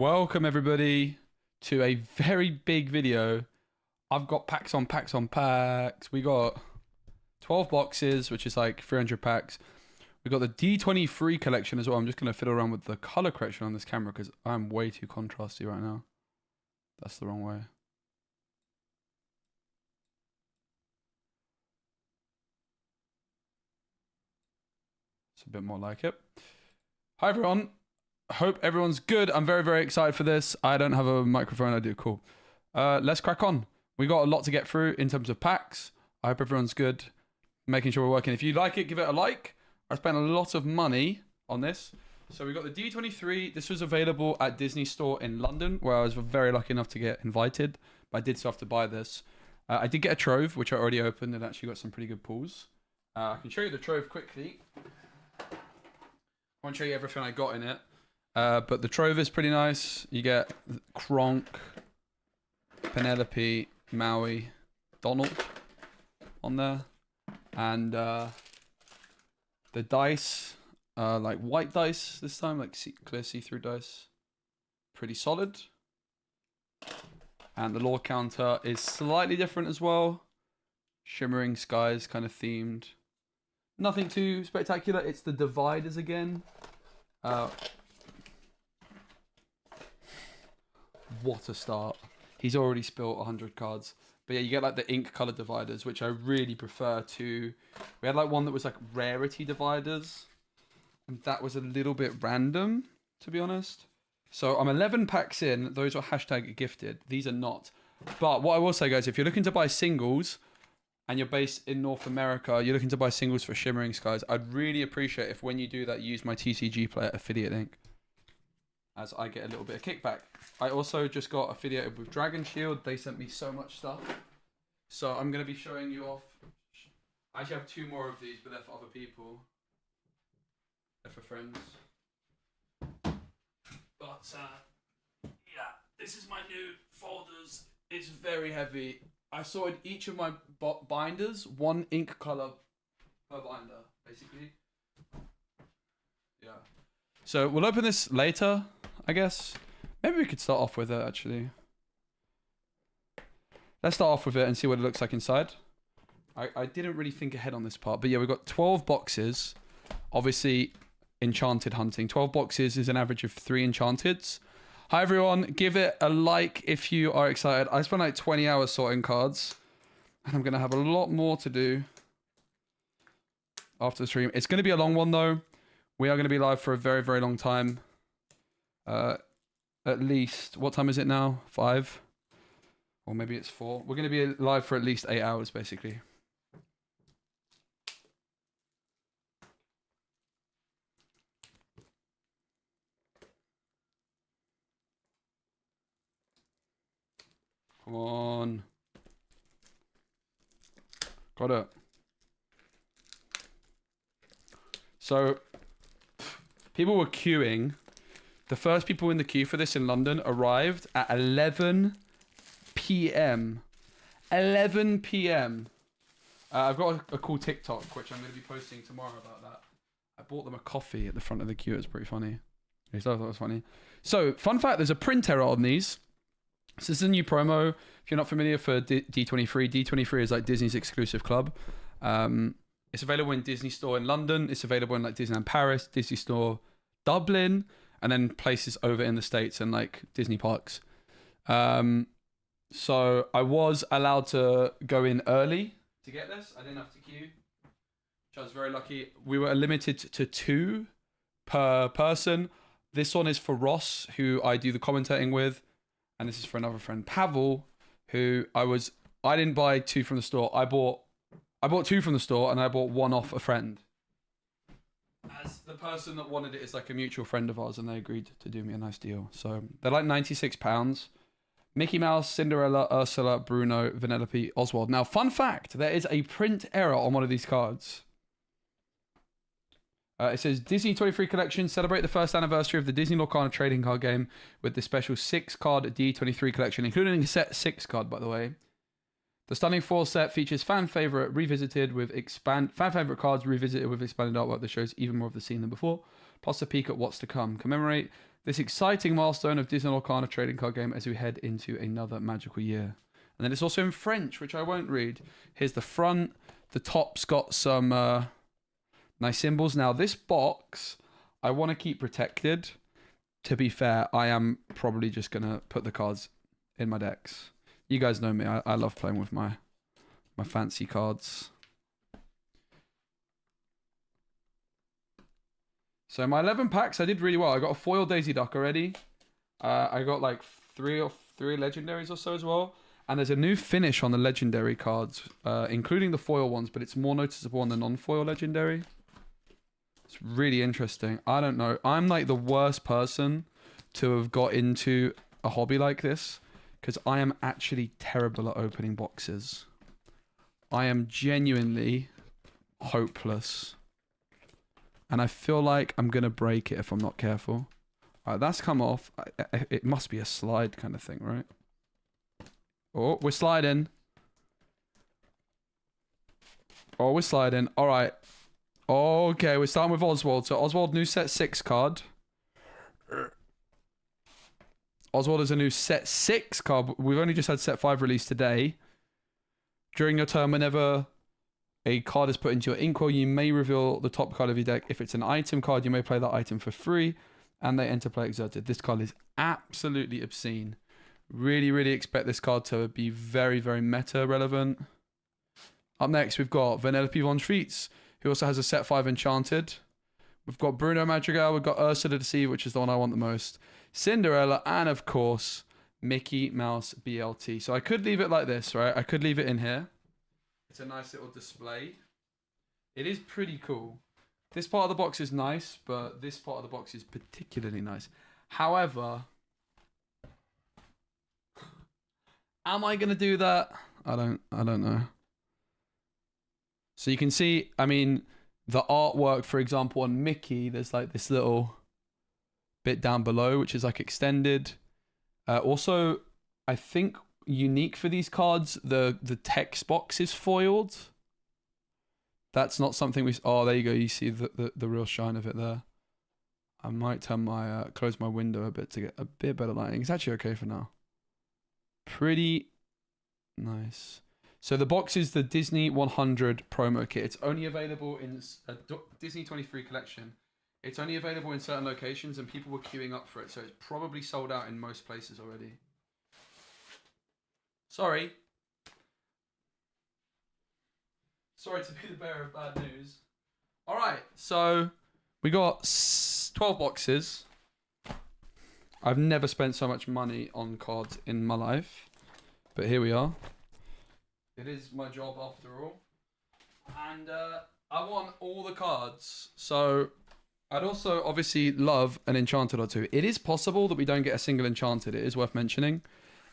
Welcome everybody to a very big video. I've got packs on packs on packs. We got 12 boxes, which is like 300 packs. We got the D23 collection as well. I'm just going to fiddle around with the color correction on this camera because I'm way too contrasty right now. That's the wrong way. It's a bit more like it. Hi everyone. Hope everyone's good. I'm very, very excited for this. I don't have a microphone. I do. Cool. Let's crack on. We got a lot to get through in terms of packs. I hope everyone's good. Making sure we're working. If you like it, give it a like. I spent a lot of money on this. So we got the D23. This was available at Disney Store in London, where I was very lucky enough to get invited. But I did still have to buy this. I did get a trove, which I already opened and actually got some pretty good pulls. I can show you the trove quickly. I won't show you everything I got in it. But the trove is pretty nice. You get Kronk, Penelope, Maui, Donald on there. And the dice, like white dice this time, like clear see-through dice. Pretty solid. And the lore counter is slightly different as well. Shimmering Skies kind of themed. Nothing too spectacular. It's the dividers again. What a start. He's already spilt 100 cards. But yeah, you get like the ink color dividers, which I really prefer to... We had like one that was like rarity dividers. And that was a little bit random, to be honest. So I'm 11 packs in. Those are hashtag gifted. These are not. But what I will say, guys, if you're looking to buy singles and you're based in North America, you're looking to buy singles for Shimmering Skies, I'd really appreciate if when you do that, you use my TCG Player affiliate link, as I get a little bit of kickback. I also just got affiliated with Dragon Shield. They sent me so much stuff. So I'm going to be showing you off. I actually have 2 more of these, but they're for other people. They're for friends. But yeah, this is my new folders. It's very heavy. I sorted each of my binders, 1 ink color per binder, basically. Yeah. So we'll open this later, I guess. Maybe we could start off with it, actually. Let's start off with it and see what it looks like inside. I didn't really think ahead on this part. But yeah, we've got 12 boxes. Obviously, Enchanted hunting. 12 boxes is an average of 3 Enchanteds. Hi, everyone. Give it a like if you are excited. I spent like 20 hours sorting cards. And I'm going to have a lot more to do after the stream. It's going to be a long one, though. We are going to be live for a very, very long time. At least, what time is it now? 5? Or maybe it's 4. We're going to be live for at least 8 hours, basically. Come on. Got it. So, people were queuing. The first people in the queue for this in London arrived at 11 p.m. 11 p.m. I've got a cool TikTok, which I'm going to be posting tomorrow about that. I bought them a coffee at the front of the queue. It's pretty funny. I thought that was funny. So, fun fact, there's a print error on these. So this is a new promo. If you're not familiar for D23, D23 is like Disney's exclusive club. It's available in Disney Store in London. It's available in like Disneyland Paris, Disney Store Dublin, and then places over in the States and like Disney parks. So I was allowed to go in early to get this. I didn't have to queue, which I was very lucky. We were limited to 2 per person. This one is for Ross, who I do the commentating with. And this is for another friend, Pavel, who I didn't buy 2 from the store. I bought 2 from the store and I bought 1 off a friend. As the person that wanted it is like a mutual friend of ours and they agreed to do me a nice deal. So they're like £96. Mickey Mouse, Cinderella, Ursula, Bruno, Vanellope, Oswald. Now, fun fact, there is a print error on one of these cards. It says, Disney 23 collection, celebrate the first anniversary of the Disney Lorcana trading card game with the special 6-card D23 collection, including a set 6 card, by the way. The Stunning 4 set features fan favorite cards revisited with expanded artwork that shows even more of the scene than before, plus a peek at what's to come. Commemorate this exciting milestone of Disney Lorcana trading card game as we head into another magical year. And then it's also in French, which I won't read. Here's the front. The top's got some nice symbols. Now, this box, I want to keep protected. To be fair, I am probably just going to put the cards in my decks. You guys know me. I love playing with my fancy cards. So my 11 packs, I did really well. I got a foil Daisy Duck already. I got like three legendaries or so as well. And there's a new finish on the legendary cards, including the foil ones, but it's more noticeable on the non-foil legendary. It's really interesting. I don't know. I'm like the worst person to have got into a hobby like this because I am actually terrible at opening boxes. I am genuinely hopeless. And I feel like I'm going to break it if I'm not careful. All right, that's come off. It must be a slide kind of thing, right? Oh, we're sliding. Oh, we're sliding. All right. Okay, we're starting with Oswald. So Oswald, new set 6 card. Oswald is a new set 6 card. We've only just had set 5 released today. During your turn, whenever a card is put into your inkwell, you may reveal the top card of your deck. If it's an item card, you may play that item for free, and they enter play exerted. This card is absolutely obscene. Really, really expect this card to be very, very meta relevant. Up next, we've got Vanellope Von Schweetz, who also has a set 5 Enchanted. We've got Bruno Madrigal, we've got Ursula the Sea, which is the one I want the most. Cinderella, and of course, Mickey Mouse BLT. So I could leave it like this, right? I could leave it in here. It's a nice little display. It is pretty cool. This part of the box is nice, but this part of the box is particularly nice. However, am I gonna do that? I don't know. So you can see, I mean, the artwork, for example, on Mickey, there's like this little bit down below, which is like extended. Also, I think unique for these cards, the text box is foiled. That's not something we... Oh, there you go. You see the real shine of it there. I might turn my... close my window a bit to get a bit better lighting. It's actually okay for now. Pretty nice. So the box is the Disney 100 promo kit. It's only available in a Disney 23 collection. It's only available in certain locations and people were queuing up for it. So it's probably sold out in most places already. Sorry. Sorry to be the bearer of bad news. All right, so we got 12 boxes. I've never spent so much money on cards in my life, but here we are. It is my job after all. And I want all the cards. So I'd also obviously love an Enchanted or two. It is possible that we don't get a single Enchanted. It is worth mentioning.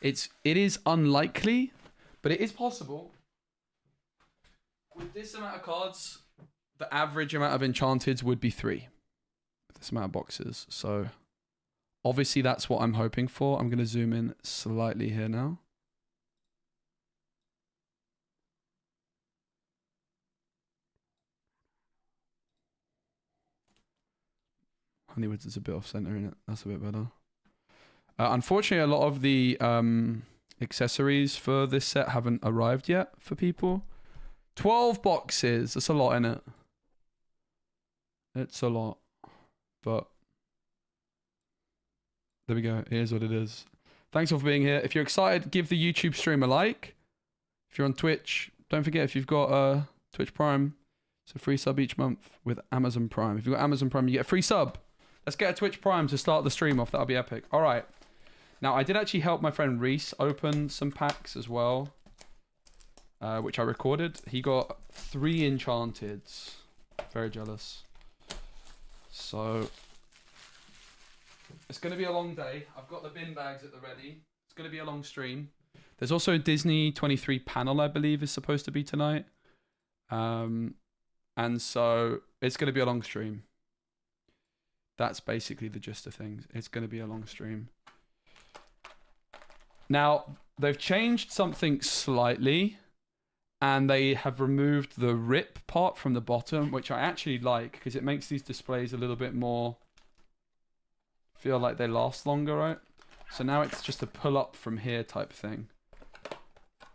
It is unlikely, but it is possible. With this amount of cards, the average amount of Enchanteds would be 3. With this amount of boxes. So obviously that's what I'm hoping for. I'm going to zoom in slightly here now. Honeywood's is a bit off center in it. That's a bit better. Unfortunately, a lot of the accessories for this set haven't arrived yet for people. 12 boxes. That's a lot in it. It's a lot. But there we go. Here's what it is. Thanks all for being here. If you're excited, give the YouTube stream a like. If you're on Twitch, don't forget if you've got Twitch Prime, it's a free sub each month with Amazon Prime. If you've got Amazon Prime, you get a free sub. Let's get a Twitch Prime to start the stream off. That'll be epic. All right. Now, I did actually help my friend Reese open some packs as well, which I recorded. He got 3 Enchanteds. Very jealous. So, it's going to be a long day. I've got the bin bags at the ready. It's going to be a long stream. There's also a Disney 23 panel, I believe, is supposed to be tonight. And so, it's going to be a long stream. That's basically the gist of things. It's going to be a long stream. Now, they've changed something slightly, and they have removed the rip part from the bottom, which I actually like, because it makes these displays a little bit more feel like they last longer, right? So now it's just a pull up from here type thing.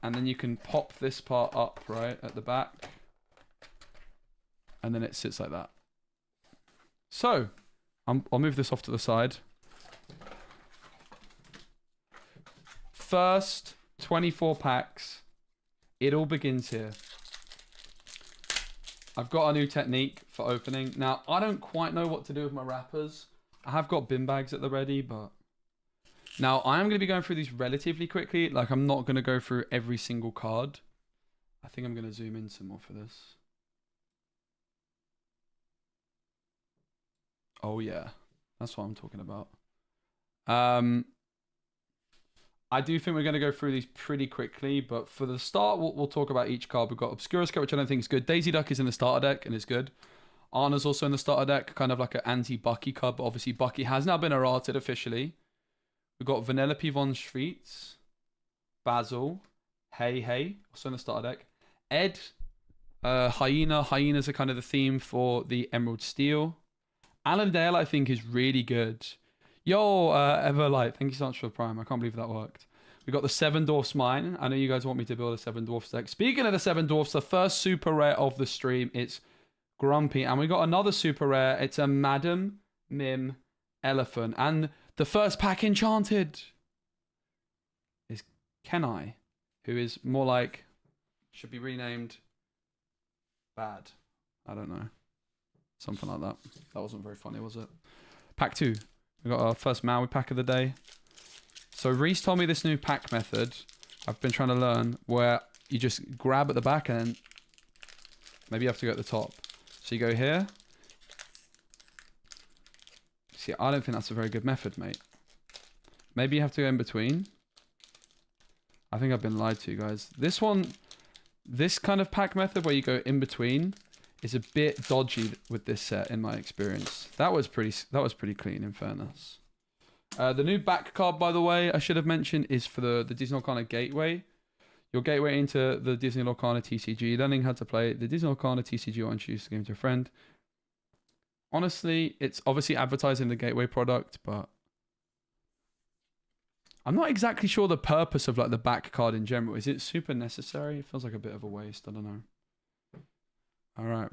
And then you can pop this part up, right, at the back. And then it sits like that. So, I'll move this off to the side. First 24 packs. It all begins here. I've got a new technique for opening. Now, I don't quite know what to do with my wrappers. I have got bin bags at the ready, but... Now, I am going to be going through these relatively quickly. Like, I'm not going to go through every single card. I think I'm going to zoom in some more for this. Oh, yeah. That's what I'm talking about. I do think we're going to go through these pretty quickly, but for the start, we'll talk about each card. We've got Obscurus, which I don't think is good. Daisy Duck is in the starter deck and is good. Anna's also in the starter deck, kind of like an anti-Bucky card, but obviously Bucky has now been errated officially. We've got Vanellope von Schweetz, Basil, Hey, also in the starter deck. Ed, Hyena. Hyenas are kind of the theme for the Emerald Steel. Allendale, I think, is really good. Yo, Everlight, thank you so much for the Prime. I can't believe that worked. We got the Seven Dwarfs Mine. I know you guys want me to build a Seven Dwarfs deck. Speaking of the Seven Dwarfs, the first super rare of the stream, it's Grumpy. And we got another super rare. It's a Madam Mim Elephant. And the first pack Enchanted is Kenai, who is more like, should be renamed Bad. I don't know. Something like that. That wasn't very funny, was it? Pack 2. We got our first Maui pack of the day. So Reese told me this new pack method I've been trying to learn, where you just grab at the back and then maybe you have to go at the top. So you go here. See, I don't think that's a very good method, mate. Maybe you have to go in between. I think I've been lied to, guys. This one, this kind of pack method where you go in between is a bit dodgy with this set in my experience. That was pretty clean in fairness. The new back card, by the way, I should have mentioned, is for the Disney Lorcana Gateway. Your gateway into the Disney Lorcana TCG, learning how to play the Disney Lorcana TCG or introduce the game to a friend. Honestly, it's obviously advertising the Gateway product, but I'm not exactly sure the purpose of like the back card in general. Is it super necessary? It feels like a bit of a waste. I don't know. All right,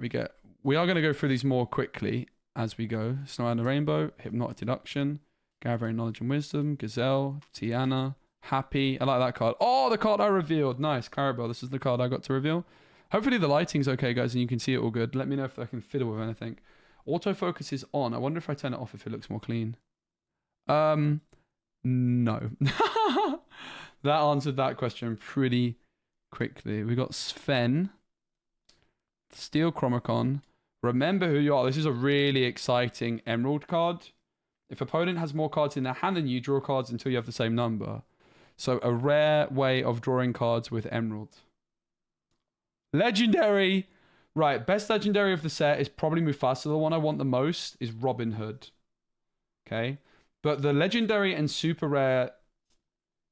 we are going to go through these more quickly as we go. Snow and the Rainbow, Hypnotic Deduction, Gathering Knowledge and Wisdom, Gazelle, Tiana, Happy. I like that card. Oh, the card I revealed. Nice, Clarabelle. This is the card I got to reveal. Hopefully the lighting's okay, guys, and you can see it all good. Let me know if I can fiddle with anything. Autofocus is on. I wonder if I turn it off if it looks more clean. No. That answered that question pretty quickly. We got Sven. Steel Chromicon. Remember who you are. This is a really exciting Emerald card. If opponent has more cards in their hand than you, draw cards until you have the same number. So a rare way of drawing cards with Emerald. Legendary. Right, best legendary of the set is probably Mufasa. The one I want the most is Robin Hood. Okay. But the legendary and super rare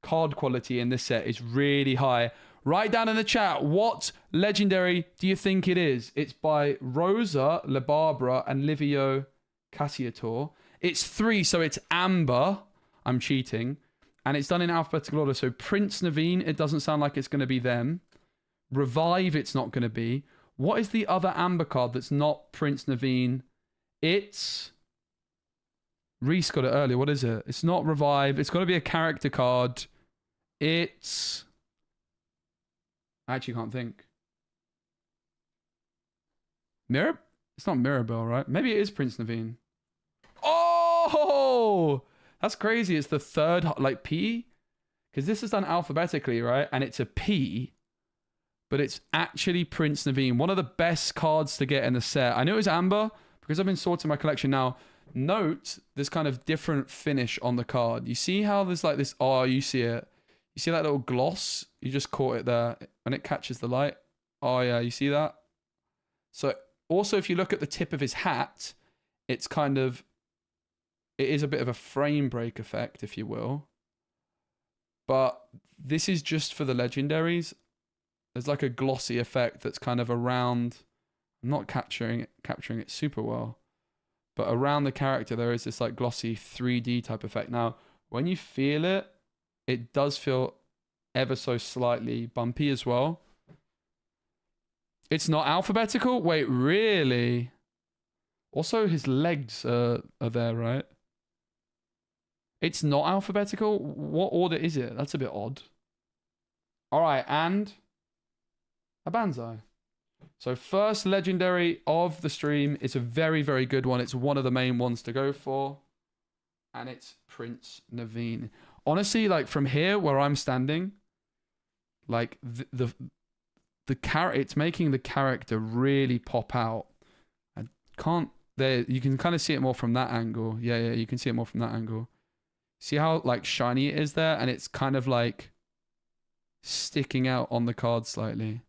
card quality in this set is really high. Write down in the chat, what legendary do you think it is? It's by Rosa LeBarbara and Livio Cassiator. It's 3, so it's Amber. I'm cheating. And it's done in alphabetical order. So Prince Naveen, it doesn't sound like it's going to be them. Revive, it's not going to be. What is the other Amber card that's not Prince Naveen? It's... Reese got it earlier. What is it? It's not Revive. It's got to be a character card. It's... I actually can't think. Mirror? It's not Mirabelle, right? Maybe it is Prince Naveen. Oh! That's crazy. It's the third, like, P? Because this is done alphabetically, right? And it's a P. But it's actually Prince Naveen. One of the best cards to get in the set. I knew it was Amber because I've been sorting my collection now. Note this kind of different finish on the card. You see how there's like this... Oh, you see it. You see that little gloss? You just caught it there when it catches the light. Oh, yeah, you see that? So, also, if you look at the tip of his hat, it's kind of... It is a bit of a frame break effect, if you will. But this is just for the legendaries. There's like a glossy effect that's kind of around... I'm not capturing it super well. but around the character there is this like glossy 3D type effect. Now, when you feel it, it does feel ever so slightly bumpy as well. It's not alphabetical? Wait, really? Also, his legs are there, right? It's not alphabetical? What order is it? That's a bit odd. All right, and a Banzai. So first legendary of the stream. It's a very, very good one. It's one of the main ones to go for. And it's Prince Naveen. Honestly, like from here where I'm standing, like the it's making the character really pop out. I can't there you can kind of see it more from that angle. Yeah, you can see it more from that angle. See how like shiny it is there, and it's kind of like sticking out on the card slightly.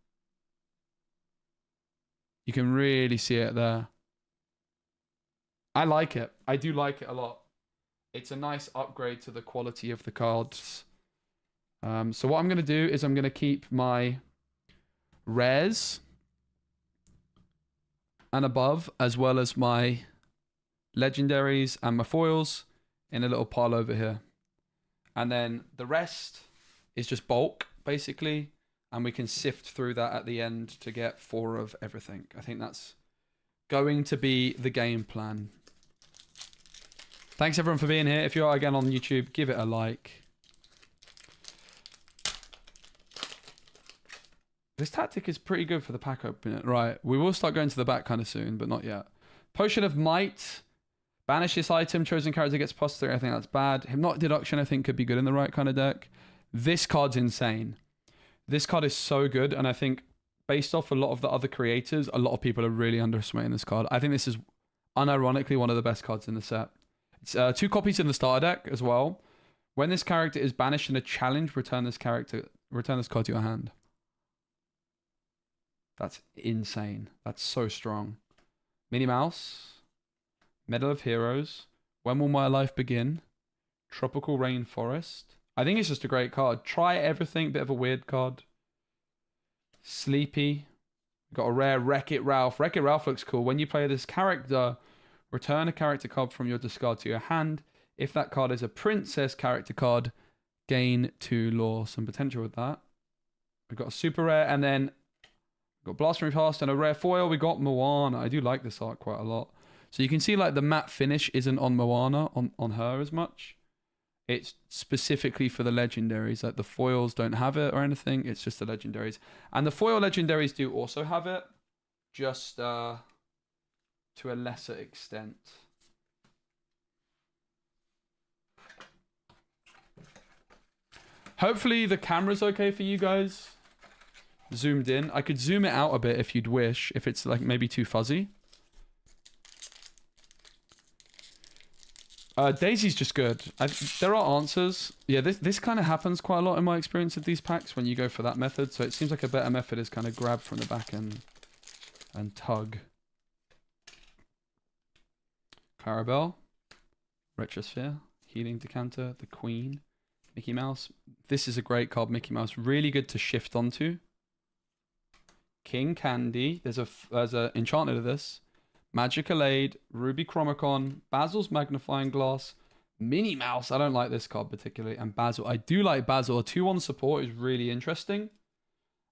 You can really see it there. I like it. I do like it a lot. It's a nice upgrade to the quality of the cards. So what I'm going to do is I'm going to keep my rares and above, as well as my legendaries and my foils in a little pile over here. And then the rest is just bulk, basically. And we can sift through that at the end to get 4 of everything. I think that's going to be the game plan. Thanks everyone for being here. If you are again on YouTube, give it a like. This tactic is pretty good for the pack opener. Right, we will start going to the back kind of soon, but not yet. Potion of Might. Banish this item. Chosen character gets +3. I think that's bad. Hypnotic Deduction I think could be good in the right kind of deck. This card's insane. This card is so good, and I think based off a lot of the other creators, a lot of people are really underestimating this card. I think this is unironically one of the best cards in the set. It's 2 copies in the starter deck as well. When this character is banished in a challenge, return this card to your hand. That's insane. That's so strong. Minnie Mouse. Medal of Heroes. When Will My Life Begin? Tropical Rainforest. I think it's just a great card. Try Everything. Bit of a weird card. Sleepy. Got a rare Wreck-It Ralph. Wreck-It Ralph looks cool. When you play this character, return a character card from your discard to your hand. If that card is a princess character card, gain 2 lore. Some potential with that. We've got a super rare, and then we've got Blast from the Past and a rare foil. We got Moana. I do like this art quite a lot. So you can see like the matte finish isn't on Moana, on her as much. It's specifically for the legendaries. Like the foils don't have it or anything. It's just the legendaries. And the foil legendaries do also have it. Just to a lesser extent. Hopefully the camera's okay for you guys. Zoomed in. I could zoom it out a bit if you'd wish. If it's like maybe too fuzzy. Daisy's just good. There are answers. Yeah, this kind of happens quite a lot in my experience with these packs when you go for that method. So it seems like a better method is kind of grab from the back and tug. Clarabelle. Retrosphere. Healing Decanter. The Queen. Mickey Mouse. This is a great card, Mickey Mouse. Really good to shift onto. King Candy. There's a Enchanted of this. Magical Aid, Ruby Chromicon, Basil's Magnifying Glass, Minnie Mouse. I don't like this card particularly, and Basil. I do like Basil. A 2-1 support is really interesting,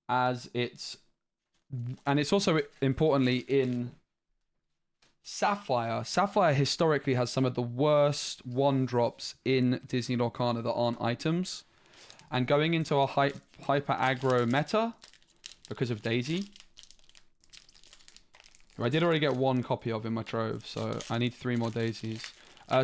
as it's also importantly in Sapphire. Sapphire historically has some of the worst 1-drops in Disney Lorcana that aren't items, and going into a hyper aggro meta because of Daisy. I did already get 1 copy of in my trove, so I need 3 more daisies.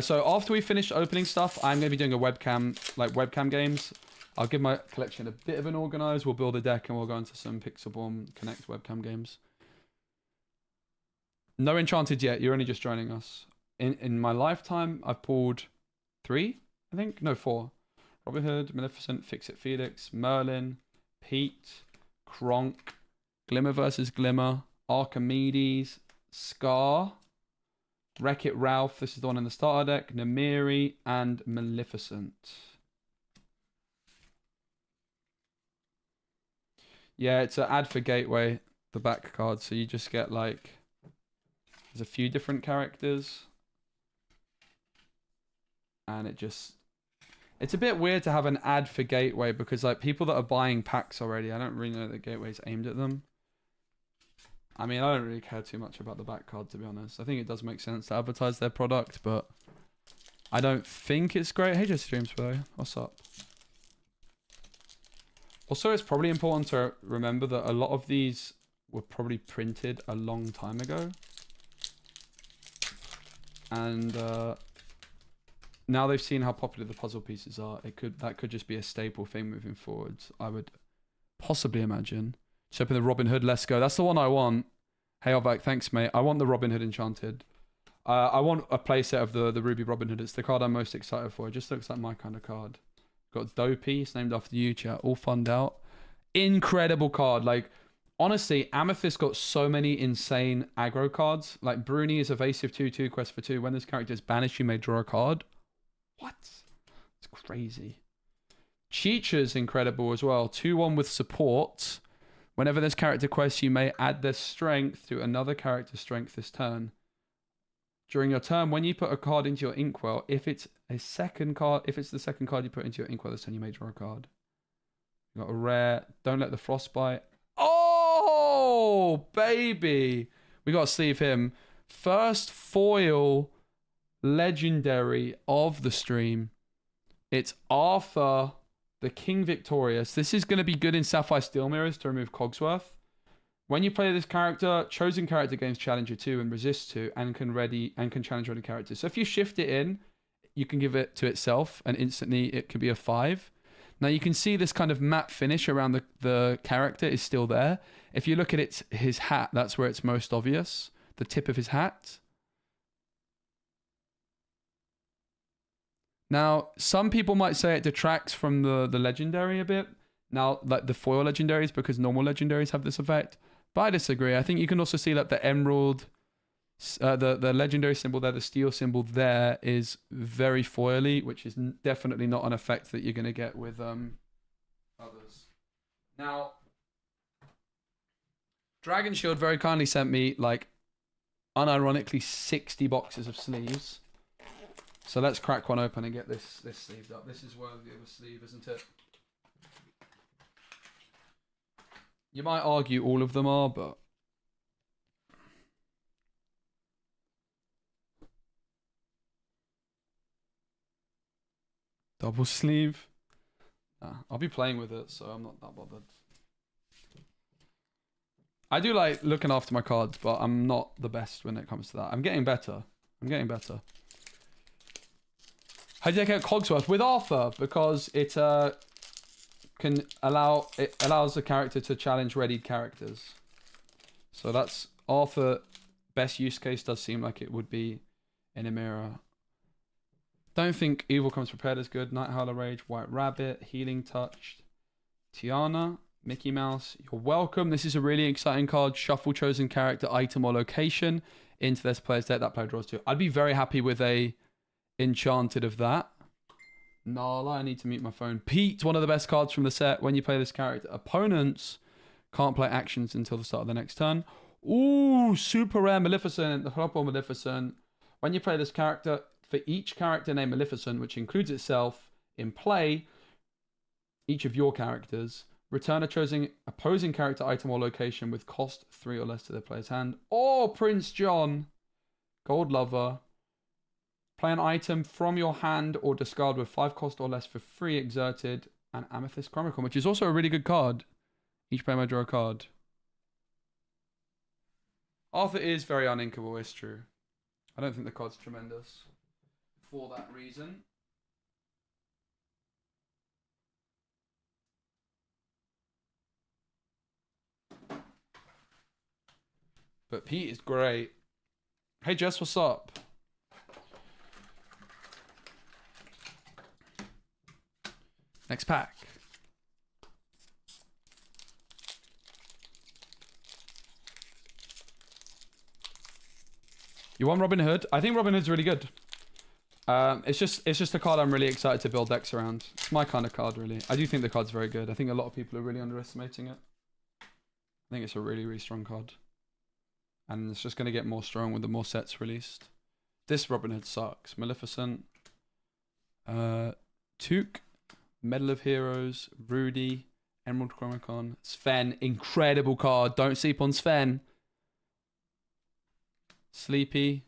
So after we finish opening stuff, I'm going to be doing a webcam games. I'll give my collection a bit of an organize. We'll build a deck and we'll go into some Pixelborn Connect webcam games. No Enchanted yet. You're only just joining us. In my lifetime, I've pulled 3, I think? No, 4. Robin Hood, Maleficent, Fix-It Felix, Merlin, Pete, Kronk, Glimmer versus Glimmer, Archimedes, Scar, Wreck-It Ralph, this is the one in the starter deck, Namiri, and Maleficent. Yeah, it's an ad for Gateway, the back card, so you just get like, there's a few different characters. and it's a bit weird to have an ad for Gateway because like people that are buying packs already, I don't really know that Gateway's aimed at them. I mean, I don't really care too much about the back card, to be honest. I think it does make sense to advertise their product, but I don't think it's great. Hey, just streams, bro. What's up? Also, it's probably important to remember that a lot of these were probably printed a long time ago. And now they've seen how popular the puzzle pieces are. That could just be a staple thing moving forwards, I would possibly imagine. Just open the Robin Hood. Let's go. That's the one I want. Hey, Alvac, thanks, mate. I want the Robin Hood Enchanted. I want a playset of the Ruby Robin Hood. It's the card I'm most excited for. It just looks like my kind of card. Got Dopey. It's named after you, chat. All funned out. Incredible card. Like, honestly, Amethyst got so many insane aggro cards. Like, Bruni is evasive 2/2, quest for 2. When this character is banished, you may draw a card. What? It's crazy. Cheecher's incredible as well. 2/1 with support. Whenever this character quests, you may add their strength to another character's strength this turn. During your turn, when you put a card into your inkwell, if it's the second card you put into your inkwell this turn, you may draw a card. You got a rare. Don't let the frostbite. Oh, baby. We got to sleeve him. First foil legendary of the stream. It's Arthur, the King Victorious. This is going to be good in Sapphire Steel Mirrors to remove Cogsworth. When you play this character, chosen character gains Challenger 2 and Resist 2 and can challenge ready characters. So if you shift it in, you can give it to itself and instantly it can be a 5. Now you can see this kind of matte finish around the character is still there. If you look at his hat, that's where it's most obvious. The tip of his hat. Now, some people might say it detracts from the legendary a bit. Now, like the foil legendaries, because normal legendaries have this effect. But I disagree. I think you can also see that the emerald, the legendary symbol there, the steel symbol there is very foily, which is definitely not an effect that you're going to get with others. Now, Dragon Shield very kindly sent me, like, unironically 60 boxes of sleeves. So let's crack one open and get this sleeved up. This is worthy of a sleeve, isn't it? You might argue all of them are, but... Double sleeve? Nah, I'll be playing with it, so I'm not that bothered. I do like looking after my cards, but I'm not the best when it comes to that. I'm getting better. How do you get Cogsworth? With Arthur, because it allows the character to challenge readied characters. So that's Arthur. Best use case does seem like it would be in a mirror. Don't think Evil Comes Prepared is good. Night Howler Rage, White Rabbit, Healing Touched, Tiana, Mickey Mouse. You're welcome. This is a really exciting card. Shuffle chosen character, item, or location into this player's deck. That player draws 2. I'd be very happy with a Enchanted of that. Nala, I need to mute my phone. Pete, one of the best cards from the set. When you play this character, opponents can't play actions until the start of the next turn. Ooh, super rare Maleficent, the Purple Maleficent. When you play this character, for each character named Maleficent, which includes itself in play, each of your characters, return a chosen opposing character, item, or location with cost 3 or less to their player's hand. Oh, Prince John, Gold Lover. Play an item from your hand or discard with 5 cost or less for free exerted, and Amethyst Chromicon, which is also a really good card. Each player may draw a card. Arthur is very uninkable, it's true. I don't think the card's tremendous for that reason. But Pete is great. Hey Jess, what's up? Next pack. You want Robin Hood? I think Robin Hood's really good. It's just a card I'm really excited to build decks around. It's my kind of card, really. I do think the card's very good. I think a lot of people are really underestimating it. I think it's a really, really strong card. And it's just going to get more strong with the more sets released. This Robin Hood sucks. Maleficent. Took, Medal of Heroes, Rudy, Emerald Chromicon, Sven, incredible card. Don't sleep on Sven. Sleepy,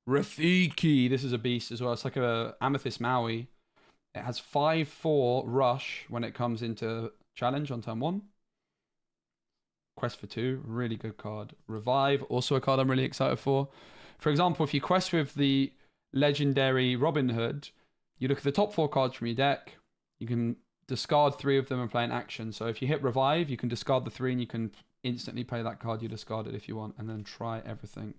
Rafiki. This is a beast as well. It's like a Amethyst Maui. It has 5/4 rush when it comes into challenge on turn 1. Quest for 2, really good card. Revive, also a card I'm really excited for. For example, if you quest with the legendary Robin Hood, you look at the top 4 cards from your deck. You can discard 3 of them and play an action. So if you hit Revive, you can discard the 3 and you can instantly play that card you discarded if you want, and then try everything.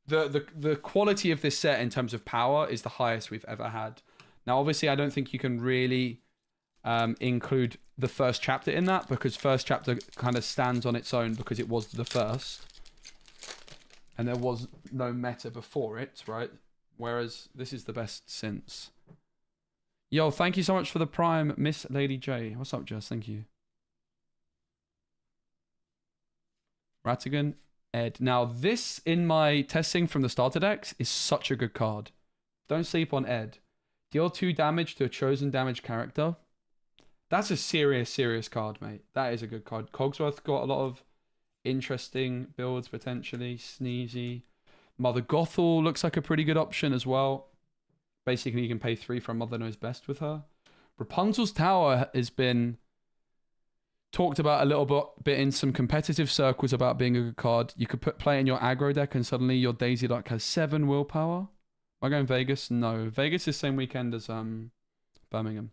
The quality of this set in terms of power is the highest we've ever had. Now, obviously, I don't think you can really include the first chapter in that, because first chapter kind of stands on its own because it was the first. And there was no meta before it, right? Whereas this is the best since. Yo, thank you so much for the Prime, Miss Lady J. What's up, Jess? Thank you. Ratigan, Ed. Now, this in my testing from the starter decks is such a good card. Don't sleep on Ed. Deal 2 damage to a chosen damage character. That's a serious card, mate. That is a good card. Cogsworth got a lot of interesting builds, potentially. Sneezy. Mother Gothel looks like a pretty good option as well. Basically, you can pay 3 for a Mother Knows Best with her. Rapunzel's Tower has been talked about a little bit in some competitive circles about being a good card. You could play it in your aggro deck and suddenly your Daisy Duck has 7 willpower. Am I going Vegas? No. Vegas is same weekend as Birmingham.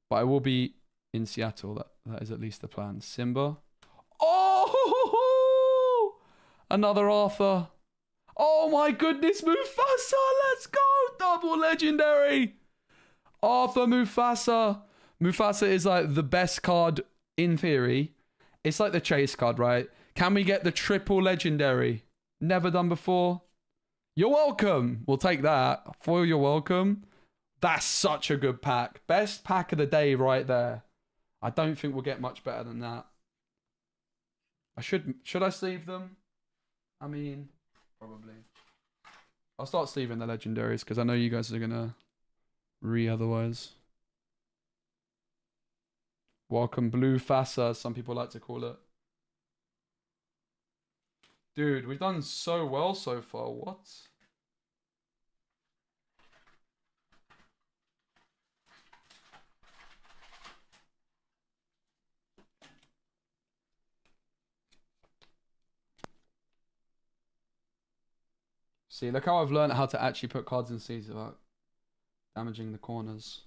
But I will be in Seattle. That is at least the plan. Simba. Oh! Another Arthur. Oh my goodness, Mufasa, let's go! Double legendary! Arthur Mufasa. Mufasa is like the best card in theory. It's like the chase card, right? Can we get the triple legendary? Never done before. You're welcome. We'll take that. Foil, you're welcome. That's such a good pack. Best pack of the day right there. I don't think we'll get much better than that. Should I sleeve them? I mean, probably. I'll start sleeving the legendaries because I know you guys are gonna otherwise. Welcome Blue Fassa, some people like to call it. Dude, we've done so well so far. What? See, look how I've learned how to actually put cards in seeds without damaging the corners.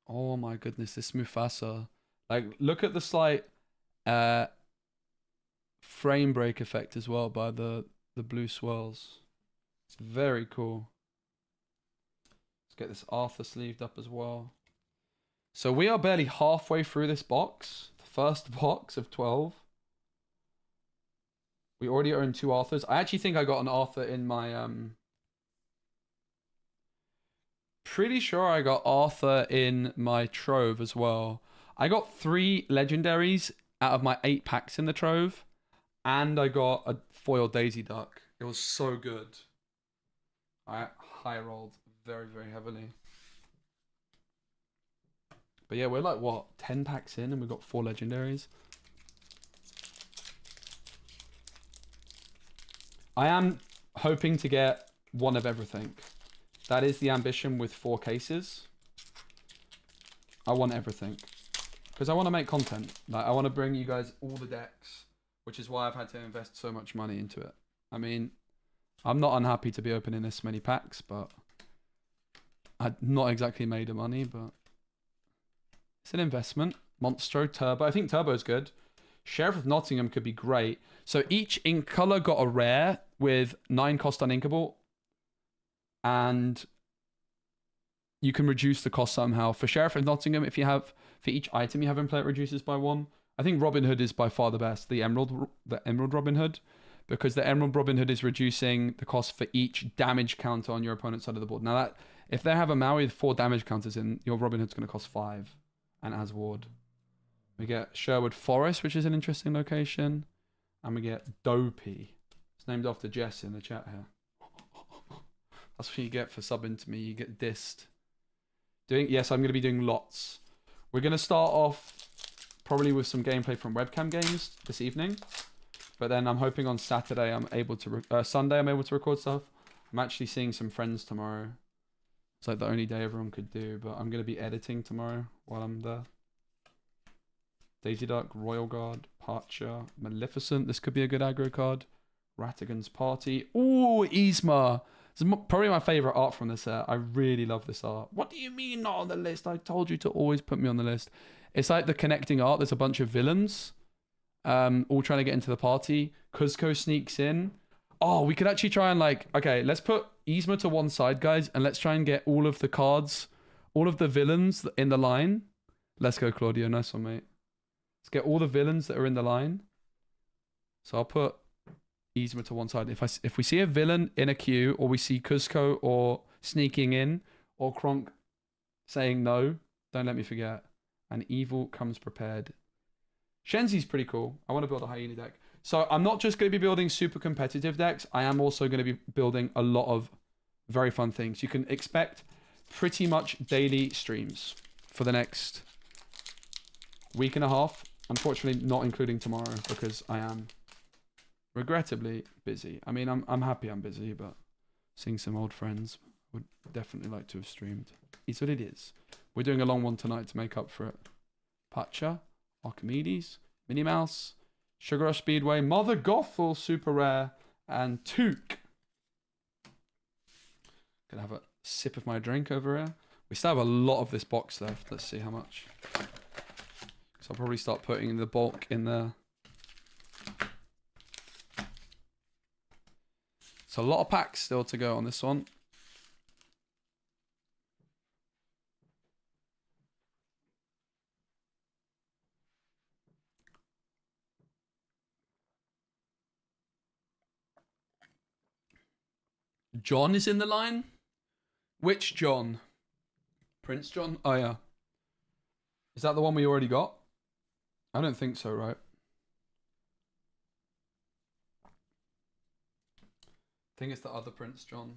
Oh my goodness, this Mufasa. Like, look at the slight frame break effect as well by the blue swirls. It's very cool. Let's get this Arthur sleeved up as well. So we are barely halfway through this box. The first box of 12. We already own 2 Arthurs. I actually think I got an Arthur in my... Pretty sure I got Arthur in my Trove as well. I got 3 legendaries out of my 8 packs in the Trove. And I got a foil Daisy Duck. It was so good. I high rolled very, very heavily. But yeah, we're like, what, 10 packs in and we got 4 legendaries? I am hoping to get one of everything. That is the ambition with 4 cases. I want everything. Because I want to make content. Like, I want to bring you guys all the decks. Which is why I've had to invest so much money into it. I mean, I'm not unhappy to be opening this many packs, but... I've not exactly made the money, but... It's an investment. Monstro, Turbo. I think Turbo's good. Sheriff of Nottingham could be great. So each ink color got a rare with 9 cost uninkable. And you can reduce the cost somehow. For Sheriff of Nottingham, if you have... For each item you have in play, it reduces by 1. I think Robin Hood is by far the best. The Emerald Robin Hood. Because the Emerald Robin Hood is reducing the cost for each damage counter on your opponent's side of the board. Now, that if they have a Maui with 4 damage counters in, your Robin Hood's going to cost 5. And it has Ward. We get Sherwood Forest, which is an interesting location. And we get Dopey. It's named after Jess in the chat here. That's what you get for subbing to me. You get dissed. Yes, I'm going to be doing lots. We're going to start off probably with some gameplay from webcam games this evening. But then I'm hoping on Saturday Sunday I'm able to record stuff. I'm actually seeing some friends tomorrow. It's like the only day everyone could do, but I'm going to be editing tomorrow while I'm there. Daisy Duck, Royal Guard, Parcher, Maleficent. This could be a good aggro card. Ratigan's Party. Ooh, Yzma. This is probably my favourite art from this set. I really love this art. What do you mean not on the list? I told you to always put me on the list. It's like the connecting art. There's a bunch of villains all trying to get into the party. Kuzco sneaks in. Oh, we could actually try and like... Okay, let's put Yzma to one side, guys, and let's try and get all of the cards, all of the villains in the line. Let's go, Claudio. Nice one, mate. Let's get all the villains that are in the line. So I'll put Yzma to one side. If we see a villain in a queue, or we see Kuzco or sneaking in, or Kronk saying no, don't let me forget. And evil comes prepared. Shenzi's pretty cool. I want to build a hyena deck. So I'm not just going to be building super competitive decks. I am also going to be building a lot of very fun things. You can expect pretty much daily streams for the next week and a half. Unfortunately, not including tomorrow because I am regrettably busy. I mean, I'm happy I'm busy, but seeing some old friends would definitely like to have streamed. It's what it is. We're doing a long one tonight to make up for it. Pacha, Archimedes, Minnie Mouse, Sugar Rush Speedway, Mother Gothel, super rare, and Took. Gonna have a sip of my drink over here. We still have a lot of this box left. Let's see how much. So I'll probably start putting the bulk in there. So a lot of packs still to go on this one. John is in the line? Which John? Prince John? Oh, yeah. Is that the one we already got? I don't think so, right? I think it's the other Prince John.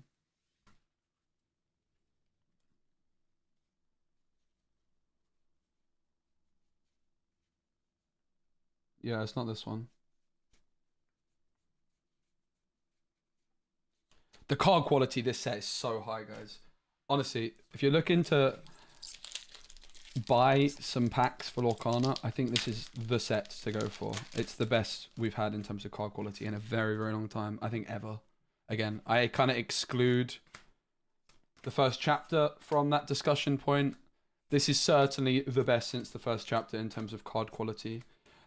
Yeah, it's not this one. The card quality this set is so high, guys. Honestly, if you're looking to buy some packs for Lorcana, I think this is the set to go for. It's the best we've had in terms of card quality in a very, very long time. I think ever. Again, I kind of exclude the first chapter from that discussion point. This is certainly the best since the first chapter in terms of card quality.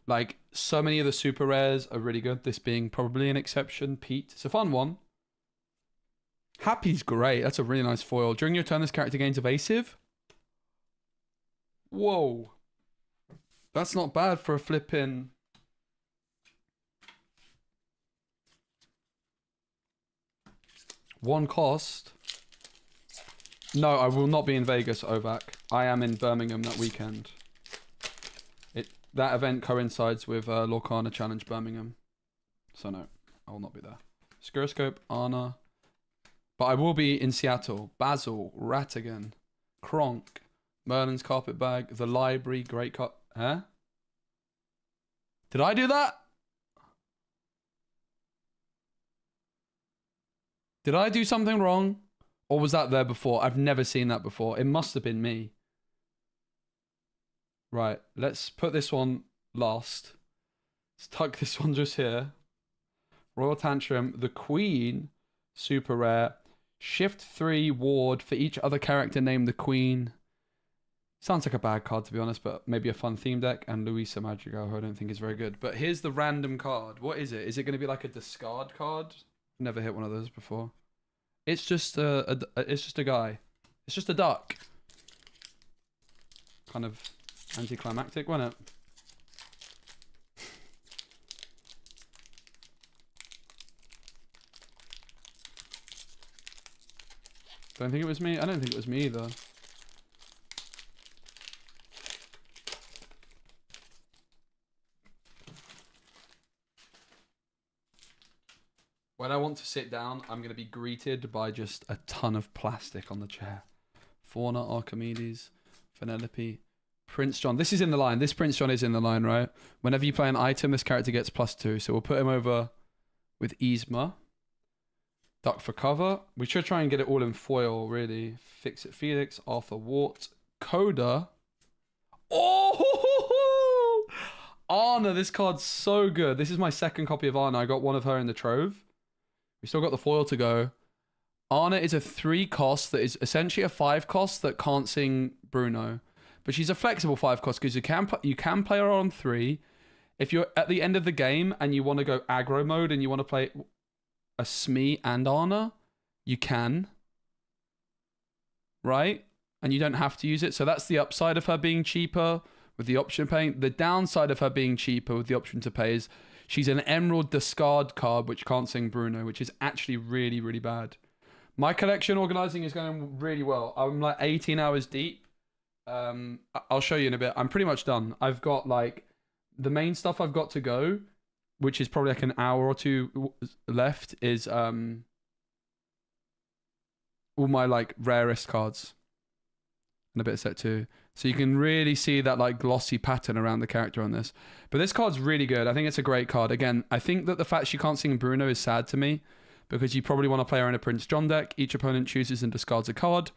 Like, so many of the super rares are really good. This being probably an exception. Pete, it's a fun one. Happy's great. That's a really nice foil. During your turn, this character gains evasive. Whoa. That's not bad for a flipping... One cost. No, I will not be in Vegas, Ovac. I am in Birmingham that weekend. That event coincides with Lorcana Challenge Birmingham. So no, I will not be there. Scuroscope, Anna... But I will be in Seattle. Basil, Ratigan, Kronk, Merlin's Carpet Bag, The Library, Great Cut. Huh? Did I do that? Did I do something wrong? Or was that there before? I've never seen that before. It must have been me. Right, let's put this one last. Let's tuck this one just here. Royal Tantrum, The Queen, super rare. Shift 3 ward for each other character named the Queen. Sounds like a bad card to be honest, but maybe a fun theme deck. And Luisa Madrigal, who I don't think is very good. But here's the random card. What is it? Is it going to be like a discard card? Never hit one of those before. It's just it's just a guy. It's just a duck. Kind of anticlimactic, wasn't it? Don't think it was me. I don't think it was me either. When I want to sit down, I'm going to be greeted by just a ton of plastic on the chair. Fauna, Archimedes, Penelope, Prince John. This is in the line. This Prince John is in the line, right? Whenever you play an item, this character gets +2. So we'll put him over with Yzma. Duck for cover. We should try and get it all in foil, really. Fix It Felix, Arthur Wart, Coda. Oh! Anna, this card's so good. This is my second copy of Anna. I got one of her in the Trove. We still got the foil to go. Anna is a 3 cost that is essentially a 5 cost that can't sing Bruno. But she's a flexible 5 cost because you can play her on 3. If you're at the end of the game and you want to go aggro mode and you want to play a Smee and Anna, you can. Right? And you don't have to use it. So that's the upside of her being cheaper with the option of paying. The downside of her being cheaper with the option to pay is she's an Emerald discard card which can't sing Bruno, which is actually really, really bad. My collection organizing is going really well. I'm like 18 hours deep. I'll show you in a bit. I'm pretty much done. I've got like the main stuff I've got to go, which is probably like an hour or 2 left, is all my like rarest cards and a bit of set 2. So you can really see that like glossy pattern around the character on this. But this card's really good. I think it's a great card. Again, I think that the fact she can't sing Bruno is sad to me because you probably want to play her in a Prince John deck. Each opponent chooses and discards a card.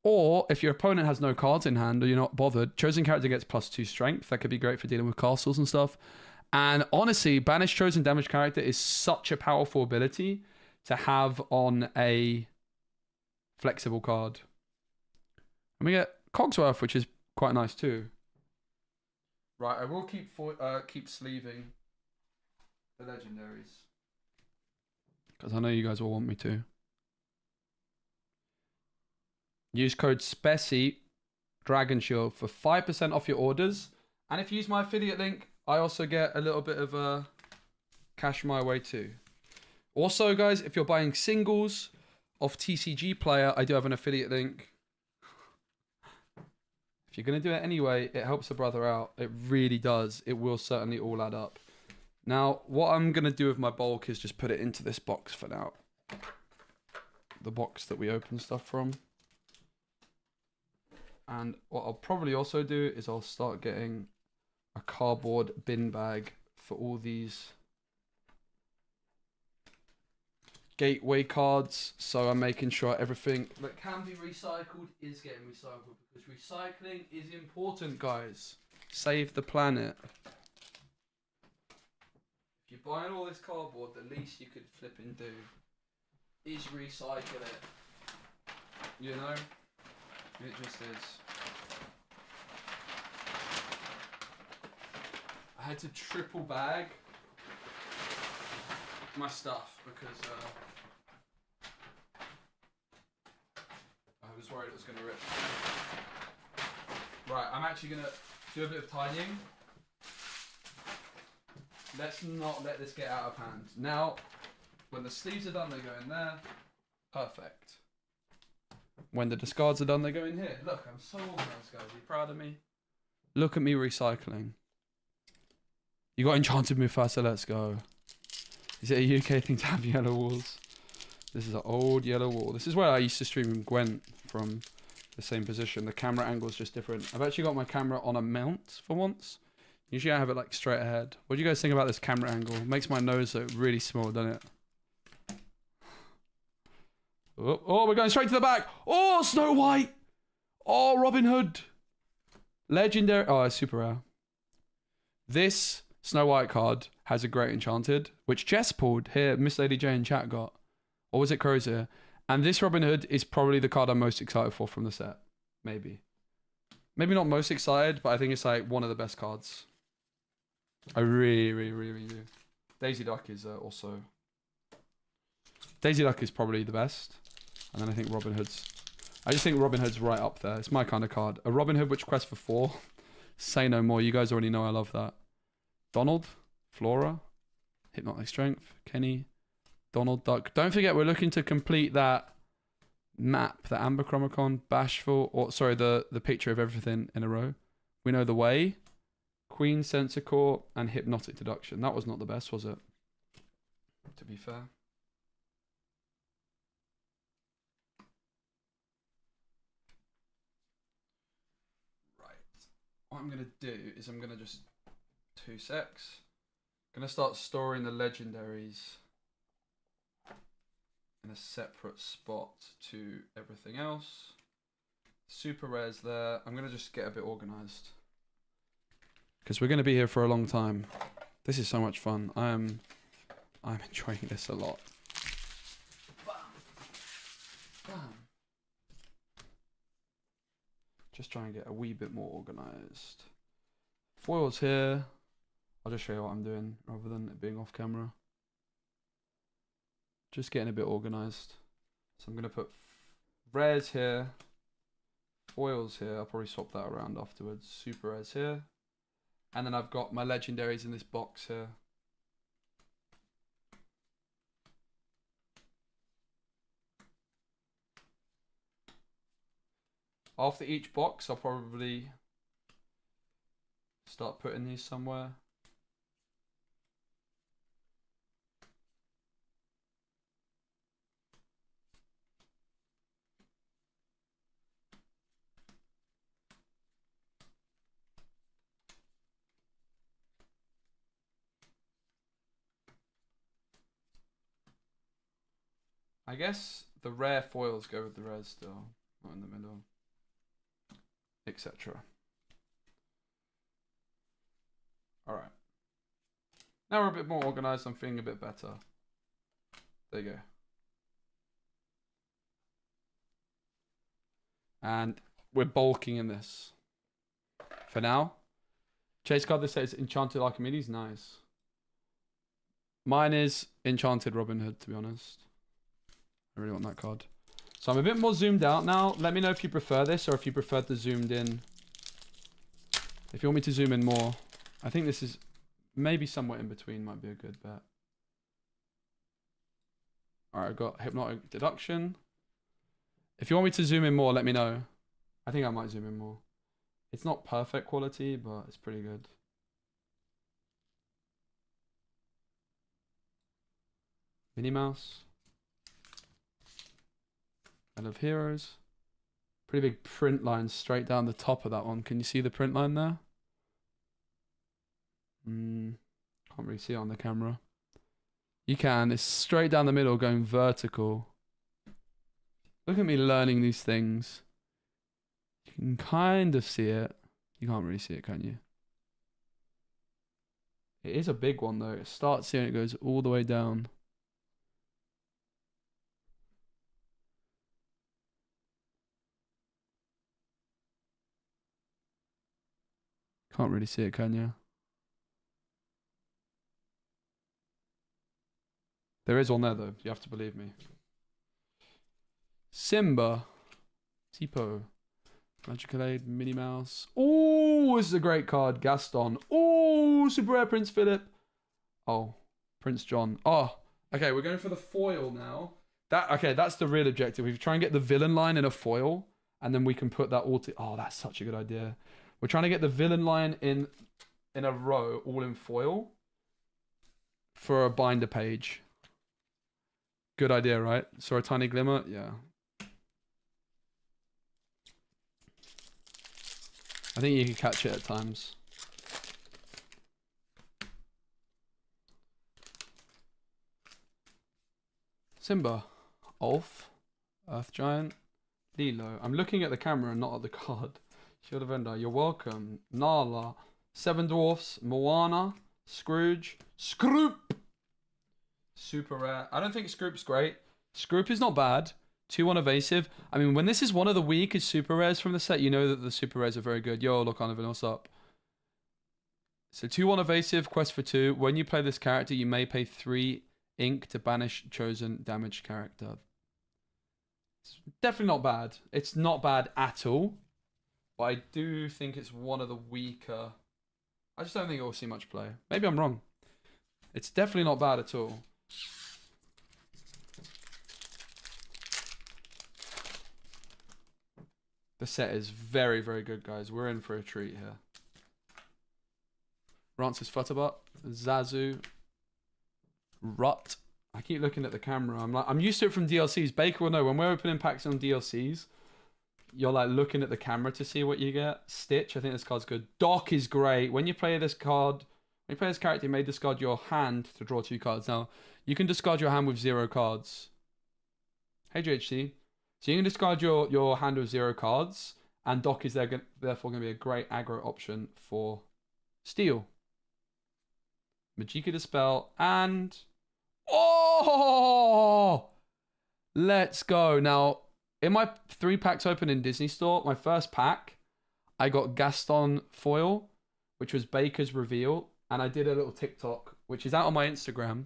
Or if your opponent has no cards in hand or you're not bothered, chosen character gets +2 strength. That could be great for dealing with castles and stuff. And honestly, banished chosen damage character is such a powerful ability to have on a flexible card. And we get Cogsworth, which is quite nice too. Right, I will keep sleeving the legendaries because I know you guys will want me to. Use code SPECI Dragon Shield for 5% off your orders, and if you use my affiliate link, I also get a little bit of cash my way too. Also, guys, if you're buying singles of TCG Player, I do have an affiliate link. If you're going to do it anyway, it helps a brother out. It really does. It will certainly all add up. Now, what I'm going to do with my bulk is just put it into this box for now. The box that we open stuff from. And what I'll probably also do is I'll start getting a cardboard bin bag for all these gateway cards, so I'm making sure everything that can be recycled is getting recycled, because recycling is important, guys. Save the planet. If you're buying all this cardboard, the least you could flip and do is recycle it. You know? It just is. I had to triple bag my stuff because I was worried it was going to rip. Right, I'm actually going to do a bit of tidying. Let's not let this get out of hand. Now, when the sleeves are done, they go in there. Perfect. When the discards are done, they go in here. Look, I'm so organised, guys. Are you proud of me? Look at me recycling. You got Enchanted Mufasa, let's go. Is it a UK thing to have yellow walls? This is an old yellow wall. This is where I used to stream Gwent from the same position. The camera angle is just different. I've actually got my camera on a mount for once. Usually I have it like straight ahead. What do you guys think about this camera angle? It makes my nose look really small, doesn't it? Oh, we're going straight to the back. Oh, Snow White. Oh, Robin Hood. Legendary. Oh, it's super rare. This Snow White card has a great Enchanted, which Jess pulled here. Miss Lady J in chat got. Or was it Crozier? And this Robin Hood is probably the card I'm most excited for from the set. Maybe. Maybe not most excited, but I think it's like one of the best cards. I really, really, really do. Daisy Duck is also... Daisy Duck is probably the best. And then I think Robin Hood's... I just think Robin Hood's right up there. It's my kind of card. A Robin Hood which quests for 4. Say no more. You guys already know I love that. Donald. Flora. Hypnotic Strength. Kenny. Donald Duck. Don't forget we're looking to complete that map. The Amber Chromicon. Bashful. Or sorry, the picture of everything in a row. We know the way. Queen Sensor Core. And Hypnotic Deduction. That was not the best, was it? To be fair. I'm going to do is I'm going to just... 2 secs. I'm going to start storing the legendaries in a separate spot to everything else. Super rares there. I'm going to just get a bit organized, because we're going to be here for a long time. This is so much fun. I'm enjoying this a lot. Bam. Bam. Just try and get a wee bit more organized. Foils here. I'll just show you what I'm doing rather than it being off camera. Just getting a bit organized. So I'm going to put rares here. Foils here. I'll probably swap that around afterwards. Super rares here. And then I've got my legendaries in this box here. After each box, I'll probably start putting these somewhere. I guess the rare foils go with the rares still, not in the middle, etc. Alright. Now we're a bit more organized, I'm feeling a bit better. There you go. And we're bulking in this. For now. Chase card, this says Enchanted Archimedes, nice. Mine is Enchanted Robin Hood, to be honest. I really want that card. So I'm a bit more zoomed out now. Let me know if you prefer this or if you prefer the zoomed in. If you want me to zoom in more. I think this is maybe somewhere in between might be a good bet. Alright, I've got Hypnotic Deduction. If you want me to zoom in more, let me know. I think I might zoom in more. It's not perfect quality, but it's pretty good. Minnie Mouse. End of Heroes. Pretty big print line straight down the top of that one. Can you see the print line there? Can't really see it on the camera. You can. It's straight down the middle going vertical. Look at me learning these things. You can kind of see it. You can't really see it, can you? It is a big one though. It starts here and it goes all the way down. Can't really see it, can you? There is one there, though. You have to believe me. Simba. Tipo. Magical Aid. Minnie Mouse. Oh, this is a great card. Gaston. Oh, Super Rare Prince Philip. Oh, Prince John. Oh, okay. We're going for the foil now. Okay, that's the real objective. We try and get the villain line in a foil, and then we can put that all to... Oh, that's such a good idea. We're trying to get the villain line in a row, all in foil, for a binder page. Good idea, right? Saw a tiny glimmer? Yeah. I think you can catch it at times. Simba. Ulf. Earth Giant. Lilo. I'm looking at the camera and not at the card. Shield of Endor, you're welcome. Nala, Seven Dwarfs, Moana, Scrooge, Scroop. Super rare. I don't think Scroop's great. Scroop is not bad. 2-1 evasive. I mean, when this is one of the weakest super rares from the set, you know that the super rares are very good. Yo, look on what's up? So 2-1 evasive, quest for 2. When you play this character, you may pay 3 ink to banish chosen damaged character. It's definitely not bad. It's not bad at all. But I do think it's one of the weaker... I just don't think it will see much play. Maybe I'm wrong. It's definitely not bad at all. The set is very, very good, guys. We're in for a treat here. Rance's Futterbutt. Zazu. Rut. I keep looking at the camera. I'm used to it from DLCs. Baker will know, when we're opening packs on DLCs, you're like looking at the camera to see what you get. Stitch, I think this card's good. Doc is great. When you play this card, when you play this character, you may discard your hand to draw 2 cards. Now, you can discard your hand with 0 cards. Hey, GHC. So you can discard your hand with 0 cards, and Doc is therefore going to be a great aggro option for Steel. Magicka Dispel, and... Oh! Let's go. Now, in my 3 packs open in Disney Store, my first pack, I got Gaston foil, which was Baker's reveal, and I did a little TikTok, which is out on my Instagram,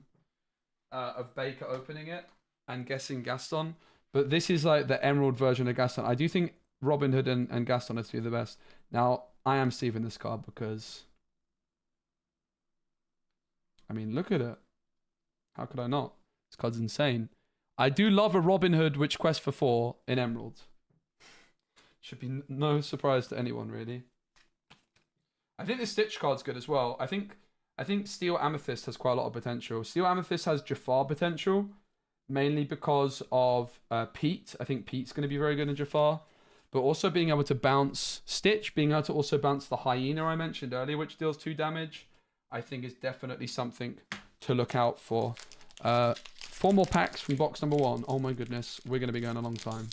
of Baker opening it and guessing Gaston. But this is like the Emerald version of Gaston. I do think Robin Hood and Gaston are 2 of the best. Now, I am saving this card because... I mean, look at it. How could I not? This card's insane. I do love a Robin Hood Witch Quest for 4 in Emerald. Should be no surprise to anyone, really. I think this Stitch card's good as well. I think Steel Amethyst has quite a lot of potential. Steel Amethyst has Jafar potential, mainly because of Pete. I think Pete's going to be very good in Jafar. But also being able to bounce Stitch, being able to also bounce the Hyena I mentioned earlier, which deals 2 damage, I think is definitely something to look out for. 4 more packs from box number 1. Oh my goodness, we're going to be going a long time.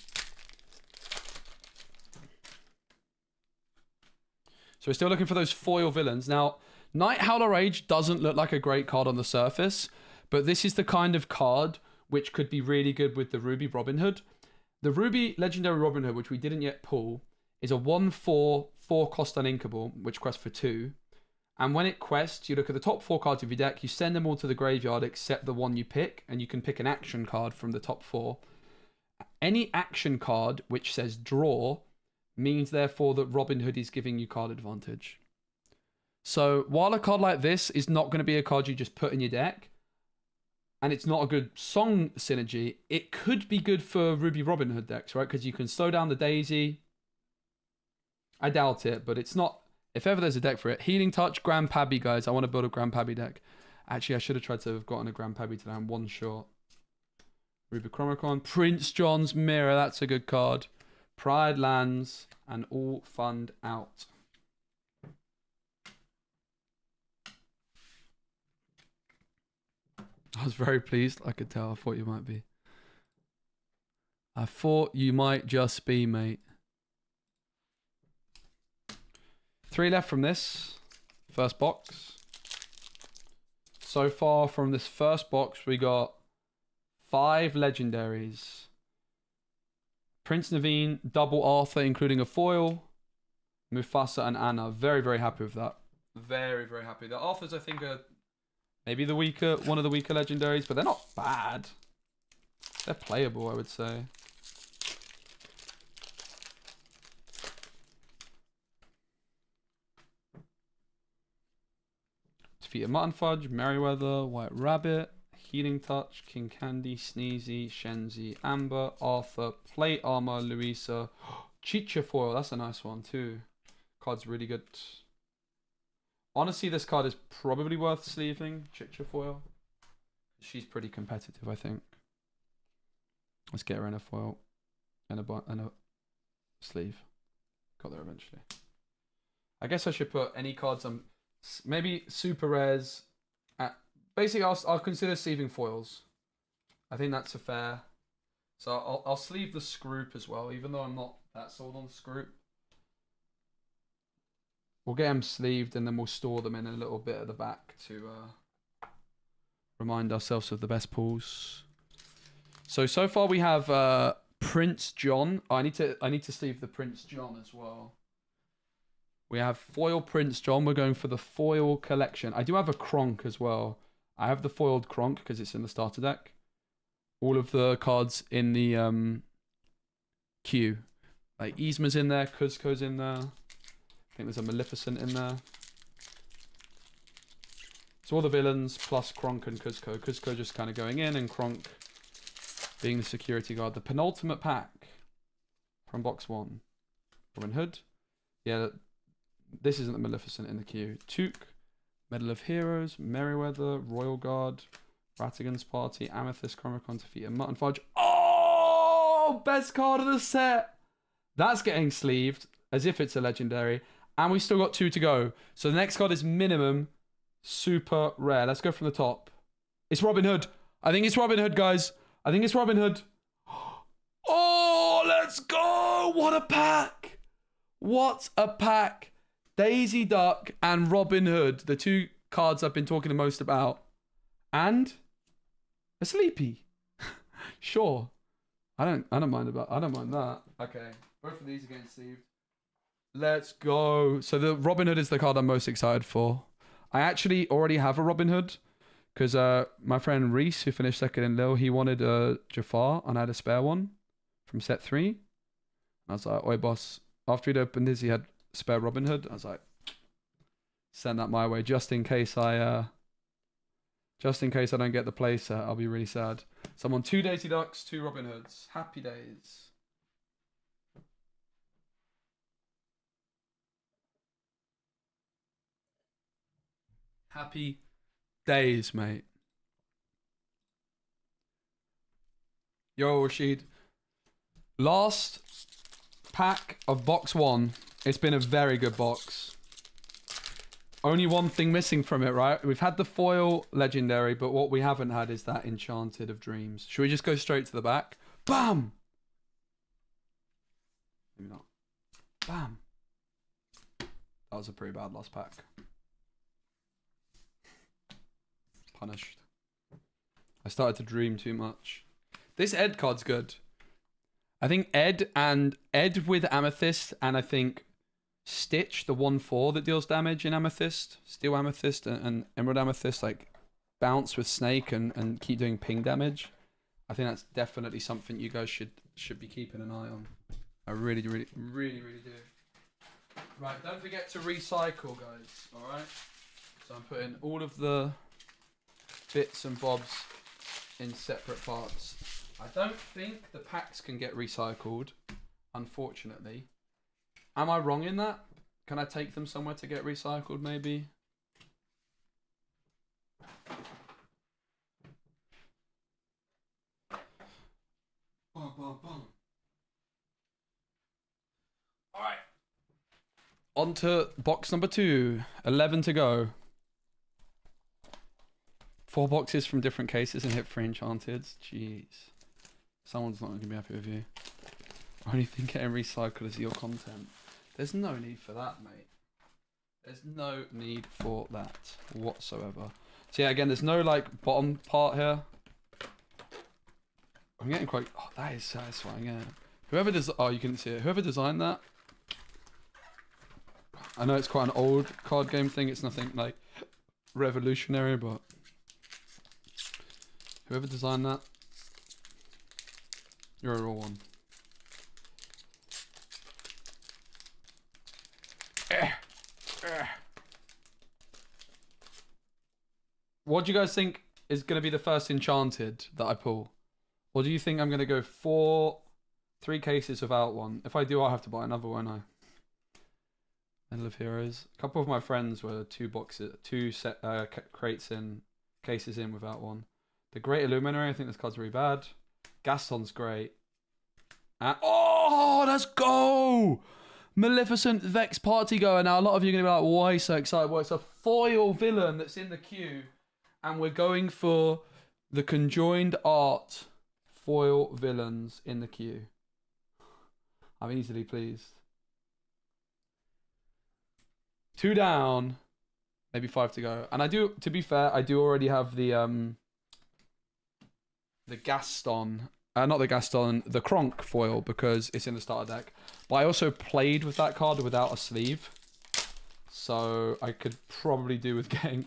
So we're still looking for those foil villains. Now, Night Howler Rage doesn't look like a great card on the surface, but this is the kind of card which could be really good with the Ruby Robin Hood. The Ruby Legendary Robin Hood, which we didn't yet pull, is a 1/4, 4-cost uninkable, which quests for 2. And when it quests, you look at the top 4 cards of your deck, you send them all to the graveyard except the one you pick, and you can pick an action card from the top 4. Any action card which says draw means therefore that Robin Hood is giving you card advantage. So while a card like this is not going to be a card you just put in your deck, and it's not a good song synergy, it could be good for Ruby Robin Hood decks, right? Because you can slow down the Daisy. I doubt it, but it's not... If ever there's a deck for it. Healing Touch, Grandpappy, guys. I want to build a Grandpappy deck. Actually, I should have tried to have gotten a Grandpappy today in one shot. Ruby Chromicon. Prince John's Mirror. That's a good card. Pride Lands. And All Fund Out. I was very pleased. I could tell. I thought you might be. I thought you might just be, mate. 3 left from this first box. So far from this first box, we got 5 legendaries. Prince Naveen, double Arthur, including a foil. Mufasa and Anna. Very, very happy with that. Very, very happy. The Arthurs, I think, are maybe one of the weaker legendaries, but they're not bad. They're playable, I would say. Defeated Mutton Fudge, Merryweather, White Rabbit, Healing Touch, King Candy, Sneezy, Shenzi, Amber, Arthur, Plate Armor, Louisa, Chicha Foil. That's a nice one too. Card's really good. Honestly, this card is probably worth sleeving, Chicha Foil. She's pretty competitive, I think. Let's get her in a foil and a sleeve. Got there eventually. I guess I should put any cards on. Maybe super rares. Basically, I'll consider sleeving foils. I think that's a fair. So I'll sleeve the Scroop as well, even though I'm not that sold on Scroop. We'll get them sleeved and then we'll store them in a little bit at the back to remind ourselves of the best pulls. So far we have Prince John. Oh, I need to sleeve the Prince John as well. We have foil Prince John. We're going for the foil collection. I do have a Kronk as well. I have the foiled Kronk because it's in the starter deck. All of the cards in the queue. Like Yzma's in there, Kuzco's in there. I think there's a Maleficent in there. So all the villains plus Kronk and Kuzco. Kuzco just kind of going in and Kronk being the security guard. The penultimate pack from box 1. Robin Hood. Yeah, this isn't the Maleficent in the queue. Took, Medal of Heroes, Merryweather, Royal Guard, Ratigan's Party, Amethyst, Chromicon, Defeat, and Mutton Fudge. Oh! Best card of the set! That's getting sleeved as if it's a legendary. And we still got 2 to go. So the next card is minimum super rare. Let's go from the top. It's Robin Hood. I think it's Robin Hood, guys. I think it's Robin Hood. Oh, let's go. What a pack. What a pack. Daisy Duck and Robin Hood. The 2 cards I've been talking the most about. And a Sleepy. Sure. I don't mind that. Okay. Both of these are getting sleeved. Let's go. So the Robin Hood is the card I'm most excited for. I actually already have a Robin Hood because my friend Reese, who finished second in Lille, he wanted a Jafar and I had a spare one from set 3. I was like, oi boss. After he'd opened his, he had spare Robin Hood. I was like, send that my way just in case I don't get the play set. I'll be really sad. So I'm on 2 Daisy Ducks, 2 Robin Hoods. Happy days. Happy days, mate. Yo, Rashid. Last pack of box 1. It's been a very good box. Only one thing missing from it, right? We've had the foil legendary, but what we haven't had is that Enchanted of Dreams. Should we just go straight to the back? Bam! Maybe not. Bam! That was a pretty bad last pack. Punished. I started to dream too much. This Ed card's good. I think Ed with Amethyst, and I think Stitch, the 1/4 that deals damage in Amethyst, Steel Amethyst and Emerald Amethyst, like bounce with Snake and keep doing ping damage. I think that's definitely something you guys should be keeping an eye on. I really do. Right, don't forget to recycle, guys. All right. So I'm putting all of the bits and bobs in separate parts. I don't think the packs can get recycled, unfortunately. Am I wrong in that? Can I take them somewhere to get recycled, maybe? Alright. On to box number 2. 11 to go. 4 boxes from different cases and hit 3 Enchanted. Jeez. Someone's not going to be happy with you. Only thing getting recycled is your content. There's no need for that, mate. There's no need for that whatsoever. So yeah, again, there's no like bottom part here. I'm getting quite... Oh, that is satisfying, yeah. Whoever does... Oh, you couldn't see it. Whoever designed that... I know it's quite an old card game thing. It's nothing like revolutionary, but... Whoever designed that... You're a raw one. What do you guys think is going to be the first Enchanted that I pull? Or do you think I'm going to go 3 cases without one? If I do, I'll have to buy another, won't I? End of Heroes. A couple of my friends were 2 crates in, cases in without one. The Great Illuminary, I think this card's really bad. Gaston's great. And, oh, let's go! Maleficent Vex Party Goer. Now, a lot of you are going to be like, why are you so excited? Well, it's a foil villain that's in the queue. And we're going for the Conjoined Art foil villains in the queue. I'm easily pleased. 2 down. Maybe 5 to go. And I do, to be fair, I do already have the Gaston... not the Gaston, the Kronk foil, because it's in the starter deck. But I also played with that card without a sleeve. So I could probably do with getting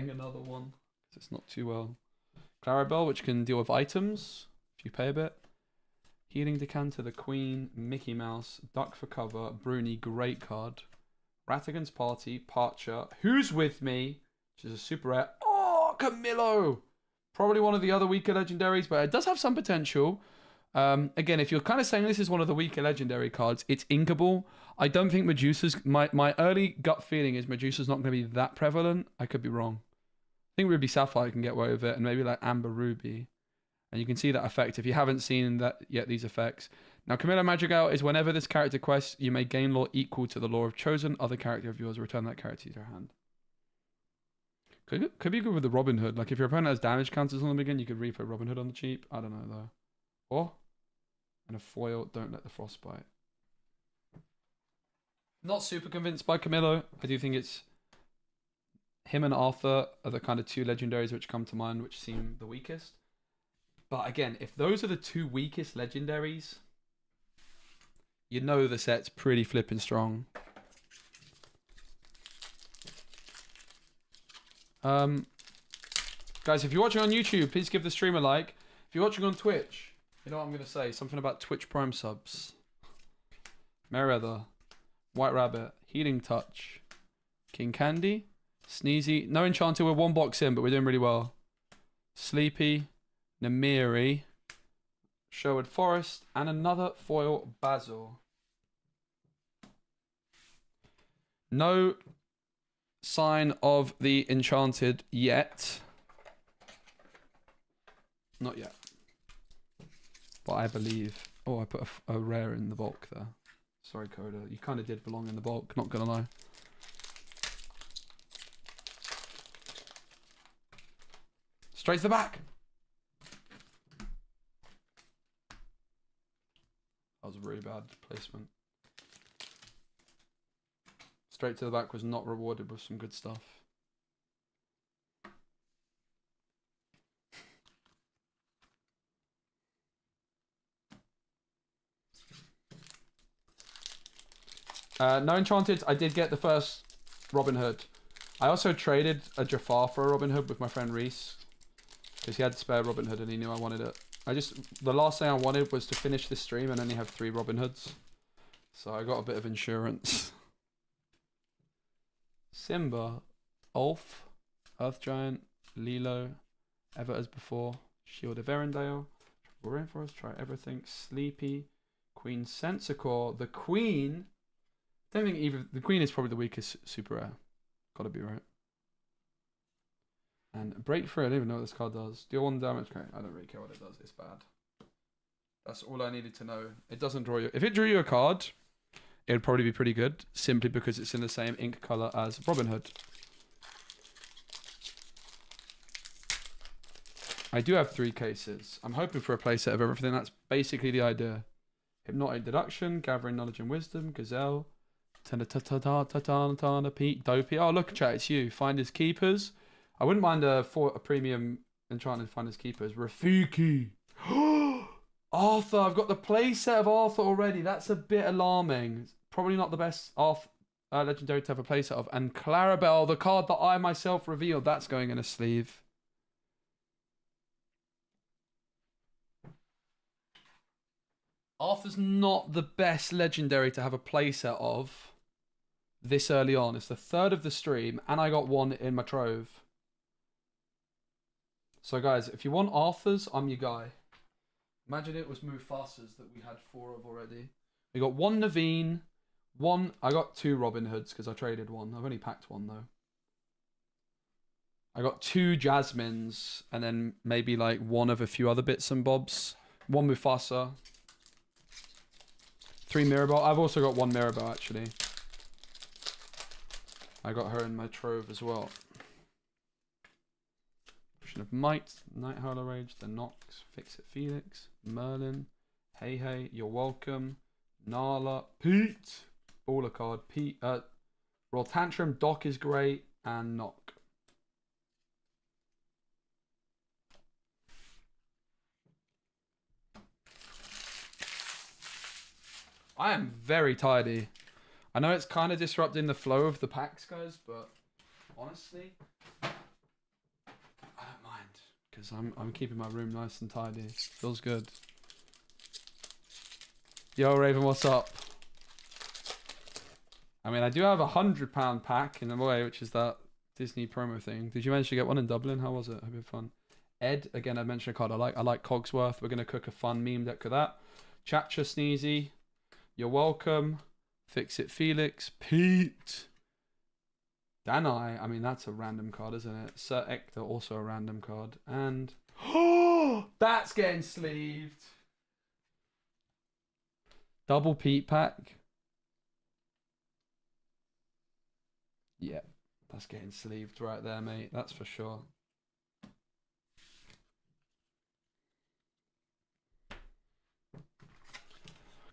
another one. It's not too well. Clarabelle, which can deal with items, if you pay a bit. Healing Decanter, the Queen, Mickey Mouse, Duck for Cover, Bruni, great card. Ratigan's Party, Parcher, Who's With Me, which is a super rare. Oh, Camillo! Probably one of the other weaker legendaries, but it does have some potential. Again, if you're kind of saying this is one of the weaker legendary cards, it's inkable. I don't think Medusa's... My early gut feeling is Medusa's not going to be that prevalent. I could be wrong. I think Ruby Sapphire can get away with it, and maybe like Amber Ruby. And you can see that effect. If you haven't seen that yet, these effects. Now, Camilla Madrigal is whenever this character quests, you may gain lore equal to the lore of chosen other character of yours. Return that character to your hand. Could be good with the Robin Hood. Like, if your opponent has damage counters on them again, you could repo Robin Hood on the cheap. I don't know, though. Or, and a foil, don't let the frostbite. Not super convinced by Camillo. I do think it's him and Arthur are the kind of two legendaries which come to mind, which seem the weakest. But again, if those are the two weakest legendaries, you know the set's pretty flipping strong. Guys, if you're watching on YouTube, please give the stream a like. If you're watching on Twitch, you know what I'm going to say. Something about Twitch Prime subs. Merryweather, White Rabbit, Healing Touch, King Candy, Sneezy. No Enchanted, we're one box in, but we're doing really well. Sleepy, Namiri, Sherwood Forest, and another foil Basil. No sign of the Enchanted yet. Not yet. But I believe... Oh, I put a rare in the bulk there. Sorry, Coda. You kind of did belong in the bulk, not gonna lie. Straight to the back! That was a really bad placement. Straight to the back was not rewarded with some good stuff. No Enchanted. I did get the first Robin Hood. I also traded a Jafar for a Robin Hood with my friend Reese. Because he had spare Robin Hood and he knew I wanted it. The last thing I wanted was to finish this stream and only have 3 Robin Hoods. So I got a bit of insurance. Simba, Ulf, Earth Giant, Lilo, Ever as Before, Shield of Erendale, Rainforest, Try Everything, Sleepy, Queen Sensicore, the Queen. I don't think either. The Queen is probably the weakest super rare. Gotta be right. And Breakthrough, I don't even know what this card does. Deal 1 damage. Okay, I don't really care what it does. It's bad. That's all I needed to know. It doesn't draw you. If it drew you a card, it would probably be pretty good, simply because it's in the same ink color as Robin Hood. I do have 3 cases. I'm hoping for a playset of everything. That's basically the idea. Hypnotic Deduction, Gathering Knowledge and Wisdom, Gazelle, Pete, Dopey. Oh, look, chat, it's you. Finders Keepers. I wouldn't mind a premium Enchanted Finders Keepers. Rafiki. Arthur, I've got the playset of Arthur already. That's a bit alarming. Probably not the best legendary to have a playset of. And Clarabelle, the card that I myself revealed, that's going in a sleeve. Arthur's not the best legendary to have a playset of this early on. It's the 3rd of the stream, and I got 1 in my trove. So guys, if you want Arthur's, I'm your guy. Imagine it was Mufasa's that we had 4 of already. We got 1 Naveen, 1... I got 2 Robin Hoods because I traded 1. I've only packed 1 though. I got 2 Jasmines, and then maybe like 1 of a few other bits and bobs. 1 Mufasa. 3 Mirabelle. I've also got 1 Mirabelle actually. I got her in my trove as well. Of Might, Night Howler Rage, the Nox, Fix It Felix, Merlin, Hey Hey, You're Welcome, Nala, Pete, Baller card, Pete, Roll Tantrum, Doc is great, and Knock. I am very tidy. I know it's kind of disrupting the flow of the packs, guys, but honestly, because I'm keeping my room nice and tidy. Feels good. Yo, Raven, what's up? I mean, I do have £100 pack in a way, which is that Disney promo thing. Did you manage to get one in Dublin? How was it? Hope you had fun. Ed, again, I mentioned a card I like. I like Cogsworth. We're going to cook a fun meme deck of that. Chacha Sneezy. You're welcome. Fix It Felix. Pete. Danai, I mean, that's a random card, isn't it? Sir Ector, also a random card. And... oh, that's getting sleeved. Double Pete pack. Yeah, that's getting sleeved right there, mate. That's for sure.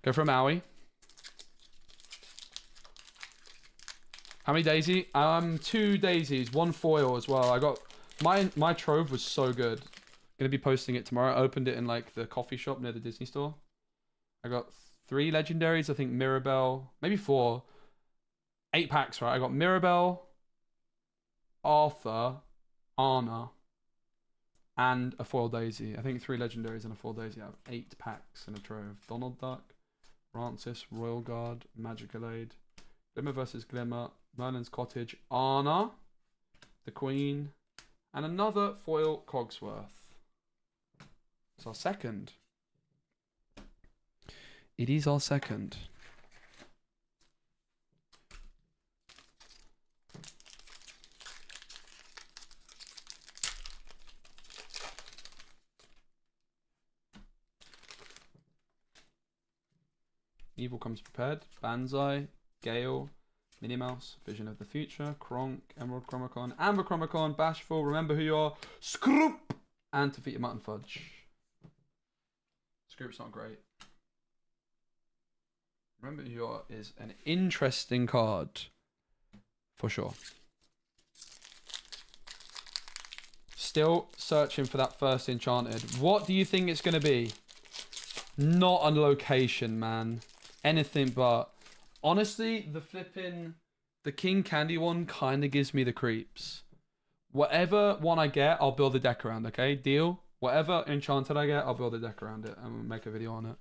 Go for a Maui. How many daisy? 2 daisies, 1 foil as well. I got my trove was so good. Gonna be posting it tomorrow. I opened it in like the coffee shop near the Disney store. I got 3 legendaries. I think Mirabelle, maybe 4. 8 packs, right? I got Mirabelle, Arthur, Anna, and a foil daisy. I think 3 legendaries and a foil daisy. I have 8 packs in a trove. Donald Duck, Francis, Royal Guard, Magical Aid, Glimmer versus Glimmer, Merlin's Cottage, Anna, the Queen, and another foil Cogsworth. It's our second. It is our second. Evil Comes Prepared, Banzai, Gale, Minnie Mouse, Vision of the Future, Kronk, Emerald Chromicon, Amber Chromicon, Bashful, Remember Who You Are, Scroop, and Defeat Your Mutton Fudge. Scroop's not great. Remember Who You Are is an interesting card, for sure. Still searching for that first Enchanted. What do you think it's going to be? Not on location, man. Anything but. Honestly, the King Candy one kind of gives me the creeps. Whatever one I get, I'll build a deck around, okay? Deal? Whatever Enchanted I get, I'll build a deck around it and we'll make a video on it.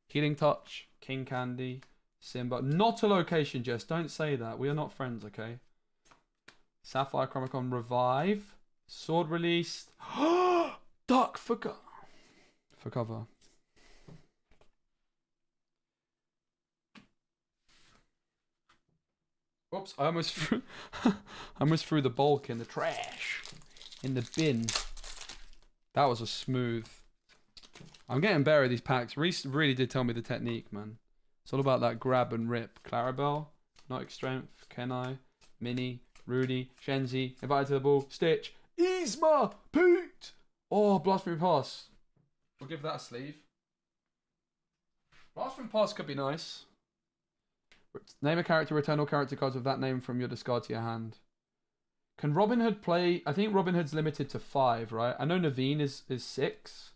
Healing Touch, King Candy, Simba. Not a location, Jess. Don't say that. We are not friends, okay? Sapphire Chromicon Revive. Sword released. Duck for cover. Oops, I almost threw the bulk in the trash. In the bin. That was a smooth. I'm getting better at these packs. Reese really did tell me the technique, man. It's all about that grab and rip. Clarabelle, Notic Strength, Kenai, Minnie, Rudy, Shenzi, Invited to the Ball, Stitch, Yzma, Pete! Oh, Blasphemy Pass. We'll give that a sleeve. Blasphemy Pass could be nice. Name a character, return all character cards of that name from your discard to your hand. Can Robin Hood play? I think Robin Hood's limited to 5, right? I know Naveen is 6.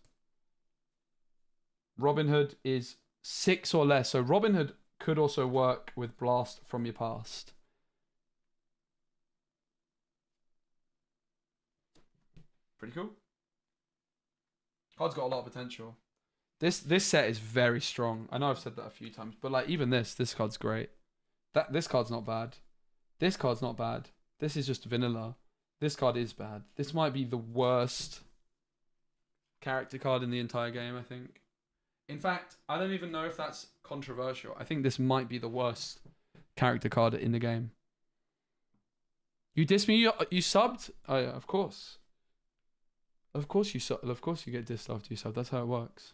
Robin Hood is 6 or less. So Robin Hood could also work with Blast from your past. Pretty cool. Card's got a lot of potential. This set is very strong. I know I've said that a few times, but like even this card's great. This card's not bad. This card's not bad. This is just vanilla. This card is bad. This might be the worst character card in the entire game, I think. In fact, I don't even know if that's controversial. I think this might be the worst character card in the game. You diss me? You subbed? Oh yeah, of course. Of course you sub. Of course you get dissed after you sub. That's how it works.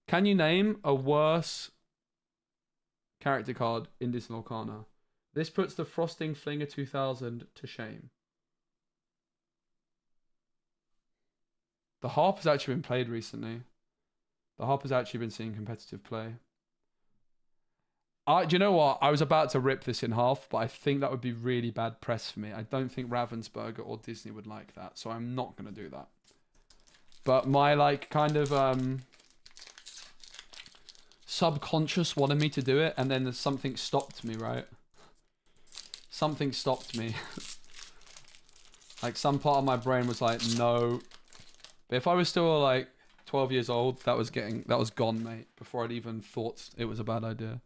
Can you name a worse character card in Disney Lorcana? This puts the Frosting Flinger 2000 to shame. The Harp has actually been played recently. The Harp has actually been seeing competitive play. Do you know what? I was about to rip this in half, but I think that would be really bad press for me. I don't think Ravensburger or Disney would like that, so I'm not going to do that. But my, like, kind of subconscious wanted me to do it, and then something stopped me, right? Something stopped me. Like, some part of my brain was like, no. But if I was still, like, 12 years old, that was gone, mate, before I'd even thought it was a bad idea.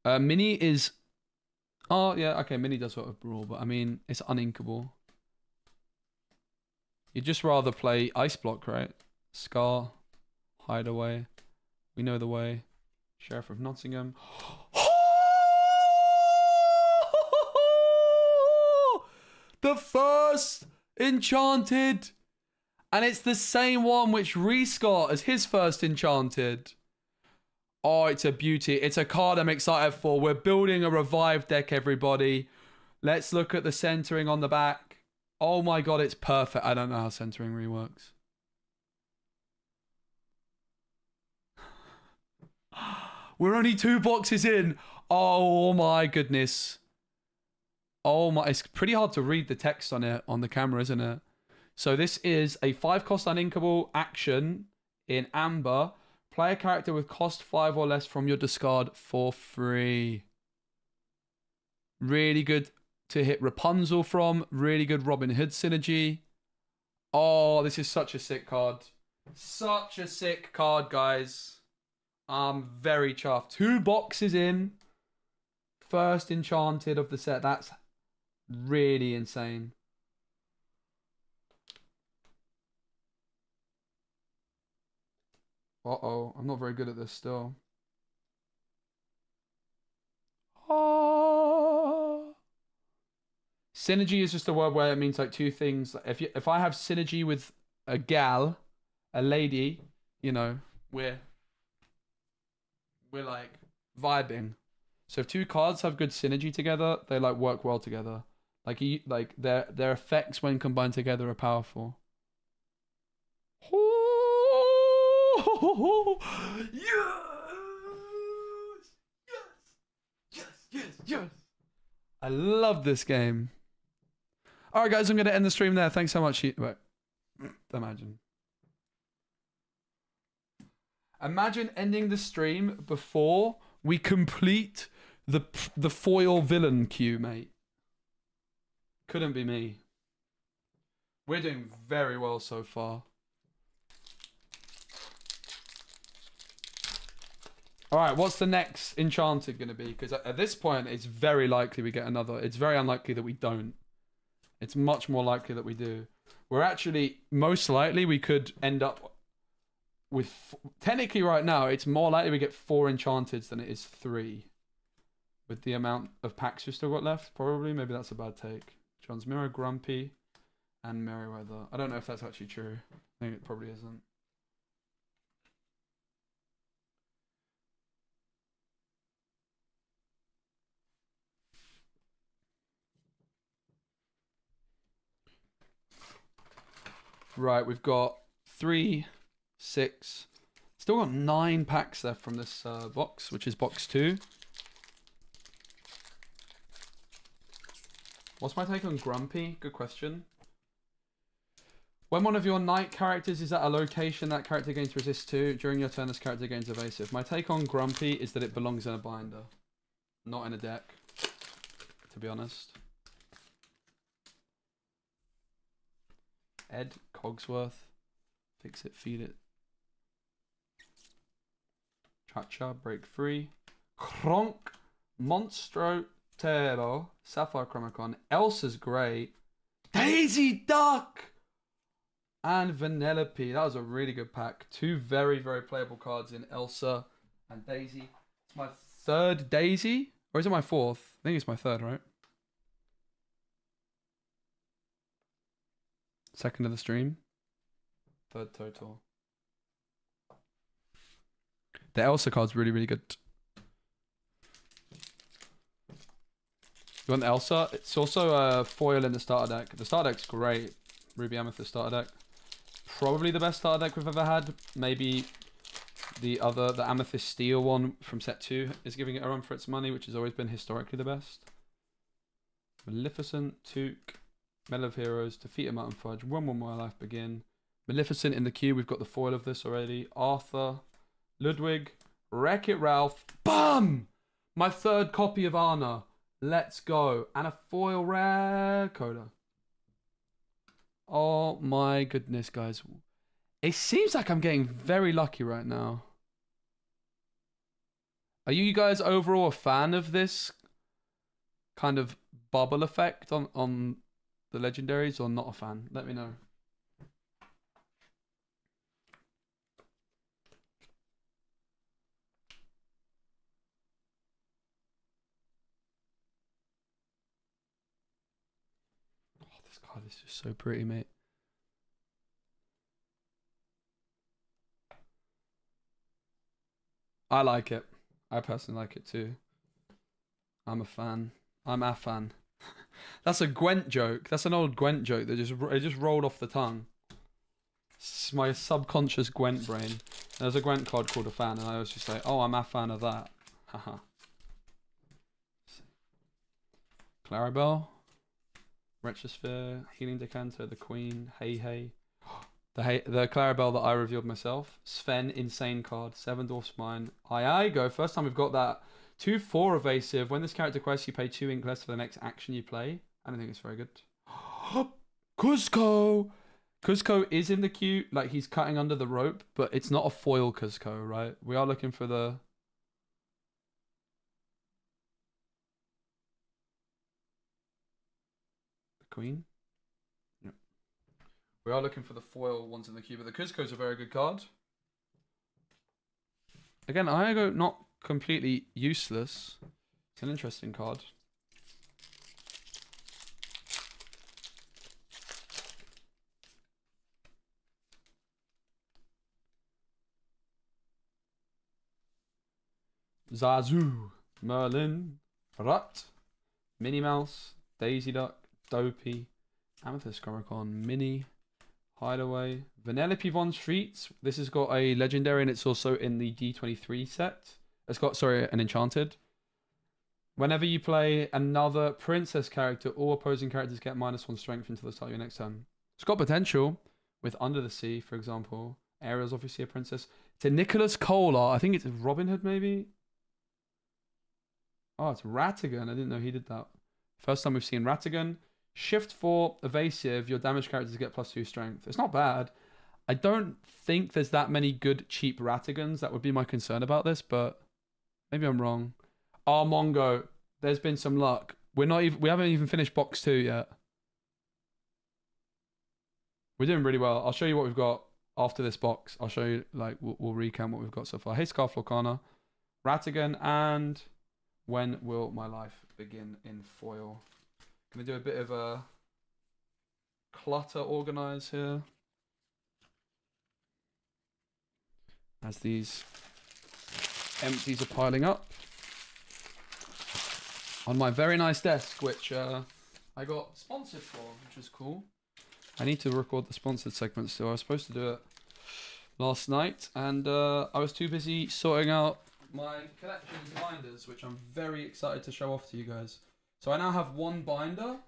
Mini is... Oh, yeah, okay, Mini does work with Brawl, but I mean, it's uninkable. You'd just rather play Ice Block, right? Scar, Hideaway, We Know the Way, Sheriff of Nottingham. The first Enchanted And it's the same one which Reese got as his first Enchanted. Oh, it's a beauty. It's a card I'm excited for. We're building a revived deck, everybody. Let's look at the centering on the back. Oh my god, it's perfect. I don't know how centering really works. We're only 2 boxes in. Oh my goodness. Oh my, it's pretty hard to read the text on it on the camera, isn't it? So this is a 5-cost uninkable action in Amber. Play a character with cost 5 or less from your discard for free. Really good to hit Rapunzel from. Really good Robin Hood synergy. Oh, this is such a sick card. Such a sick card, guys. I'm very chuffed. 2 boxes in. First Enchanted of the set. That's really insane. Uh-oh. I'm not very good at this still. Oh. Synergy is just a word where it means like 2 things. If I have synergy with a gal, a lady, you know, we're like vibing. So if 2 cards have good synergy together, they like work well together. Like their effects when combined together are powerful. Oh, yes! Yes! Yes! Yes! Yes! I love this game. All right, guys, I'm going to end the stream there. Thanks so much. Wait. Imagine ending the stream before we complete the foil villain queue, mate. Couldn't be me. We're doing very well so far. All right, what's the next Enchanted going to be? Because at this point, it's very likely we get another. It's very unlikely that we don't. It's much more likely that we do. We're actually, most likely, we could end up with... Technically, right now, it's more likely we get 4 Enchanteds than it is 3. With the amount of packs we've still got left, probably. Maybe that's a bad take. John's Mirror, Grumpy, and Merryweather. I don't know if that's actually true. I think it probably isn't. Right, we've got 3, 6. Still got 9 packs left from this box, which is box 2. What's my take on Grumpy? Good question. When one of your knight characters is at a location that character gains resist to, during your turn this character gains evasive. My take on Grumpy is that it belongs in a binder, not in a deck, to be honest. Ed Cogsworth. Fix it, feed it. Chacha, break free. Kronk, Monstro, Tero, Sapphire Chromicon. Elsa's great. Daisy Duck! And Vanellope. That was a really good pack. 2 very, very playable cards in Elsa and Daisy. It's my 3rd Daisy? Or is it my 4th? I think it's my 3rd, right? 2nd of the stream. 3rd total. The Elsa card's really, really good. You want the Elsa? It's also a foil in the starter deck. The starter deck's great. Ruby Amethyst starter deck. Probably the best starter deck we've ever had. Maybe the Amethyst Steel one from set 2 is giving it a run for its money, which has always been historically the best. Maleficent, Took, Medal of Heroes, Defeat a Mountain Fudge, One More Life Begin. Maleficent in the queue, we've got the foil of this already. Arthur, Ludwig, Wreck-It Ralph. BAM! My 3rd copy of Anna. Let's go. And a foil rare Coda. Oh my goodness, guys. It seems like I'm getting very lucky right now. Are you guys overall a fan of this kind of bubble effect on the legendaries, or not a fan? Let me know. Oh, this card is just so pretty, mate. I like it. I personally like it too. I'm a fan. I'm a fan. That's a Gwent joke. That's an old Gwent joke that just rolled off the tongue. It's my subconscious Gwent brain. There's a Gwent card called a fan, and I always just say, "Oh, I'm a fan of that." Haha. Clarabelle, Retrosphere, Healing Decanter, the Queen, Hey. The Clarabelle that I revealed myself. Sven, insane card. 7 Dwarfs Mine. Aye, go. First time we've got that. 2/4 evasive. When this character quests, you pay 2 ink less for the next action you play. I don't think it's very good. Cusco! Cusco is in the queue. Like, he's cutting under the rope, but it's not a foil Cusco, right? We are looking for the Queen. Yep. We are looking for the foil ones in the queue, but the Cusco's a very good card. Again, Iago, not completely useless. It's an interesting card. Zazu, Merlin, Rut, Minnie Mouse, Daisy Duck, Dopey, Amethyst Coricon, Mini, Hideaway, Vanellope Von Streets. This has got a legendary and it's also in the D23 set. It's got, sorry, an Enchanted. Whenever you play another princess character, all opposing characters get -1 strength until the start of your next turn. It's got potential with Under the Sea, for example. Ariel's obviously a princess. It's a Nicholas Kohler. I think it's Robin Hood, maybe? Oh, it's Ratigan. I didn't know he did that. First time we've seen Ratigan. Shift 4, evasive. Your damaged characters get +2 strength. It's not bad. I don't think there's that many good, cheap Ratigans. That would be my concern about this, but maybe I'm wrong. Oh, Mongo. There's been some luck. We haven't even finished box 2 yet. We're doing really well. I'll show you what we've got after this box. I'll show you, like, we'll recount what we've got so far. Hey, Scarf Lorcana, Ratigan, and When Will My Life Begin in foil. Gonna do a bit of a clutter organize here. As these empties are piling up on my very nice desk, which I got sponsored for, which is cool. I need to record the sponsored segment still. I was supposed to do it last night, and I was too busy sorting out my collection of binders, which I'm very excited to show off to you guys. So I now have one binder.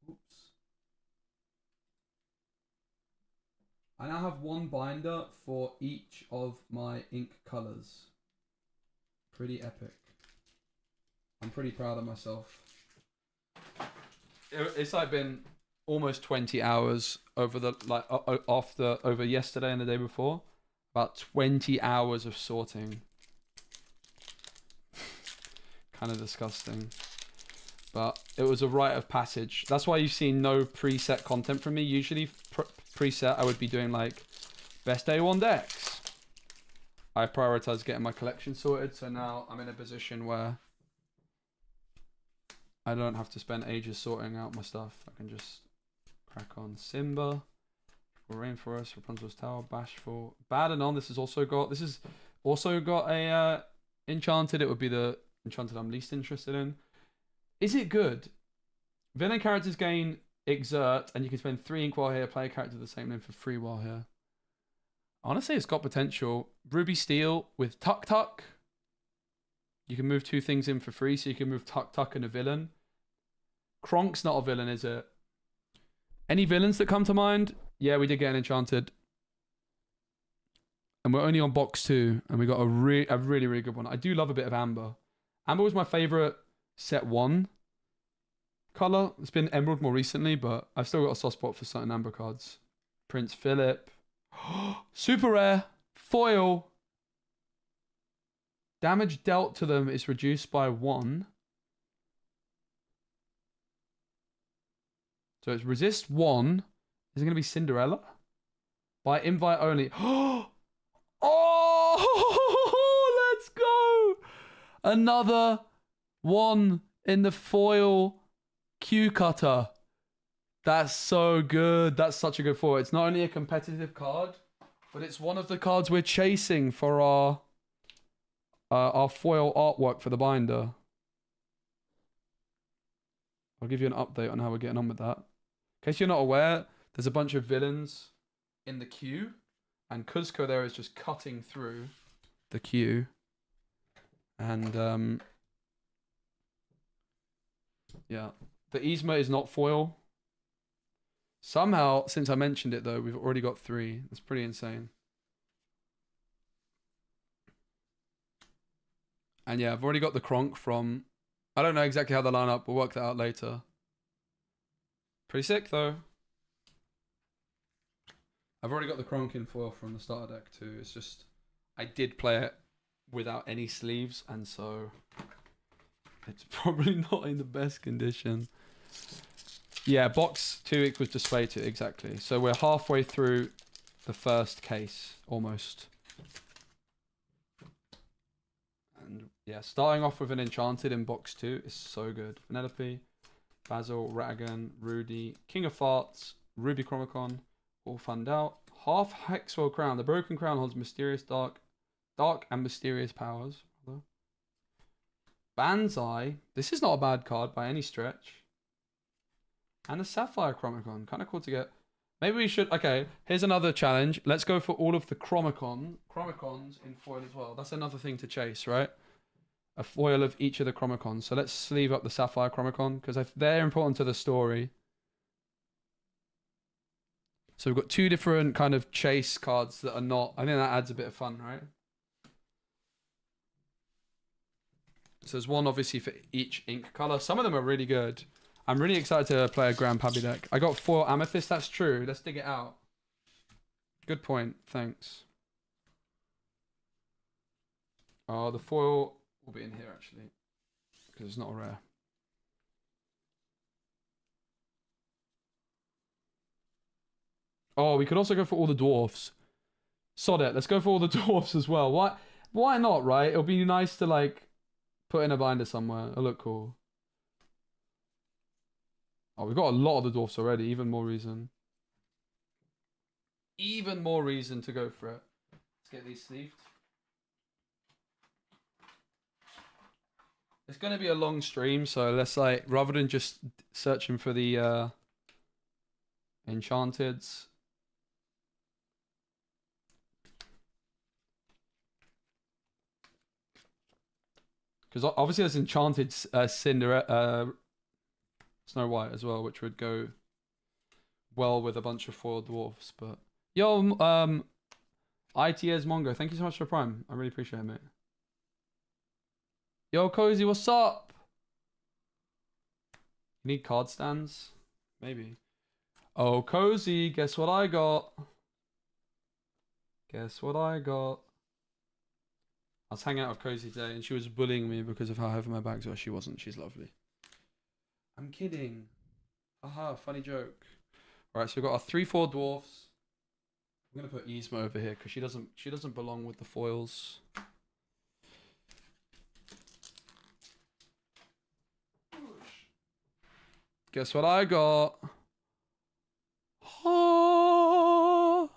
Oops. I now have one binder for each of my ink colors. Pretty epic. I'm pretty proud of myself. It's like been almost 20 hours over the over yesterday and the day before. About 20 hours of sorting. Kind of disgusting. But it was a rite of passage. That's why you've seen no preset content from me. Usually preset I would be doing like best A1 decks. I prioritize getting my collection sorted, so now I'm in a position where I don't have to spend ages sorting out my stuff. I can just crack on. Simba, Rainforest, Rapunzel's Tower, Bashful, Badanon. This has also got a Enchanted. It would be the Enchanted I'm least interested in. Is it good? Villain characters gain Exert, and you can spend 3 ink while here. Play a character of the same name for free while here. Honestly, it's got potential. Ruby Steel with Tuk Tuk. You can move 2 things in for free, so you can move Tuk Tuk and a villain. Kronk's not a villain, is it? Any villains that come to mind? Yeah, we did get an Enchanted. And we're only on box 2, and we got a really, really good one. I do love a bit of Amber. Amber was my favourite set 1 colour. It's been Emerald more recently, but I've still got a soft spot for certain Amber cards. Prince Philip. Super rare. Foil. Damage dealt to them is reduced by 1. So it's resist 1. Is it going to be Cinderella? By invite only. Oh, let's go. Another 1 in the foil Q cutter. That's so good. That's such a good foil. It's not only a competitive card, But it's one of the cards we're chasing for our foil artwork for the binder. I'll give you an update on how we're getting on with that. In case you're not aware, there's a bunch of villains in the queue, and Kuzco there is just cutting through the queue. And yeah, the Yzma is not foil. Somehow, since I mentioned it though, we've already got 3. That's pretty insane. And yeah, I've already got the Kronk from... I don't know exactly how they line up. We'll work that out later. Pretty sick though. I've already got the Kronk in foil from the starter deck too. It's just... I did play it without any sleeves, and so... it's probably not in the best condition. Yeah, box 2 equals display 2, exactly. So we're halfway through the first case, almost. And yeah, starting off with an Enchanted in box 2 is so good. Penelope, Basil, Ratigan, Rudy, King of Farts, Ruby Chromicon, all fanned out. Half Hexwell Crown. The Broken Crown holds mysterious dark and mysterious powers. Banzai. This is not a bad card by any stretch. And a Sapphire Chromicon. Kind of cool to get. Maybe we should... Okay, here's another challenge. Let's go for all of the Chromicons in foil as well. That's another thing to chase, right? A foil of each of the Chromicons. So let's sleeve up the Sapphire Chromicon, because they're important to the story. So we've got 2 different kind of chase cards that are not... I think that adds a bit of fun, right? So there's one obviously for each ink color. Some of them are really good. I'm really excited to play a Grand Pappy deck. I got 4 Amethyst, that's true. Let's dig it out. Good point, thanks. Oh, the foil will be in here actually, because it's not a rare. Oh, we could also go for all the dwarfs. Sod it, let's go for all the dwarfs as well. Why not, right? It'll be nice to like put in a binder somewhere. It'll look cool. Oh, we've got a lot of the dwarfs already. Even more reason. Even more reason to go for it. Let's get these sleeved. It's going to be a long stream, so let's like, rather than just searching for the Enchanteds. Because obviously there's Enchanted Cinderella... Snow White as well, which would go well with a bunch of foil dwarfs. But yo, ITS Mongo, thank you so much for Prime. I really appreciate it, mate. Yo, Cozy, what's up? You need card stands? Maybe. Oh, Cozy, guess what I got? Guess what I got? I was hanging out with Cozy today, and she was bullying me because of how heavy my bags were. She wasn't. She's lovely. I'm kidding. Aha, funny joke. Alright, so we've got our 3/4 dwarfs. I'm gonna put Yzma over here because she doesn't belong with the foils. Guess what I got? Oh.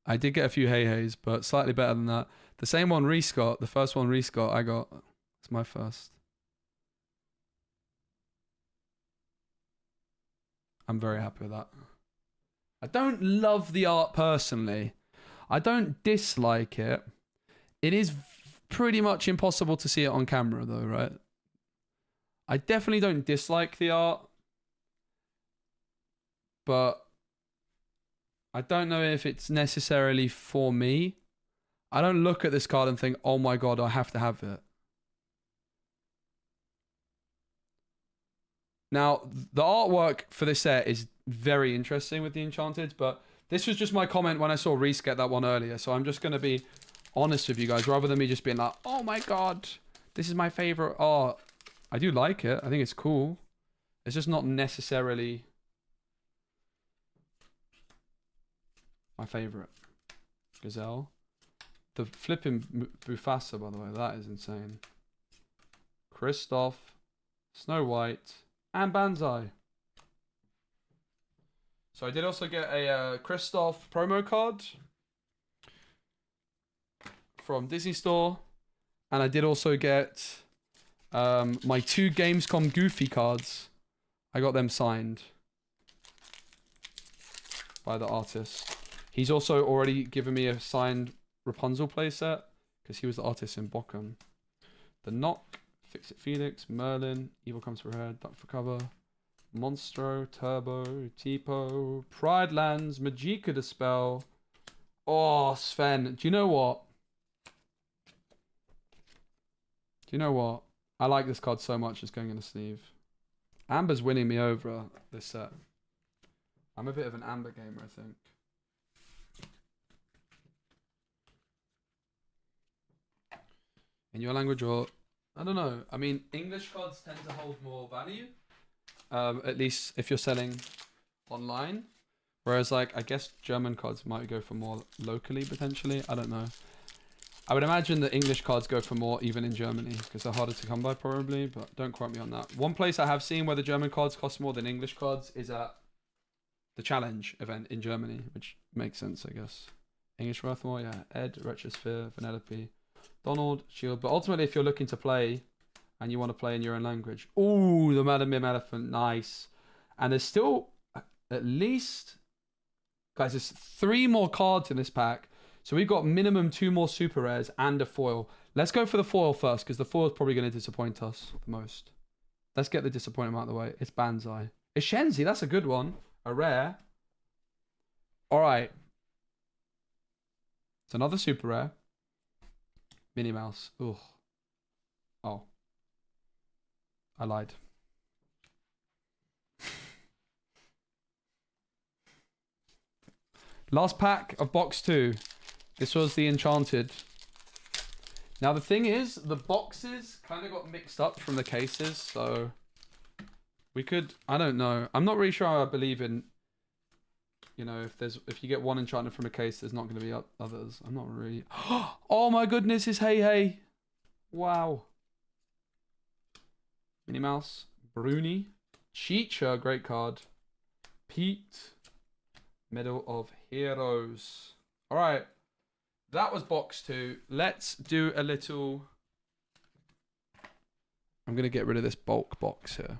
I did get a few hey-heys, but slightly better than that. The same one Reese got, the first one Reese got, I got. It's my first. I'm very happy with that. I don't love the art personally. I don't dislike it. It is pretty much impossible to see it on camera though, right? I definitely don't dislike the art. But I don't know if it's necessarily for me. I don't look at this card and think, oh my god, I have to have it. Now, the artwork for this set is very interesting with the Enchanted, but this was just my comment when I saw Reese get that one earlier, so I'm just going to be honest with you guys, rather than me just being like, oh my god, this is my favorite art. I do like it. I think it's cool. It's just not necessarily my favorite. Gazelle. The flipping Mufasa, by the way, that is insane. Kristoff, Snow White, and Banzai. So I did also get a Kristoff promo card from Disney Store. And I did also get my 2 Gamescom Goofy cards. I got them signed by the artist. He's also already given me a signed Rapunzel playset because he was the artist in Bochum. The Knock, Fix It Felix, Merlin, Evil Comes for Head, Duck for Cover, Monstro, Turbo, Tipo, Pride Lands, Magica Dispel. Oh, Sven, do you know what? I like this card so much, it's going in a sleeve. Amber's winning me over this set. I'm a bit of an Amber gamer, I think. In your language, or I don't know. I mean, English cards tend to hold more value. At least if you're selling online. Whereas, like, I guess German cards might go for more locally, potentially. I don't know. I would imagine that English cards go for more even in Germany because they're harder to come by probably, but don't quote me on that. One place I have seen where the German cards cost more than English cards is at the Challenge event in Germany, which makes sense, I guess. English worth more, yeah. Ed, Retrosphere, Vanellope, Donald, Shield. But ultimately, if you're looking to play and you want to play in your own language, ooh, the Madam Mim Elephant, nice. And there's still at least, guys, there's 3 more cards in this pack. So we've got minimum 2 more super rares and a foil. Let's go for the foil first because the foil is probably going to disappoint us the most. Let's get the disappointment out of the way. It's Banzai. It's Shenzi. That's a good one. A rare. All right. It's another super rare. Minnie Mouse. Ugh. Oh. I lied. Last pack of box 2. This was the Enchanted. Now the thing is, the boxes kind of got mixed up from the cases, so we could, I don't know. I'm not really sure I believe in, you know, if you get one Enchanted from a case, there's not going to be others. I'm not really. Oh my goodness, it's Hey Hey. Wow. Minnie Mouse, Bruni, Cheacher, great card. Pete, Medal of Heroes. All right. That was box 2. Let's do a little. I'm going to get rid of this bulk box here.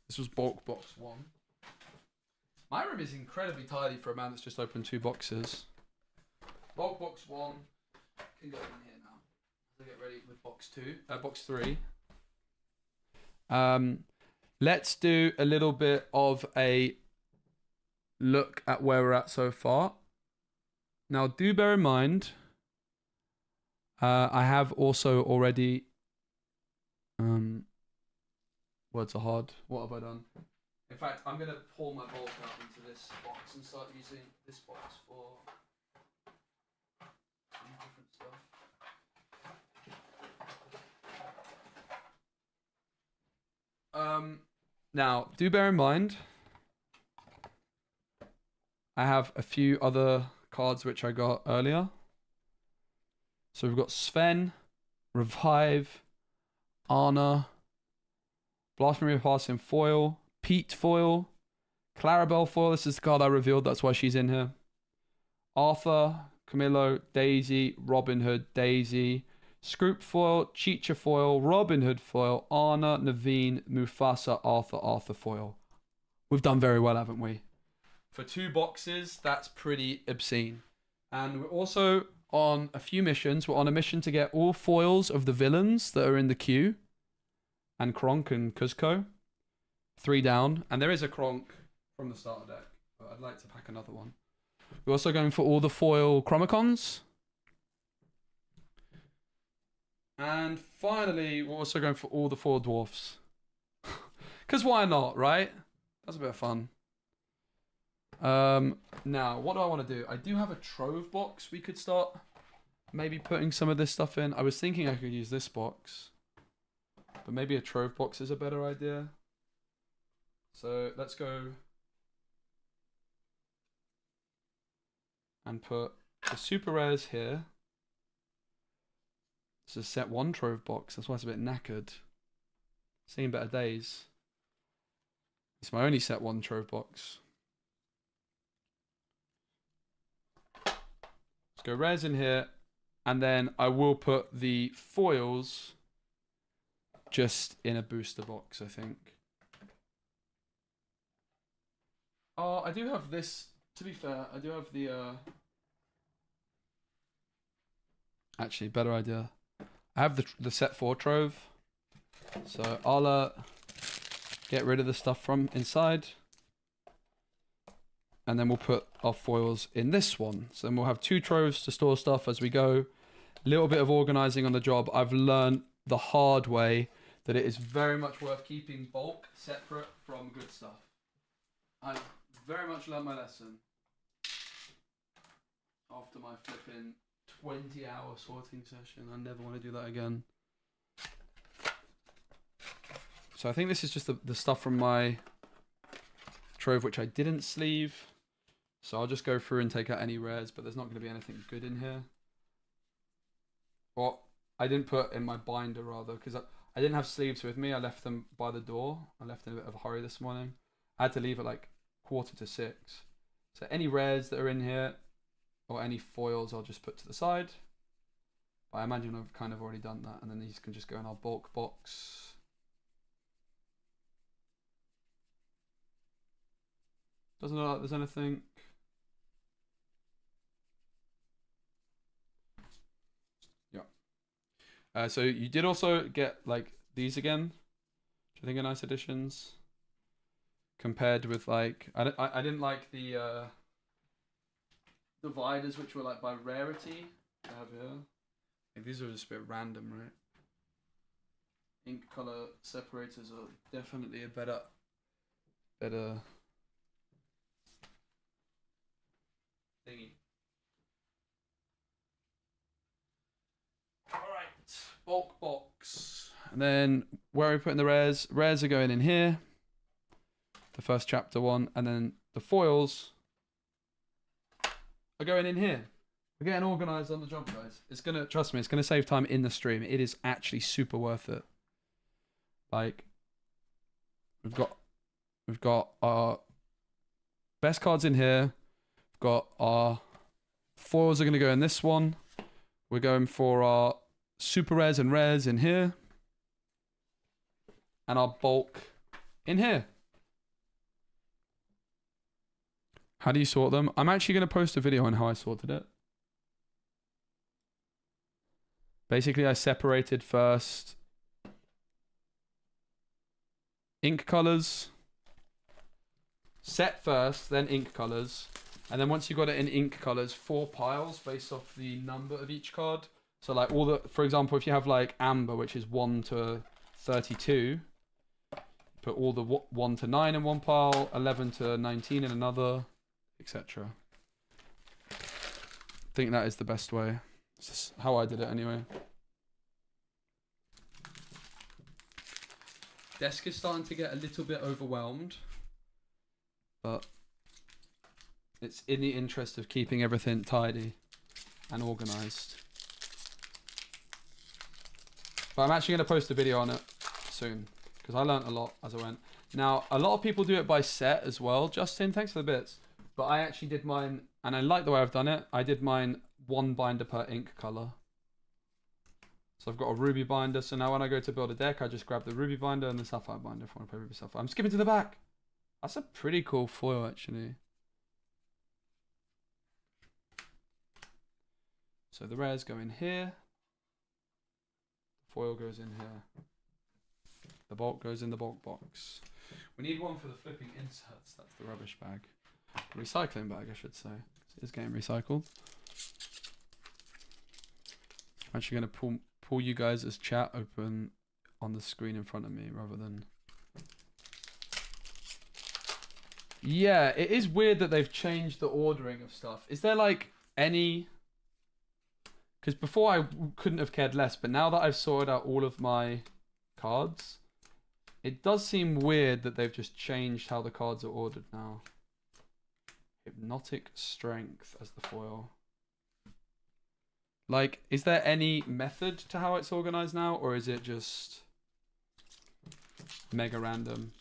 This was bulk box 1. My room is incredibly tidy for a man that's just opened 2 boxes. Bulk box 1 can go in here now. So get ready with box 3. Let's do a little bit of a look at where we're at so far. Now, do bear in mind, I have also already, words are hard. What have I done? In fact, I'm going to pull my bulk out into this box and start using this box for some different stuff. Now, do bear in mind, I have a few other cards which I got earlier. So we've got Sven, Revive, Anna, Blasphemy Pass in foil, Pete foil, Clarabelle foil. This is the card I revealed, that's why she's in here. Arthur, Camillo, Daisy, Robin Hood, Daisy, Scroop foil, Cheacher foil, Robin Hood foil, Anna, Naveen, Mufasa, Arthur foil. We've done very well, haven't we? For 2 boxes, that's pretty obscene. And we're also on a few missions. We're on a mission to get all foils of the villains that are in the queue. And Kronk and Kuzco. 3 down. And there is a Kronk from the starter deck. But I'd like to pack another one. We're also going for all the foil Chromicons. And finally, we're also going for all the foil Dwarfs. Because why not, right? That's a bit of fun. Now, what do I want to do? I do have a Trove box we could start maybe putting some of this stuff in. I was thinking I could use this box, but maybe a Trove box is a better idea. So let's go and put the super rares here. This is set 1 Trove box. That's why it's a bit knackered. Seen better days. It's my only set 1 Trove box. Let's go rares in here. And then I will put the foils just in a booster box, I think. Oh, I do have this. To be fair, I do have the... Actually, better idea. I have the set 4 trove. So I'll get rid of the stuff from inside. And then we'll put our foils in this one. So then we'll have 2 troves to store stuff as we go. A little bit of organizing on the job. I've learned the hard way that it is very much worth keeping bulk separate from good stuff. I've very much learned my lesson after my flipping 20-hour sorting session. I never want to do that again. So I think this is just the stuff from my trove which I didn't sleeve. So I'll just go through and take out any rares, but there's not going to be anything good in here. Or I didn't put in my binder rather, because I didn't have sleeves with me. I left them by the door. I left in a bit of a hurry this morning. I had to leave at like 5:45. So any rares that are in here or any foils I'll just put to the side. But I imagine I've kind of already done that, and then these can just go in our bulk box. Doesn't look like there's anything. Yeah. So you did also get like these again, which I think are nice additions. Compared with like, I didn't like the dividers which were like by rarity. I have here. Like, these are just a bit random, right? Ink color separators are definitely a better thingy. Alright, bulk box. And then where are we putting the rares? Rares are going in here. The first chapter one, and then the foils are going in here. We're getting organized on the job, guys. It's gonna, trust me, it's gonna save time in the stream. It is actually super worth it. Like, we've got our best cards in here. We've got our foils are gonna go in this one. We're going for our super rares and rares in here, and our bulk in here. How do you sort them? I'm actually going to post a video on how I sorted it. Basically, I separated first ink colors. Set first, then ink colors. And then once you got it in ink colors, 4 piles based off the number of each card. So like all the, for example, if you have like amber, which is 1 to 32, put all the 1 to 9 in one pile, 11 to 19 in another, etc. I think that is the best way. This is how I did it anyway. Desk is starting to get a little bit overwhelmed, but it's in the interest of keeping everything tidy and organized. But I'm actually going to post a video on it soon, because I learned a lot as I went. Now, a lot of people do it by set as well. Justin, thanks for the bits. But I actually did mine, and I like the way I've done it. I did mine 1 binder per ink color. So I've got a ruby binder. So now when I go to build a deck, I just grab the ruby binder and the sapphire binder if I want to play ruby sapphire. I'm skipping to the back. That's a pretty cool foil, actually. So the rares go in here. The foil goes in here. The bulk goes in the bulk box. We need one for the flipping inserts. That's the rubbish bag. Recycling bag, I should say. It is getting recycled. I'm actually going to pull you guys as chat open on the screen in front of me rather than... Yeah, it is weird that they've changed the ordering of stuff. Is there like any... Because before I couldn't have cared less, but now that I've sorted out all of my cards, it does seem weird that they've just changed how the cards are ordered now. Hypnotic Strength as the foil. Like, is there any method to how it's organized now, or is it just mega random?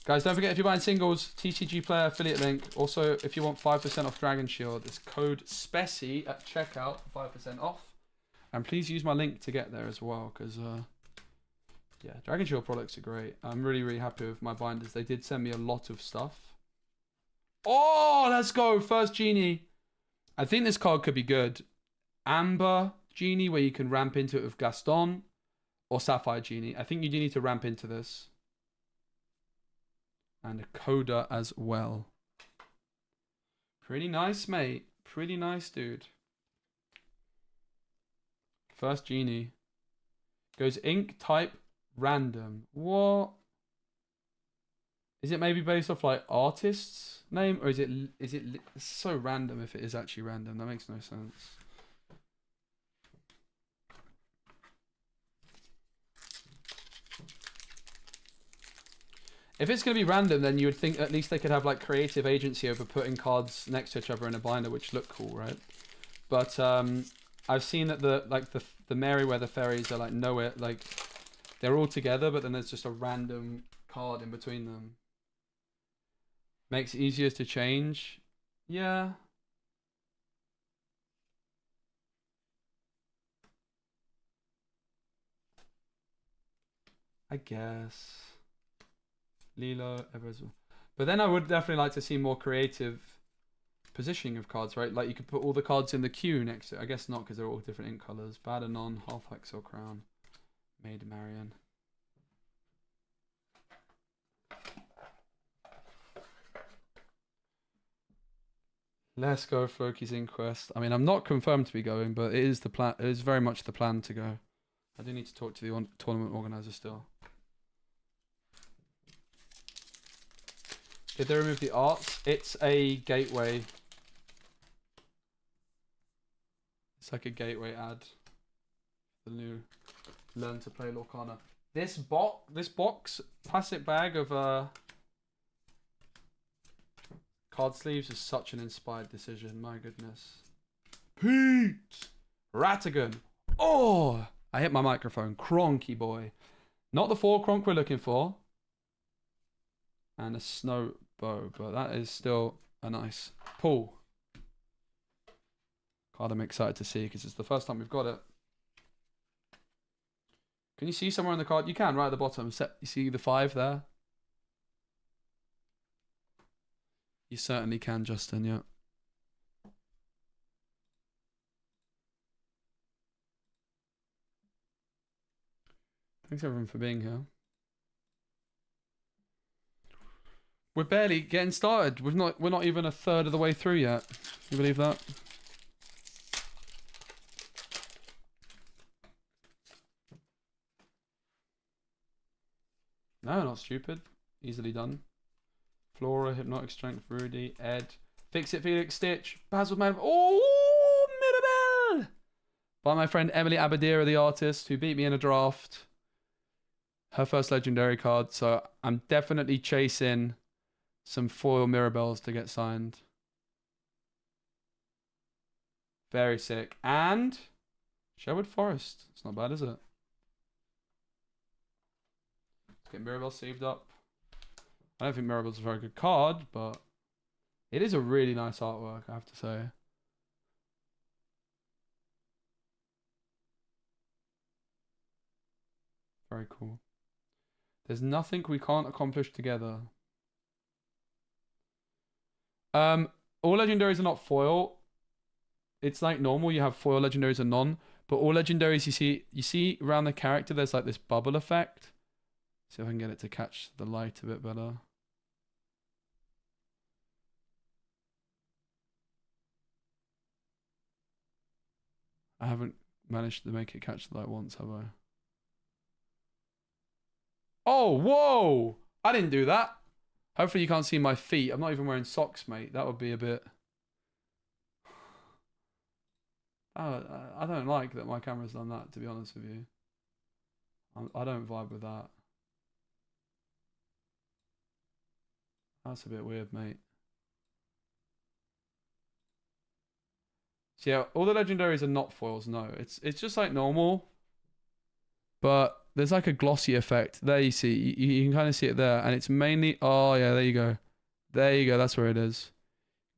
Guys, don't forget, if you're buying singles, TCG Player affiliate link. Also, if you want 5% off Dragon Shield, it's code SPECI at checkout for 5% off. And please use my link to get there as well, because, yeah, Dragon Shield products are great. I'm really, really happy with my binders. They did send me a lot of stuff. Oh, let's go. First Genie. I think this card could be good. Amber Genie, where you can ramp into it with Gaston, or Sapphire Genie. I think you do need to ramp into this. And a Coda as well. Pretty nice, mate. Pretty nice, dude. First Genie. Goes ink type random. What? Is it maybe based off like artist's name? Or is it it's so random if it is actually random. That makes no sense. If it's going to be random, then you would think at least they could have like creative agency over putting cards next to each other in a binder, which look cool, right? But I've seen that the Merryweather fairies are like nowhere, like they're all together, but then there's just a random card in between them. Makes it easier to change. Yeah. I guess. Lilo, Everzo. But then I would definitely like to see more creative positioning of cards, right? Like you could put all the cards in the queue next to it. I guess not, because they're all different ink colors. Badanon, Half Hexel Crown, Maid Marian. Let's go, Floki's Inquest. I mean, I'm not confirmed to be going, but it is the plan. It is very much the plan to go. I do need to talk to the tournament organizer still. Did they remove the arts? It's a gateway. It's like a gateway ad. The new Learn to Play Lorcana. This box, plastic bag of card sleeves is such an inspired decision. My goodness. Pete! Ratigan. Oh! I hit my microphone. Cronky boy. Not the 4 Cronk we're looking for. And a snow bow, but that is still a nice pull. Card I'm excited to see because it's the first time we've got it. Can you see somewhere on the card? You can, right at the bottom. You see the 5 there? You certainly can, Justin, yeah. Thanks everyone for being here. We're barely getting started. We're not even a third of the way through yet. You believe that? No, not stupid. Easily done. Flora, Hypnotic Strength, Rudy, Ed. Fix It, Felix, Stitch, Basil Man. Oh, Mirabelle! By my friend Emily Abadira, the artist, who beat me in a draft. Her first legendary card. So I'm definitely chasing some foil Mirabelles to get signed. Very sick. And Sherwood Forest. It's not bad, is it? Let's get Mirabelle saved up. I don't think Mirabelle's a very good card, but it is a really nice artwork, I have to say. Very cool. There's nothing we can't accomplish together. All legendaries are not foil. It's like normal, you have foil legendaries and non, but all legendaries you see around the character there's like this bubble effect. See if I can get it to catch the light a bit better. I haven't managed to make it catch the light once, have I? Oh, whoa! I didn't do that. Hopefully you can't see my feet. I'm not even wearing socks, mate. That would be a bit... I don't like that my camera's done that, to be honest with you. I don't vibe with that. That's a bit weird, mate. So yeah, all the legendaries are not foils, no. It's just like normal. But there's like a glossy effect. There you see, you can kind of see it there. And it's mainly, oh yeah, there you go. There you go, that's where it is.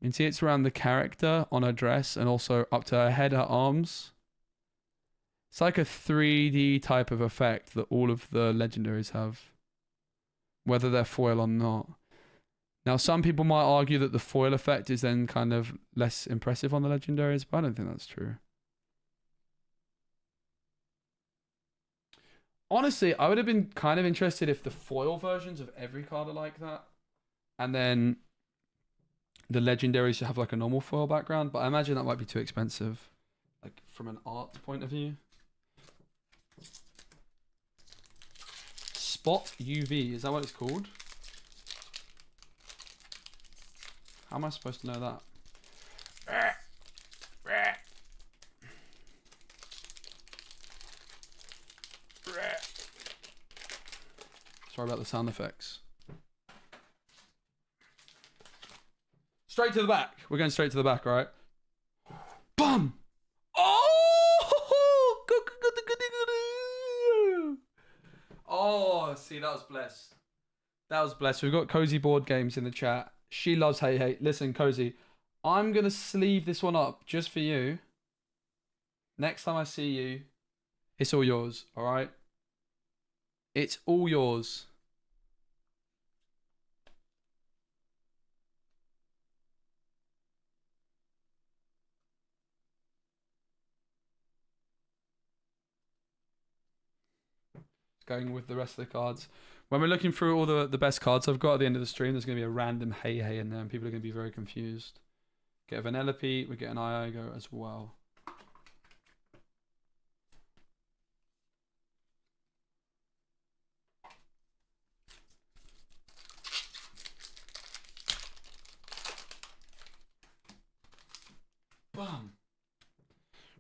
You can see it's around the character on her dress and also up to her head, her arms. It's like a 3D type of effect that all of the legendaries have. Whether they're foil or not. Now, some people might argue that the foil effect is then kind of less impressive on the legendaries, but I don't think that's true. Honestly, I would have been kind of interested if the foil versions of every card are like that. And then the legendaries should have like a normal foil background, but I imagine that might be too expensive. Like from an art point of view. Spot UV, is that what it's called? How am I supposed to know that? Sorry about the sound effects. Straight to the back. We're going straight to the back, all right? Bum! Oh! Oh, see, that was blessed. That was blessed. We've got Cozy Board Games in the chat. She loves Hey Hey. Listen, Cozy, I'm going to sleeve this one up just for you. Next time I see you, it's all yours, all right? It's all yours. Going with the rest of the cards. When we're looking through all the best cards I've got at the end of the stream, there's going to be a random Hey Hey in there, and people are going to be very confused. Get a Vanellope, we get an Iago as well. Bam!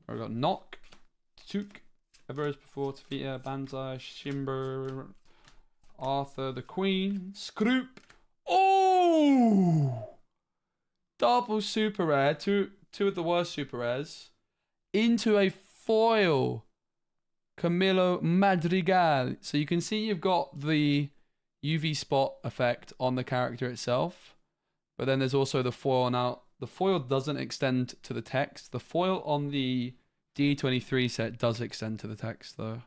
We've got Knock, Took, Everest before, Tafita, Banzai, Shimber, Arthur, the Queen, Scroop. Oh! Double super rare, two of the worst super rares, into a foil Camilo Madrigal. So you can see you've got the UV spot effect on the character itself, but then there's also the foil. Now, the foil doesn't extend to the text. The foil on the D23 set does extend to the text, though.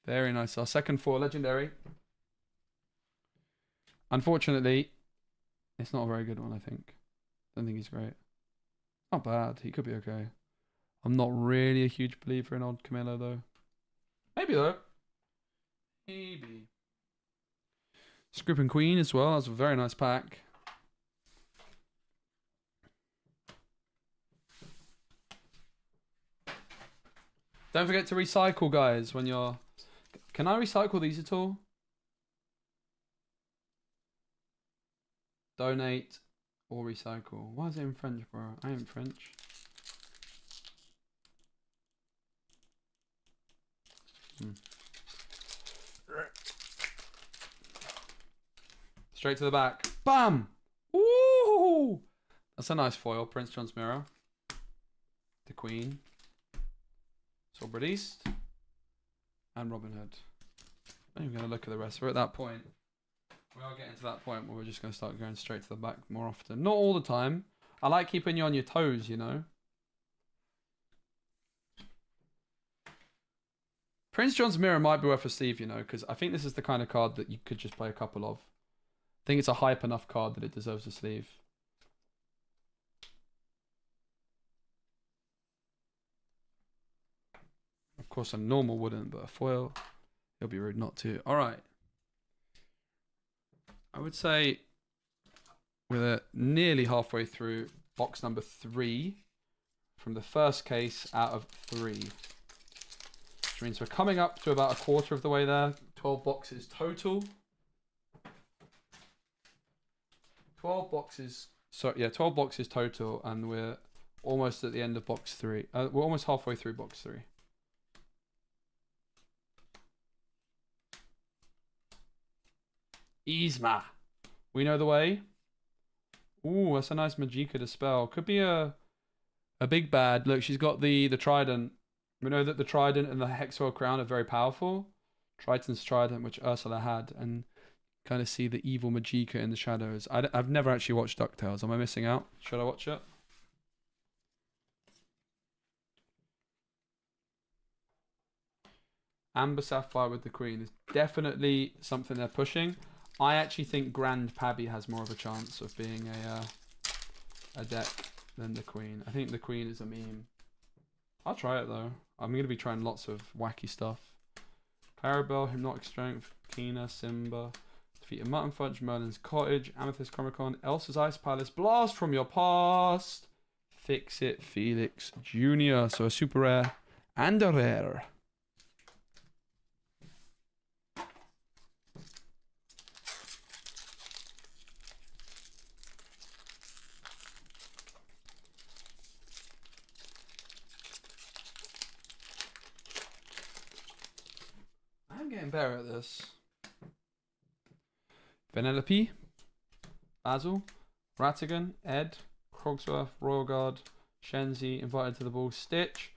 Very nice. Our second foil legendary. Unfortunately, it's not a very good one, I think. Don't think he's great. Not bad. He could be okay. I'm not really a huge believer in old Camilo, though. Maybe, though. Maybe. Scrip and Queen as well. That's a very nice pack. Don't forget to recycle, guys, when you're... Can I recycle these at all? Donate or recycle. Why is it in French, bro? I am French. Straight to the back. Bam! Ooh! That's a nice foil. Prince John's Mirror. The Queen. Sorbet East. And Robin Hood. I'm even going to look at the rest. We're at that point. We are getting to that point where we're just going to start going straight to the back more often. Not all the time. I like keeping you on your toes, you know. Prince John's Mirror might be worth a sleeve, you know, because I think this is the kind of card that you could just play a couple of. I think it's a hype enough card that it deserves a sleeve. Of course, a normal wouldn't, but a foil, it'll be rude not to. All right. I would say we're nearly halfway through box number 3 from the first case out of 3. Which means we're coming up to about a quarter of the way there. 12 boxes total. 12 boxes. So yeah, 12 boxes total, and we're almost at the end of box 3. We're almost halfway through box 3. Yzma. We know the way. Ooh, that's a nice Magicka Dispel. Could be a big bad. Look, she's got the trident. We know that the trident and the Hexwell Crown are very powerful. Triton's trident, which Ursula had, and kind of see the evil Magicka in the shadows. I've never actually watched DuckTales. Am I missing out? Should I watch it? Amber Sapphire with the Queen is definitely something they're pushing. I actually think Grand Pabby has more of a chance of being a deck than the Queen. I think the Queen is a meme. I'll try it though. I'm going to be trying lots of wacky stuff. Clarabelle, Hypnotic Strength, Kina, Simba, Defeat of Mutton Fudge, Merlin's Cottage, Amethyst Chromicon, Elsa's Ice Palace, Blast from Your Past, Fix It, Felix Jr. So a super rare and a rare. I'm getting better at this. Vanellope, Basil, Ratigan, Ed, Cogsworth, Royal Guard, Shenzi, Invited to the Ball, Stitch,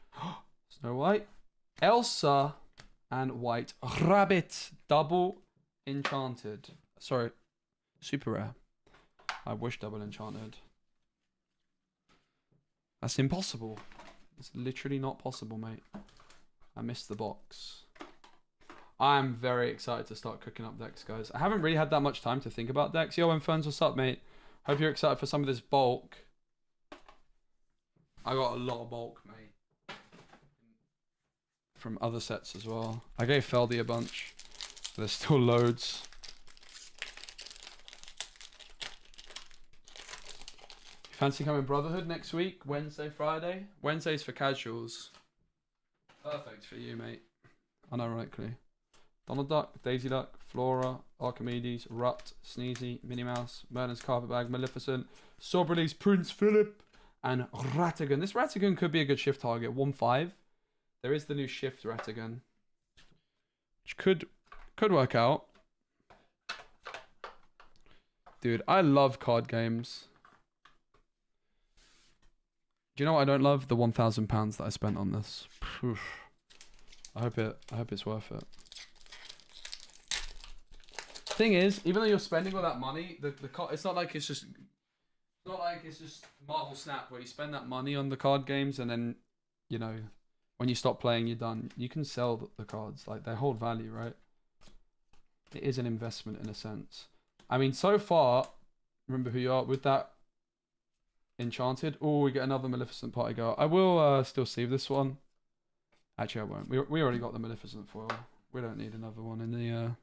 Snow White, Elsa, and White Rabbit. Double Enchanted. Sorry, super rare. I wish double Enchanted. That's impossible. It's literally not possible, mate. I missed the box. I'm very excited to start cooking up decks, guys. I haven't really had that much time to think about decks. Yo, Inferns, what's up, mate? Hope you're excited for some of this bulk. I got a lot of bulk, mate. From other sets as well. I gave Feldy a bunch. There's still loads. You fancy coming Brotherhood next week? Wednesday, Friday? Wednesday's for casuals. Perfect for you, mate. Unironically. Donald Duck, Daisy Duck, Flora, Archimedes, Rut, Sneezy, Minnie Mouse, Merlin's Carpetbag, Maleficent, Sobrelease, Prince Philip, and Ratigan. This Ratigan could be a good shift target. 1-5. There is the new shift Ratigan, which could work out. Dude, I love card games. Do you know what I don't love? The £1,000 that I spent on this. Oof. I hope it's worth it. Thing is, even though you're spending all that money, it's not like it's just Marvel Snap where you spend that money on the card games and then, you know, when you stop playing, you're done. You can sell the cards, like they hold value, right? It is an investment in a sense. I mean, so far, remember who you are with that Enchanted. Oh, we get another Maleficent party girl. I will still save this one. Actually, I won't. We already got the Maleficent foil. We don't need another one in the.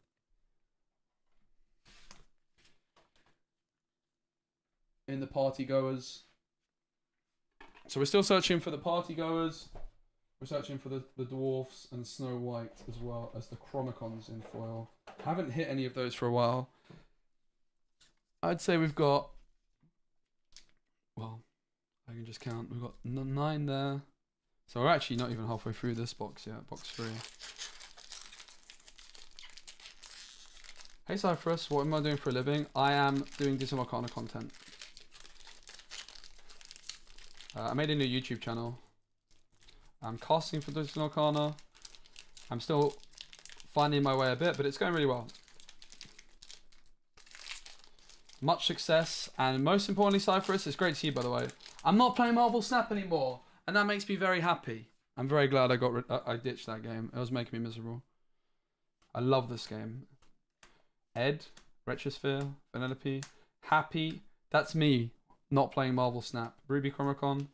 In the party goers. So we're still searching for the party goers. We're searching for the dwarfs and Snow White as well as the Chromicons in foil. Haven't hit any of those for a while. I'd say we've got, well, I can just count. We've got 9 there. So we're actually not even halfway through this box yet, box 3. Hey Cypherus, what am I doing for a living? I am doing Disney Lorcana content. I made a new YouTube channel. I'm casting for Disney Lorcana. I'm still finding my way a bit, but it's going really well. Much success, and most importantly, Cypherus, it's great to see you, by the way. I'm not playing Marvel Snap anymore, and that makes me very happy. I'm very glad I ditched that game. It was making me miserable. I love this game. Ed, Retrosphere, Vanellope, Happy. That's me not playing Marvel Snap. Ruby Chromicon,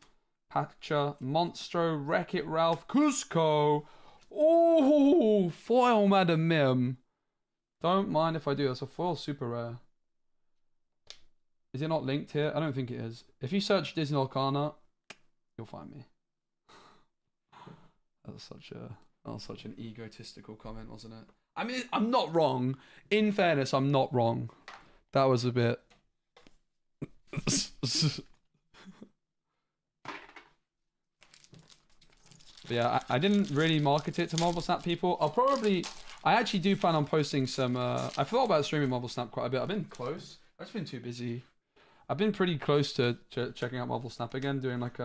Pacha, Monstro, Wreck-It Ralph, Cusco. Oh, foil Madam Mim. Don't mind if I do. That's a foil super rare. Is it not linked here? I don't think it is. If you search Disney Lorcana, you'll find me. That was such an egotistical comment, wasn't it? I mean, I'm not wrong. In fairness, I'm not wrong. That was a bit. But yeah, I didn't really market it to Marvel Snap people. I actually do plan on posting some. I thought about streaming Marvel Snap quite a bit. I've been close. I've just been too busy. I've been pretty close to checking out Marvel Snap again, doing like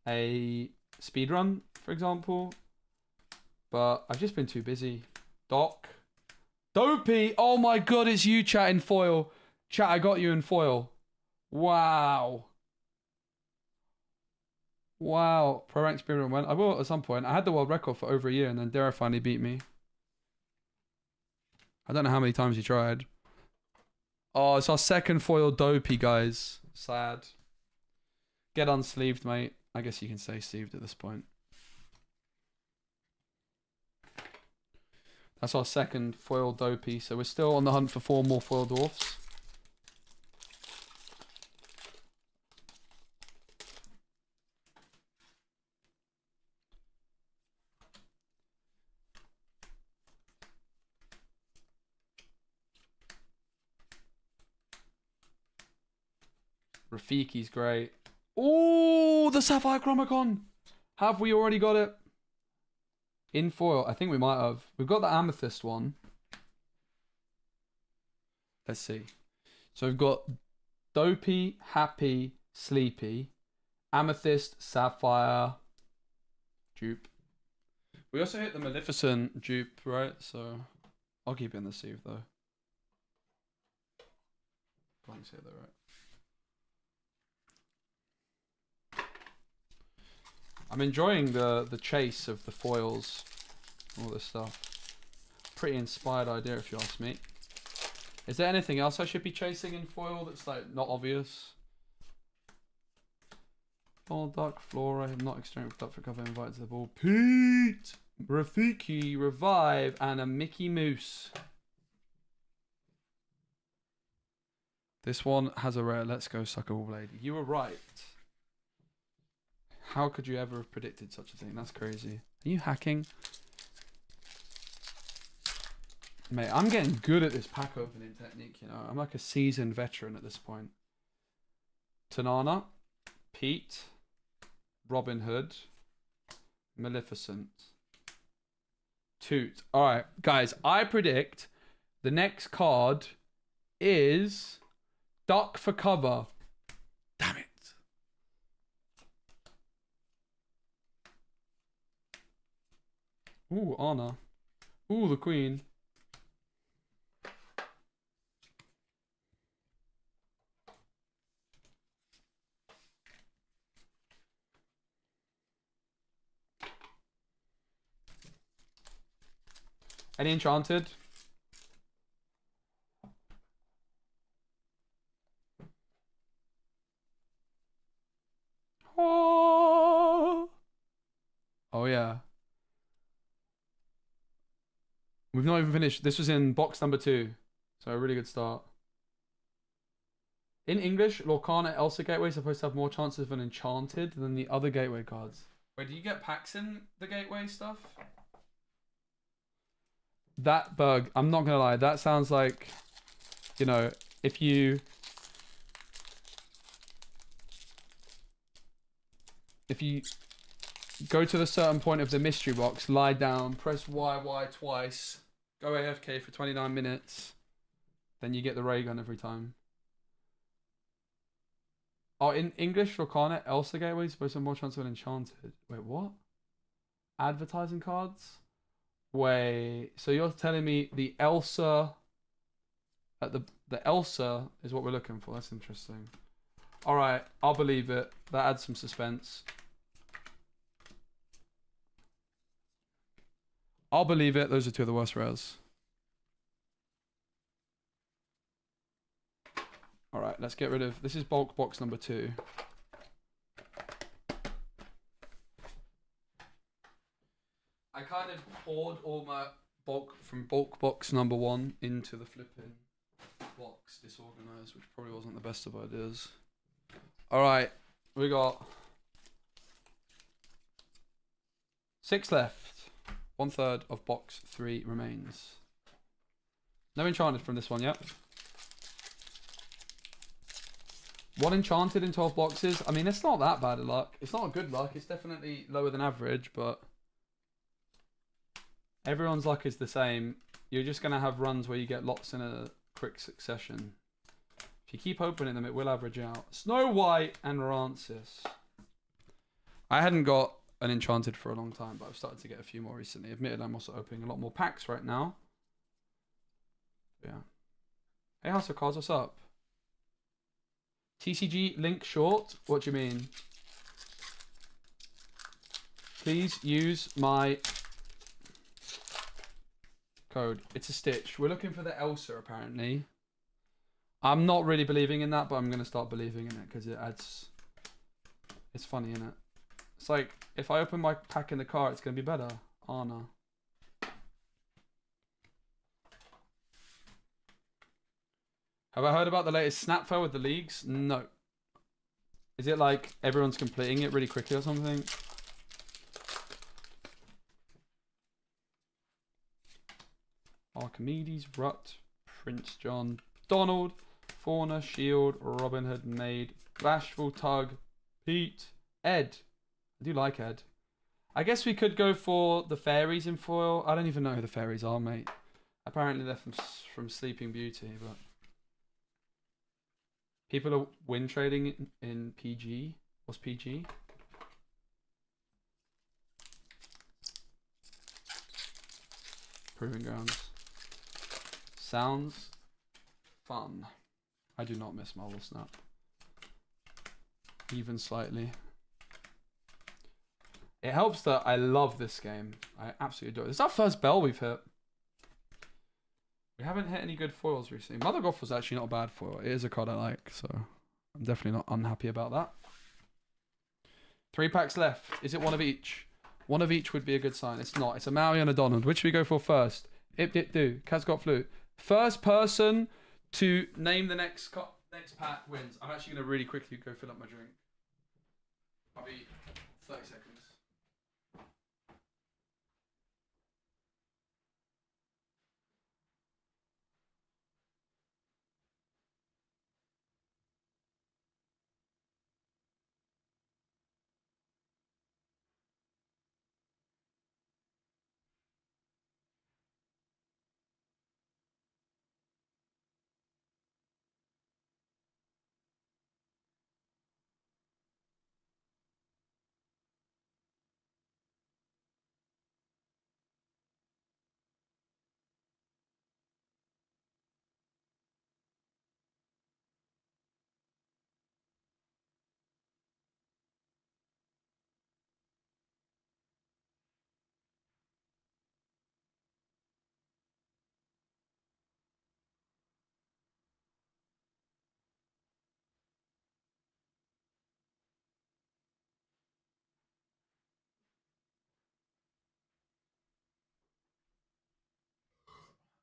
a speed run, for example. But I've just been too busy. Doc. Dopey! Oh my god, it's you, chat, in foil. Chat, I got you in foil. Wow. Wow. Pro rank speed run went. I will at some point. I had the world record for over a year and then Dara finally beat me. I don't know how many times he tried. Oh, it's our second foil Dopey, guys. Sad. Get unsleeved, mate. I guess you can say sleeved at this point. That's our second foil Dopey, so we're still on the hunt for 4 more foil dwarfs. Rafiki's great. Oh, the Sapphire Chromicon! Have we already got it? In foil, I think we might have. We've got the Amethyst one. Let's see. So we've got Dopey, Happy, Sleepy, Amethyst, Sapphire, dupe. We also hit the Maleficent dupe, right? So I'll keep it in the sieve though. Blanks here though, right? I'm enjoying the chase of the foils, all this stuff. Pretty inspired idea if you ask me. Is there anything else I should be chasing in foil that's like not obvious? All Duck, Flora, not extreme Duck for cover, invite to the ball. Pete! Rafiki, Revive, and a Mickey Mouse. This one has a rare Let's Go Suckable Blade. You were right. How could you ever have predicted such a thing? That's crazy. Are you hacking? Mate, I'm getting good at this pack opening technique, you know. I'm like a seasoned veteran at this point. Tanana, Pete, Robin Hood, Maleficent, Toot. Alright, guys, I predict the next card is Duck for cover. Damn it. Ooh, Anna. Ooh, the Queen. Any Enchanted? Oh, oh yeah. We've not even finished. This was in box number 2. So a really good start. In English, Lorcana Elsa Gateway is supposed to have more chances of an Enchanted than the other Gateway cards. Wait, do you get packs in the Gateway stuff? That bug, I'm not gonna lie, that sounds like, you know, if you go to the certain point of the mystery box, lie down, press YY twice, go AFK for 29 minutes, then you get the ray gun every time. Oh, in English, Lorcana Elsa Gateway is supposed to have more chance of an Enchanted. Wait, what? Advertising cards? Wait, so you're telling me the Elsa the Elsa is what we're looking for? That's interesting. Alright, I'll believe it. That adds some suspense. I'll believe it. Those are 2 of the worst rares. Alright, let's get rid of... This is bulk box number 2. I kind of poured all my bulk from bulk box number 1 into the flipping box disorganized, which probably wasn't the best of ideas. Alright, we got 6 left. 1/3 of box 3 remains. No Enchanted from this one yet. 1 Enchanted in 12 boxes. I mean, it's not that bad of luck. It's not good luck. It's definitely lower than average, but everyone's luck is the same. You're just going to have runs where you get lots in a quick succession. If you keep opening them, it will average out. Snow White and Rancis. I hadn't got an Enchanted for a long time, but I've started to get a few more recently. Admitted, I'm also opening a lot more packs right now. Yeah. Hey, House of Cards, what's up? TCG link short? What do you mean? Please use my code. It's a Stitch. We're looking for the Elsa, apparently. I'm not really believing in that, but I'm going to start believing in it because it adds... It's funny, isn't it? It's like, if I open my pack in the car, it's going to be better. Anna. Have I heard about the latest snap fail with the leagues? No. Is it like everyone's completing it really quickly or something? Archimedes, Rut, Prince John, Donald, Fauna, Shield, Robin Hood, Maid, Bashful, Tug, Pete, Ed. I do like Ed. I guess we could go for the fairies in foil. I don't even know who the fairies are, mate. Apparently they're from Sleeping Beauty, but... People are win trading in PG. What's PG? Proving Grounds. Sounds fun. I do not miss Marvel Snap. Even slightly. It helps that I love this game. I absolutely adore it. It's our first bell we've hit. We haven't hit any good foils recently. Mother Goth was actually not a bad foil. It is a card I like, so I'm definitely not unhappy about that. 3 packs left. Is it one of each? One of each would be a good sign. It's not. It's a Maui and a Donald. Which should we go for first? Ip Dip Do. Kaz got flute. First person to name the next pack wins. I'm actually going to really quickly go fill up my drink. I'll be 30 seconds.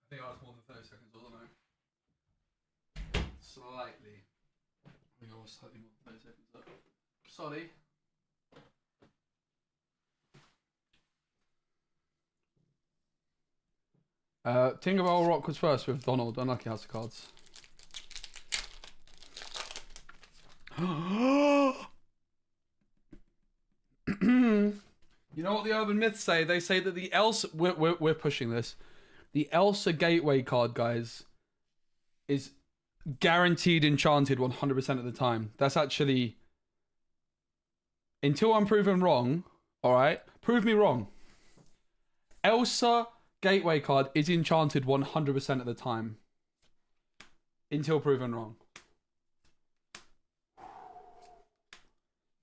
I think I was more than 30 seconds, wasn't I? Slightly. I think I was slightly more than 30 seconds up. Sorry. Tinkerbell Rock was first with Donald. Unlucky House of Cards. You know what the urban myths say? They say that the Elsa... We're pushing this. The Elsa Gateway card, guys, is guaranteed enchanted 100% of the time. That's actually... Until I'm proven wrong, alright? Prove me wrong. Elsa Gateway card is enchanted 100% of the time. Until proven wrong.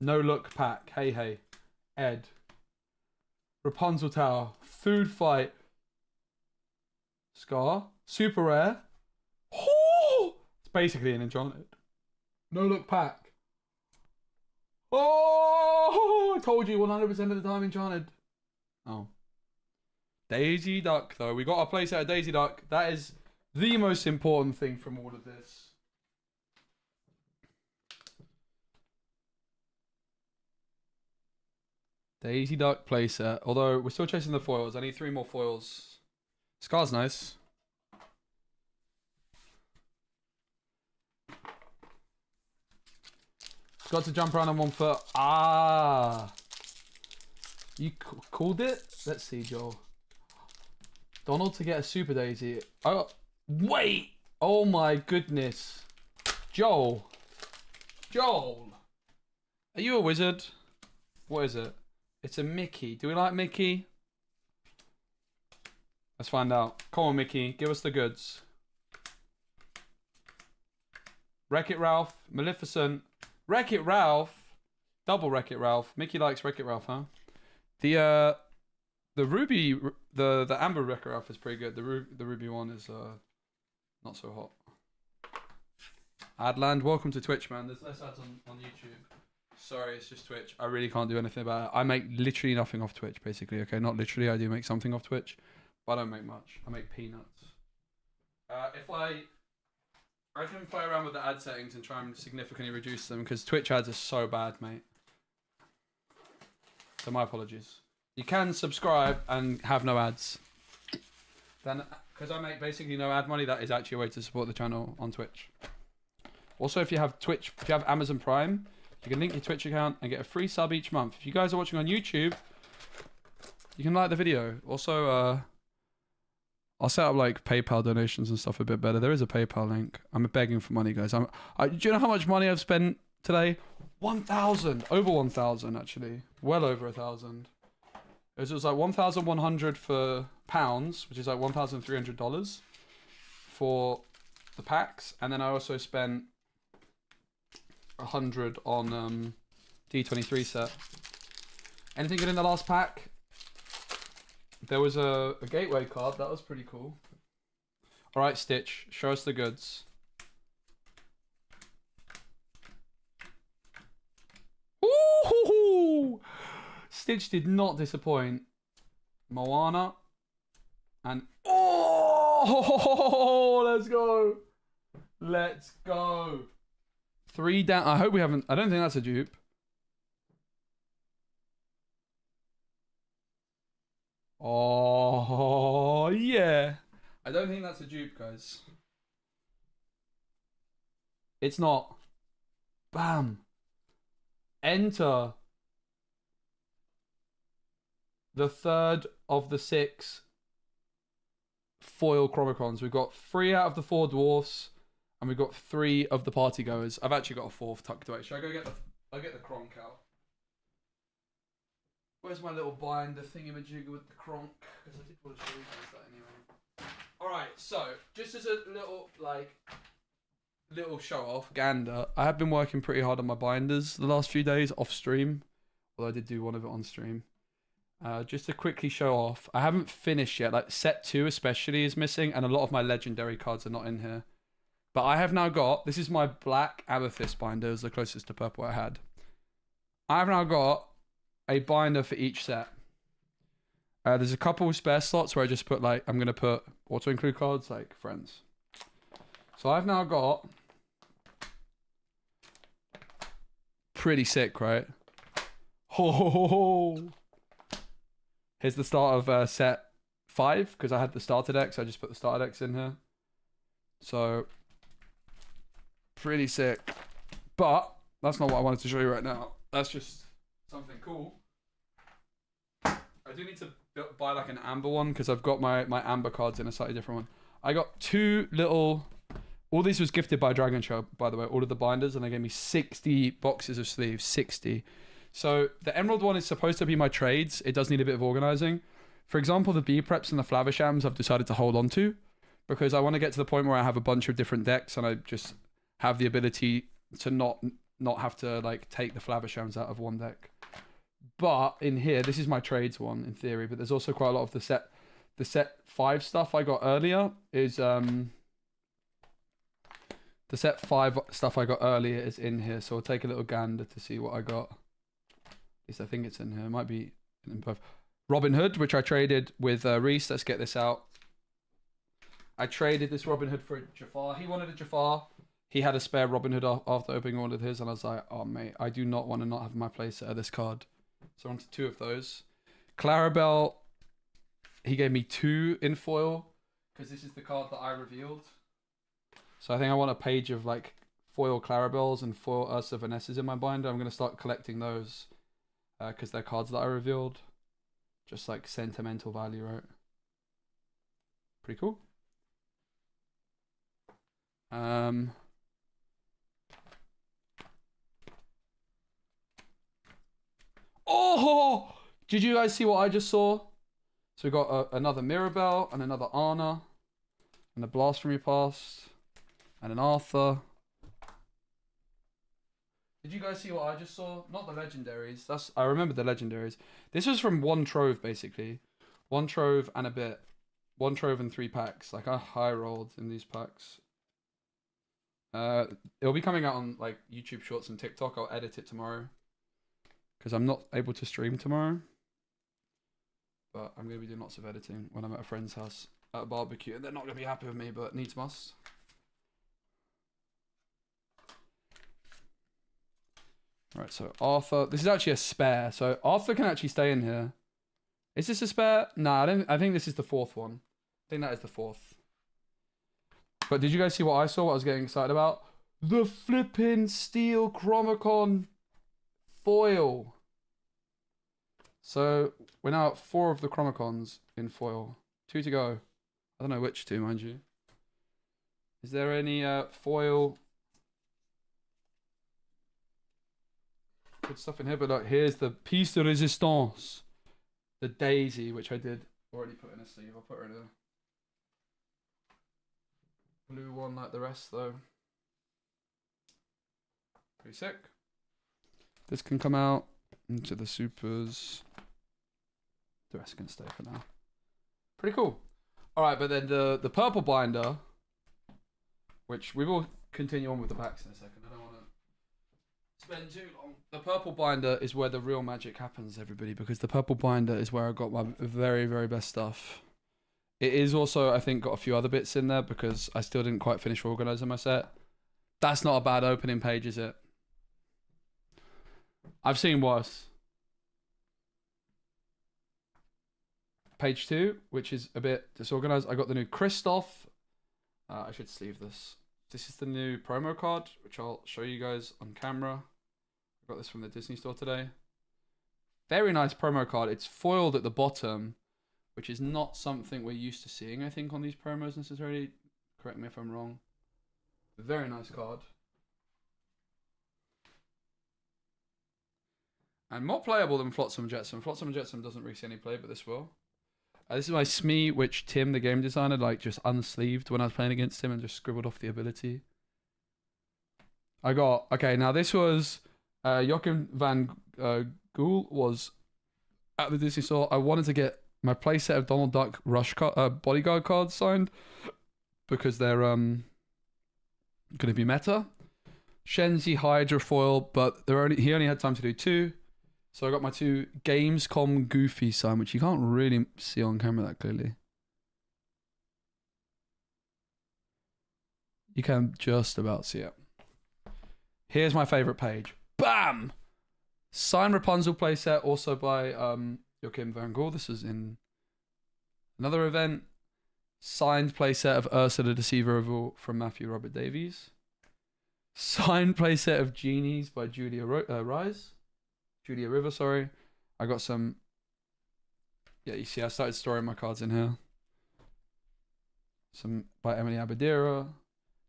No Look pack. Hey, hey. Ed. Rapunzel Tower. Food Fight. Scar. Super rare. Oh! It's basically an enchanted. No Look pack. Oh! I told you 100% of the time enchanted. Oh. Daisy Duck, though. We got a playset of Daisy Duck. That is the most important thing from all of this. Daisy Duck playset. Although, we're still chasing the foils. I need 3 more foils. Scar's nice. Got to jump around on 1 foot. Ah. You called it? Let's see, Joel. Donald to get a Super Daisy. Oh, wait. Oh my goodness. Joel. Joel. Are you a wizard? What is it? It's a Mickey. Do we like Mickey? Let's find out. Come on, Mickey. Give us the goods. Wreck-It Ralph. Maleficent. Wreck-It Ralph. Double Wreck-It Ralph. Mickey likes Wreck-It Ralph, huh? The ruby, the amber Wreck-It Ralph is pretty good. The ruby one is not so hot. Adland, welcome to Twitch, man. There's less ads on YouTube. Sorry, it's just Twitch. I really can't do anything about it. I make literally nothing off Twitch, basically. Okay, not literally. I do make something off Twitch, but I don't make much. I make peanuts. If I can play around with the ad settings and try and significantly reduce them because Twitch ads are so bad, mate. So my apologies. You can subscribe and have no ads. Then, because I make basically no ad money, that is actually a way to support the channel on Twitch. Also, if you have Amazon Prime, you can link your Twitch account and get a free sub each month. If you guys are watching on YouTube, you can like the video. Also, I'll set up like PayPal donations and stuff a bit better. There is a PayPal link. I'm begging for money, guys. Do you know how much money I've spent today? 1,000. Over 1,000, actually. Well over 1,000. It was like 1,100 for pounds, which is like $1,300 for the packs. And then I also spent 100 on D23 set. Anything good in the last pack? There was a gateway card. That was pretty cool. All right, Stitch. Show us the goods. Ooh! Stitch did not disappoint. Moana. And... Oh! Let's go. Let's go. 3 down. I hope we haven't... I don't think that's a dupe. Oh, yeah. I don't think that's a dupe, guys. It's not. Bam. Enter the third of the 6 foil Chromicrons. We've got 3 out of the 4 dwarfs, and we've got 3 of the party goers. I've actually got a 4th tucked away. Should I go get the... I'll get the Kronk out. Where's my little binder thingamajigger with the Kronk? Because I did want to show you guys that anyway. Alright, so, just as a little show off, gander, I have been working pretty hard on my binders the last few days off stream. Although I did do one of it on stream. Just to quickly show off, I haven't finished yet. Like, set 2 especially is missing, and a lot of my legendary cards are not in here. But I have now got, this is my black amethyst binder, it was the closest to purple I had. I have now got a binder for each set. There's a couple spare slots where I just put like, I'm going to put auto include cards like friends. So I've now got, pretty sick, right? Ho ho ho ho. Here's the start of set 5 because I had the starter deck, so I just put the starter decks in here. So pretty sick. But that's not what I wanted to show you right now. That's just something cool. I do need to buy like an amber one because I've got my amber cards in a slightly different one. I got 2 little... All these was gifted by Dragon Show, by the way, all of the binders, and they gave me 60 boxes of sleeves, 60. So the emerald one is supposed to be my trades. It does need a bit of organizing. For example, the bee preps and the flavishams I've decided to hold on to because I want to get to the point where I have a bunch of different decks and I just have the ability to not have to like take the flavishams out of one deck. But in here, this is my trades one in theory, but there's also quite a lot of the set 5 stuff I got earlier is the set 5 stuff I got earlier is in here, so I'll take a little gander to see what I got. At least I think it's in here. It might be in both. Robin Hood, which I traded with Reese. Let's get this out. I traded this Robin Hood for a Jafar. He wanted a Jafar. He had a spare Robin Hood after opening all of his, and I was like, oh mate, I do not want to not have my playset of this card. So on to 2 of those. Clarabelle, he gave me 2 in foil because this is the card that I revealed. So I think I want a page of like foil Clarabelles and foil Ursa Vanessas in my binder. I'm going to start collecting those because they're cards that I revealed. Just like sentimental value, right? Pretty cool. Oh! Did you guys see what I just saw? So we got another Mirabelle and another Anna. And a Blast from Your Past. And an Arthur. Did you guys see what I just saw? Not the legendaries. I remember the legendaries. This was from one trove, basically. One trove and a bit. One trove and 3 packs. Like, I high rolled in these packs. It'll be coming out on like YouTube Shorts and TikTok. I'll edit it tomorrow. Because I'm not able to stream tomorrow. But I'm going to be doing lots of editing when I'm at a friend's house at a barbecue. And they're not going to be happy with me, but needs must. Alright, so Arthur. This is actually a spare. So Arthur can actually stay in here. Is this a spare? Nah, I think this is the 4th one. I think that is the 4th. But did you guys see what I saw? What I was getting excited about? The flipping Steel Chromacon foil. So we're now at 4 of the Chromacons in foil. 2 to go. I don't know which 2, mind you. Is there any foil? Good stuff in here, but look, here's the piece de resistance. The Daisy, which I did already put in a sleeve. I'll put her in a blue one like the rest, though. Pretty sick. This can come out into the supers. The rest can stay for now. Pretty cool. Alright, but then the purple binder, which we will continue on with the packs in a second. I don't want to spend too long. The purple binder is where the real magic happens, everybody, because the purple binder is where I got my very, very best stuff. It is also, I think, got a few other bits in there because I still didn't quite finish organising my set. That's not a bad opening page, is it? I've seen worse. Page 2, which is a bit disorganized. I got the new Christoph. I should sleeve this. This is the new promo card, which I'll show you guys on camera. I got this from the Disney store today. Very nice promo card. It's foiled at the bottom, which is not something we're used to seeing, I think, on these promos necessarily. Correct me if I'm wrong. Very nice card. And more playable than Flotsam and Jetsam. Flotsam and Jetsam doesn't really see any play, but this will. This is my Smee, which Tim, the game designer, like just unsleeved when I was playing against him and just scribbled off the ability. I got, okay, now this was Joachim van Gool was at the Disney store. I wanted to get my playset of Donald Duck Rush bodyguard cards signed because they're going to be meta. Shenzi Hydra foil, but he only had time to do 2. So I got my 2 Gamescom Goofy signed, which you can't really see on camera that clearly. You can just about see it. Here's my favorite page. Bam! Signed Rapunzel playset, also by Joachim van Gool. This is in another event. Signed playset of Ursula the Deceiver from Matthew Robert Davies. Signed playset of Genies by Julia River, sorry. I got some. Yeah, you see, I started storing my cards in here. Some by Emily Abadira.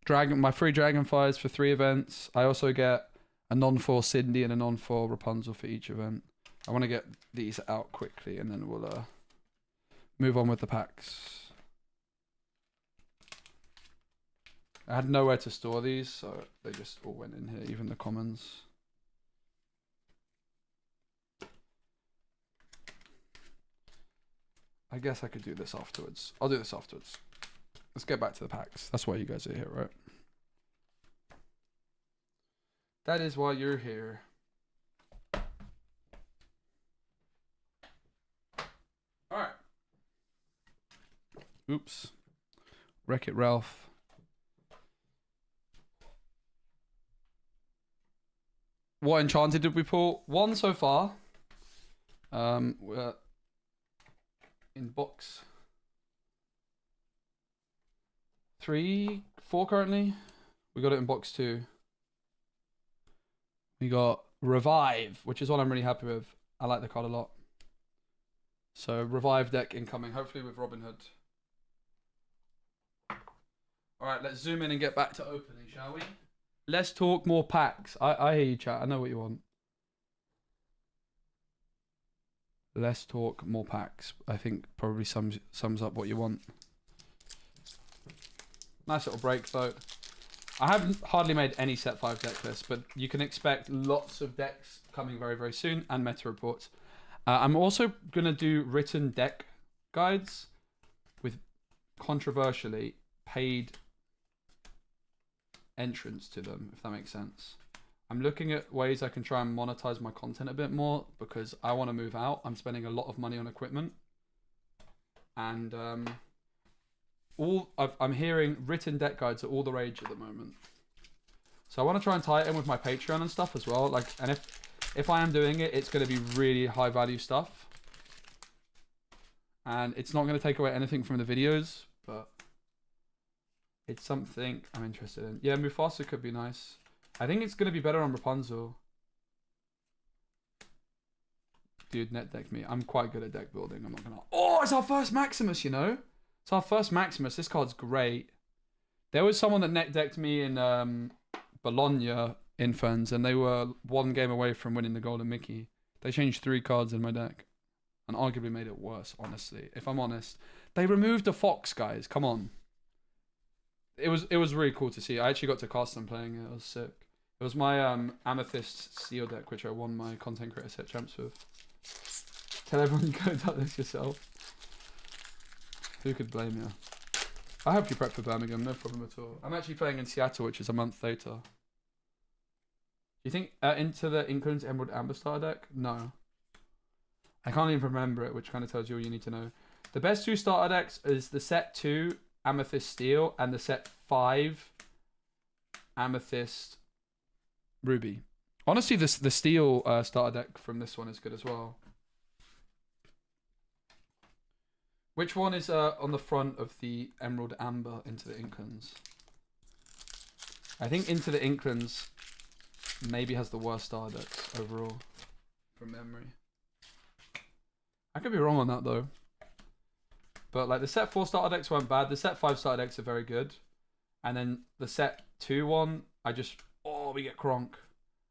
My free Dragonflies for 3 events. I also get a non-4 Cindy and a non-4 Rapunzel for each event. I want to get these out quickly and then we'll move on with the packs. I had nowhere to store these, so they just all went in here, even the commons. I guess I could do this afterwards. I'll do this afterwards. Let's get back to the packs. That's why you guys are here, right? That is why you're here. Alright. Oops. Wreck-It Ralph. What Enchanted did we pull? 1 so far. We're in box 3, 4 currently. We got it in box 2. We got Revive, which is what I'm really happy with. I like the card a lot. So Revive deck incoming, hopefully with Robin Hood. Alright, let's zoom in and get back to opening, shall we? Let's talk more packs. I hear you, chat. I know what you want. Less talk, more packs. I think probably sums up what you want. Nice little break though. I haven't hardly made any set 5 deck lists, but you can expect lots of decks coming very, very soon and meta reports. I'm also going to do written deck guides with, controversially, paid entrance to them, if that makes sense. I'm looking at ways I can try and monetize my content a bit more because I want to move out. I'm spending a lot of money on equipment. And I'm hearing written deck guides are all the rage at the moment. So I want to try and tie it in with my Patreon and stuff as well. Like, and if I am doing it, it's going to be really high value stuff. And it's not going to take away anything from the videos, but it's something I'm interested in. Yeah, Mufasa could be nice. I think it's going to be better on Rapunzel. Dude, net deck me. I'm quite good at deck building. I'm not going to... Oh, it's our first Maximus, you know? It's our first Maximus. This card's great. There was someone that net decked me in Bologna Inferns, and they were 1 game away from winning the Golden Mickey. They changed 3 cards in my deck. And arguably made it worse, honestly. If I'm honest. They removed the Fox, guys. Come on. It was really cool to see. I actually got to cast them playing it. It was sick. It was my Amethyst Steel deck, which I won my Content Creator Set Champs with. Tell everyone you go about this yourself. Who could blame you? I hope you prep for Birmingham, no problem at all. I'm actually playing in Seattle, which is a month later. Do you think into the Inkland's Emerald Amber starter deck? No. I can't even remember it, which kind of tells you all you need to know. The best 2 starter decks is the set 2 Amethyst Steel and the set 5 Amethyst Ruby. Honestly, the Steel starter deck from this one is good as well. Which one is on the front of the Emerald Amber Into the Inklands? I think Into the Inklands maybe has the worst starter decks overall, from memory. I could be wrong on that though. But like the set 4 starter decks weren't bad. The set 5 starter decks are very good. And then the set 2 one, we get Kronk.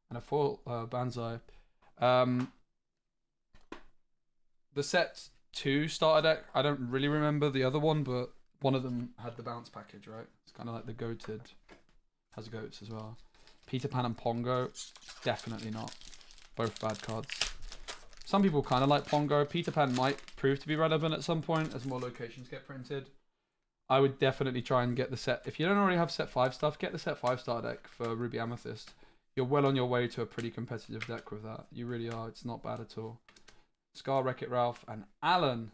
And a full Banzai. The set 2 starter deck, I don't really remember the other one, but one of them had the bounce package, right? It's kind of like the goated. Has goats as well. Peter Pan and Pongo, definitely not. Both bad cards. Some people kind of like Pongo. Peter Pan might prove to be relevant at some point as more locations get printed. I would definitely try and get the set. If you don't already have set 5 stuff, get the set 5 star deck for Ruby Amethyst. You're well on your way to a pretty competitive deck with that. You really are. It's not bad at all. Scar, Wreck-It Ralph, and Alan.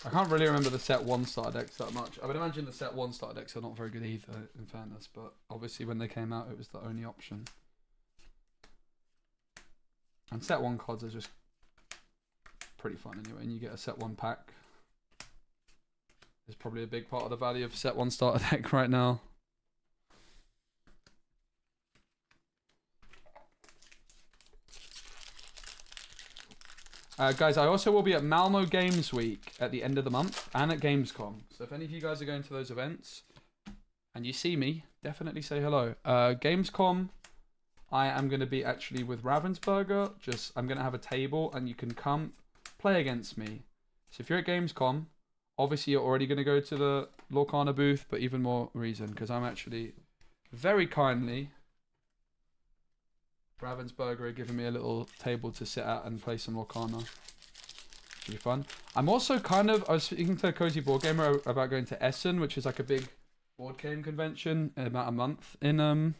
I can't really remember the set 1 starter decks that much. I would imagine the set 1 starter decks are not very good either, in fairness, but obviously when they came out, it was the only option. And set 1 cards are just pretty fun anyway, and you get a set 1 pack. It's probably a big part of the value of set 1 starter deck right now. Guys, I also will be at Malmo Games Week at the end of the month and at Gamescom. So if any of you guys are going to those events and you see me, definitely say hello. Gamescom, I am going to be actually with Ravensburger. I'm going to have a table and you can come play against me. So if you're at Gamescom, obviously you're already going to go to the Lorcana booth, but even more reason because I'm actually very kindly... Ravensburger are giving me a little table to sit at and play some Lorcana. Should be fun. I'm also I was speaking to a Cozy Board Gamer about going to Essen, which is like a big board game convention in about a month in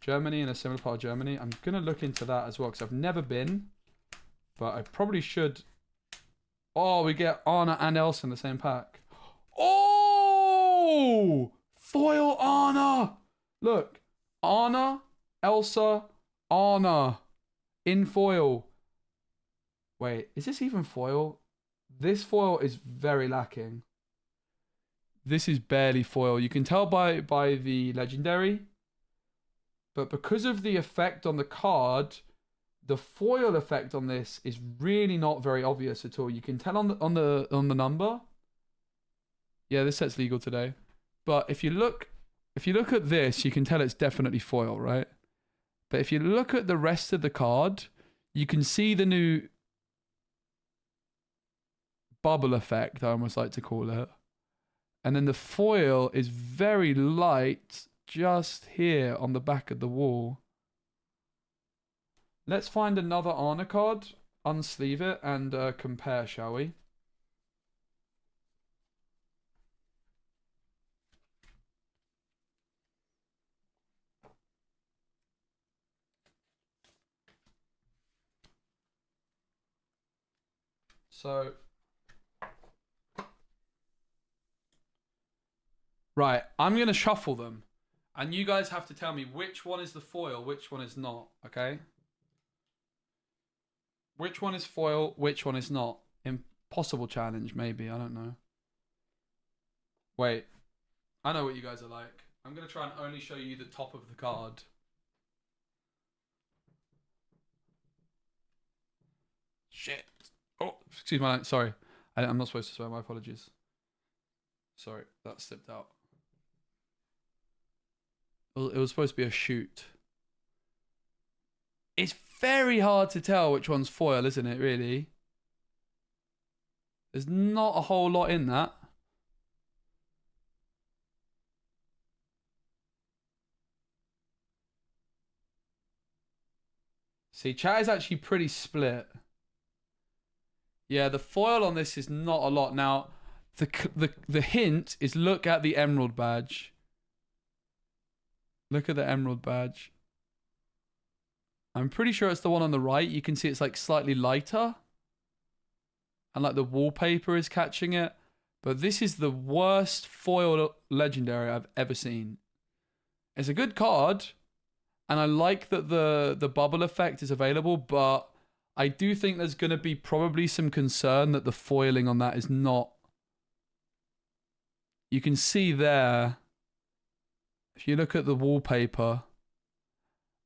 Germany, in a similar part of Germany. I'm going to look into that as well because I've never been, but I probably should. Oh, we get Anna and Elsa in the same pack. Oh! Foil Anna! Look. Anna, Elsa, Anna in foil. Wait, is this even foil? This foil is very lacking. This is barely foil. You can tell by the legendary, but because of the effect on the card, The foil effect on this is really not very obvious at all. You can tell on the number. Yeah, this set's legal today. But if you look at this, you can tell it's definitely foil, right? But if you look at the rest of the card, you can see the new bubble effect, I almost like to call it. And then the foil is very light just here on the back of the wall. Let's find another Arna card, unsleeve it, and compare, shall we? So, right, I'm going to shuffle them. And you guys have to tell me which one is the foil, which one is not, okay? Which one is foil, which one is not? Impossible challenge, maybe, I don't know. Wait, I know what you guys are like. I'm going to try and only show you the top of the card. Shit. Oh, excuse my, sorry. I'm not supposed to swear, my apologies. Sorry, that slipped out. It was supposed to be a shoot. It's very hard to tell which one's foil, isn't it, really? There's not a whole lot in that. See, chat is actually pretty split. Yeah, the foil on this is not a lot. Now, the hint is look at the emerald badge. Look at the emerald badge. I'm pretty sure it's the one on the right. You can see it's like slightly lighter. And like the wallpaper is catching it. But this is the worst foil legendary I've ever seen. It's a good card. And I like that the bubble effect is available. But I do think there's going to be probably some concern that the foiling on that is not. You can see there. If you look at the wallpaper,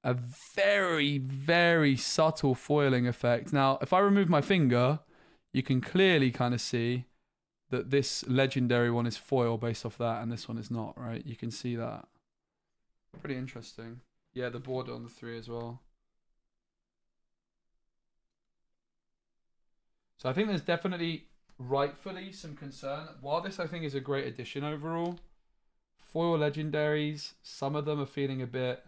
a very, very subtle foiling effect. Now, if I remove my finger, you can clearly kind of see that this legendary one is foil based off that, and this one is not, right? You can see that. Pretty interesting. Yeah, the border on the 3 as well. So I think there's definitely, rightfully, some concern. While this, I think, is a great addition overall, foil legendaries, some of them are feeling a bit...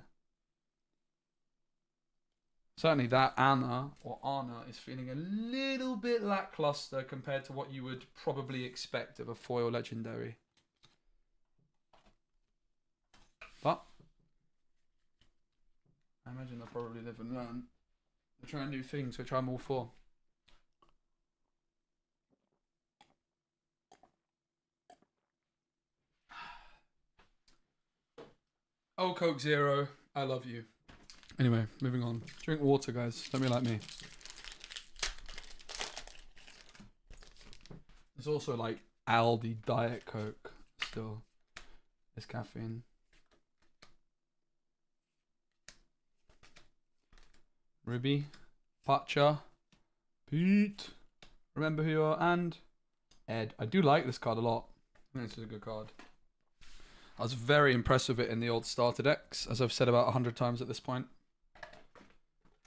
Certainly that Anna is feeling a little bit lackluster compared to what you would probably expect of a foil legendary. But I imagine they'll probably live and learn. They're trying new things, which I'm all for. Oh, Coke Zero, I love you. Anyway, moving on. Drink water, guys. Don't be like me. There's also like Aldi Diet Coke still. There's caffeine. Ruby, Pacha, Pete, remember who you are, and Ed. I do like this card a lot. I think this is a good card. I was very impressed with it in the old starter decks, as I've said about 100 times at this point.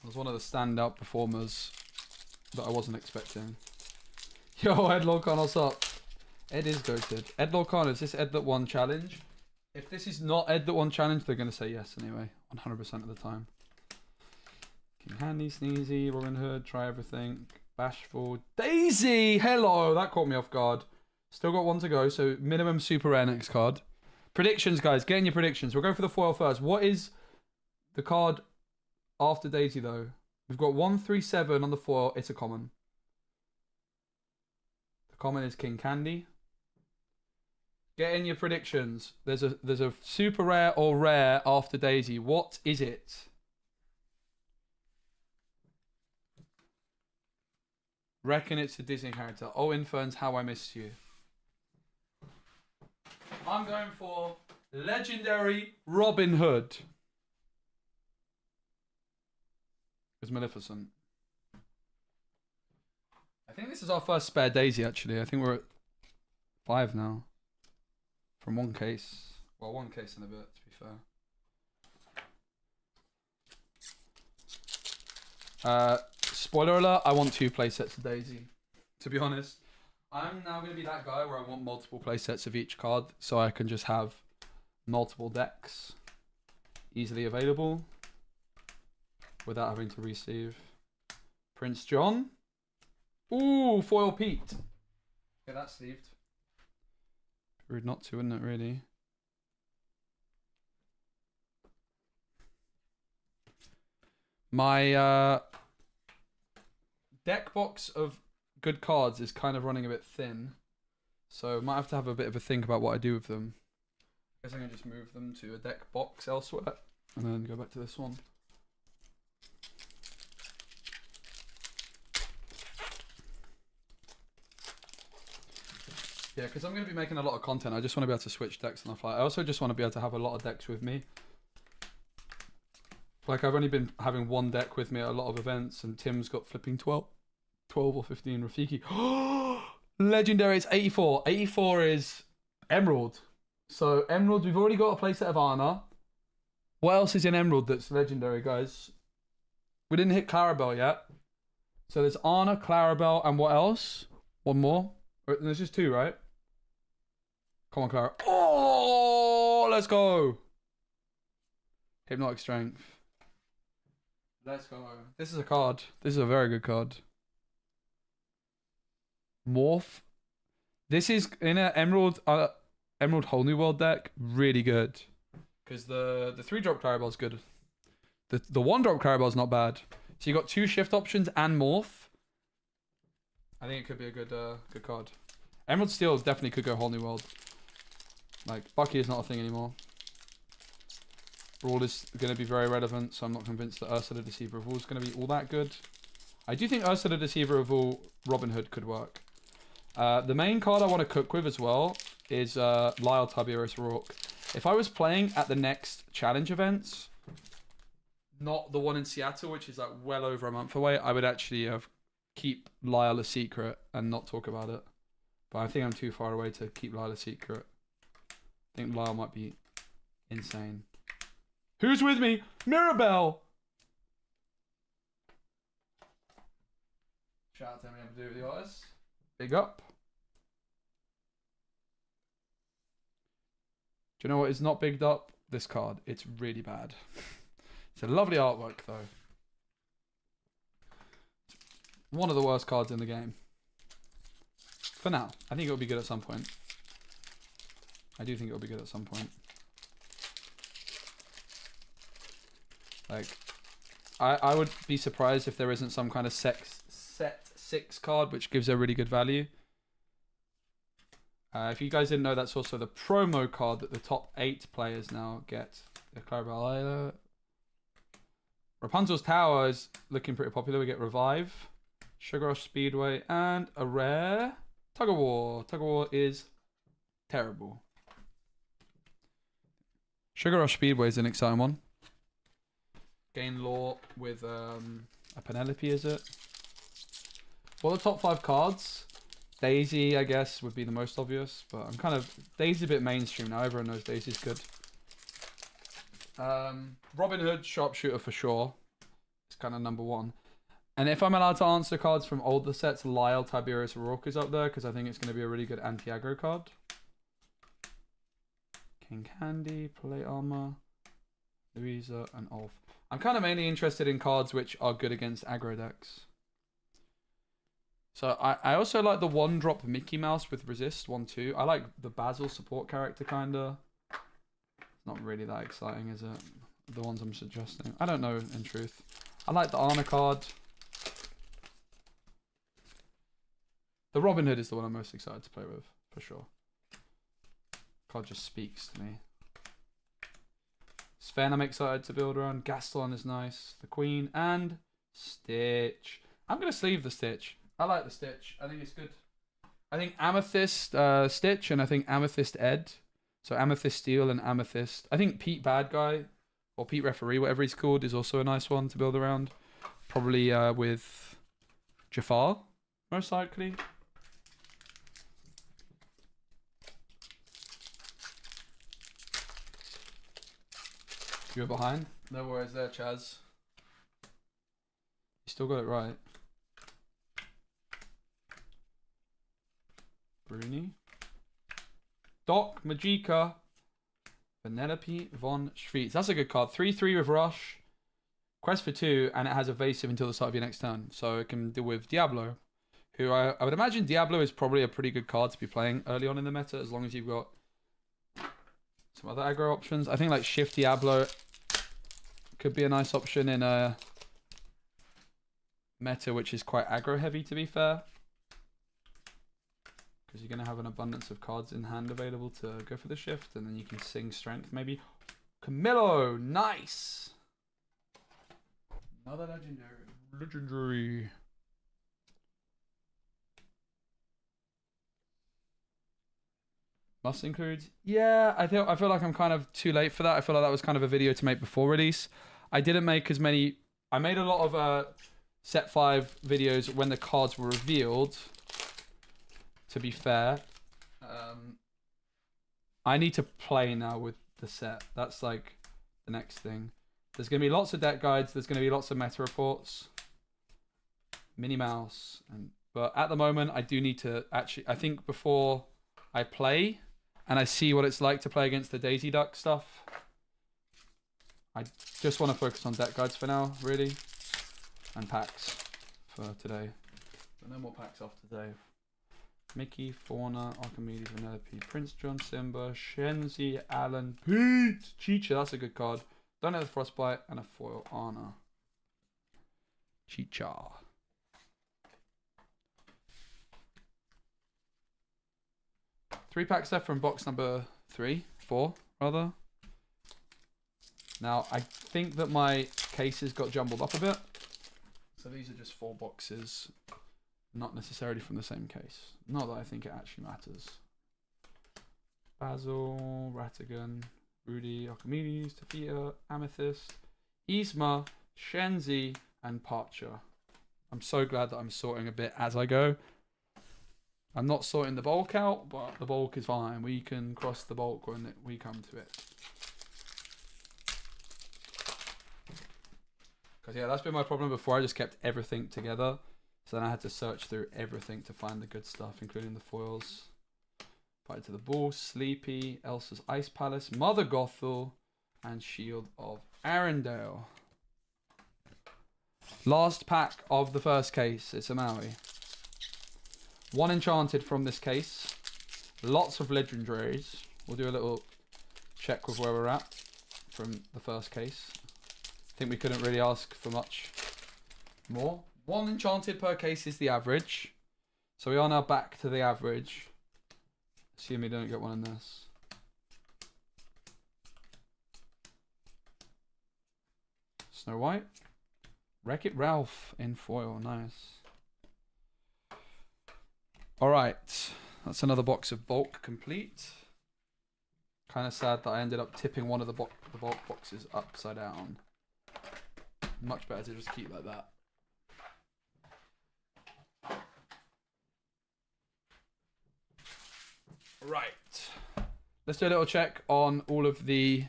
It was one of the standout performers that I wasn't expecting. Yo, Ed Lorcana, what's up? Ed is goated. Ed Lorcana, is this Ed that won challenge? If this is not Ed that won challenge, they're going to say yes anyway. 100% of the time. King Handy, Sneezy, Robin Hood, Try Everything, Bashful, Daisy! Hello! That caught me off guard. Still got one to go, so minimum super rare next card. Predictions, guys. Get in your predictions. We'll go for the foil first. What is the card after Daisy, though? We've got 137 on the foil. It's a common. The common is King Candy. Get in your predictions. There's a super rare or rare after Daisy. What is it? Reckon it's a Disney character. Oh, Inferns, How I Missed You. I'm going for legendary Robin Hood. Because was Maleficent. I think this is our first spare Daisy, actually. I think we're at 5 now. From one case. Well, one case and a bit, to be fair. Spoiler alert, I want 2 playsets of Daisy. To be honest. I'm now going to be that guy where I want multiple playsets of each card, so I can just have multiple decks easily available without having to receive. Prince John. Ooh, foil Pete. Okay, that's sleeved. Rude not to, isn't it, really? My deck box of good cards is kind of running a bit thin, so might have to have a bit of a think about what I do with them. I guess I'm going to just move them to a deck box elsewhere and then go back to this one. Yeah, because I'm going to be making a lot of content. I just want to be able to switch decks on the fly. I also just want to be able to have a lot of decks with me. Like, I've only been having one deck with me at a lot of events, and Tim's got flipping 12 or 15 Rafiki. Legendary, it's 84. 84 is Emerald. So, Emerald, we've already got a playset of Anna. What else is in Emerald that's legendary, guys? We didn't hit Clarabelle yet. So, there's Anna, Clarabelle, and what else? One more? There's just 2, right? Come on, Clara. Oh, let's go. Hypnotic Strength. Let's go. This is a card. This is a very good card. Morph. This is in an Emerald Whole New World deck. Really good. Because the 3-drop Clarabelle is good. The 1-drop Clarabelle is not bad. So you got 2 shift options and Morph. I think it could be a good card. Emerald Steel definitely could go Whole New World. Like, Bucky is not a thing anymore. Brawl is going to be very relevant, so I'm not convinced that Ursula Deceiver of All is going to be all that good. I do think Ursula Deceiver of All Robin Hood could work. The main card I want to cook with as well is Lyle Tiberius Rourke. If I was playing at the next challenge events, not the one in Seattle, which is like well over a month away, I would actually keep Lyle a secret and not talk about it. But I think I'm too far away to keep Lyle a secret. I think Lyle might be insane. Who's with me? Mirabelle! Shout out to me, do with you guys. Big up. Do you know what is not bigged up? This card. It's really bad. It's a lovely artwork, though. One of the worst cards in the game. For now. I think it'll be good at some point. I do think it'll be good at some point. Like, I would be surprised if there isn't some kind of set 6 card which gives a really good value. If you guys didn't know, that's also the promo card that the top 8 players now get. The Clarabelle. Rapunzel's Tower is looking pretty popular. We get Revive, Sugar Rush Speedway, and a rare Tug of War. Tug of War is terrible. Sugar Rush Speedway is an exciting one. Gain lore with a Penelope, is it? Well, the top 5 cards. Daisy, I guess, would be the most obvious, but I'm kind of... Daisy's a bit mainstream now. Everyone knows Daisy's good. Robin Hood, Sharpshooter for sure. It's kind of number 1. And if I'm allowed to answer cards from older sets, Lyle Tiberius Rourke is up there, because I think it's going to be a really good anti-aggro card. King Candy, Plate Armor, Louisa, and Ulf. I'm kind of mainly interested in cards which are good against aggro decks. So I also like the 1-drop Mickey Mouse with Resist 1/2. I like the Basil support character kinda. It's not really that exciting, is it? The ones I'm suggesting. I don't know in truth. I like the Anna card. The Robin Hood is the one I'm most excited to play with, for sure. Card just speaks to me. Sven I'm excited to build around. Gaston is nice. The Queen and Stitch. I'm gonna sleeve the Stitch. I like the Stitch. I think it's good. I think Amethyst Stitch and I think Amethyst Ed. So Amethyst Steel and Amethyst. I think Pete Bad Guy or Pete Referee, whatever he's called, is also a nice one to build around. Probably with Jafar, most likely. You're behind? No worries there, Chaz. You still got it right. Bruni. Doc, Magica, Penelope von Schweetz. That's a good card. 3/3 with Rush. Quest for 2, and it has evasive until the start of your next turn. So it can deal with Diablo, who I would imagine Diablo is probably a pretty good card to be playing early on in the meta, as long as you've got some other aggro options. I think like Shift Diablo could be a nice option in a meta which is quite aggro heavy, to be fair. Because you're going to have an abundance of cards in hand available to go for the shift, and then you can sing strength maybe. Camillo, nice! Another legendary. Legendary. Must include? Yeah, I feel like I'm kind of too late for that. I feel like that was kind of a video to make before release. I didn't make as many... I made a lot of set 5 videos when the cards were revealed, to be fair. I need to play now with the set. That's like the next thing. There's going to be lots of deck guides. There's going to be lots of meta reports. Minnie Mouse. But at the moment, I do need to actually... I think before I play and I see what it's like to play against the Daisy Duck stuff, I just want to focus on deck guides for now, really. And packs for today. But no more packs after today. Mickey, Fauna, Archimedes, Vanellope, Prince John, Simba, Shenzi, Alan, Pete, Chicha, that's a good card. Don't have the Frostbite, and a foil Anna. Chicha. Three packs left from box number 4, rather. Now, I think that my cases got jumbled up a bit. So these are just 4 boxes. Not necessarily from the same case. Not that I think it actually matters. Basil, Ratigan, Rudy, Archimedes, Tafia, Amethyst, Yzma, Shenzi, and Parcher. I'm so glad that I'm sorting a bit as I go. I'm not sorting the bulk out, but the bulk is fine. We can cross the bulk when we come to it. Because yeah, that's been my problem before. I just kept everything together. So then I had to search through everything to find the good stuff, including the foils. Fight to the Bull, Sleepy, Elsa's Ice Palace, Mother Gothel, and Shield of Arendelle. Last pack of the first case. It's a Maui. 1 Enchanted from this case. Lots of legendaries. We'll do a little check with where we're at from the first case. I think we couldn't really ask for much more. 1 Enchanted per case is the average. So we are now back to the average. Assume we don't get one in this. Snow White. Wreck-It Ralph in foil. Nice. Alright. That's another box of bulk complete. Kind of sad that I ended up tipping one of the bulk boxes upside down. Much better to just keep like that. Right. Let's do a little check on all of the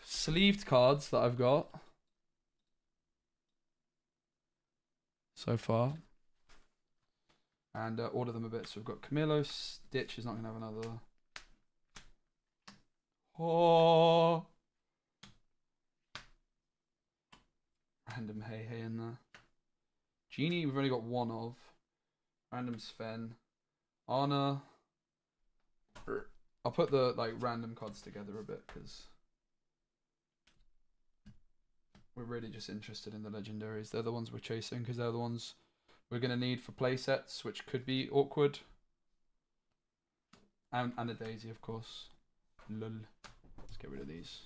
sleeved cards that I've got so far. And order them a bit. So we've got Camillo. Stitch is not going to have another. Oh. Random Hey Hey in there. Genie, we've only got 1 of. Random Sven. Anna. I'll put the random cards together a bit because we're really just interested in the legendaries. They're the ones we're chasing because they're the ones we're going to need for play sets, which could be awkward. And a Daisy, of course. Lol. Let's get rid of these.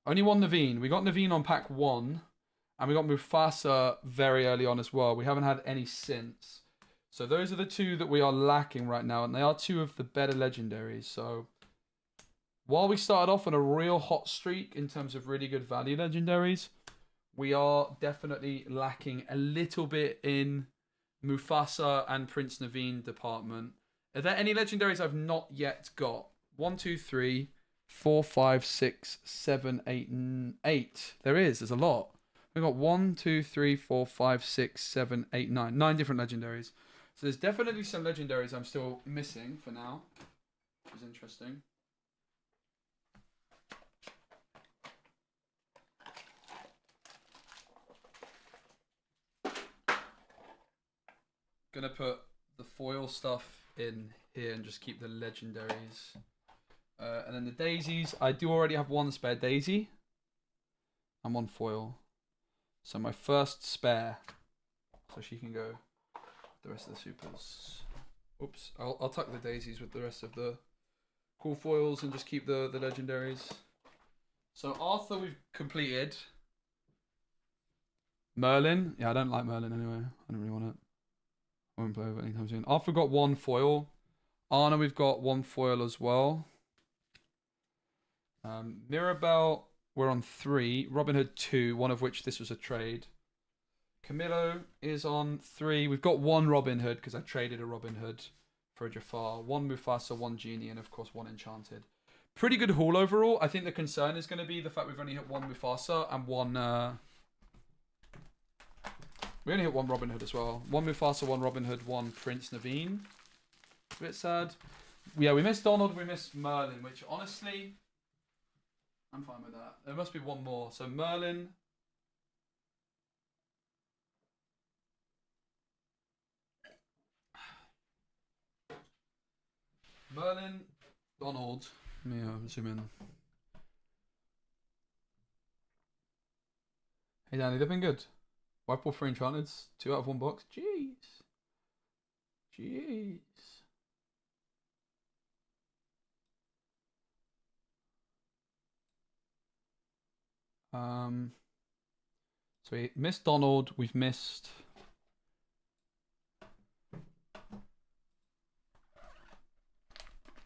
Only 1 Naveen. We got Naveen on pack 1, And we got Mufasa very early on as well. We haven't had any since. So those are the two that we are lacking right now. And they are two of the better legendaries. So while we started off on a real hot streak in terms of really good value legendaries, we are definitely lacking a little bit in Mufasa and Prince Naveen department. Are there any legendaries I've not yet got? 1, 2, 3, 4, 5, 6, 7, 8, 8. There is. There's a lot. We've got 1, 2, 3, 4, 5, 6, 7, 8, 9. 9 different legendaries. So there's definitely some legendaries I'm still missing for now, which is interesting. Gonna put the foil stuff in here and just keep the legendaries. And then the daisies. I do already have one spare daisy and one foil. So my first spare. So she can go the rest of the supers. Oops. I'll tuck the daisies with the rest of the cool foils and just keep the legendaries. So Arthur we've completed. Merlin. Yeah, I don't like Merlin anyway. I don't really want it. I won't play with it anytime soon. Arthur got one foil. Anna we've got one foil as well. Mirabelle, we're on 3. Robin Hood 2, one of which this was a trade. Camillo is on 3. We've got one Robin Hood because I traded a Robin Hood for a Jafar. One Mufasa, one Genie, and of course one Enchanted. Pretty good haul overall. I think the concern is going to be the fact we've only hit one Mufasa and one... we only hit one Robin Hood as well. One Mufasa, one Robin Hood, one Prince Naveen. A bit sad. Yeah, we missed Donald, we missed Merlin, which honestly... I'm fine with that. There must be one more. So Merlin. Merlin, Donald. Yeah, I'm assuming. Hey Danny, they've been good. Wipe all 3 Enchanteds. 2 out of 1 box. Jeez. Jeez. So we missed Donald. We've missed.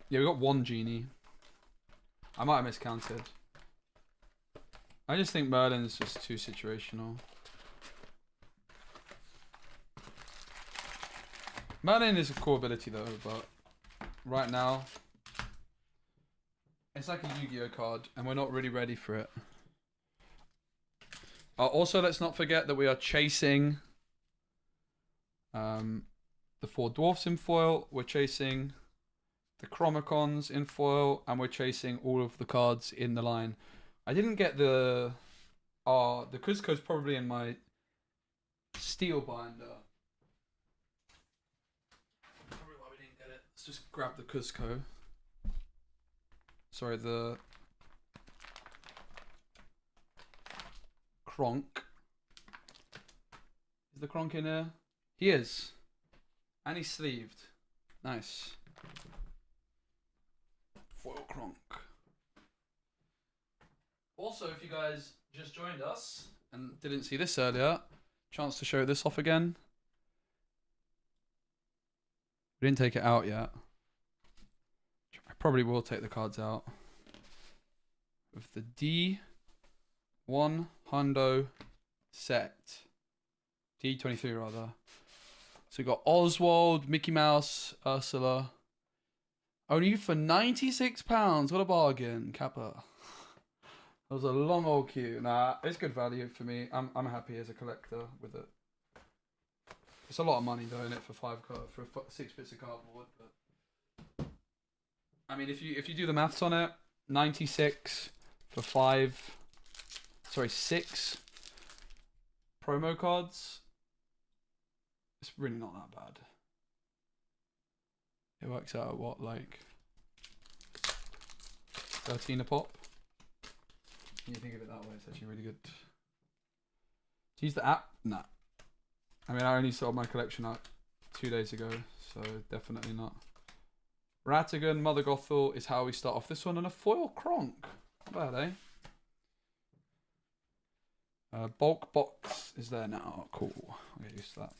Yeah, we got one Genie. I might have miscounted. I just think Merlin's just too situational. Merlin is a cool ability though, but right now it's like a Yu-Gi-Oh card, and we're not really ready for it. Also, let's not forget that we are chasing the 4 Dwarfs in foil. We're chasing the Chromacons in foil, and we're chasing all of the cards in the line. I didn't get the Cuzco's probably in my steel binder. Probably why we didn't get it. Let's just grab the Cuzco. Sorry, the Kronk. Is the Kronk in here? He is. And he's sleeved. Nice. Foil Kronk. Also, if you guys just joined us and didn't see this earlier, chance to show this off again. We didn't take it out yet. I probably will take the cards out. With the D1 Hundo set. D23 rather. So we got Oswald, Mickey Mouse, Ursula. Only for £96. What a bargain, Kappa. That was a long old queue. Nah, it's good value for me. I'm happy as a collector with it. It's a lot of money though, isn't it, for 6 bits of cardboard. But I mean, if you do the maths on it, 96 for 6 promo cards. It's really not that bad. It works out at what, like 13 a pop? When you think of it that way, it's actually really good. To use the app? Nah. I mean, I only sold my collection out 2 days ago, so definitely not. Ratigan, Mother Gothel is how we start off this one, and a foil Kronk. Not bad, eh? Bulk box is there now. Cool. I'll get used to that.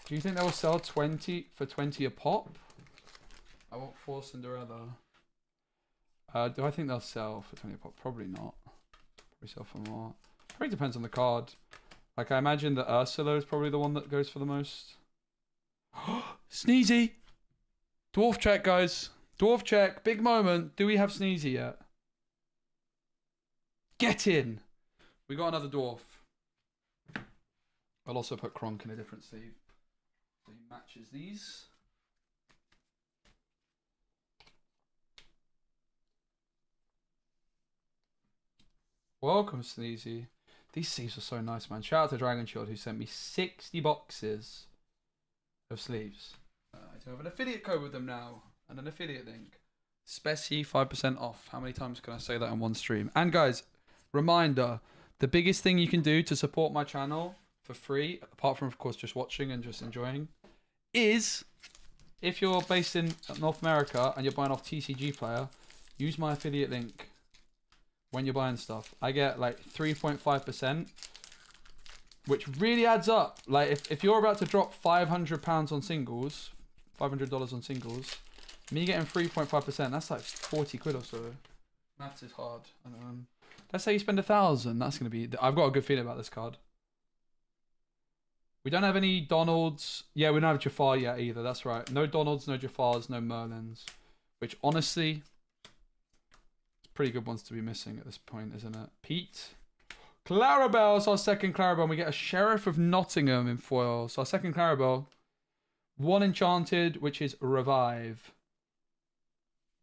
Do you think they will sell 20 for 20 a pop? I want 4 Cinderella. Do I think they'll sell for 20 a pop? Probably not. Probably sell for more. Probably depends on the card. Like, I imagine that Ursula is probably the one that goes for the most. Sneezy! Dwarf check, guys. Dwarf check. Big moment. Do we have Sneezy yet? Get in! We got another dwarf. I'll also put Kronk in a different sleeve. So he matches these. Welcome, Sneezy. These sleeves are so nice, man. Shout out to Dragon Shield who sent me 60 boxes of sleeves. I do have an affiliate code with them now and an affiliate link. Specie 5% off. How many times can I say that in one stream? And guys, reminder, the biggest thing you can do to support my channel for free, apart from of course just watching and just enjoying, is if you're based in North America and you're buying off TCG Player, use my affiliate link when you're buying stuff. I get like 3.5%, which really adds up. Like if you're about to drop £500 on singles, $500 on singles, me getting 3.5%, that's like 40 quid or so. Maths is hard. Let's say you spend 1,000. That's gonna be. I've got a good feeling about this card. We don't have any Donalds. Yeah, we don't have Jafar yet either. That's right. No Donalds, no Jafars, no Merlins. Which honestly, it's pretty good ones to be missing at this point, isn't it? Pete. Clarabelle. So our second Clarabelle. And we get a Sheriff of Nottingham in foil. So our second Clarabelle. 1 Enchanted, which is Revive.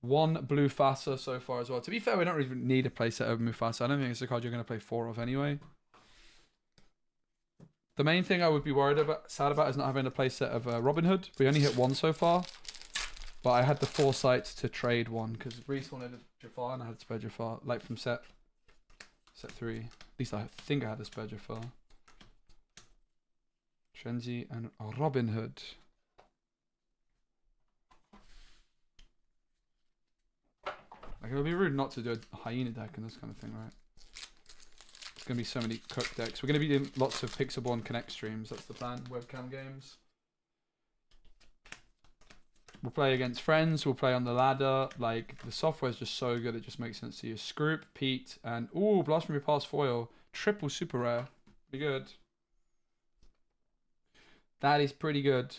1 Blue Mufasa so far as well. To be fair, we don't really need a playset of Mufasa. I don't think it's a card you're going to play 4 of anyway. The main thing I would be sad about is not having a playset of Robin Hood. We only hit 1 so far. But I had the foresight to trade 1 because Reese wanted a Jafar and I had a spare Jafar. Like from set 3. At least I think I had a spare Jafar. Shenzi and Robin Hood. Like, it would be rude not to do a hyena deck and this kind of thing, right? There's going to be so many cook decks. We're going to be doing lots of Pixelborn Connect streams. That's the plan. Webcam games. We'll play against friends. We'll play on the ladder. Like, the software is just so good. It just makes sense to use. Scroop, Pete, and... Ooh, Blasphemy Pass Foil. Triple super rare. Pretty good. That is pretty good.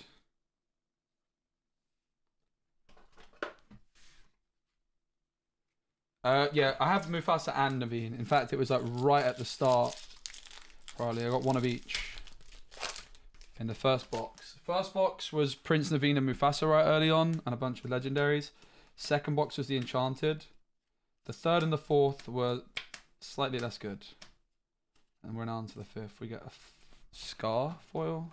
Yeah, I have Mufasa and Naveen. In fact, it was like right at the start. Probably, I got 1 of each in the first box. First box was Prince Naveen and Mufasa right early on, and a bunch of legendaries. Second box was the Enchanted. The third and the fourth were slightly less good. And we're now on to the fifth. We get a Scar foil.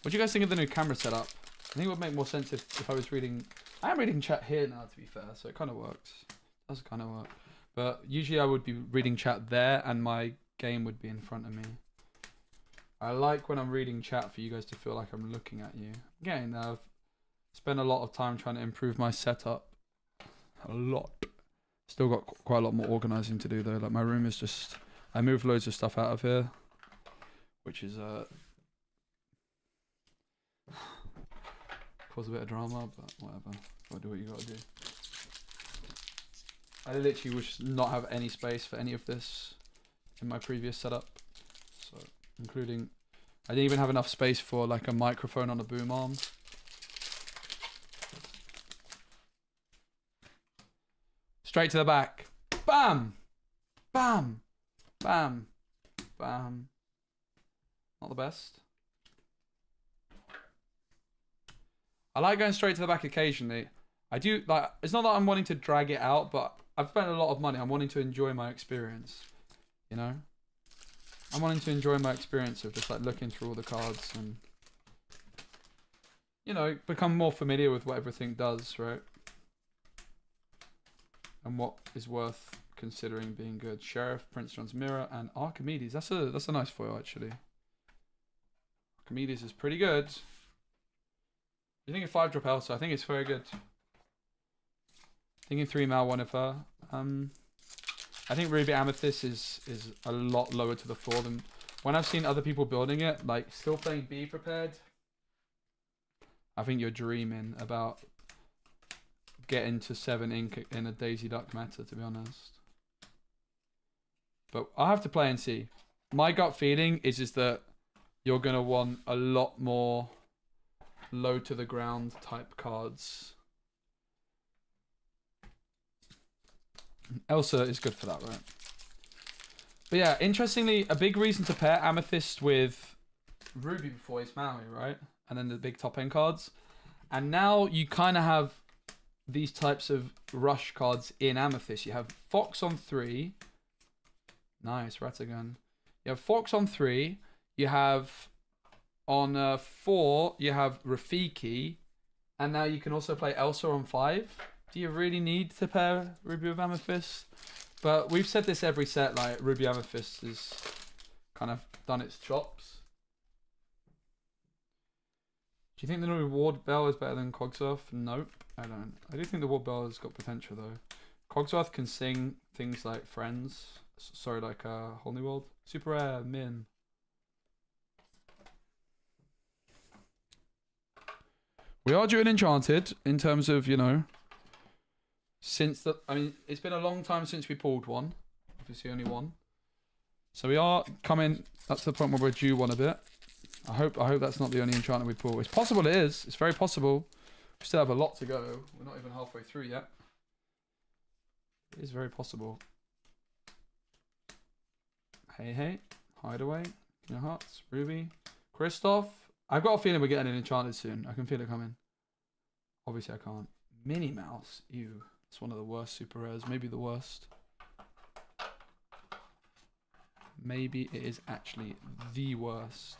What do you guys think of the new camera setup? I think it would make more sense if I was reading... I am reading chat here now, to be fair, so it kind of works. It does kind of work. But usually I would be reading chat there and my game would be in front of me. I like when I'm reading chat for you guys to feel like I'm looking at you. Again, I've spent a lot of time trying to improve my setup. A lot. Still got quite a lot more organising to do though. Like my room is just... I moved loads of stuff out of here. Which is... cause a bit of drama, but whatever. Gotta do what you gotta do. I literally would just not have any space for any of this in my previous setup. So, including... I didn't even have enough space for like a microphone on a boom arm. Straight to the back. Bam! Bam! Bam! Bam. Not the best. I like going straight to the back occasionally. I do, like, it's not that I'm wanting to drag it out, but I've spent a lot of money. I'm wanting to enjoy my experience, you know? I'm wanting to enjoy my experience of just, like, looking through all the cards and, you know, become more familiar with what everything does, right? And what is worth considering being good. Sheriff, Prince John's Mirror, and Archimedes. That's a nice foil, actually. Archimedes is pretty good. You think of 5-drop Elsa? I think it's very good. Thinking 3 Mal, 1 of her. I think Ruby Amethyst is a lot lower to the floor than when I've seen other people building it. Like still playing Be Prepared. I think you're dreaming about getting to 7 ink in a Daisy Duck meta, to be honest. But I'll have to play and see. My gut feeling is that you're gonna want a lot more low to the ground type cards. Elsa is good for that, right? But yeah, interestingly, a big reason to pair Amethyst with Ruby before is Maui, right? And then the big top end cards. And now you kind of have these types of rush cards in Amethyst. You have Fox on 3. Nice, Ratagun. You have Fox on 3. You have on 4, you have Rafiki. And now you can also play Elsa on 5. Do you really need to pair Ruby with Amethyst? But we've said this every set, like Ruby Amethyst has kind of done its chops. Do you think the reward bell is better than Cogsworth? Nope, I don't. I do think the reward bell has got potential though. Cogsworth can sing things like Friends. Sorry, like Whole New World. Super rare, min. We are doing Enchanted in terms of, you know, since the, I mean, it's been a long time since we pulled one. Obviously only one. So we are coming up to the point where we're due one a bit. I hope that's not the only enchantment we pull. It's possible it is. It's very possible. We still have a lot to go. We're not even halfway through yet. It is very possible. Hey, Hideaway, Kingdom Hearts, Ruby, Kristoff. I've got a feeling we're getting an Enchanted soon. I can feel it coming. Obviously I can't. Minnie Mouse. Ew. It's one of the worst super rares. Maybe the worst. Maybe it is actually the worst.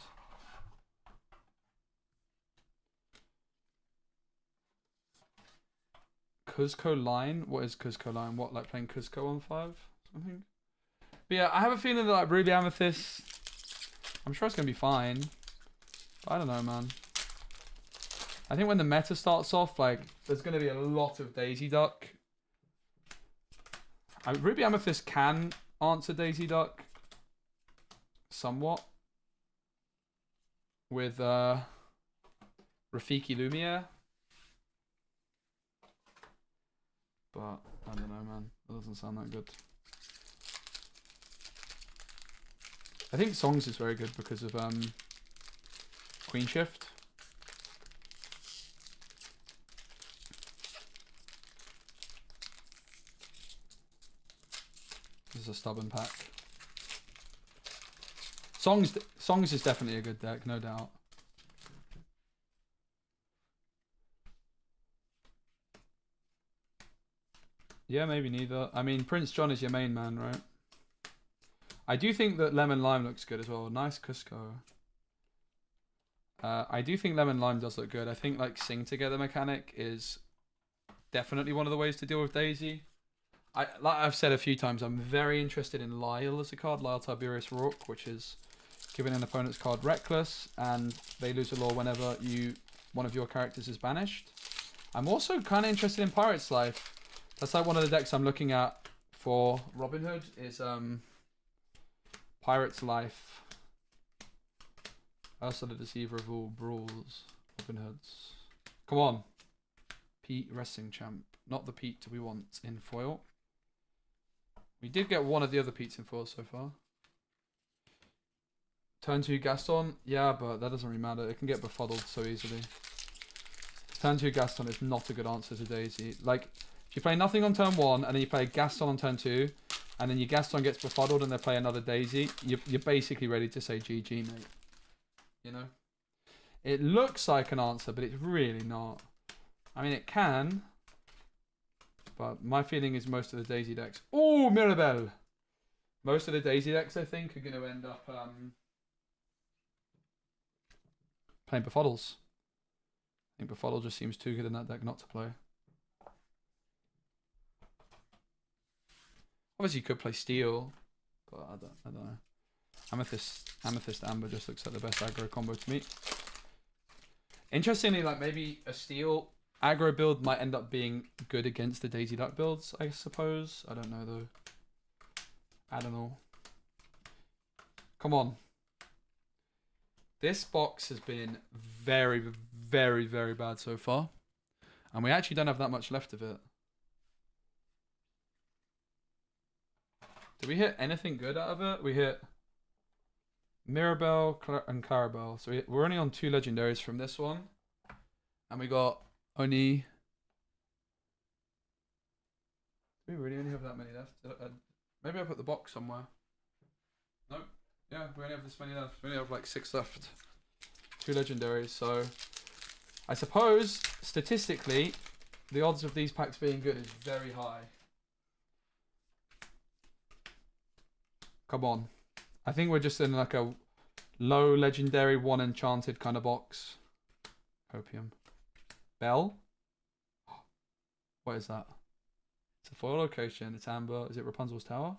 Cuzco line? What is Cuzco line? What, like playing Cuzco on 5? Something? But yeah, I have a feeling that like Ruby Amethyst, I'm sure it's going to be fine. But I don't know, man. I think when the meta starts off, like, there's going to be a lot of Daisy Duck. Ruby Amethyst can answer Daisy Duck somewhat with Rafiki Lumiere. But I don't know, man. That doesn't sound that good. I think Songs is very good because of Queen Shift. This is a stubborn pack. Songs is definitely a good deck, no doubt. Yeah, maybe neither. I mean, Prince John is your main man, right? I do think that Lemon Lime looks good as well. Nice Cusco. I do think Lemon Lime does look good. I think like Sing Together mechanic is definitely one of the ways to deal with Daisy. Like I've said a few times, I'm very interested in Lyle as a card, Lyle Tiberius Rourke, which is giving an opponent's card Reckless, and they lose a law whenever one of your characters is banished. I'm also kind of interested in Pirate's Life. That's like one of the decks I'm looking at for Robin Hood is Pirate's Life. Also the Deceiver of all brawls. Robin Hoods. Come on. Pete Wrestling Champ. Not the Pete we want in foil. We did get one of the other Pete's in foil so far. Turn 2 Gaston. Yeah, but that doesn't really matter. It can get befuddled so easily. Turn 2 Gaston is not a good answer to Daisy. Like, if you play nothing on turn 1 and then you play Gaston on turn 2 and then your Gaston gets befuddled and they play another Daisy, you're basically ready to say GG, mate. You know? It looks like an answer, but it's really not. I mean, it can. But my feeling is most of the Daisy decks... Oh, Mirabelle! Most of the Daisy decks, I think, are going to end up playing Befuddles. I think Befuddle just seems too good in that deck not to play. Obviously, you could play Steel, but I don't know. Amethyst Amber just looks like the best aggro combo to me. Interestingly, like maybe a steel aggro build might end up being good against the Daisy Duck builds, I suppose. I don't know though. I don't know. Come on. This box has been very, very, very bad so far. And we actually don't have that much left of it. Did we hit anything good out of it? We hit Mirabelle and Clarabelle. So we're only on 2 legendaries from this one. And we got only... Do we really only have that many left? Maybe I put the box somewhere. Nope. Yeah, we only have this many left. We only have like 6 left. 2 legendaries, so... I suppose, statistically, the odds of these packs being good is very high. Come on. I think we're just in like a low legendary 1 enchanted kind of box. Opium. Bell? What is that? It's a foil location. It's amber. Is it Rapunzel's Tower?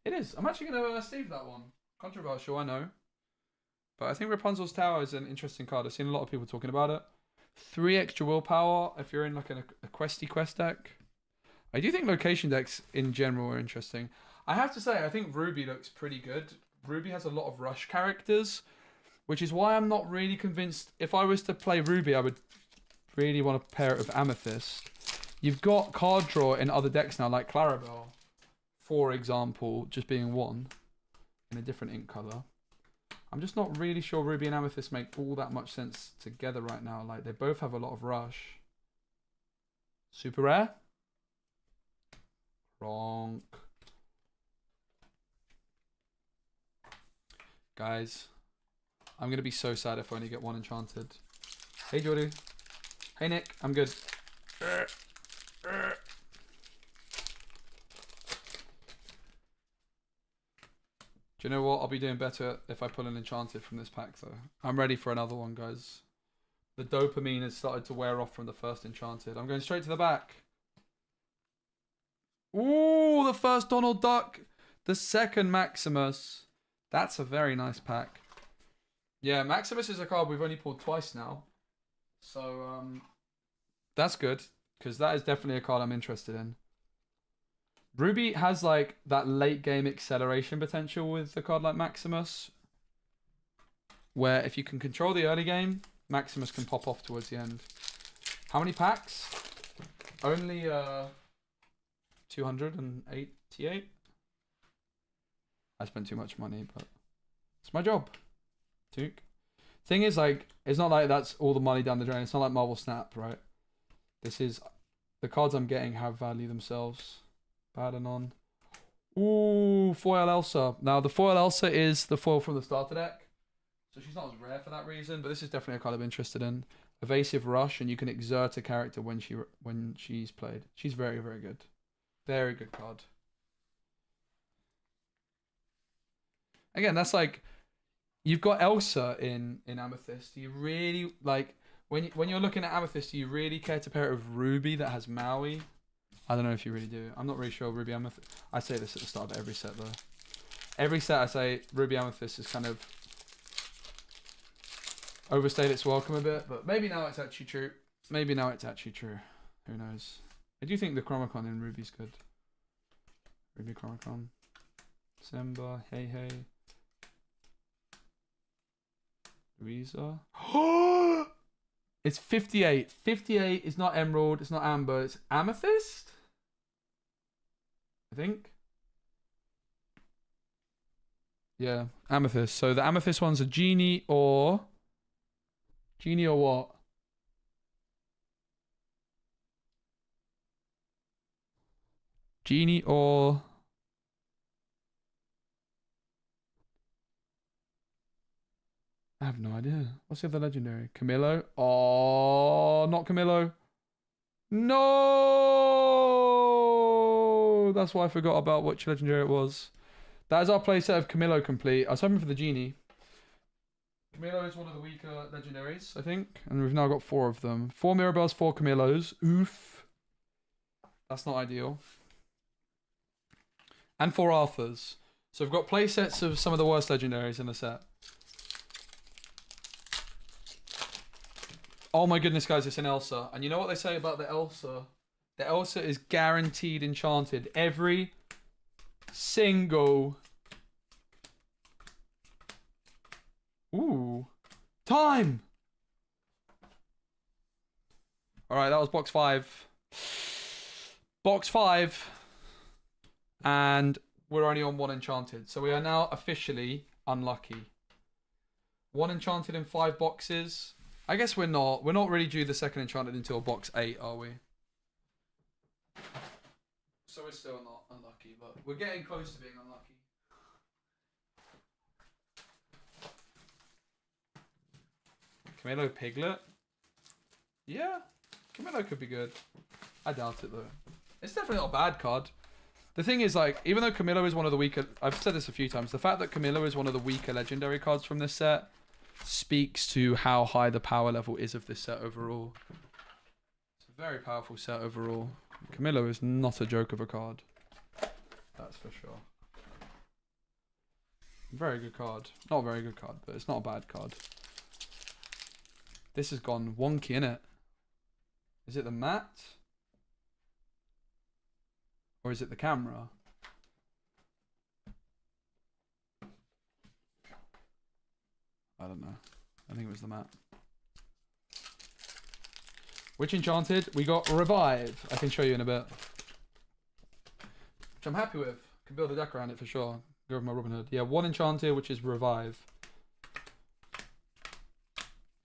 It is. I'm actually going to save that one. Controversial, I know. But I think Rapunzel's Tower is an interesting card. I've seen a lot of people talking about it. 3 extra willpower if you're in like a questy quest deck. I do think location decks in general are interesting. I have to say, I think Ruby looks pretty good. Ruby has a lot of rush characters, which is why I'm not really convinced. If I was to play Ruby, I would really want to pair it with Amethyst. You've got card draw in other decks now, like Clarabelle, for example, just being 1 in a different ink color. I'm just not really sure Ruby and Amethyst make all that much sense together right now. Like, they both have a lot of rush. Super rare? Wrong. Guys, I'm going to be so sad if I only get 1 enchanted. Hey, Jordy. Hey, Nick. I'm good. Do you know what? I'll be doing better if I pull an enchanted from this pack, though. I'm ready for another one, guys. The dopamine has started to wear off from the first enchanted. I'm going straight to the back. Ooh, the first Donald Duck. The second Maximus. That's a very nice pack. Yeah, Maximus is a card we've only pulled twice now. So, that's good. Because that is definitely a card I'm interested in. Ruby has like that late game acceleration potential with a card like Maximus. Where if you can control the early game, Maximus can pop off towards the end. How many packs? Only 288. I spent too much money, but it's my job. Took. Thing is, like, it's not like that's all the money down the drain. It's not like Marvel Snap, right? This is... The cards I'm getting have value themselves. Bad and on. Ooh, foil Elsa. Now, the foil Elsa is the foil from the starter deck. So she's not as rare for that reason, but this is definitely a card I'm interested in. Evasive Rush, and you can exert a character when she's played. She's very, very good. Very good card. Again, that's like, you've got Elsa in Amethyst. Do you really, like, when you're looking at Amethyst, do you really care to pair it with Ruby that has Maui? I don't know if you really do. I'm not really sure Ruby Amethyst. I say this at the start of every set, though. Every set I say Ruby Amethyst is kind of overstayed its welcome a bit, but maybe now it's actually true. Maybe now it's actually true. Who knows? I do think the Chromacon in Ruby's good. Ruby Chromacon. Simba, Hey Hey. Louisa. It's 58. 58 is not Emerald, it's not Amber, it's Amethyst? I think. Yeah, Amethyst. So the Amethyst one's a Genie or... Genie or what? Genie or... I have no idea. What's the other legendary? Camillo? Oh, not Camillo. No! That's why I forgot about which legendary it was. That is our playset of Camillo complete. I was hoping for the Genie. Camillo is one of the weaker legendaries, I think. And we've now got 4 of them. 4 Mirabelles, 4 Camillos. Oof. That's not ideal. And 4 Arthurs. So we've got playsets of some of the worst legendaries in the set. Oh my goodness, guys, it's an Elsa. And you know what they say about the Elsa? The Elsa is guaranteed enchanted. Every single... Ooh. Time! Alright, that was box 5. Box 5. And we're only on 1 enchanted. So we are now officially unlucky. 1 enchanted in 5 boxes. I guess we're not. We're not really due the second enchanted until box 8, are we? So we're still not unlucky, but we're getting close to being unlucky. Camilo Piglet? Yeah, Camilo could be good. I doubt it though. It's definitely not a bad card. The thing is, like, even though Camilo is one of the weaker... I've said this a few times. The fact that Camilo is one of the weaker legendary cards from this set speaks to how high the power level is of this set overall. It's a very powerful set overall. Camilo is not a joke of a card. That's for sure. Very good card. Not a very good card, but it's not a bad card. This has gone wonky, innit? Is it the mat? Or is it the camera? I don't know. I think it was the mat. Which enchanted? We got Revive. I can show you in a bit. Which I'm happy with. Can build a deck around it for sure. Go with my Robin Hood. Yeah, 1 enchanted, which is Revive.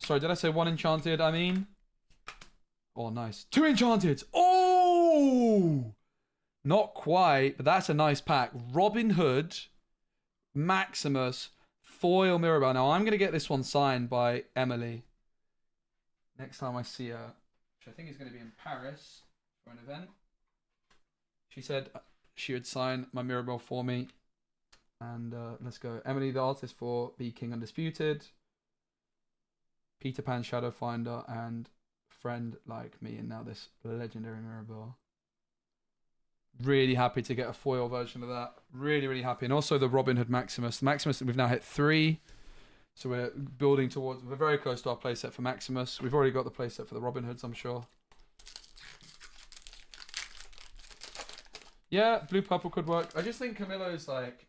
Sorry, did I say 1 enchanted? I mean... Oh, nice. 2 enchanted! Oh! Not quite, but that's a nice pack. Robin Hood, Maximus, Foil Mirabelle. Now, I'm going to get this one signed by Emily. Next time I see her. Which I think is going to be in Paris for an event. She said she would sign my Mirabelle for me. And let's go. Emily, the artist for Be King Undisputed. Peter Pan Shadow Finder and Friend Like Me. And now this legendary Mirabelle. Really happy to get a foil version of that. Really, really happy. And also the Robin Hood Maximus. The Maximus, we've now hit 3. So we're building towards... We're very close to our playset for Maximus. We've already got the playset for the Robin Hoods, I'm sure. Yeah, blue purple could work. I just think Camilo's like,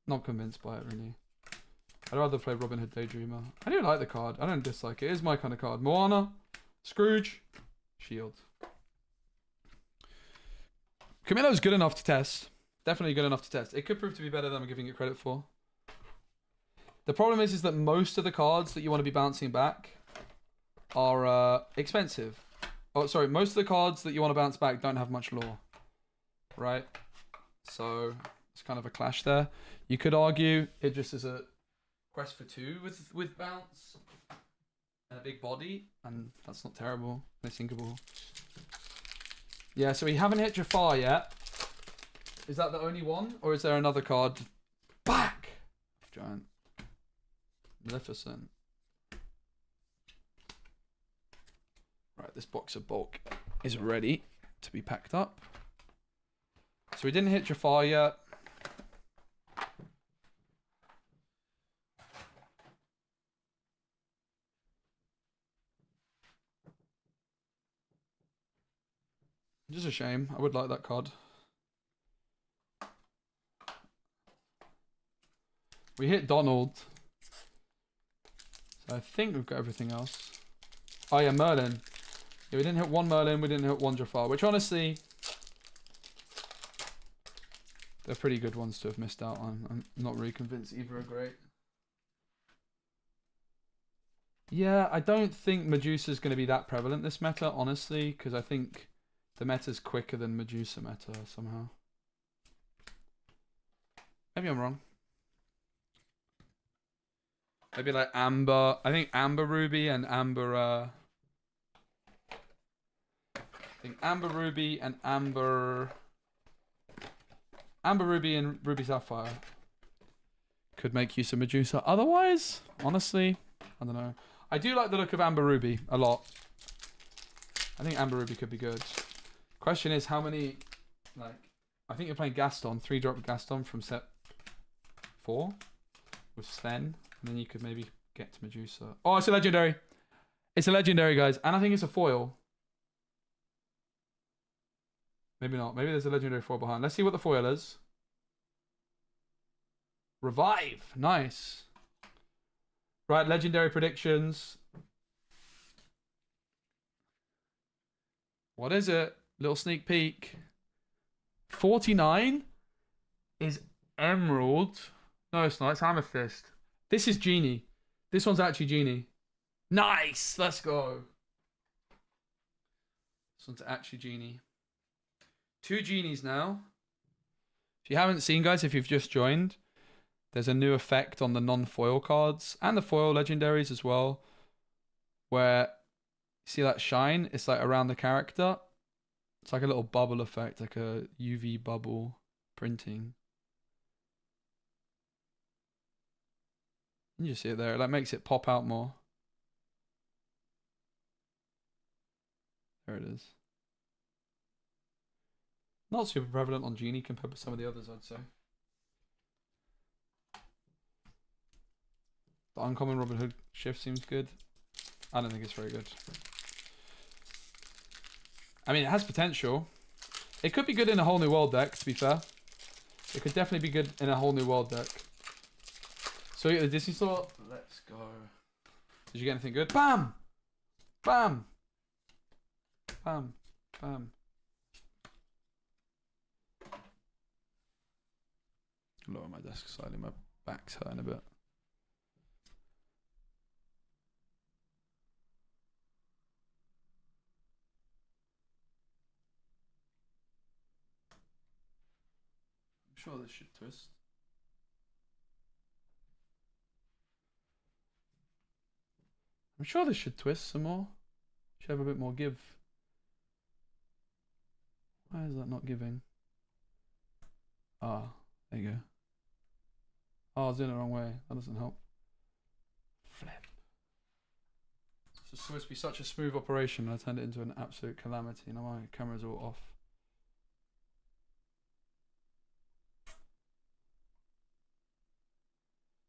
not convinced by it, really. I'd rather play Robin Hood Daydreamer. I do like the card. I don't dislike it. It is my kind of card. Moana, Scrooge, Shield. Camilo's good enough to test. Definitely good enough to test. It could prove to be better than I'm giving it credit for. The problem is that most of the cards that you want to be bouncing back are expensive. Oh, sorry. Most of the cards that you want to bounce back don't have much lore. Right? So, it's kind of a clash there. You could argue it just is a quest for 2 with bounce and a big body, and that's not terrible. It's sinkable. Yeah, so we haven't hit Jafar yet. Is that the only one? Or is there another card? Back! Giant. Maleficent. Right, this box of bulk is ready to be packed up. So we didn't hit Jafar yet. Just a shame. I would like that card. We hit Donald. So I think we've got everything else. Oh yeah, Merlin. Yeah, we didn't hit 1 Merlin, we didn't hit 1 Jafar, which honestly, they're pretty good ones to have missed out on. I'm not really convinced either are great. Yeah, I don't think Medusa's going to be that prevalent this meta, honestly, because I think the meta's quicker than Medusa meta somehow. Maybe I'm wrong. Maybe like Amber. I think Amber Ruby and Amber... I think Amber Ruby and Amber Ruby and Ruby Sapphire could make use of Medusa. Otherwise, honestly, I don't know. I do like the look of Amber Ruby a lot. I think Amber Ruby could be good. Question is how many, like, I think you're playing Gaston, 3-drop Gaston from set 4 with Sven, and then you could maybe get to Medusa. Oh, it's a legendary. It's a legendary, guys, and I think it's a foil. Maybe not. Maybe there's a legendary foil behind. Let's see what the foil is. Revive. Nice. Right, legendary predictions. What is it? Little sneak peek. 49 is Emerald. No, it's not. It's Amethyst. This is Genie. This one's actually Genie. Nice. Let's go. This one's actually Genie. 2 Genies now. If you haven't seen, guys, if you've just joined, there's a new effect on the non-foil cards and the foil legendaries as well, where you see that shine? It's like around the character. It's like a little bubble effect, like a UV bubble printing. You just see it there. It like makes it pop out more. There it is. Not super prevalent on Genie compared with some of the others, I'd say. The uncommon Robin Hood shift seems good. I don't think it's very good. I mean, it has potential. It could be good in a whole new world deck, to be fair. It could definitely be good in a whole new world deck. So, the Disney Store. Let's go. Did you get anything good? Bam! Bam! Bam. Bam. Lower my desk slightly. My back's hurting a bit. I'm sure this should twist. I'm sure this should twist some more. Should have a bit more give. Why is that not giving? Ah, there you go. Oh, I was doing it the wrong way. That doesn't help. Flip. It's supposed to be such a smooth operation, and I turned it into an absolute calamity. Now my camera's all off.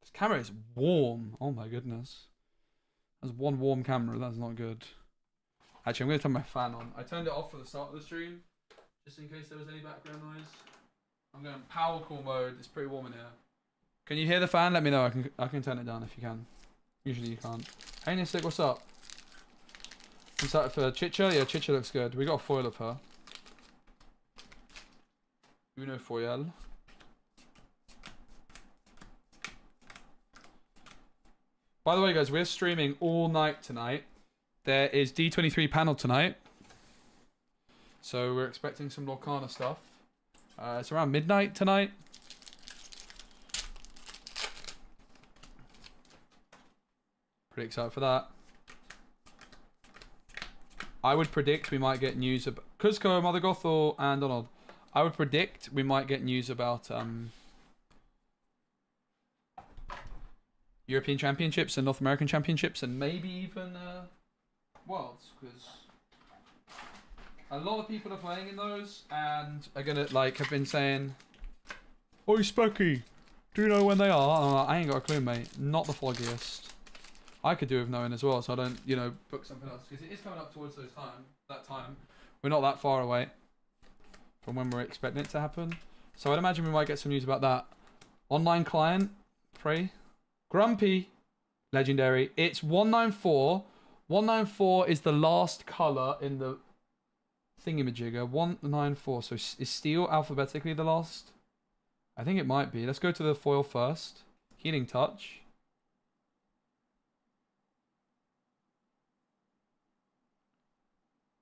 This camera is warm. Oh my goodness. That's one warm camera. That's not good. Actually, I'm going to turn my fan on. I turned it off for the start of the stream, just in case there was any background noise. I'm going power cool mode. It's pretty warm in here. Can you hear the fan? Let me know. I can turn it down if you can. Usually you can't. Hey Nistic, what's up? Excited for Chicha? Yeah, Chicha looks good. We got a foil of her. Uno foil. By the way, guys, we're streaming all night tonight. There is D23 panel tonight. So we're expecting some Lorcana stuff. It's around midnight tonight. Pretty excited for that. I would predict we might get news about Kuzco, Mother Gothel, and Donald. I would predict we might get news about European Championships and North American Championships, and maybe even Worlds, because a lot of people are playing in those and are gonna have been saying, "Oi, Specky, do you know when they are?" And I'm like, I ain't got a clue, mate. Not the foggiest. I could do with knowing as well, so I don't, book something else, because it is coming up towards that time. We're not that far away from when we're expecting it to happen. So I'd imagine we might get some news about that. Online client, pray. Grumpy, legendary. It's 194. 194 is the last color in the thingamajigger. 194. So is steel alphabetically the last? I think it might be. Let's go to the foil first. Healing touch.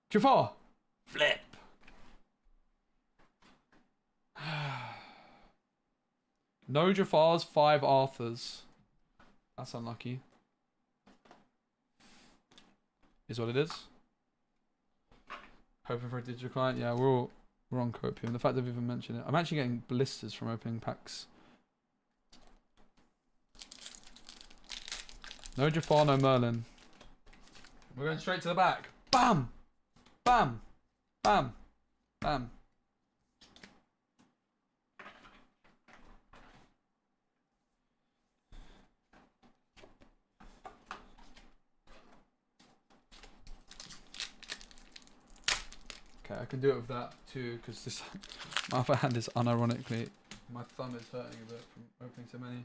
Jafar! Flip! No Jafars, 5 Arthurs. That's unlucky. Is what it is. Hoping for a digital client. Yeah, we're on copium. The fact I've even mentioned it. I'm actually getting blisters from opening packs. No Jafar, no Merlin. We're going straight to the back. Bam! Bam! Bam! Bam! Okay, I can do it with that too, because this my other hand is unironically, my thumb is hurting a bit from opening so many.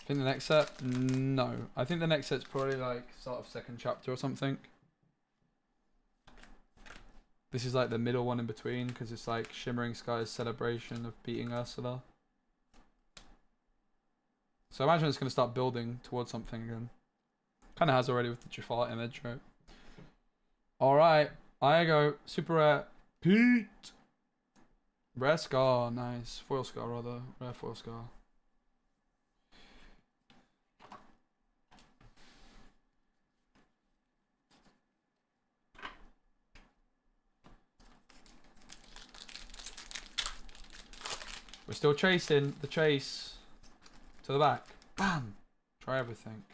I think the next set? No. I think the next set's probably like start of second chapter or something. This is like the middle one in between because it's like Shimmering Skies' celebration of beating Ursula. So I imagine it's going to start building towards something again. Kind of has already with the Jafar image, right? Alright, I go. Super rare. Pete! Rare Scar, nice. Foil Scar rather. Rare Foil Scar. We're still chasing the chase to the back. Bam! Try everything.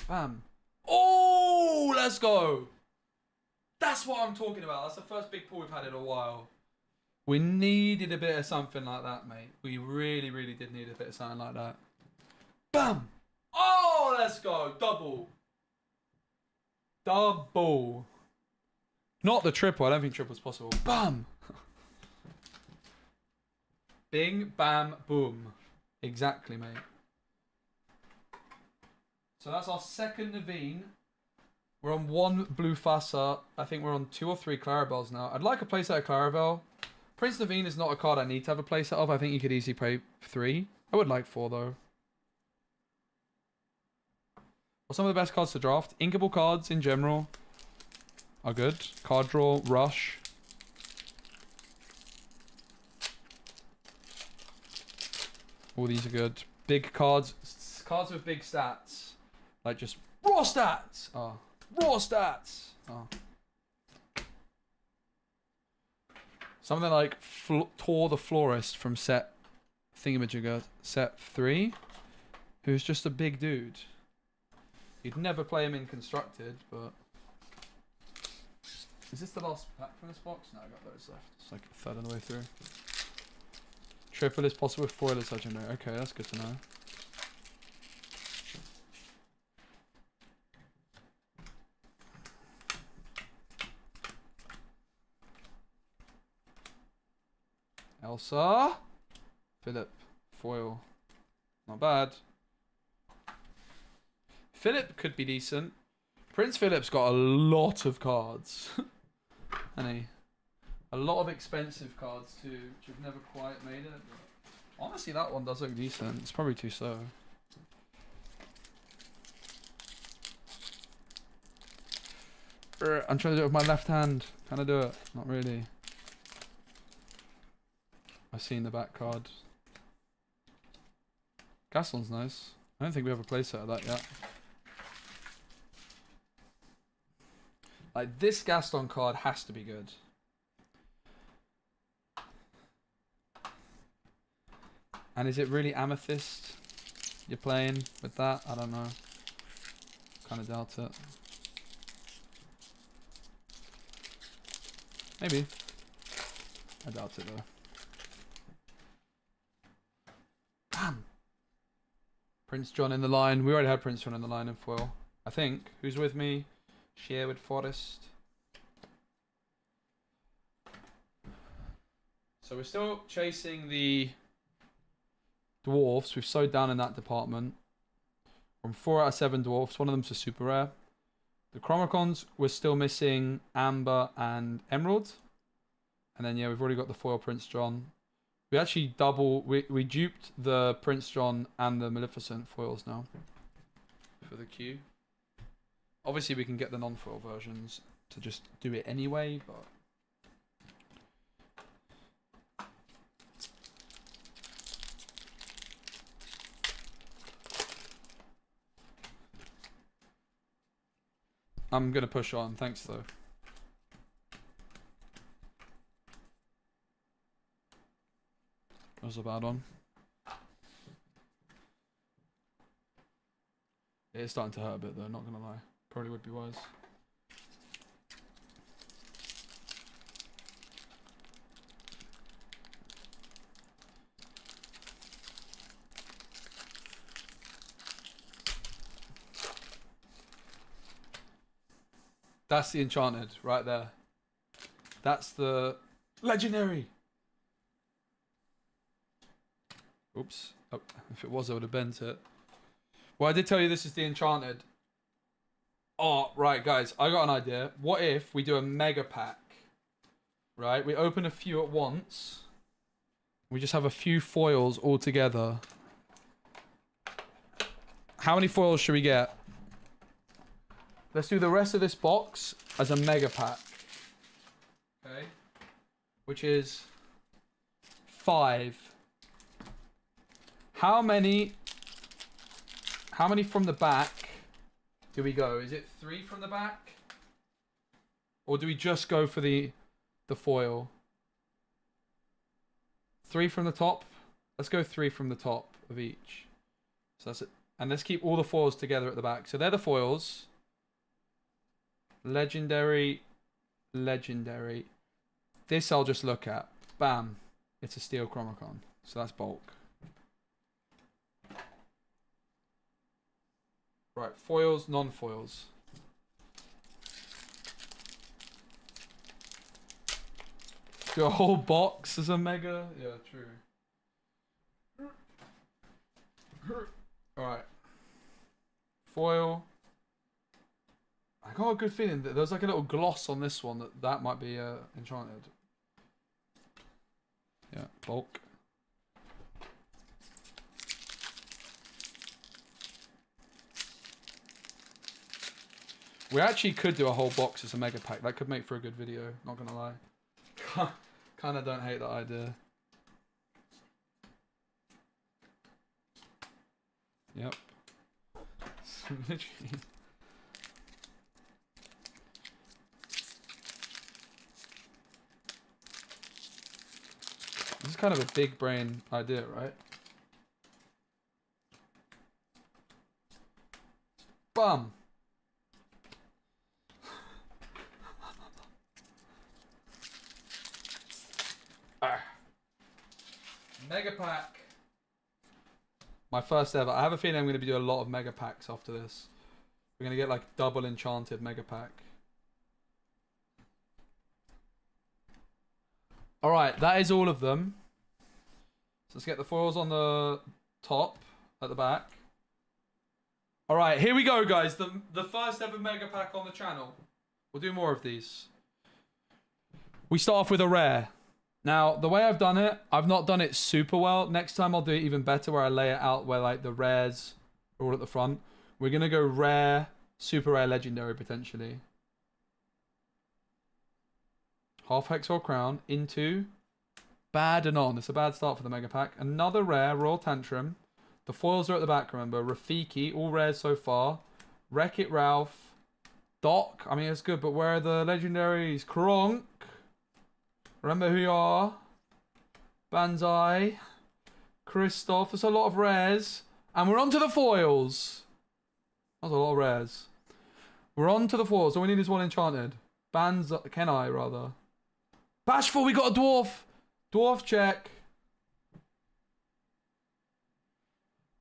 Bam! Oh, let's go! That's what I'm talking about. That's the first big pull we've had in a while. We needed a bit of something like that, mate. We really, really did need a bit of something like that. Bam! Oh, let's go! Double. Double. Not the triple. I don't think triple's possible. Bam! Bing, bam, boom. Exactly, mate. So that's our second Naveen. We're on 1 blue Fassa. I think we're on 2 or 3 Clarabelles now. I'd like a playset of Clarabelle. Prince Naveen is not a card I need to have a playset of. I think you could easily play 3. I would like 4 though. Well, some of the best cards to draft. Inkable cards in general are good. Card draw, rush. All these are good. Big cards. Cards with big stats. Like just raw stats. Oh. Raw stats. Oh. Something like Tor the Florist from set Thingamajigger, set 3. Who's just a big dude. You'd never play him in Constructed, but... Is this the last pack from this box? No, I got those left. It's like a third of the way through. Triple is possible with foil is legendary. Okay, that's good to know. Elsa. Philip. Foil. Not bad. Philip could be decent. Prince Philip's got a lot of cards. And a lot of expensive cards too, which have never quite made it. But honestly, that one does look decent. It's probably too slow. I'm trying to do it with my left hand. Can I do it? Not really. I've seen the back card. Gaston's nice. I don't think we have a playset of that yet. Like, this Gaston card has to be good. And is it really Amethyst you're playing with that? I don't know. Kind of doubt it. Maybe. I doubt it though. Bam! Prince John in the line. We already had Prince John in the line in foil. I think. Who's with me? Sherwood Forest. So we're still chasing the dwarfs. We've slowed down in that department. From 4 out of 7 dwarfs. One of them's a super rare. The Chromicons, we're still missing Amber and Emerald. And then, yeah, we've already got the foil Prince John. We actually we duped the Prince John and the Maleficent foils now. For the queue. Obviously, we can get the non-foil versions to just do it anyway, but... I'm going to push on, thanks though. That was a bad one. It is starting to hurt a bit though, not going to lie. Probably would be wise. That's the Enchanted right there. That's the legendary. Oops. Oh, if it was, I would have bent it. Well, I did tell you this is the Enchanted. Oh, right, guys. I got an idea. What if we do a mega pack? Right? We open a few at once. We just have a few foils all together. How many foils should we get? Let's do the rest of this box as a mega pack. Okay? Which is 5. How many from the back do we go? Is it 3 from the back? Or do we just go for the foil? 3 from the top? Let's go 3 from the top of each. So that's it. And let's keep all the foils together at the back. So they're the foils. Legendary. Legendary. This I'll just look at. Bam. It's a Steel Chromicon. So that's bulk. Right, foils, non-foils. Do a whole box as a mega? Yeah, true. Alright. Foil. I got a good feeling that there's like a little gloss on this one that might be Enchanted. Yeah, bulk. We actually could do a whole box as a mega pack. That could make for a good video, not gonna lie. Kinda don't hate that idea. Yep. Literally. This is kind of a big brain idea, right? Bum! Mega pack. My first ever. I have a feeling I'm going to be doing a lot of mega packs after this. We're going to get like double Enchanted mega pack. Alright, that is all of them. So let's get the foils on the top, at the back. Alright, here we go, guys. The first ever mega pack on the channel. We'll do more of these. We start off with a rare. Now, the way I've done it, I've not done it super well. Next time I'll do it even better, where I lay it out where like the rares are all at the front. We're going to go rare, super rare, legendary potentially. Half Hexor Crown into bad and on. It's a bad start for the mega pack. Another rare, Royal Tantrum. The foils are at the back, remember. Rafiki, all rares so far. Wreck-It Ralph. Doc, I mean, it's good, but where are the legendaries? Kronk. Remember who you are. Banzai. Kristoff. There's a lot of rares. And we're on to the foils. That's a lot of rares. We're on to the foils. All we need is one Enchanted. Banzai. Kenai, rather. Bashful, we got a dwarf. Dwarf check.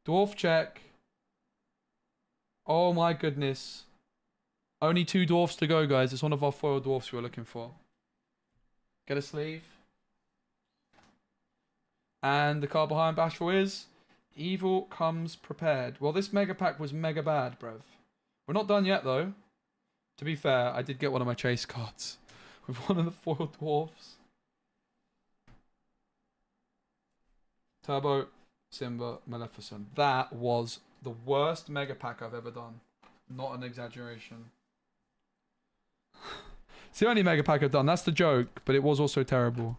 Dwarf check. Oh my goodness. Only 2 dwarfs to go, guys. It's one of our foil dwarfs we were looking for. Get a sleeve. And the card behind Bashful is Evil Comes Prepared. Well, this mega pack was mega bad, bruv. We're not done yet, though. To be fair, I did get one of my chase cards with one of the foil dwarfs. Turbo, Simba, Maleficent. That was the worst mega pack I've ever done. Not an exaggeration. It's the only mega pack I've done. That's the joke, but it was also terrible.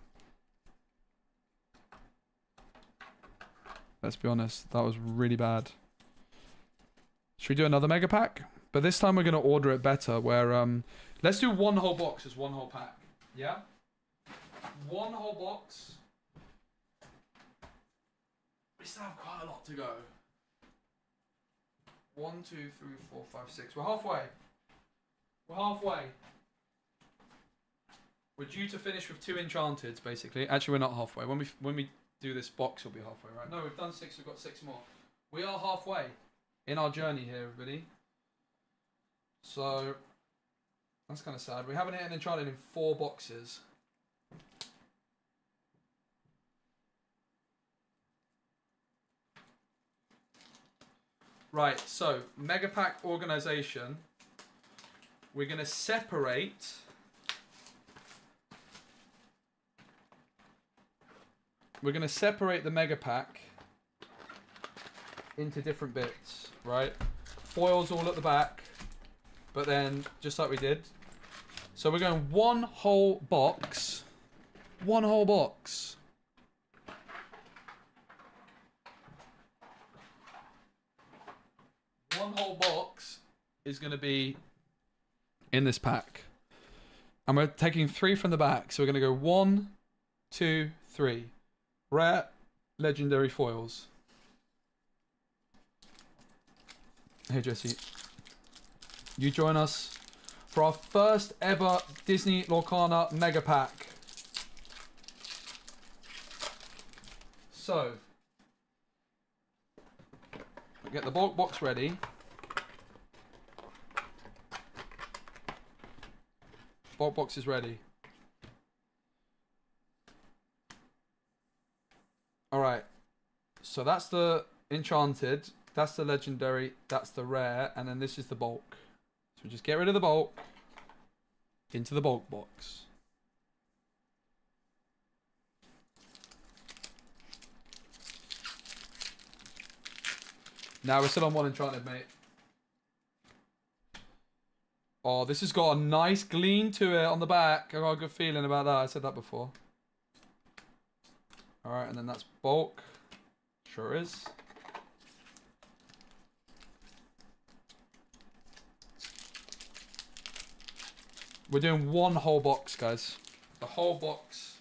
Let's be honest. That was really bad. Should we do another mega pack? But this time we're going to order it better, where, let's do one whole box as one whole pack. Yeah? One whole box. We still have quite a lot to go. 1, 2, 3, 4, 5, 6. We're halfway. We're halfway. We're due to finish with 2 Enchanteds, basically. Actually, we're not halfway. When we do this box, we'll be halfway, right? No, we've done 6. We've got 6 more. We are halfway in our journey here, everybody. So, That's kind of sad. We haven't hit an Enchanted in 4 boxes. Right, so Mega Pack organization. We're going to separate. We're going to separate the Mega Pack into different bits, right? Foils all at the back, but then just like we did. So we're going one whole box. One whole box. One whole box is going to be in this pack. And we're taking 3 from the back. So we're going to go 1, 2, 3. Rare, legendary foils. Hey Jesse, you join us for our first ever Disney Lorcana Mega Pack. So, we'll get the bulk box ready. Bulk box is ready. Alright, so that's the Enchanted, that's the legendary, that's the rare, and then this is the bulk. So just get rid of the bulk into the bulk box. Now we're still on one Enchanted, mate. Oh, this has got a nice gleam to it on the back. I got a good feeling about that. I said that before. Alright, and then that's bulk. Sure is. We're doing one whole box, guys. The whole box.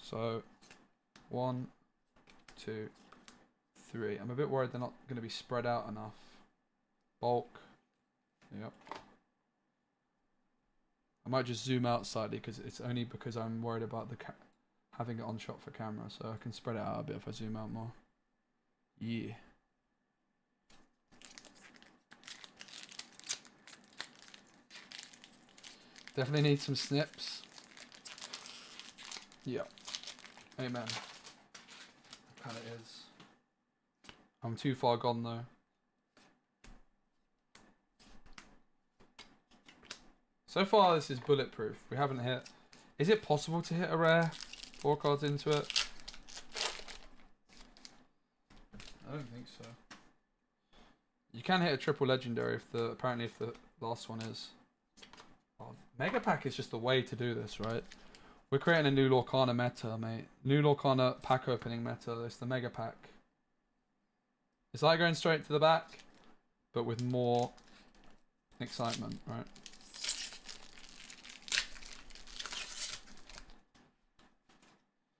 So, 1, 2, 3. I'm a bit worried they're not going to be spread out enough. Bulk. Yep. I might just zoom out slightly because it's only because I'm worried about the having it on shot for camera, so I can spread it out a bit if I zoom out more. Yeah. Definitely need some snips. Yep. Amen. Kinda is. I'm too far gone though. So far this is bulletproof. We haven't hit. Is it possible to hit a rare? 4 cards into it? I don't think so. You can hit a triple legendary if apparently if the last one is. Oh, Mega Pack is just the way to do this, right? We're creating a new Lorcana meta, mate. New Lorcana pack opening meta. It's the Mega Pack. It's like going straight to the back, but with more excitement, right?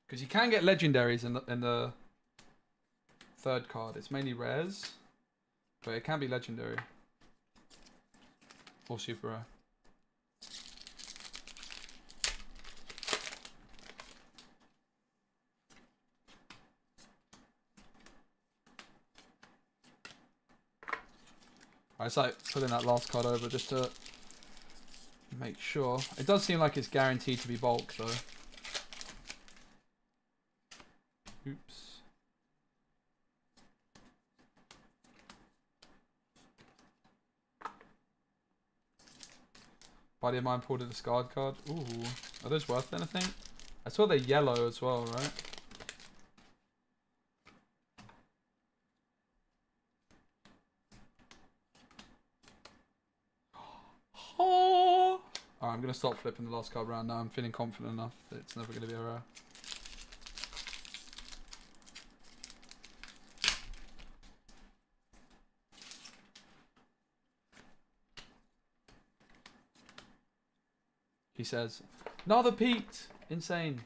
Because you can get legendaries in the third card. It's mainly rares, but it can be legendary or super rare. I just like putting that last card over just to make sure. It does seem like it's guaranteed to be bulk though. Oops. Body of Mine pulled a discard card. Ooh. Are those worth anything? I saw they're yellow as well, right? Oh. Alright, I'm going to stop flipping the last card around now. I'm feeling confident enough that it's never going to be a rare. He says, another Pete! Insane.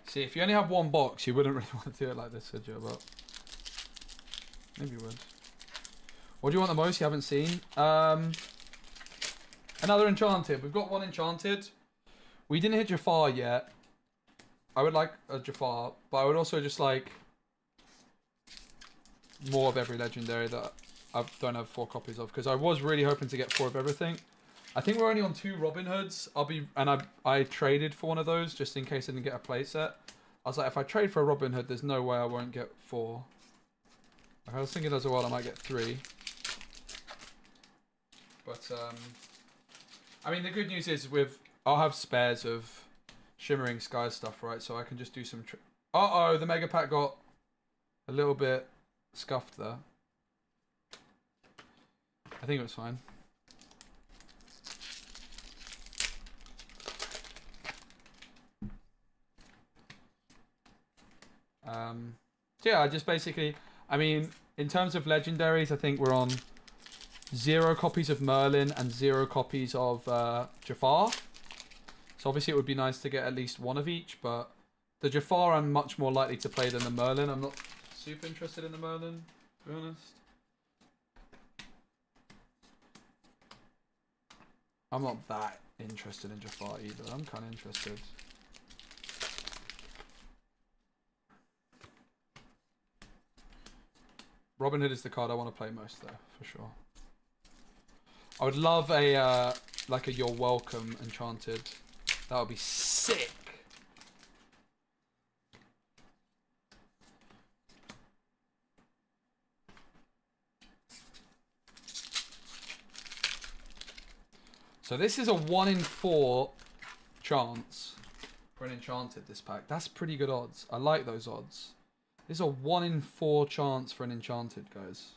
See, if you only have one box, you wouldn't really want to do it like this, would you? But maybe you would. What do you want the most you haven't seen? Another Enchanted. We've got one Enchanted. We didn't hit Jafar yet. I would like a Jafar, but I would also just like more of every legendary that I don't have 4 copies of, because I was really hoping to get 4 of everything. I think we're only on 2 Robin Hoods. I traded for one of those just in case I didn't get a playset. I was like, if I trade for a Robin Hood, there's no way I won't get 4. I was thinking as well I might get 3. But I mean, the good news is I'll have spares of Shimmering Skies stuff, right? So I can just do some. Uh-oh, the Mega Pack got a little bit scuffed there. I think it was fine. So yeah, I just basically, I mean, in terms of legendaries, I think we're on 0 copies of Merlin and 0 copies of Jafar. So obviously it would be nice to get at least 1 of each, but the Jafar I'm much more likely to play than the Merlin. I'm not super interested in the Merlin, to be honest. I'm not that interested in Jafar either. I'm kind of interested. Robin Hood is the card I want to play most, though, for sure. I would love a like a You're Welcome Enchanted. That would be sick. So this is a 1 in 4 chance for an Enchanted, this pack. That's pretty good odds. I like those odds. This is a 1 in 4 chance for an Enchanted, guys.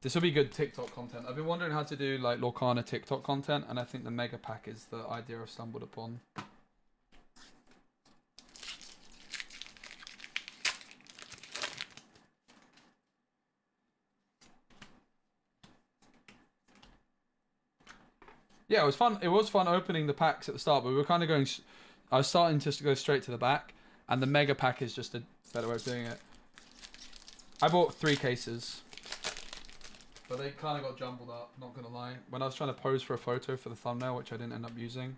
This will be good TikTok content. I've been wondering how to do like Lorcana TikTok content, and I think the Mega Pack is the idea I've stumbled upon. Yeah, it was fun. It was fun opening the packs at the start, but we were kind of going. I was starting to go straight to the back, and the Mega Pack is just a better way of doing it. I bought 3 cases, but they kind of got jumbled up. Not gonna lie. When I was trying to pose for a photo for the thumbnail, which I didn't end up using,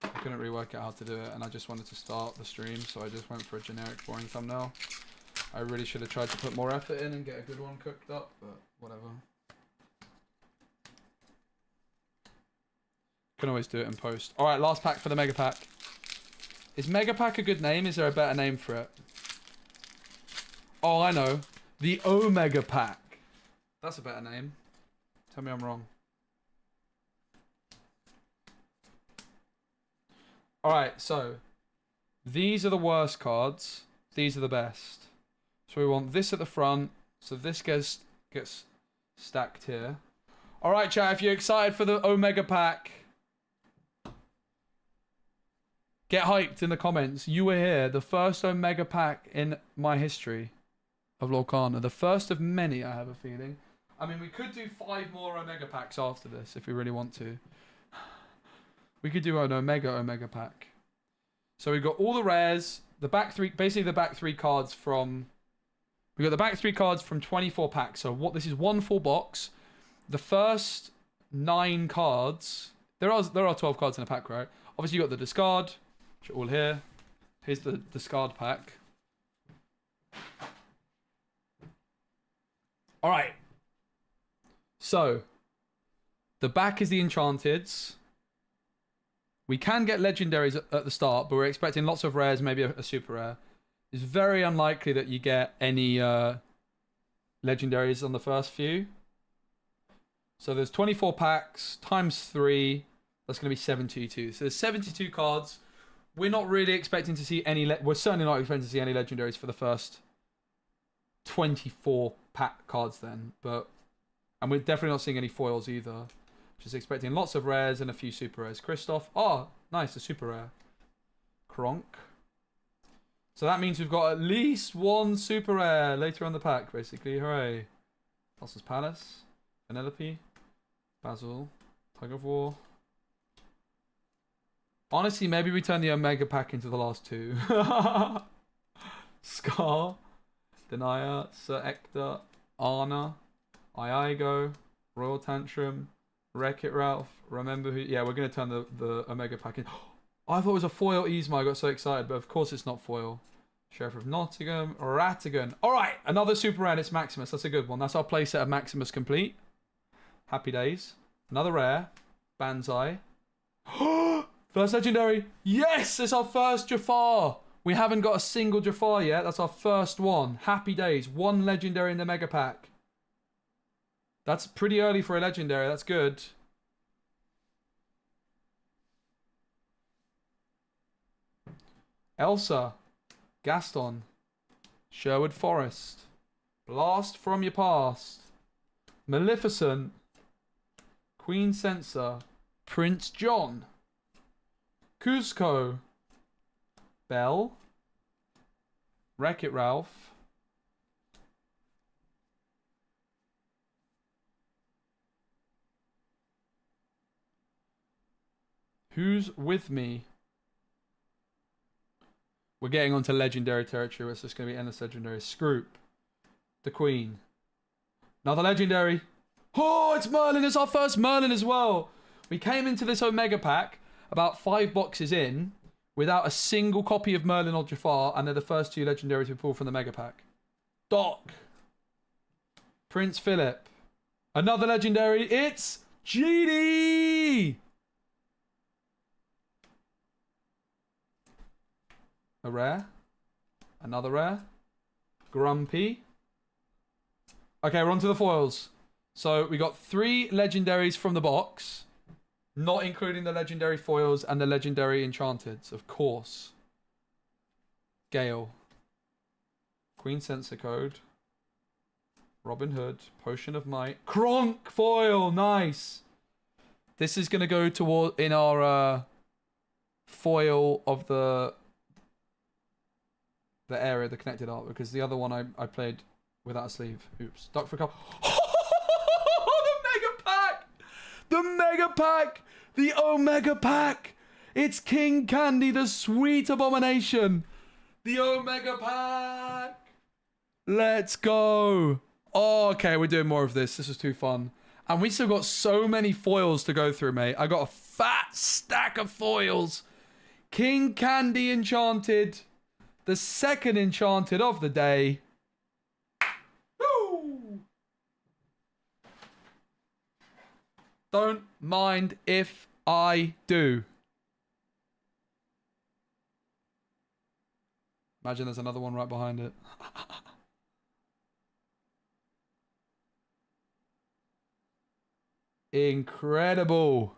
I couldn't really work out how to do it, and I just wanted to start the stream, so I just went for a generic, boring thumbnail. I really should have tried to put more effort in and get a good one cooked up, but whatever. Can always do it in post. Alright, last pack for the Mega Pack. Is Mega Pack a good name? Is there a better name for it? Oh, I know. The Omega Pack. That's a better name. Tell me I'm wrong. Alright, so. These are the worst cards. These are the best. So we want this at the front. So this gets stacked here. Alright, chat, if you're excited for the Omega Pack, get hyped in the comments. You were here. The first Omega Pack in my history of Lorcana. The first of many, I have a feeling. I mean, we could do 5 more Omega Packs after this if we really want to. We could do an Omega Pack. So we've got all the rares. The back 3, basically the back 3 cards from... We've got the back 3 cards from 24 packs. So what? This is 1 full box. The first 9 cards... There are 12 cards in a pack, right? Obviously, you got the discard, which are all here. Here's the discard pack. All right. So, the back is the Enchanteds. We can get legendaries at the start, but we're expecting lots of rares, maybe a super rare. It's very unlikely that you get any legendaries on the first few. So there's 24 packs times 3. That's going to be 72. So there's 72 cards. We're not really expecting to see any... We're certainly not expecting to see any legendaries for the first 24 pack cards then. And we're definitely not seeing any foils either. Just expecting lots of rares and a few super rares. Christoph. Oh, nice. A super rare. Kronk. So that means we've got at least one super rare later on the pack, basically. Hooray. Foster's Palace, Penelope, Basil, Tug of War. Honestly, maybe we turn the Omega pack into the last two. Scar, Denia, Sir Ector, Anna, Iago, Royal Tantrum, Wreck-It Ralph. Remember who? Yeah, we're going to turn the Omega pack in. I thought it was a foil Yzma. I got so excited, but of course it's not foil. Sheriff of Nottingham, Ratigan. All right, another super rare. And it's Maximus. That's a good one. That's our playset of Maximus complete. Happy days. Another rare. Banzai. First legendary. Yes, it's our first Jafar. We haven't got a single Jafar yet. That's our first one. Happy days. One legendary in the mega pack. That's pretty early for a legendary. That's good. Elsa. Gaston. Sherwood Forest. Blast from your past. Maleficent. Queen Censor. Prince John. Cusco. Belle. Wreck-It Ralph. Who's with me? We're getting onto legendary territory. It's just going to be endless legendary. Scroop. The Queen. Another legendary. Oh, it's Merlin. It's our first Merlin as well. We came into this Omega pack about 5 boxes in without a single copy of Merlin or Jafar, and they're the first 2 legendaries we pulled from the Mega pack. Doc. Prince Philip. Another legendary. It's Genie. A rare. Another rare. Grumpy. Okay, we're on to the foils. So we got 3 legendaries from the box, not including the legendary foils and the legendary enchanteds, of course. Gale. Queen Censor Code. Robin Hood. Potion of Might. Kronk foil. Nice. This is going to go toward in our foil of the area, the connected art, because the other one I played without a sleeve. Oops. Duck for a cup. The Mega Pack! The Mega Pack! The Omega Pack! It's King Candy, the sweet abomination! The Omega Pack! Let's go! Oh, okay, we're doing more of this. This was too fun. And we still got so many foils to go through, mate. I got a fat stack of foils. King Candy Enchanted. The second Enchanted of the day. Woo! Don't mind if I do. Imagine there's another one right behind it. Incredible.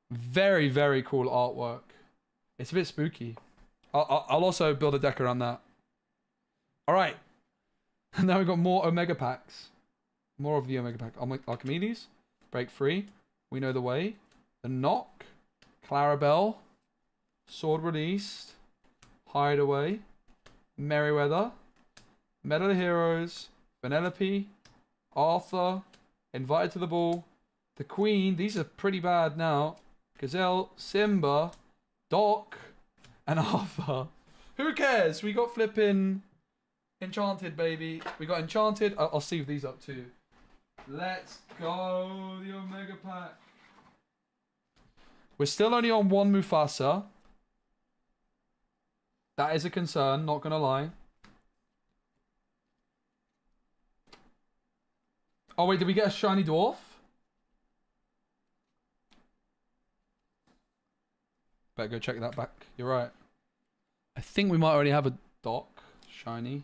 Very, very cool artwork. It's a bit spooky. I'll also build a deck around that. All right. Now we've got more Omega packs. More of the Omega pack. Archimedes. Break Free. We Know the Way. The Knock. Clarabelle. Sword Released. Hideaway. Merryweather. Medal of Heroes. Penelope. Arthur. Invited to the Ball. The Queen. These are pretty bad now. Gazelle. Simba. Doc. And Arthur. Who cares? We got flipping Enchanted, baby. We got Enchanted. I'll sleeve these up too. Let's go. The Omega pack. We're still only on 1 Mufasa. That is a concern, not gonna lie. Oh wait, did we get a shiny dwarf? Better go check that back. You're right. I think we might already have a Doc shiny.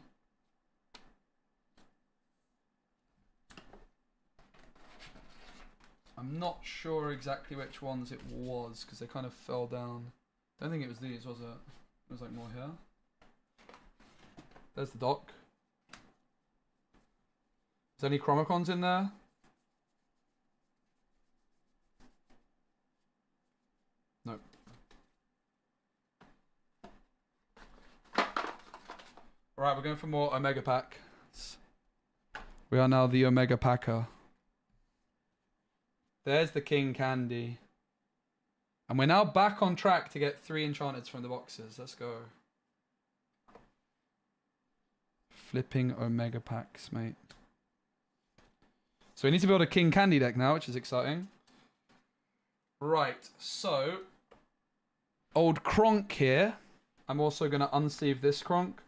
I'm not sure exactly which ones it was because they kind of fell down. I don't think it was these, was it? It was like more here. There's the Doc. Is there any Chromacons in there? Nope. Alright, we're going for more Omega Pack. We are now the Omega Packer. There's the King Candy. And we're now back on track to get 3 Enchanteds from the boxes. Let's go. Flipping Omega Packs, mate. So we need to build a King Candy deck now, which is exciting. Right, so... Old Kronk here. I'm also going to unsleeve this Kronk.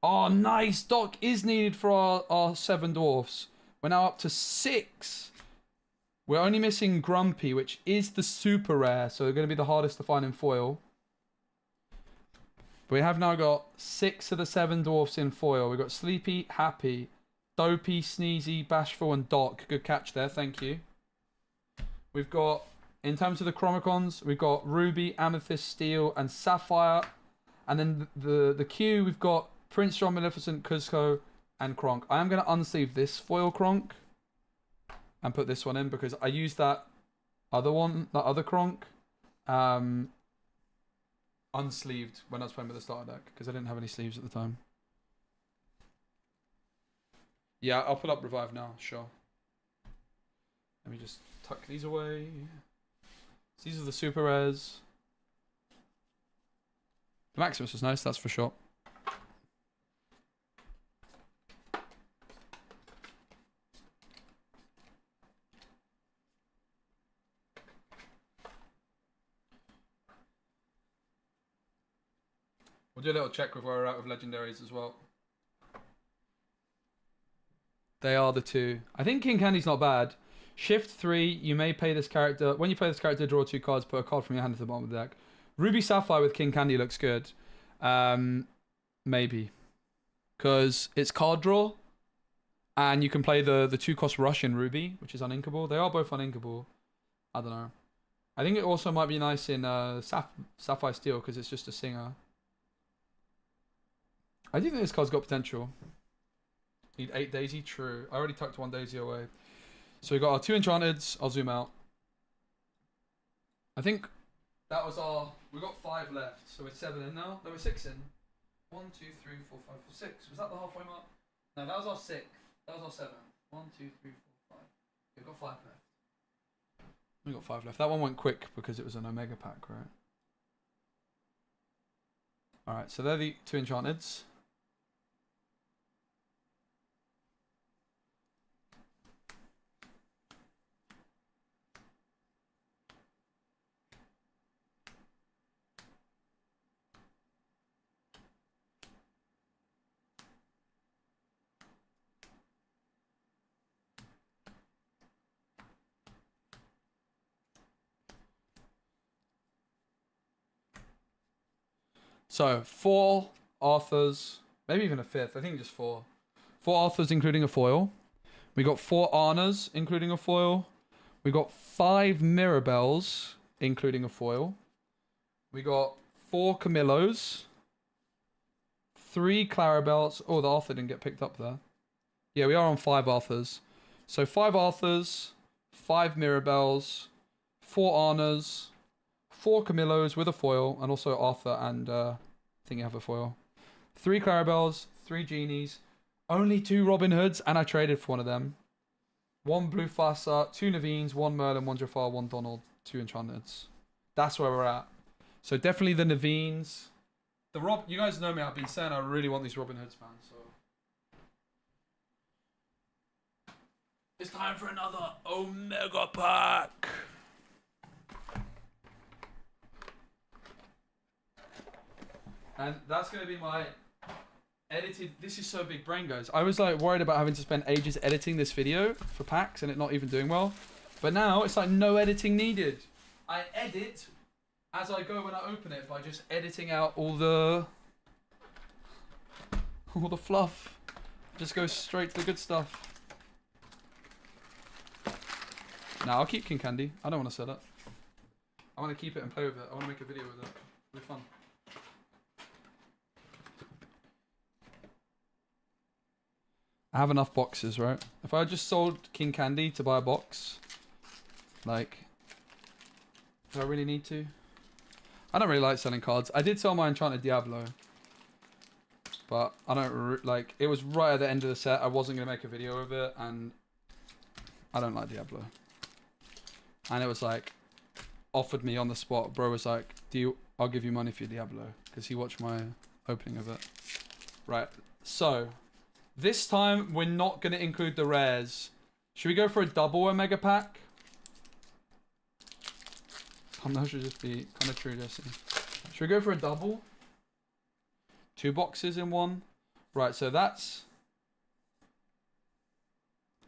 Oh, nice! Doc is needed for our 7 dwarfs. We're now up to 6. We're only missing Grumpy, which is the super rare, so they're going to be the hardest to find in foil. But we have now got 6 of the 7 dwarfs in foil. We've got Sleepy, Happy, Dopey, Sneezy, Bashful, and Doc. Good catch there, thank you. We've got, in terms of the Chromicons, we've got Ruby, Amethyst, Steel, and Sapphire. And then the queue, we've got Prince John, Maleficent, Cuzco, and Kronk. I am going to unsleeve this foil Kronk and put this one in because I used that other one, that other Kronk, unsleeved when I was playing with the starter deck because I didn't have any sleeves at the time. Yeah, I'll put up Revive now, sure. Let me just tuck these away. These are the super rares. The Maximus was nice, that's for sure. We'll do a little check with where we're at with legendaries as well. They are the 2. I think King Candy's not bad. Shift 3, you may pay this character. When you play this character, draw 2 cards, put a card from your hand to the bottom of the deck. Ruby Sapphire with King Candy looks good. Maybe. Because it's card draw. And you can play the 2-cost Rush in Ruby, which is uninkable. They are both uninkable. I don't know. I think it also might be nice in Sapphire Steel because it's just a singer. I do think this card's got potential. Need 8 Daisy? True. I already tucked 1 Daisy away. So we got our 2 Enchanteds. I'll zoom out. I think that was our... We got 5 left. So we're 7 in now. No, we're 6 in. 1, 2, 3, 4, 5, 6. Was that the halfway mark? No, that was our 6th. That was our 7th. 1, 2, 3, 4, 5. We've got 5 left. We got 5 left. That one went quick because it was an Omega pack, right? Alright, so they're the 2 Enchanteds. So, 4 Arthurs, maybe even a 5th, I think just 4. 4 Arthurs including a foil. We got 4 Arnas including a foil. We got 5 Mirabelles including a foil. We got 4 Camillos. 3 Clarabelles. Oh, the Arthur didn't get picked up there. Yeah, we are on 5 Arthurs. So 5 Arthurs, 5 Mirabelles, 4 Arnas, 4 Camillos with a foil, and also Arthur and I think you have a foil. 3 Clarabelles, 3 Genies, only 2 Robin Hoods, and I traded for one of them. 1 Bluefassa, 2 Naveen's, 1 Merlin, 1 Jafar, 1 Donald, 2 Enchanteds. That's where we're at. So definitely the Naveen's. You guys know me, I've been saying I really want these Robin Hoods, man, so. It's time for another Omega pack. And that's going to be my edited... This is so big brain, guys. I was like worried about having to spend ages editing this video for packs and it not even doing well. But now it's like no editing needed. I edit as I go when I open it by just editing out all the fluff. Just go straight to the good stuff. Nah, I'll keep King Candy. I don't want to sell it. I want to keep it and play with it. I want to make a video with it. It'll be fun. I have enough boxes, right? If I just sold King Candy to buy a box, like, do I really need to? I don't really like selling cards. I did sell my Enchanted Diablo. But I don't like. It was right at the end of the set. I wasn't gonna make a video of it, and I don't like Diablo. And it was like offered me on the spot. Bro was like, I'll give you money for your Diablo, because he watched my opening of it. Right. So this time we're not gonna include the rares. Should we go for a double Omega pack? That should just be kind of true, Jesse. Should we go for a double? 2 boxes in one. Right, so that's...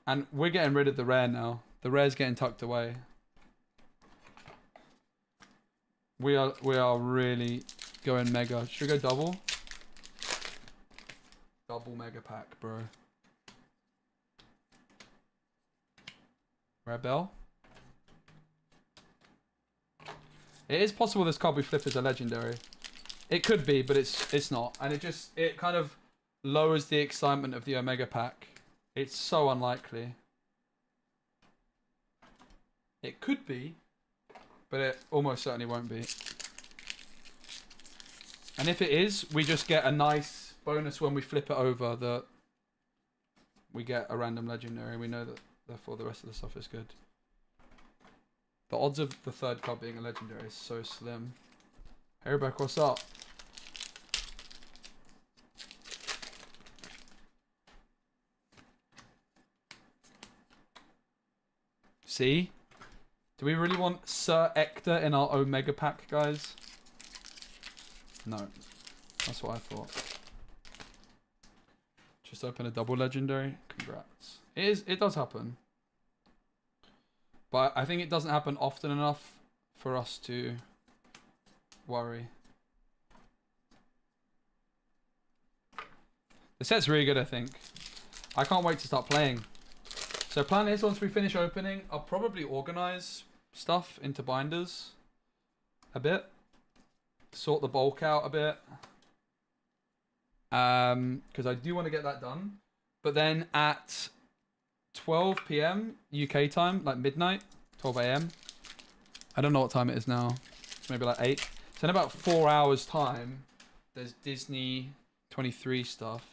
And we're getting rid of the rare now. The rare's getting tucked away. We are really going mega. Should we go double? Double mega pack, bro. Rare bell. It is possible this card we flip is a legendary. It could be, but it's not. And it kind of lowers the excitement of the Omega pack. It's so unlikely. It could be, but it almost certainly won't be. And if it is, we just get a nice bonus when we flip it over that we get a random legendary. We know that, therefore, the rest of the stuff is good. The odds of the third card being a legendary is so slim. Hey Rebecca, what's up? See? Do we really want Sir Ector in our Omega pack, guys? No. That's what I thought. Just open a double legendary. Congrats. It does happen. But I think it doesn't happen often enough for us to worry. The set's really good, I think. I can't wait to start playing. So plan is, once we finish opening, I'll probably organize stuff into binders a bit. Sort the bulk out a bit. Because I do want to get that done. But then at 12 PM UK time, like midnight, 12 AM. I don't know what time it is now. It's maybe like 8. So in about 4 hours time, there's Disney 23 stuff.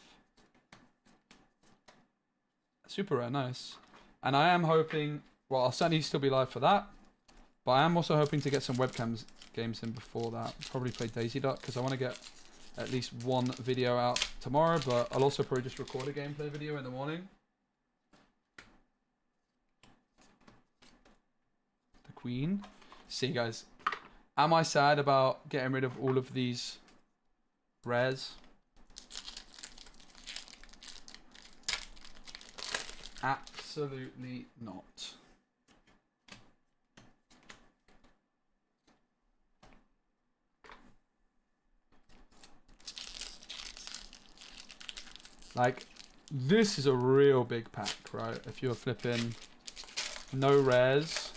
Super rare, nice. And I am hoping, well, I'll certainly still be live for that. But I am also hoping to get some webcams games in before that. Probably play Daisy Duck, because I want to get at least one video out tomorrow. But I'll also probably just record a gameplay video in the morning. The Queen. See, guys. Am I sad about getting rid of all of these rares? Absolutely not. Like, this is a real big pack, right? If you're flipping no rares,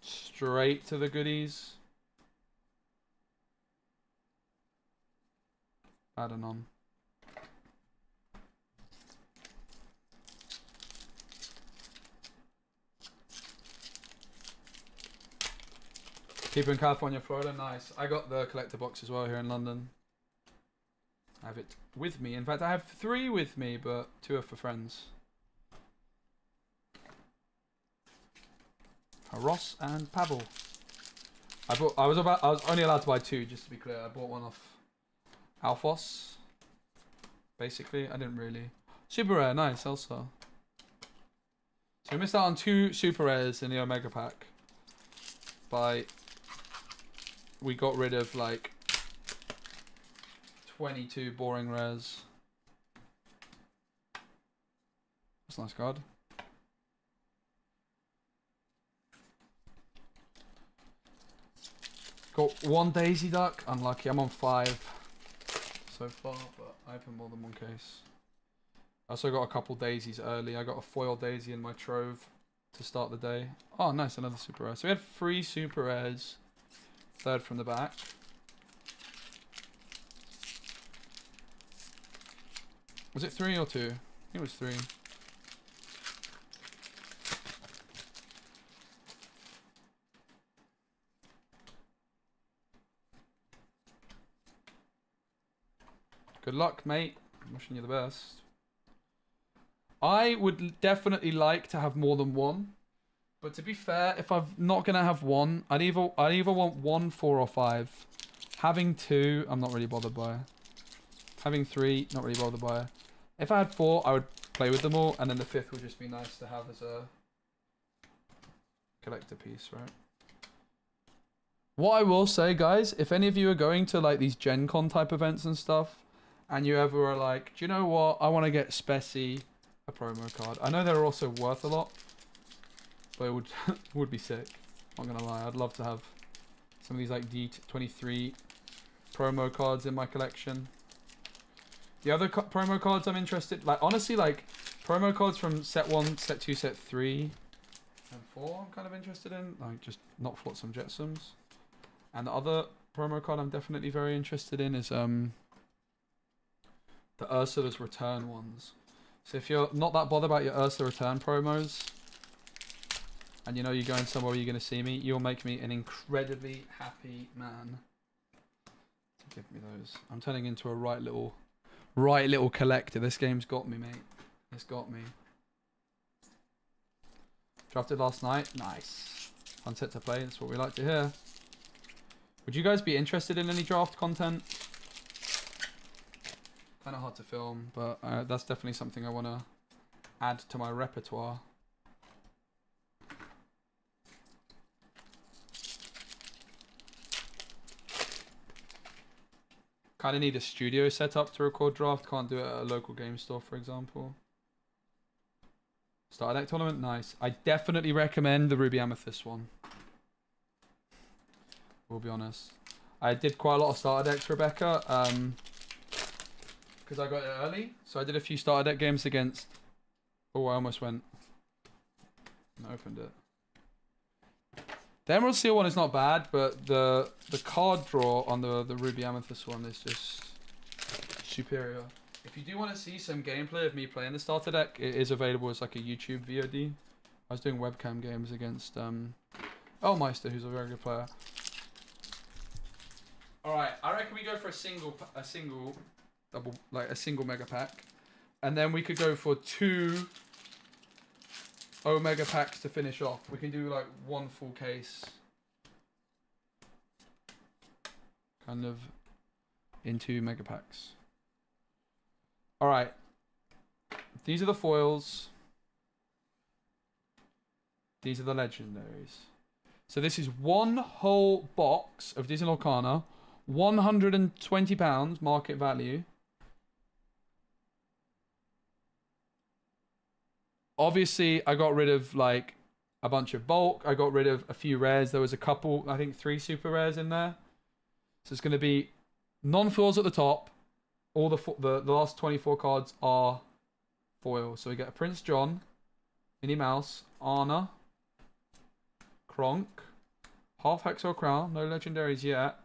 straight to the goodies. Bad and on. People in California, Florida, nice. I got the collector box as well here in London. I have it with me. In fact, I have 3 with me, but 2 are for friends. Ross and Pavel. I was only allowed to buy 2, just to be clear. I bought one off Alphos. Basically, I didn't really. Super rare, nice, also. So we missed out on 2 super rares in the Omega pack. We got rid of like 22 boring rares. That's a nice card. Got 1 Daisy Duck. Unlucky. I'm on 5 so far, but I opened more than 1 case. I also got a couple daisies early. I got a foil daisy in my trove to start the day. Oh, nice. Another super rare. So we had 3 super rares. 3rd from the back. Was it 3 or 2? I think it was 3. Good luck, mate. I'm wishing you the best. I would definitely like to have more than one. But to be fair, if I'm not going to have one, I'd either want 1, 4, or 5. Having 2, I'm not really bothered by. Having 3, not really bothered by. If I had 4, I would play with them all. And then the 5th would just be nice to have as a collector piece, right? What I will say, guys, if any of you are going to like these Gen Con type events and stuff, and you ever are like, do you know what? I want to get Speci a promo card. I know they're also worth a lot, but it would be sick. Not gonna lie, I'd love to have some of these like D23 promo cards in my collection. The other promo cards I'm interested, like honestly, like promo cards from set 1, set 2, set 3, and 4. I'm kind of interested in, like just not Flotsam Jetsams. And the other promo card I'm definitely very interested in is the Ursula's Return ones. So if you're not that bothered about your Ursula Return promos, and you know you're going somewhere where you're going to see me, you'll make me an incredibly happy man. So give me those. I'm turning into a right little collector. This game's got me, mate. It's got me. Drafted last night. Nice. Fun set to play. That's what we like to hear. Would you guys be interested in any draft content? Kind of hard to film, but that's definitely something I want to add to my repertoire. Kind of need a studio set up to record draft. Can't do it at a local game store, for example. Starter deck tournament, nice. I definitely recommend the Ruby Amethyst one. We'll be honest. I did quite a lot of starter decks, Rebecca, because I got it early. So I did a few starter deck games against... Oh, I almost went and opened it. The Emerald Seal one is not bad, but the card draw on the Ruby Amethyst one is just superior. If you do want to see some gameplay of me playing the starter deck, it is available as like a YouTube VOD. I was doing webcam games against Elmeister, who's a very good player. Alright, I reckon we go for a single mega pack. And then we could go for 2 Omega packs to finish off. We can do like 1 full case. Kind of in 2 mega packs. Alright. These are the foils. These are the legendaries. So this is 1 whole box of Disney Lorcana. £120 market value. Obviously, I got rid of like a bunch of bulk. I got rid of a few rares. There was a couple, I think 3 super rares in there. So it's going to be non-foils at the top. All the last 24 cards are foil. So we get a Prince John, Minnie Mouse, Anna, Kronk, half Hexor Crown. No legendaries yet.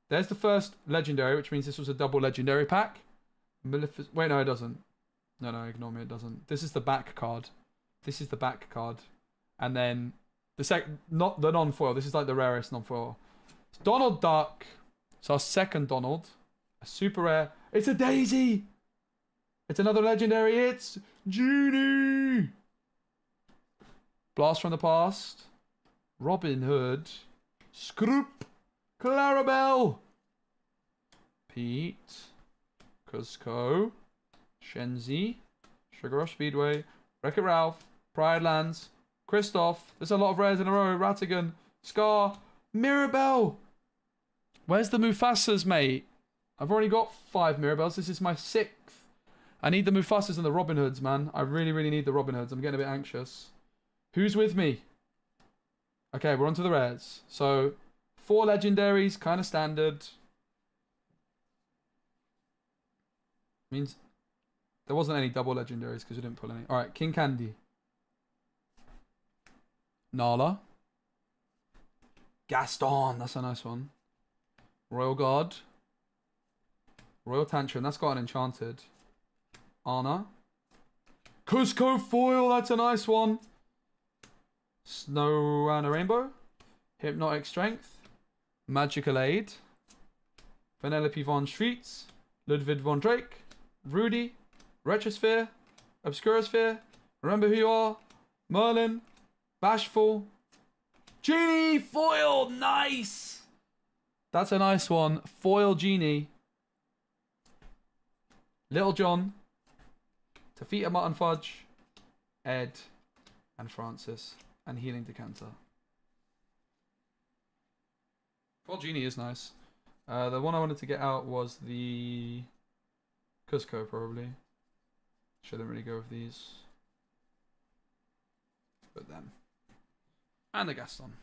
There's the first legendary, which means this was a double legendary pack. Wait, no, it doesn't. No, ignore me, it doesn't. This is the back card. This is the back card. And then the not the non-foil. This is like the rarest non-foil. It's Donald Duck. It's our second Donald. A super rare. It's a Daisy. It's another legendary. It's Junie. Blast from the Past. Robin Hood. Scroop. Clarabelle. Pete. Cusco. Shenzi. Sugar Rush Speedway. Wreck-It Ralph. Pride Lands. Kristoff. There's a lot of rares in a row. Ratigan. Scar. Mirabelle. Where's the Mufasas, mate? I've already got 5 Mirabelles. This is my 6th. I need the Mufasas and the Robin Hoods, man. I really, really need the Robin Hoods. I'm getting a bit anxious. Who's with me? Okay, we're on to the rares. So, 4 legendaries, kind of standard. Means there wasn't any double legendaries because we didn't pull any. Alright, King Candy. Nala. Gaston, that's a nice one. Royal Guard. Royal Tantrum, that's got an Enchanted. Anna. Cusco Foil, that's a nice one. Snow and a Rainbow. Hypnotic Strength. Magical Aid. Penelope Von Schweetz. Ludwig von Drake, Rudy, Retrosphere, Obscurosphere, Remember Who You Are, Merlin, Bashful, Genie foil, nice. That's a nice one. Foil Genie. Little John, Tafita Mutton Fudge, Ed, and Francis, and Healing Decanter. Foil Genie is nice. The one I wanted to get out was the Cusco, probably. Shouldn't really go with these. But them. And the Gaston.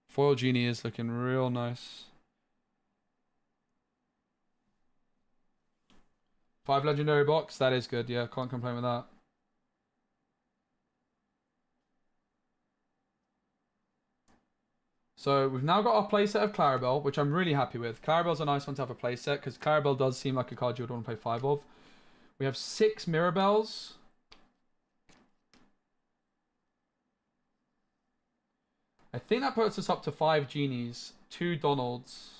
Foil Genie is looking real nice. 5 legendary box, that is good, yeah, can't complain with that. So we've now got our playset of Clarabelle, which I'm really happy with. Clarabelle's a nice one to have a playset, because Clarabelle does seem like a card you would want to play 5 of. We have 6 Mirabelles. I think that puts us up to 5 Genies, 2 Donalds.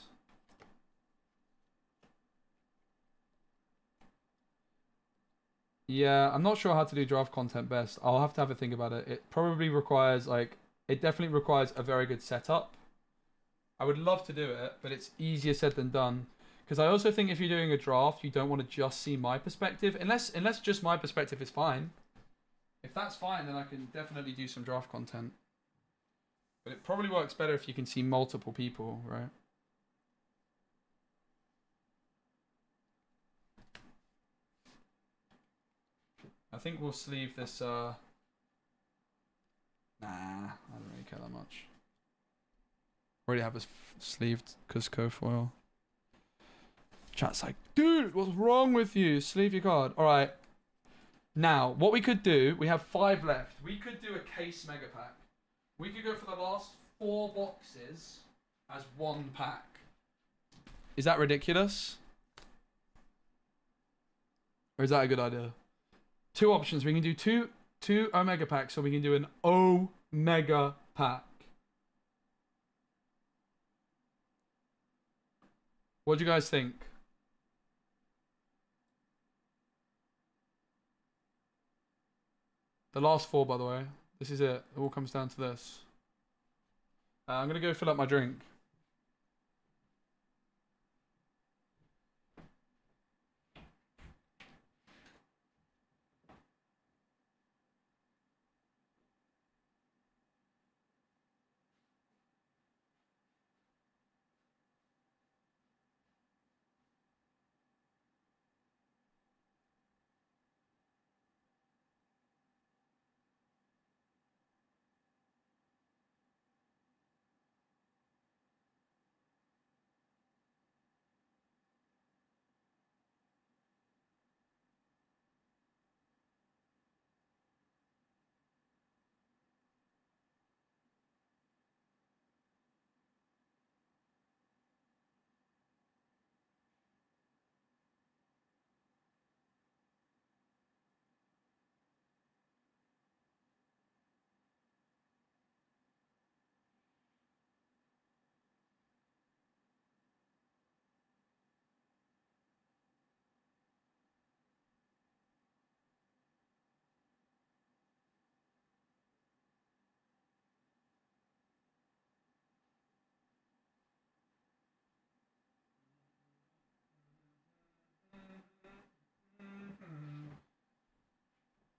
Yeah, I'm not sure how to do draft content best. I'll have to have a think about it. It probably requires, like, it definitely requires a very good setup. I would love to do it, but it's easier said than done. Because I also think if you're doing a draft, you don't want to just see my perspective. Unless just my perspective is fine. If that's fine, then I can definitely do some draft content. But it probably works better if you can see multiple people, right? I think we'll sleeve this, Nah, I don't really care that much. Already have this sleeved Cusco foil. Chat's like, dude, what's wrong with you? Sleeve your card. Alright. Now, what we could do, we have 5 left. We could do a case mega pack. We could go for the last 4 boxes as 1 pack. Is that ridiculous? Or is that a good idea? 2 options. We can do two Omega packs, or we can do an Omega pack. What do you guys think? The last 4, by the way. This is it. It all comes down to this. I'm going to go fill up my drink.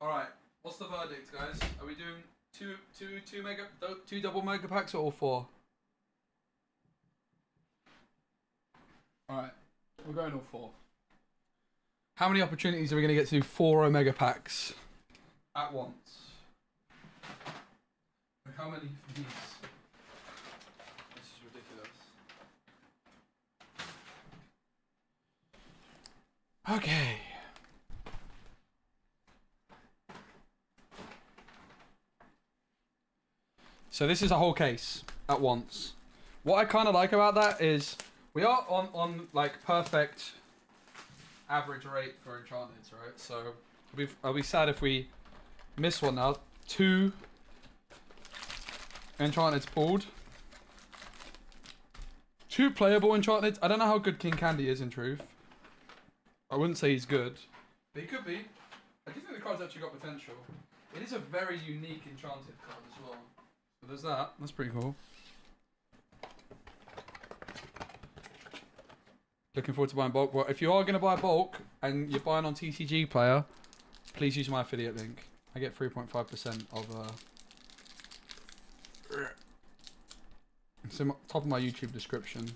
Alright, what's the verdict, guys? Are we doing two double mega packs or all 4? Alright, we're going all 4. How many opportunities are we going to get to do 4 Omega packs at once? How many for these? This is ridiculous. Okay. So this is a whole case at once. What I kind of like about that is we are on like perfect average rate for Enchanteds, right? So I'll be sad if we miss one now. 2 Enchanted's pulled. 2 playable Enchanted. I don't know how good King Candy is in truth. I wouldn't say he's good, but he could be. I do think the card's actually got potential. It is a very unique Enchanted card as well. So there's that. That's pretty cool. Looking forward to buying bulk. Well, if you are going to buy bulk and you're buying on TCG Player, please use my affiliate link. I get 3.5% of... It's in top of my YouTube description.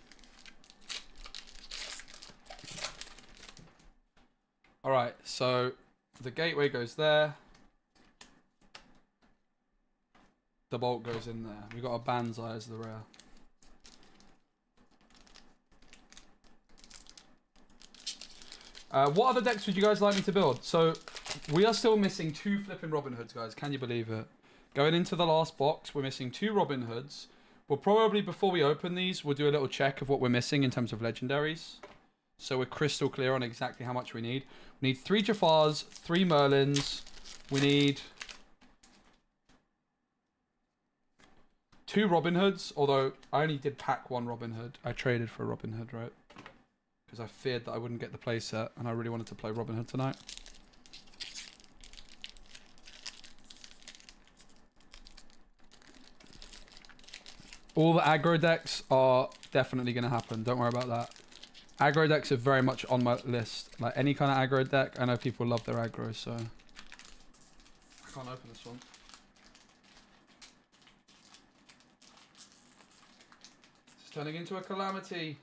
Alright, so the gateway goes there. The bolt goes in there. We've got a Banzai as the rare. What other decks would you guys like me to build? So, we are still missing 2 flipping Robin Hoods, guys. Can you believe it? Going into the last box, we're missing 2 Robin Hoods. We'll probably, before we open these, we'll do a little check of what we're missing in terms of legendaries. So we're crystal clear on exactly how much we need. We need 3 Jafars, 3 Merlins. We need 2 Robin Hoods, although I only did pack 1 Robin Hood. I traded for a Robin Hood, right? Because I feared that I wouldn't get the play set, and I really wanted to play Robin Hood tonight. All the aggro decks are definitely going to happen. Don't worry about that. Aggro decks are very much on my list. Like any kind of aggro deck, I know people love their aggro, so... I can't open this one. It's turning into a calamity.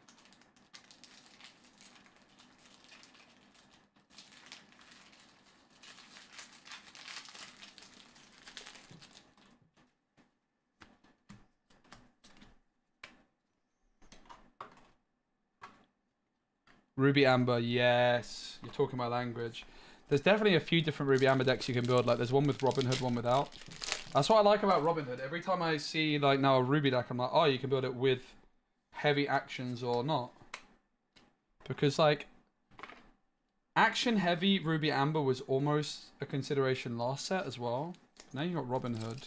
Ruby Amber, yes. You're talking my language. There's definitely a few different Ruby Amber decks you can build. Like, there's one with Robin Hood, one without. That's what I like about Robin Hood. Every time I see, like, now a Ruby deck, I'm like, oh, you can build it with heavy actions or not. Because, like, action-heavy Ruby Amber was almost a consideration last set as well. Now you got Robin Hood.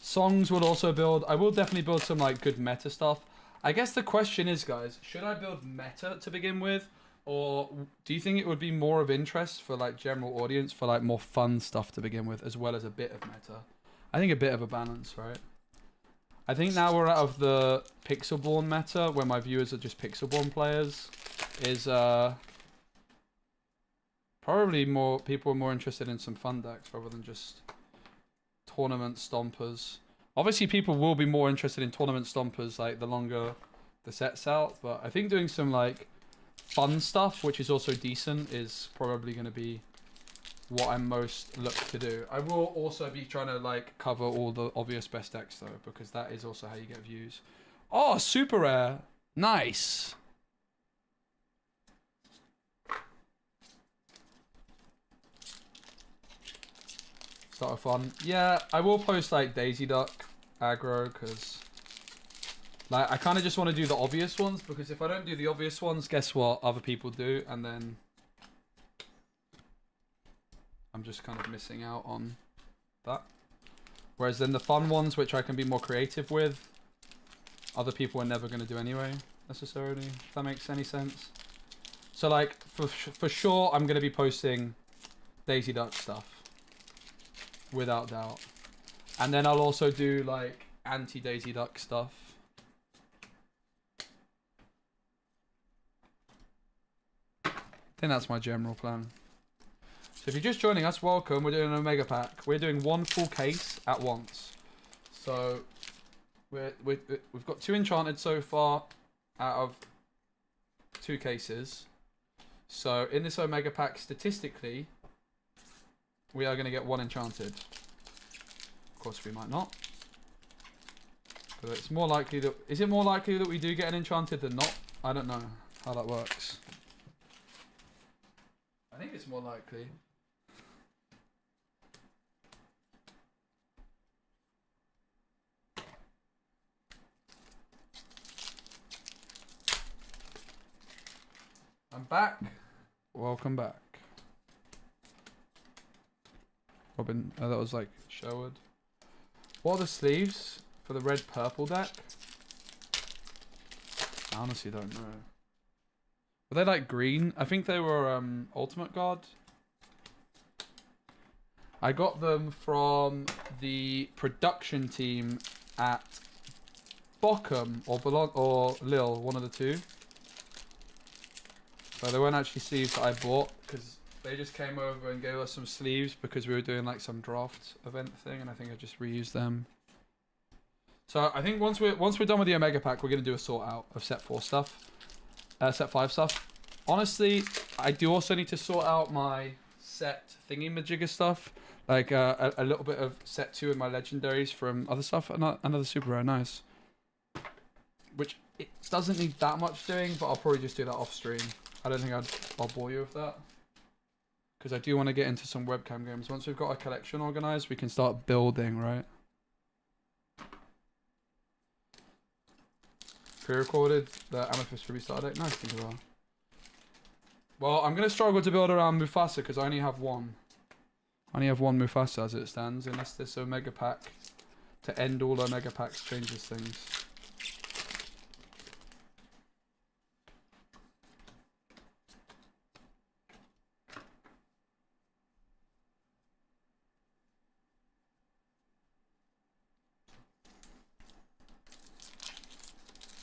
Songs will also build. I will definitely build some, like, good meta stuff. I guess the question is, guys, should I build meta to begin with? Or do you think it would be more of interest for, like, general audience for, like, more fun stuff to begin with, as well as a bit of meta? I think a bit of a balance, right? I think now we're out of the Pixelborn meta, where my viewers are just Pixelborn players, is probably more people are more interested in some fun decks rather than just tournament stompers. Obviously, people will be more interested in tournament stompers, like, the longer the set's out. But I think doing some, like, fun stuff, which is also decent, is probably going to be what I'm most look to do. I will also be trying to, like, cover all the obvious best decks, though, because that is also how you get views. Oh, super rare. Nice. Start with fun. Yeah, I will post, like, Daisy Duck aggro, because, like, I kind of just want to do the obvious ones, because if I don't do the obvious ones, guess what? Other people do, and then I'm just kind of missing out on that. Whereas then the fun ones, which I can be more creative with, other people are never going to do anyway, necessarily, if that makes any sense. So, like, for sure, I'm going to be posting Daisy Duck stuff. Without doubt. And then I'll also do, like, anti-Daisy Duck stuff. I think that's my general plan. So if you're just joining us, welcome. We're doing an Omega Pack. We're doing 1 full case at once. So we've got 2 Enchanted so far out of 2 cases. So in this Omega Pack, statistically, we are going to get 1 Enchanted. Of course, we might not. But it's more likely that... Is it more likely that we do get an Enchanted than not? I don't know how that works. I think it's more likely. I'm back. Welcome back. Robin, that was like Sherwood. What are the sleeves for the red purple deck? I honestly don't know. Were they like green? I think they were Ultimate Guard. I got them from the production team at Bochum or Lille, one of the two. So they weren't actually sleeves that I bought because they just came over and gave us some sleeves because we were doing like some draft event thing, and I think I just reused them. So I think once we're done with the Omega pack, we're gonna do a sort out of set 4 stuff, set 5 stuff. Honestly, I do also need to sort out my set thingy-majigger stuff, like a little bit of set 2 and my legendaries from other stuff. Another super rare, nice. Which it doesn't need that much doing, but I'll probably just do that off stream. I don't think I'll bore you with that. Because I do want to get into some webcam games. Once we've got our collection organized, we can start building, right? Pre-recorded the Amethyst Ruby starter deck. Nice, think about. Well, I'm going to struggle to build around Mufasa because I only have one. I only have one Mufasa as it stands, unless this Omega pack to end all Omega packs changes things.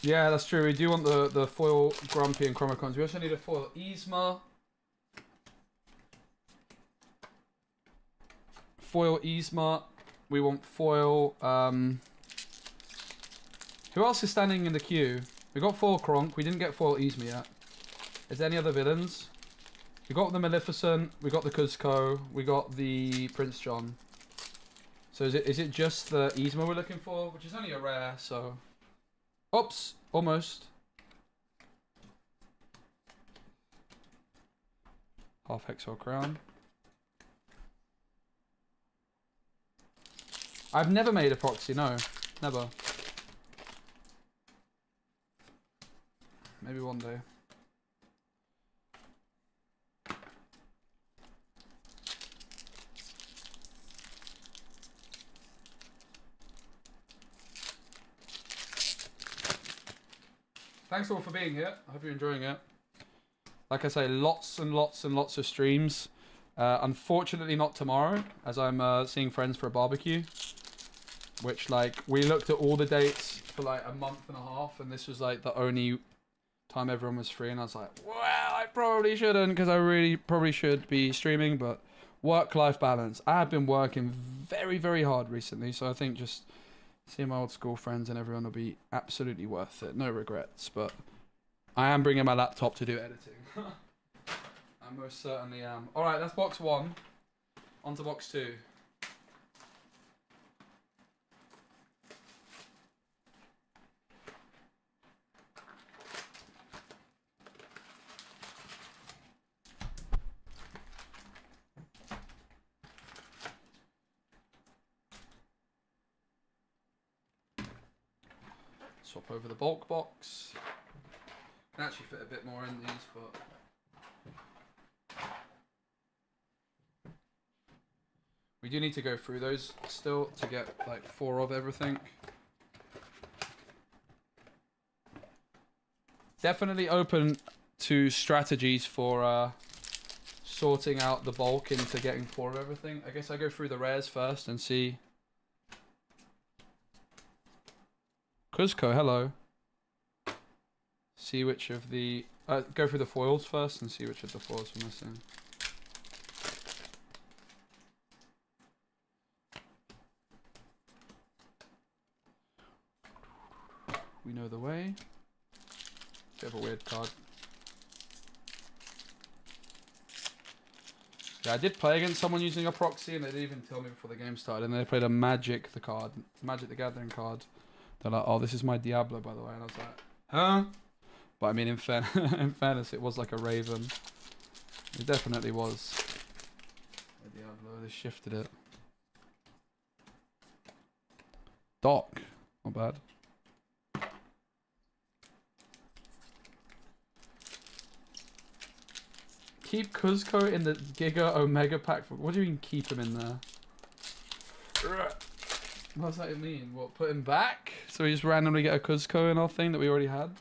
Yeah, that's true. We do want the foil Grumpy and Chromacons. We also need a foil Yzma. Foil Yzma. We want foil... Who else is standing in the queue? We got foil Kronk. We didn't get foil Yzma yet. Is there any other villains? We got the Maleficent. We got the Kuzco. We got the Prince John. So is it just the Yzma we're looking for? Which is only a rare, so... Oops, almost. Half Hexor Crown. I've never made a proxy, no. Never. Maybe one day. Thanks all for being here. I hope you're enjoying it. Like I say, lots and lots and lots of streams. Unfortunately not tomorrow, as I'm seeing friends for a barbecue. Which, like, we looked at all the dates for like a month and a half, and this was like the only time everyone was free, and I was like, well, I probably shouldn't, because I really probably should be streaming, but work-life balance. I have been working very, very hard recently, so I think just seeing my old school friends and everyone will be absolutely worth it. No regrets, but I am bringing my laptop to do editing. I most certainly am. Alright, that's box 1. On to box 2. Swap over the bulk box. Can actually fit a bit more in these, but we do need to go through those still to get like 4 of everything. Definitely open to strategies for sorting out the bulk into getting 4 of everything. I guess I go through the rares first and see. Kuzco, hello. See which of the... go through the foils first and see which of the foils we're missing. We know the way. Bit of a weird card. Yeah, I did play against someone using a proxy, and they didn't even tell me before the game started, and they played a Magic the Gathering card. They're like, oh, this is my Diablo, by the way. And I was like, huh? But I mean, in fairness, it was like a Raven. It definitely was a Diablo. They shifted it. Doc. Not bad. Keep Kuzco in the Giga Omega pack. What do you mean keep him in there? What does that mean? What, put him back? So we just randomly get a Cuzco in our thing that we already had?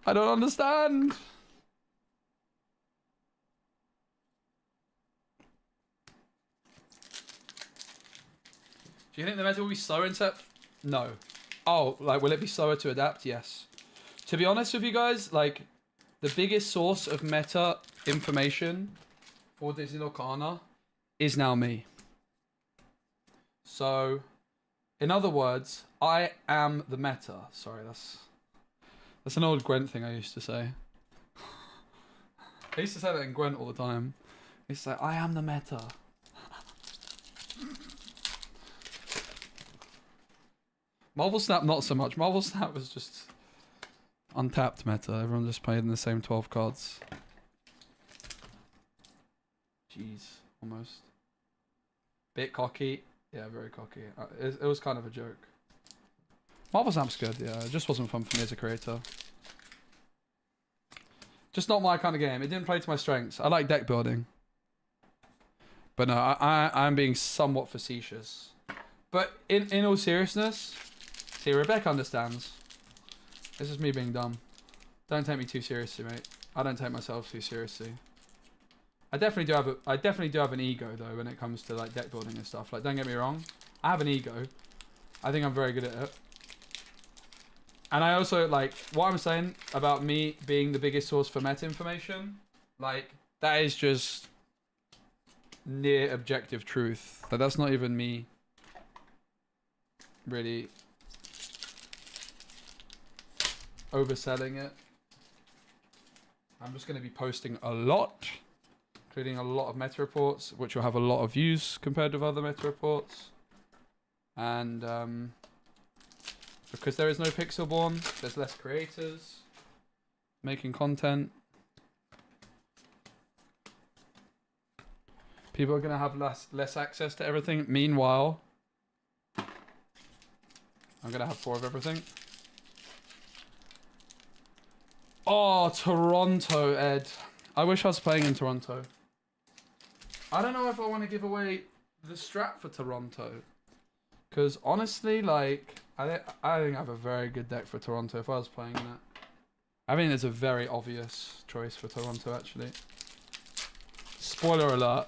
I don't understand. Do you think the meta will be slower in set? No. Oh, like, will it be slower to adapt? Yes. To be honest with you guys, like, the biggest source of meta information for Disney Lorcana is now me. So, in other words, I am the meta. Sorry, that's an old Gwent thing I used to say. I used to say that in Gwent all the time. I used to say, I am the meta. Marvel Snap, not so much. Marvel Snap was just untapped meta. Everyone just played in the same 12 cards. Jeez, almost. Bit cocky. Yeah, very cocky. It was kind of a joke. Marvel Snap's good, yeah. It just wasn't fun for me as a creator. Just not my kind of game. It didn't play to my strengths. I like deck building. But no, I'm being somewhat facetious. But in all seriousness, see, Rebecca understands. This is me being dumb. Don't take me too seriously, mate. I don't take myself too seriously. I definitely do have an ego though when it comes to like deck building and stuff. Like, don't get me wrong, I have an ego. I think I'm very good at it. And I also like what I'm saying about me being the biggest source for meta information. Like, that is just near objective truth. Like, that's not even me really overselling it. I'm just going to be posting a lot, including a lot of meta reports, which will have a lot of views compared with other meta reports. And because there is no Pixelborn, there's less creators making content. People are going to have less access to everything. Meanwhile, I'm going to have 4 of everything. Oh, Toronto, Ed. I wish I was playing in Toronto. I don't know if I want to give away the strat for Toronto. Because honestly, like, I think I have a very good deck for Toronto if I was playing that. I think there's a very obvious choice for Toronto, actually. Spoiler alert.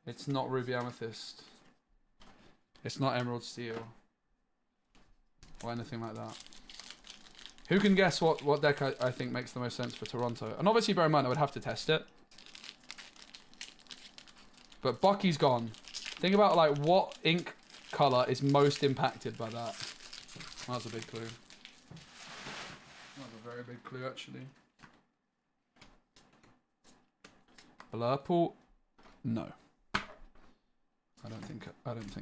It's not Ruby Amethyst. It's not Emerald Steel. Or anything like that. Who can guess what deck I think makes the most sense for Toronto? And obviously, bear in mind, I would have to test it. But Bucky's gone. Think about, like, what ink color is most impacted by that. That's a big clue. That's a very big clue, actually. Blurple? No. I don't think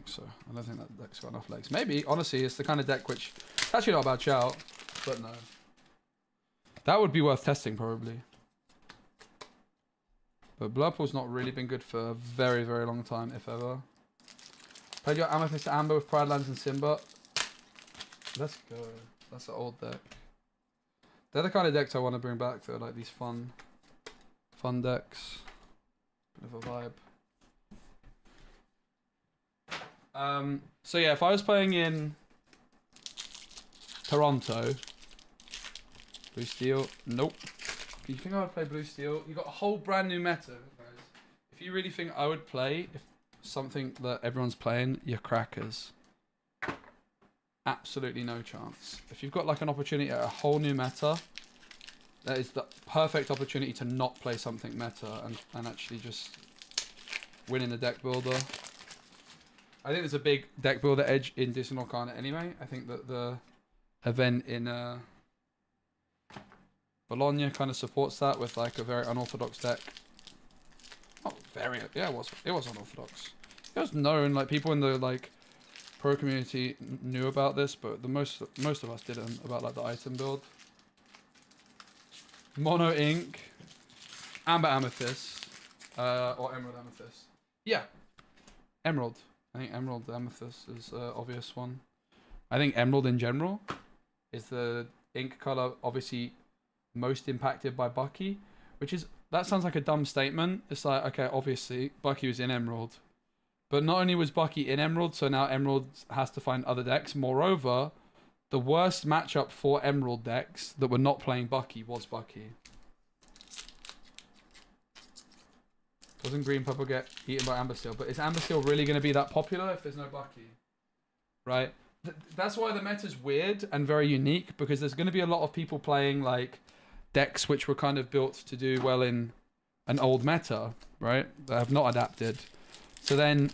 so. I don't think that deck's got enough legs. Maybe, honestly, it's the kind of deck which... It's actually not a bad shout, but no. That would be worth testing, probably. But Blurple's not really been good for a very, very long time, if ever. Played your Amethyst Amber with Pride Lands and Simba. Let's go. That's an old deck. They're the kind of decks I want to bring back, though. Like, these fun decks. Bit of a vibe. So yeah, if I was playing in Toronto, Blue Steel, nope. You think I would play Blue Steel? You got a whole brand new meta, guys. If you really think I would play something that everyone's playing, you're crackers. Absolutely no chance. If you've got like an opportunity at a whole new meta, that is the perfect opportunity to not play something meta and actually just win in the deck builder. I think there's a big deck builder edge in Disney Lorcana anyway. I think that the event in Bologna kind of supports that with like a very unorthodox deck. Not very, yeah, it was unorthodox. It was known, like people in the like pro community knew about this, but the most of us didn't, about like the item build. Mono ink, Amber Amethyst, or Emerald Amethyst. Yeah, Emerald. I think Emerald Amethyst is an obvious one. I think Emerald in general is the ink color obviously most impacted by Bucky, which is that sounds like a dumb statement. It's like, okay, obviously Bucky was in Emerald, but not only was Bucky in Emerald, so now Emerald has to find other decks. Moreover, the worst matchup for Emerald decks that were not playing Bucky was Bucky. Doesn't green purple get eaten by Amber Steel? But is Amber Steel really going to be that popular if there's no Bucky? Right? That's why the meta's weird and very unique, because there's going to be a lot of people playing like decks which were kind of built to do well in an old meta, right? That have not adapted. So then,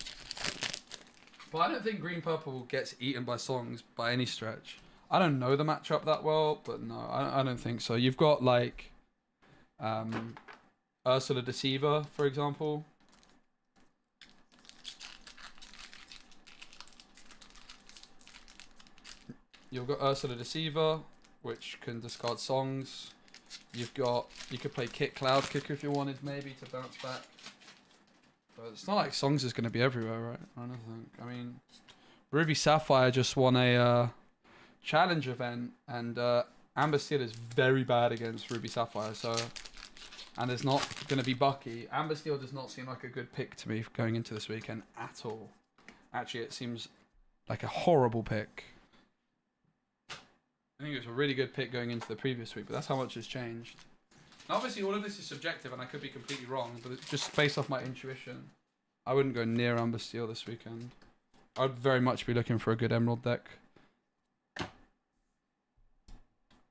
but I don't think green purple gets eaten by songs by any stretch. I don't know the matchup that well, but no, I don't think so. You've got like Ursula Deceiver, for example. You've got Ursula Deceiver, which can discard songs. You could play Kit Cloud Kicker if you wanted, maybe, to bounce back. But it's not like songs is going to be everywhere, right? I don't think. I mean, Ruby Sapphire just won a challenge event, and Amber Steel is very bad against Ruby Sapphire, so... And there's not going to be Bucky. Amber Steel does not seem like a good pick to me going into this weekend at all. Actually, it seems like a horrible pick. I think it was a really good pick going into the previous week, but that's how much has changed. Now, obviously, all of this is subjective, and I could be completely wrong, but it's just based off my intuition. I wouldn't go near Amber Steel this weekend. I'd very much be looking for a good Emerald deck.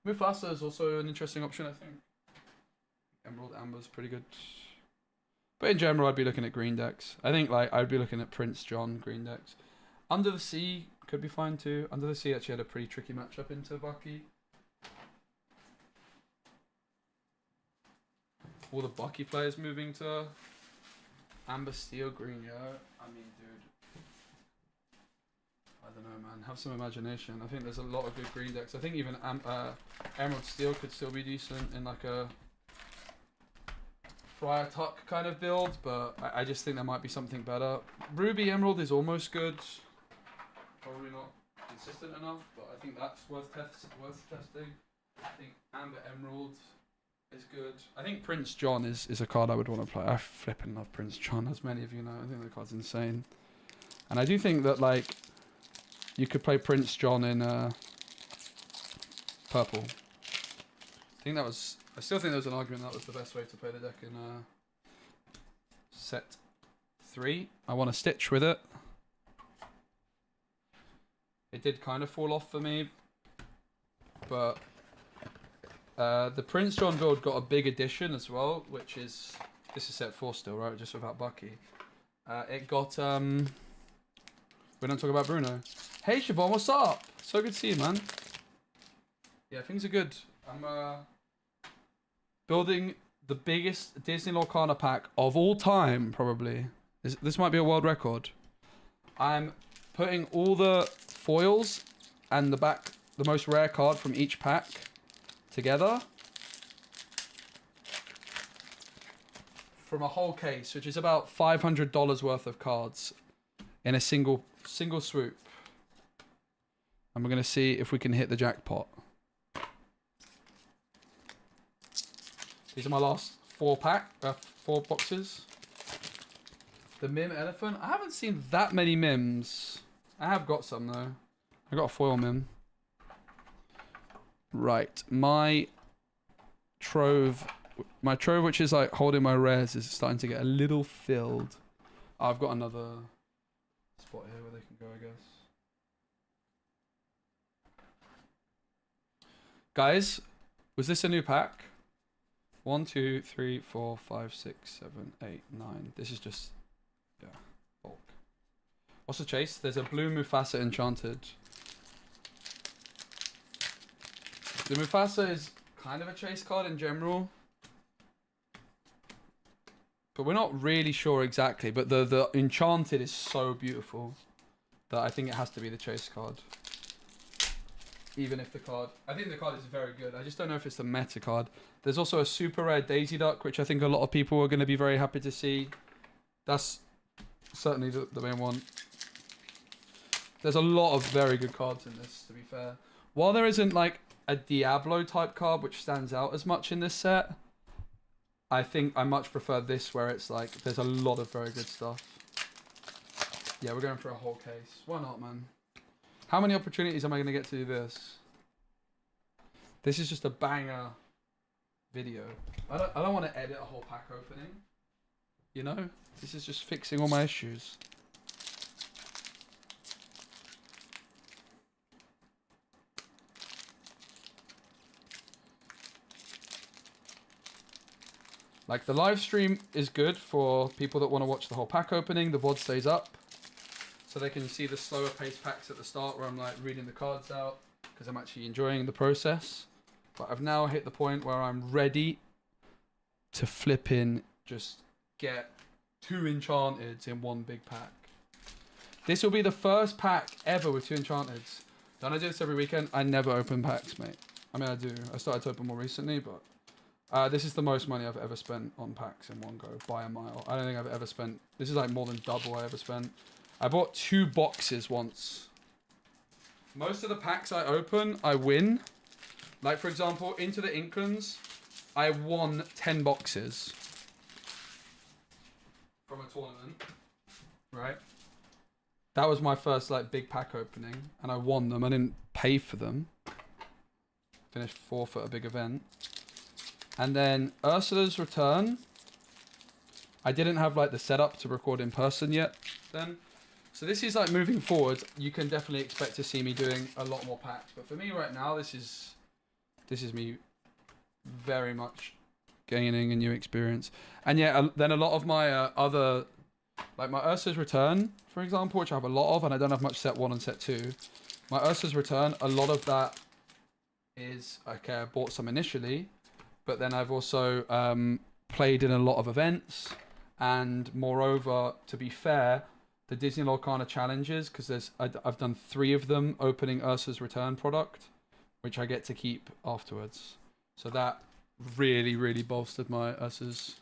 Mufasa is also an interesting option, I think. Emerald Amber's pretty good. But in general, I'd be looking at green decks. I think like I'd be looking at Prince John green decks. Under the Sea could be fine too. Under the Sea actually had a pretty tricky matchup into Bucky. All the Bucky players moving to Amber Steel green, yeah. I mean, dude. I don't know, man. Have some imagination. I think there's a lot of good green decks. I think even Emerald Steel could still be decent in like a Friar Tuck kind of build, but I just think there might be something better. Ruby Emerald is almost good. Probably not consistent enough, but I think that's worth testing. I think Amber Emerald is good. I think Prince John is a card I would want to play. I flipping love Prince John, as many of you know. I think the card's insane. And I do think that like you could play Prince John in purple. I still think there was an argument that was the best way to play the deck in set 3. I want to Stitch with it. It did kind of fall off for me, but the Prince John build got a big addition as well, which is, this is set 4 still, right? Just without Bucky. It got, we don't talk about Bruno. Hey Siobhan, what's up? So good to see you, man. Yeah, things are good. I'm building the biggest Disney Lorcana pack of all time, probably. This might be a world record. I'm putting all the foils and the most rare card from each pack together from a whole case, which is about $500 worth of cards in a single swoop. And we're going to see if we can hit the jackpot. These are my last 4 boxes. The Mim Elephant. I haven't seen that many Mims. I have got some though. I got a foil Mim. Right, my trove, which is like holding my rares, is starting to get a little filled. Oh, I've got another spot here where they can go, I guess. Guys, was this a new pack? 1, 2, 3, 4, 5, 6, 7, 8, 9. This is just, yeah, bulk. What's the chase? There's a blue Mufasa Enchanted. The Mufasa is kind of a chase card in general, but we're not really sure exactly. But the Enchanted is so beautiful that I think it has to be the chase card. Even if the card... I think the card is very good. I just don't know if it's the meta card. There's also a super rare Daisy Duck, which I think a lot of people are going to be very happy to see. That's certainly the main one. There's a lot of very good cards in this, to be fair. While there isn't like a Diablo type card which stands out as much in this set, I think I much prefer this where it's like, there's a lot of very good stuff. Yeah, we're going for a whole case. Why not, man? How many opportunities am I going to get to do this? This is just a banger video. I don't want to edit a whole pack opening. You know? This is just fixing all my issues. Like, the live stream is good for people that want to watch the whole pack opening. The VOD stays up, so they can see the slower paced packs at the start where I'm like reading the cards out because I'm actually enjoying the process. But I've now hit the point where I'm ready to flip in, just get 2 Enchanteds in one big pack. This will be the first pack ever with 2 Enchanteds. Don't I do this every weekend? I never open packs, mate. I mean, I do. I started to open more recently, but this is the most money I've ever spent on packs in one go, by a mile. I don't think I've ever spent... This is like more than double I ever spent. I bought 2 boxes once. Most of the packs I open, I win. Like, for example, Into the Inklands, I won 10 boxes from a tournament, right? That was my first, like, big pack opening, and I won them. I didn't pay for them. Finished 4th at a big event. And then Ursula's Return, I didn't have like the setup to record in person yet then. So this is like moving forward, you can definitely expect to see me doing a lot more packs. But for me right now, this is me very much gaining a new experience. And yeah, then a lot of my other, like my Ursula's Return, for example, which I have a lot of, and I don't have much set 1 and set 2. My Ursula's Return, a lot of that is, okay, I bought some initially, but then I've also played in a lot of events, and moreover, to be fair, the Disney Lorcana challenges, because I've done 3 of them opening Ursa's Return product, which I get to keep afterwards. So that really, really bolstered my Ursa's.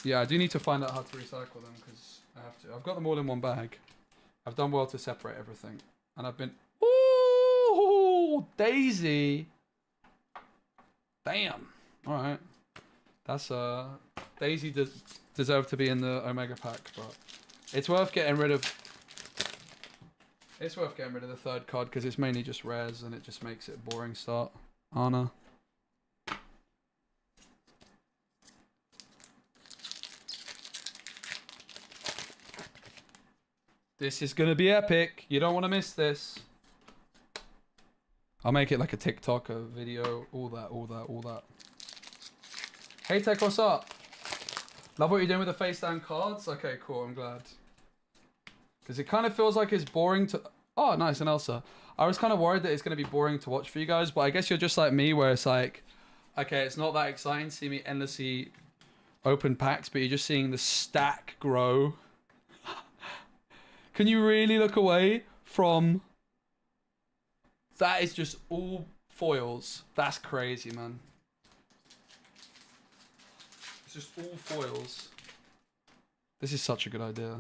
Yeah, I do need to find out how to recycle them, because I have to. I've got them all in one bag. I've done well to separate everything, and I've been... Ooh, Daisy! Damn. All right. That's Daisy deserved to be in the Omega pack, but it's worth getting rid of. It's worth getting rid of the 3rd card because it's mainly just rares and it just makes it a boring start. Anna. This is gonna be epic. You don't want to miss this. I'll make it like a TikTok, a video, all that. Hey Tech, what's up? Love what you're doing with the face down cards. Okay, cool, I'm glad. Because it kind of feels like it's boring to... Oh, nice, and Elsa. I was kind of worried that it's going to be boring to watch for you guys, but I guess you're just like me, where it's like, okay, it's not that exciting to see me endlessly open packs, but you're just seeing the stack grow. Can you really look away from... That is just all foils. That's crazy, man. It's just all foils. This is such a good idea.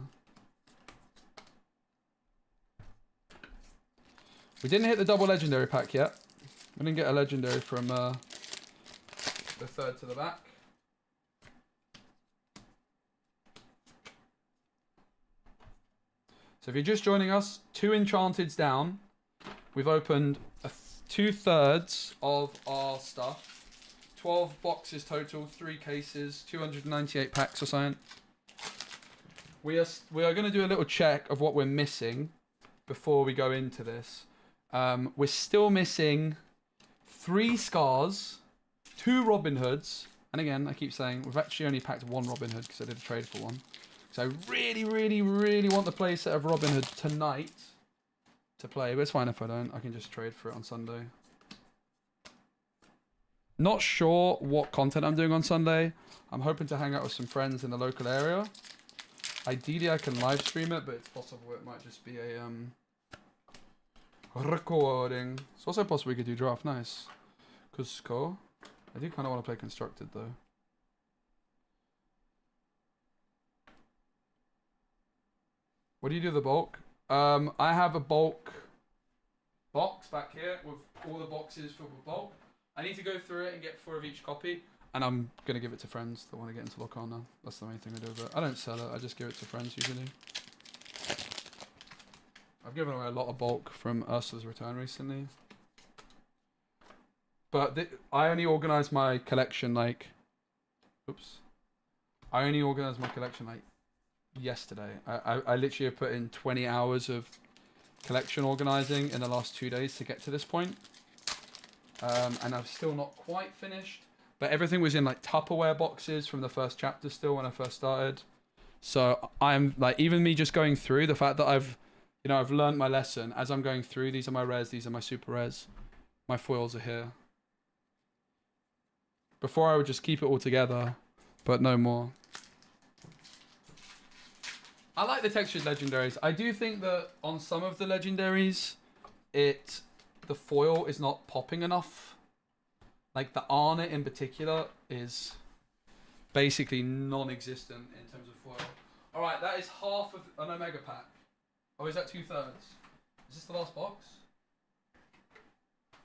We didn't hit the double legendary pack yet. We didn't get a legendary from the 3rd to the back. So if you're just joining us, 2 Enchanteds down. We've opened 2/3 of our stuff. 12 boxes total, 3 cases, 298 packs or something. We are going to do a little check of what we're missing before we go into this. We're still missing 3 Scars, 2 Robin Hoods, and again, I keep saying we've actually only packed 1 Robin Hood because I did a trade for 1. So I really, really, really want the playset of Robin Hood tonight to play, but it's fine if I don't. I can just trade for it on Sunday. Not sure what content I'm doing on Sunday. I'm hoping to hang out with some friends in the local area. Ideally, I can live stream it, but it's possible it might just be a recording. It's also possible we could do draft. Nice. Cusco. I do kind of want to play constructed though. What do you do the bulk? I have a bulk box back here with all the boxes filled with bulk. I need to go through it and get 4 of each copy. And I'm going to give it to friends that want to get into Lorcana. That's the main thing I do with it. I don't sell it, I just give it to friends usually. I've given away a lot of bulk from Ursula's Return recently. But I only organized my collection like... Oops. I only organized my collection like yesterday. I literally have put in 20 hours of collection organizing in the last 2 days to get to this point. And I've still not quite finished. But everything was in like Tupperware boxes from the first chapter still when I first started. So I'm like, even me just going through the fact that I've learned my lesson as I'm going through. These are my rares, these are my super rares. My foils are here. Before I would just keep it all together, but no more. I like the textured legendaries. I do think that on some of the legendaries, the foil is not popping enough. Like the Arna in particular is basically non-existent in terms of foil. Alright, that is half of an Omega pack. Oh, is that 2/3? Is this the last box?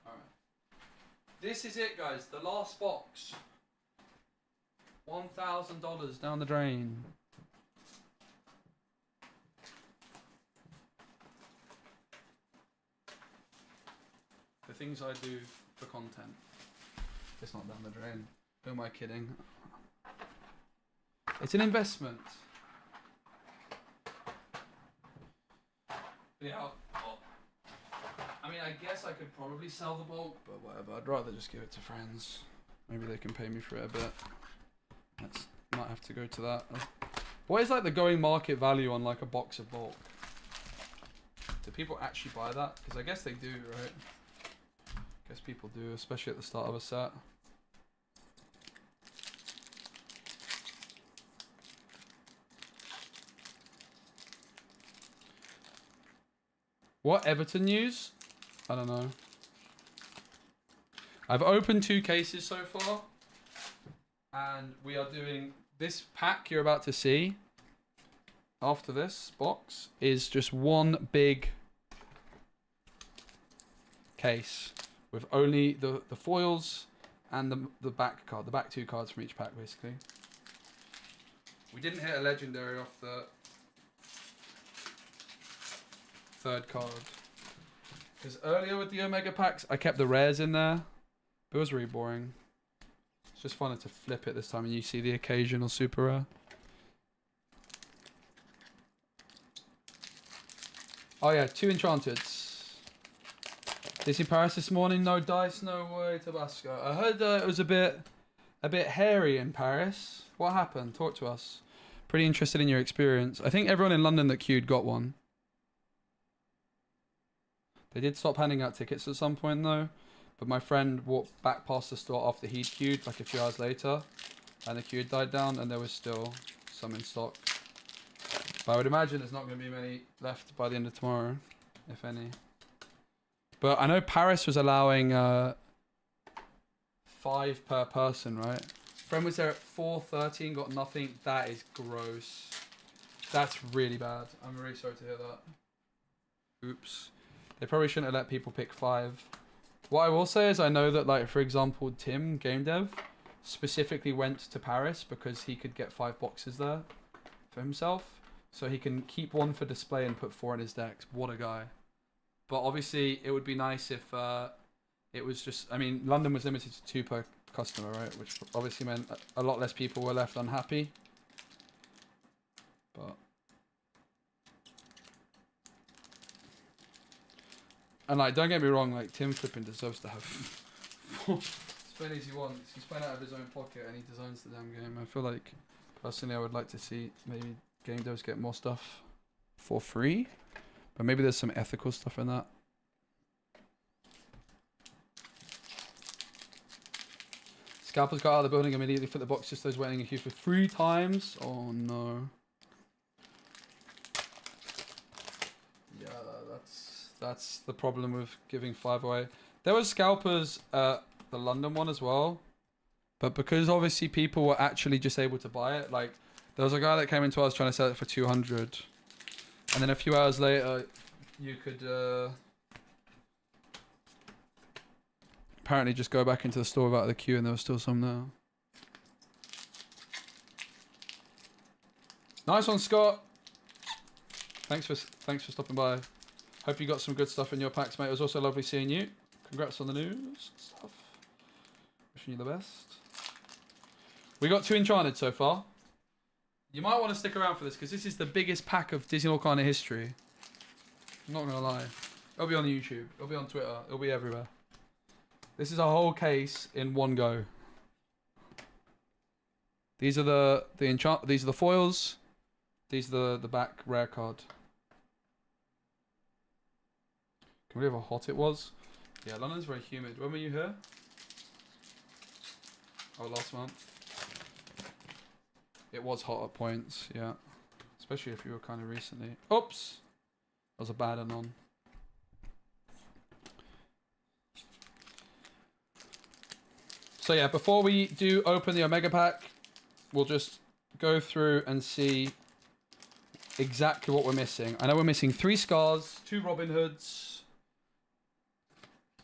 Alright. This is it, guys. The last box. $1,000 down the drain. The things I do for content. It's not down the drain. Who am I kidding? It's an investment. Yeah. I mean, I guess I could probably sell the bulk, but whatever. I'd rather just give it to friends. Maybe they can pay me for it a bit. Let's might have to go to that. What is like the going market value on like a box of bulk? Do people actually buy that? Because I guess they do, right? I guess people do, especially at the start of a set. What Everton news? I don't know. I've opened 2 cases so far. And we are doing this pack you're about to see after this box is just one big case with only the foils and the back card, the back 2 cards from each pack basically. We didn't hit a legendary off the 3rd card. Because earlier with the Omega packs, I kept the rares in there. But it was really boring. It's just fun to flip it this time and you see the occasional super rare. Oh yeah, 2 Enchanteds. Disney Paris this morning, no dice, no way, Tabasco. I heard it was a bit hairy in Paris. What happened? Talk to us. Pretty interested in your experience. I think everyone in London that queued got one. They did stop handing out tickets at some point though. But my friend walked back past the store after he'd queued, like a few hours later. And the queue had died down and there was still some in stock. But I would imagine there's not going to be many left by the end of tomorrow, if any. But I know Paris was allowing 5 per person, right? Friend was there at 4:30 and got nothing. That is gross. That's really bad. I'm really sorry to hear that. Oops. They probably shouldn't have let people pick 5. What I will say is I know that, like, for example, Tim, Game Dev, specifically went to Paris because he could get 5 boxes there for himself. So he can keep 1 for display and put 4 in his decks. What a guy. But obviously, it would be nice if it was just... I mean, London was limited to 2 per customer, right? Which obviously meant a lot less people were left unhappy. But... And, like, don't get me wrong, like, Tim flipping deserves to have... spend as he wants. He's playing out of his own pocket and he designs the damn game. I feel like, personally, I would like to see maybe game devs get more stuff for free. But maybe there's some ethical stuff in that. Scalpers got out of the building immediately for the box, just those waiting in queue for 3 times. Oh no. Yeah, that's the problem with giving 5 away. There was scalpers at the London one as well. But because obviously people were actually just able to buy it, like there was a guy that came into us trying to sell it for 200. And then a few hours later, you could apparently just go back into the store without the queue and there was still some there. Nice one, Scott. Thanks for stopping by. Hope you got some good stuff in your packs, mate. It was also lovely seeing you. Congrats on the news stuff. Wishing you the best. We got 2 Enchanted so far. You might want to stick around for this because this is the biggest pack of Disney Lorcana history. I'm not gonna lie. It'll be on YouTube. It'll be on Twitter. It'll be everywhere. This is a whole case in one go. These are these are the foils. These are the back rare card. Can we believe how hot it was? Yeah, London's very humid. When were you here? Oh, last month. It was hot at points, yeah. Especially if you were kind of recently. Oops! That was a bad anon. So yeah, before we do open the Omega Pack, we'll just go through and see exactly what we're missing. I know we're missing 3 Scars, 2 Robin Hoods.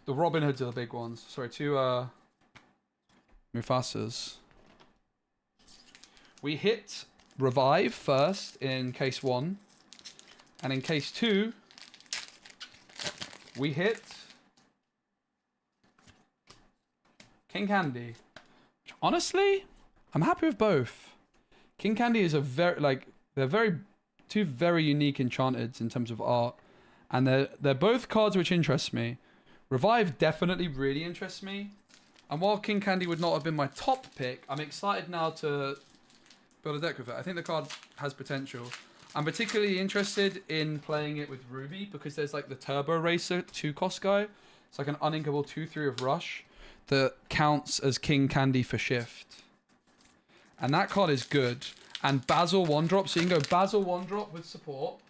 The Robin Hoods are the big ones. Sorry, 2 Mufasas. We hit Revive first in case 1. And in case 2, we hit King Candy. Honestly, I'm happy with both. King Candy is a they're 2 very unique enchanteds in terms of art. And they're both cards which interest me. Revive definitely really interests me. And while King Candy would not have been my top pick, I'm excited now to build a deck with it. I think the card has potential. I'm particularly interested in playing it with Ruby because there's like the Turbo Racer 2-cost guy. It's like an uninkable 2/3 of Rush that counts as King Candy for Shift. And that card is good. And Basil 1-drop, so you can go Basil 1-drop with support.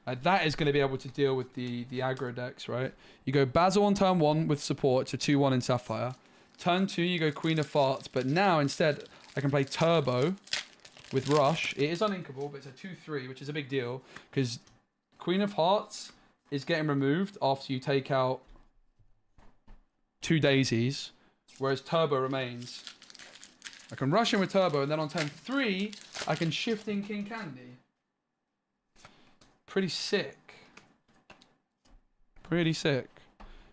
That is going to be able to deal with the aggro decks, right? You go Basil on turn 1 with support to 2/1 in Sapphire. Turn 2, you go Queen of Farts. But now, instead, I can play Turbo with Rush. It is uninkable, but it's a 2/3, which is a big deal. Because Queen of Hearts is getting removed after you take out 2 daisies. Whereas Turbo remains. I can rush in with Turbo, and then on turn 3, I can shift in King Candy. Pretty sick. Pretty sick.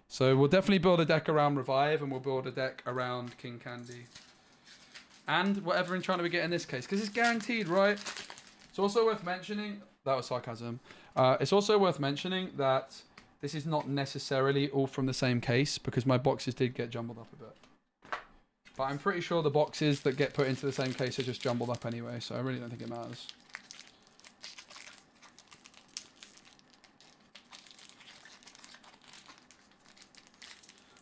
So we'll definitely build a deck around Revive, and we'll build a deck around King Candy. And whatever enchanter we get in this case, because it's guaranteed, right? It's also worth mentioning, that was sarcasm. It's also worth mentioning that this is not necessarily all from the same case, because my boxes did get jumbled up a bit. But I'm pretty sure the boxes that get put into the same case are just jumbled up anyway, so I really don't think it matters.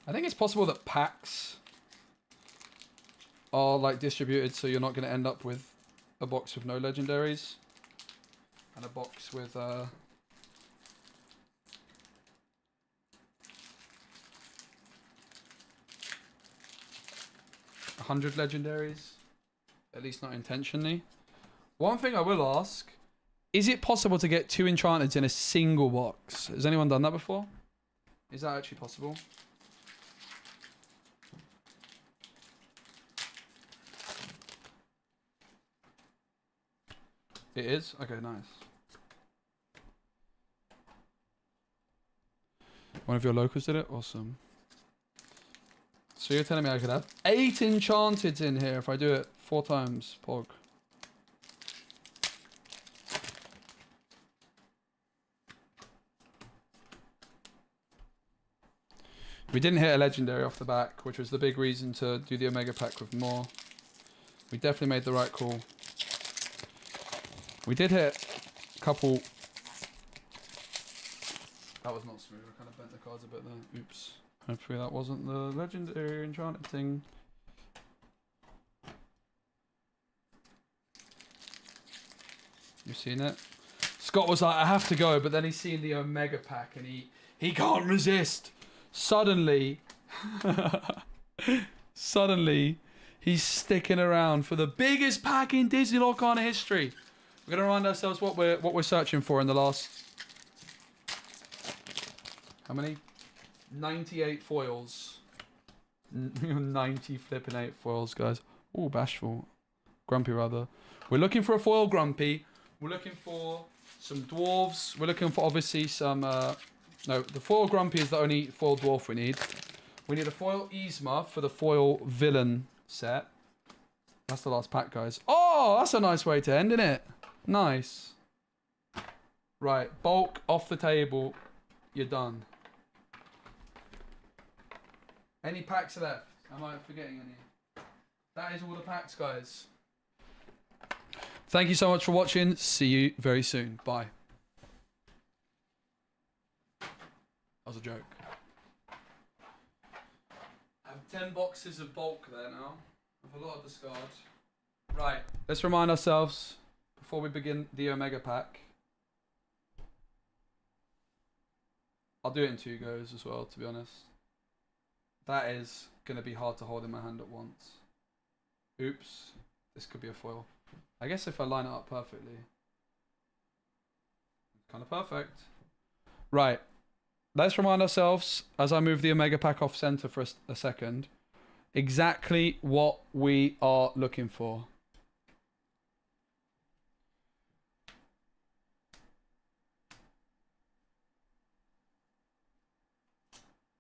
I think it's possible that packs are like distributed so you're not going to end up with a box with no legendaries and a box with 100 legendaries, at least not intentionally. One thing I will ask, is it possible to get 2 enchanteds in a single box? Has anyone done that before? Is that actually possible? It is? Okay, nice. One of your locals did it? Awesome. So you're telling me I could have 8 enchanteds in here if I do it 4 times, Pog. We didn't hit a legendary off the back, which was the big reason to do the Omega Pack with more. We definitely made the right call. We did hit a couple. That was not smooth. I kind of bent the cards a bit there. Oops. Hopefully that wasn't the legendary enchanted thing. You've seen it? Scott was like, I have to go, but then he's seen the Omega Pack and he can't resist. Suddenly, he's sticking around for the biggest pack in Disney Lorcana history. We're gonna remind ourselves what we're searching for in the last. How many? 98 foils. 90 flipping 8 foils, guys. Ooh, bashful. Grumpy rather. We're looking for a foil Grumpy. We're looking for some dwarves. We're looking for obviously some... no, the foil Grumpy is the only foil dwarf we need. We need a foil Yzma for the foil villain set. That's the last pack, guys. Oh, that's a nice way to end, isn't it? Nice. Right, bulk off the table. You're done. Any packs left? Am I forgetting any? That is all the packs, guys. Thank you so much for watching. See you very soon. Bye. That was a joke. I have 10 boxes of bulk there now. I have a lot of discard. Right. Let's remind ourselves before we begin the Omega pack. I'll do it in 2 goes as well, to be honest. That is going to be hard to hold in my hand at once. Oops. This could be a foil. I guess if I line it up perfectly. Kind of perfect. Right. Let's remind ourselves, as I move the Omega pack off center for a second, exactly what we are looking for.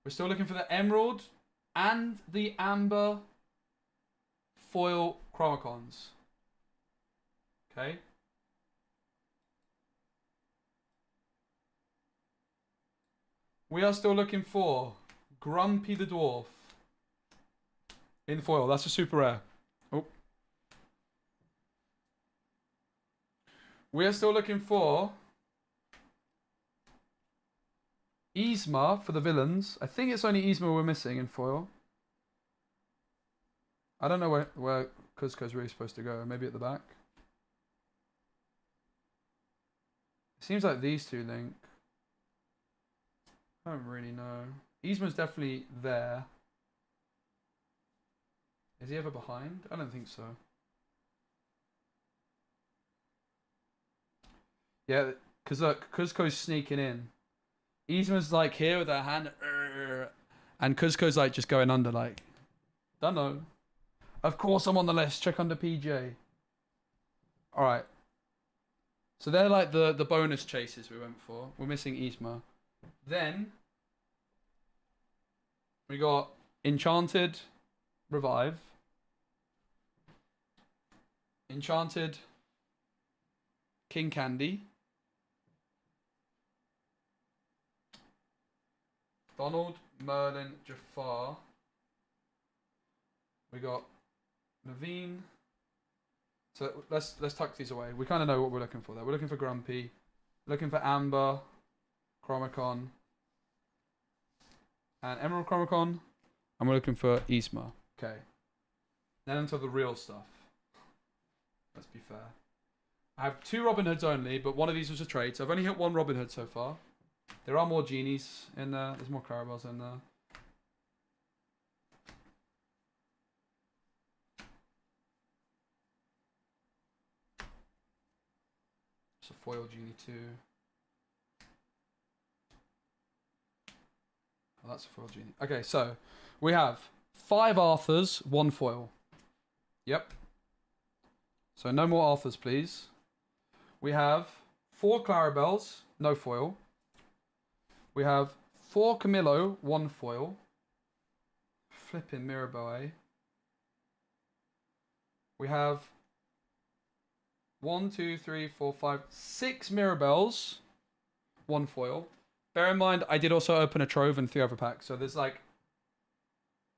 We're still looking for the Emerald and the Amber foil Chromacons. Okay. We are still looking for Grumpy the Dwarf in foil. That's a super rare. Oh. We are still looking for Yzma for the villains. I think it's only Yzma we're missing in foil. I don't know where Kuzco's really supposed to go. Maybe at the back. It seems like these two link. I don't really know. Yzma's definitely there. Is he ever behind? I don't think so. Yeah, because look, Kuzco's sneaking in. Yzma's like here with her hand. And Kuzco's like just going under like. Don't know. Of course I'm on the list. Check under PJ. Alright. So they're like the bonus chases we went for. We're missing Yzma. Then we got Enchanted Revive. Enchanted King Candy. Donald, Merlin, Jafar. We got Naveen. So let's tuck these away. We kind of know what we're looking for there. We're looking for Grumpy, looking for Amber, Chromacon, and Emerald Chromacon, and we're looking for Yzma. Okay. Then until the real stuff. Let's be fair. I have 2 Robin Hoods only, but one of these was a trade, so I've only hit 1 Robin Hood so far. There are more genies in there. There's more Clarabelles in there. It's a foil genie too. Oh, that's a foil genie. Okay, so we have 5 Arthurs, 1 foil. Yep. So no more Arthurs, please. We have 4 Clarabelles, no foil. We have 4 Camillo, 1 foil. Flipping Mirabelle, eh? We have 1, 2, 3, 4, 5, 6 Mirabelles, 1 foil. Bear in mind, I did also open a Trove and 3 other packs. So there's like...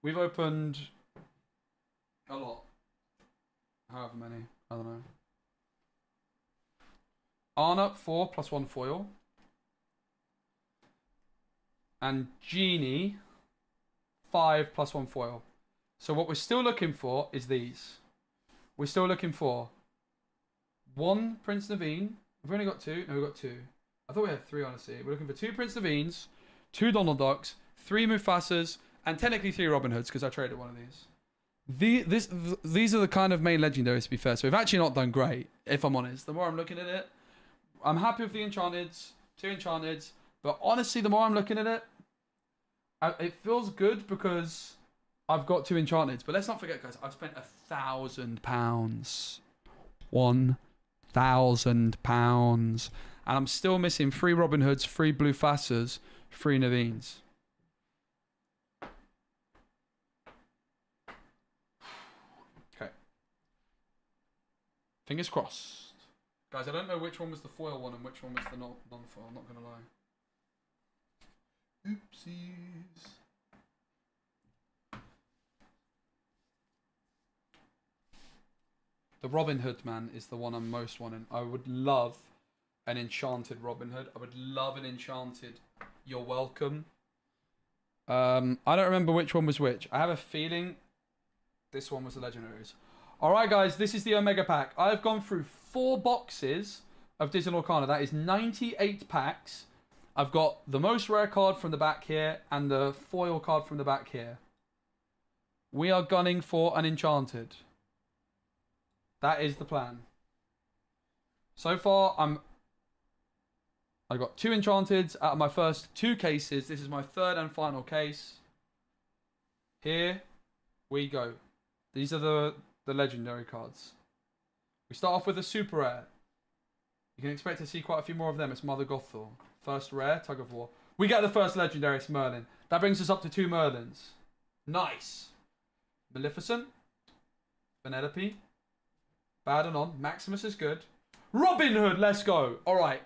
We've opened a lot. However many. I don't know. Arnott, 4 plus 1 foil. And Genie, 5 plus 1 foil. So what we're still looking for is these. We're still looking for 1 Prince Naveen. We've only got 2. No, we've got 2. I thought we had 3, honestly. We're looking for 2 Prince Naveens, 2 Donald Ducks, 3 Mufasas, and technically 3 Robin Hoods because I traded one of these. These are the kind of main legendaries, to be fair. So we've actually not done great, if I'm honest. The more I'm looking at it, I'm happy with the Enchanteds, 2 Enchanteds. But honestly, the more I'm looking at it, it feels good because I've got 2 Enchanteds, but let's not forget, guys, I've spent £1,000. £1,000. And I'm still missing 3 Robin Hoods, 3 Blue Fassas, 3 Naveen's. Okay. Fingers crossed. Guys, I don't know which one was the foil one and which one was the non-foil, I'm not going to lie. Oopsies. The Robin Hood, man, is the one I'm most wanting. I would love an Enchanted Robin Hood. I would love an Enchanted You're Welcome. I don't remember which one was which. I have a feeling this one was the Legendaries. Alright, guys, this is the Omega Pack. I've gone through 4 boxes of Disney Lorcana. That is 98 packs. I've got the most rare card from the back here and the foil card from the back here. We are gunning for an Enchanted. That is the plan. So far, I got 2 Enchanteds out of my first 2 cases. This is my 3rd and final case. Here we go. These are the legendary cards. We start off with a super rare. You can expect to see quite a few more of them. It's Mother Gothel. First rare, Tug of War. We get the first legendary, it's Merlin. That brings us up to 2 Merlins. Nice. Maleficent. Penelope. Bad and on. Maximus is good. Robin Hood, let's go. All right.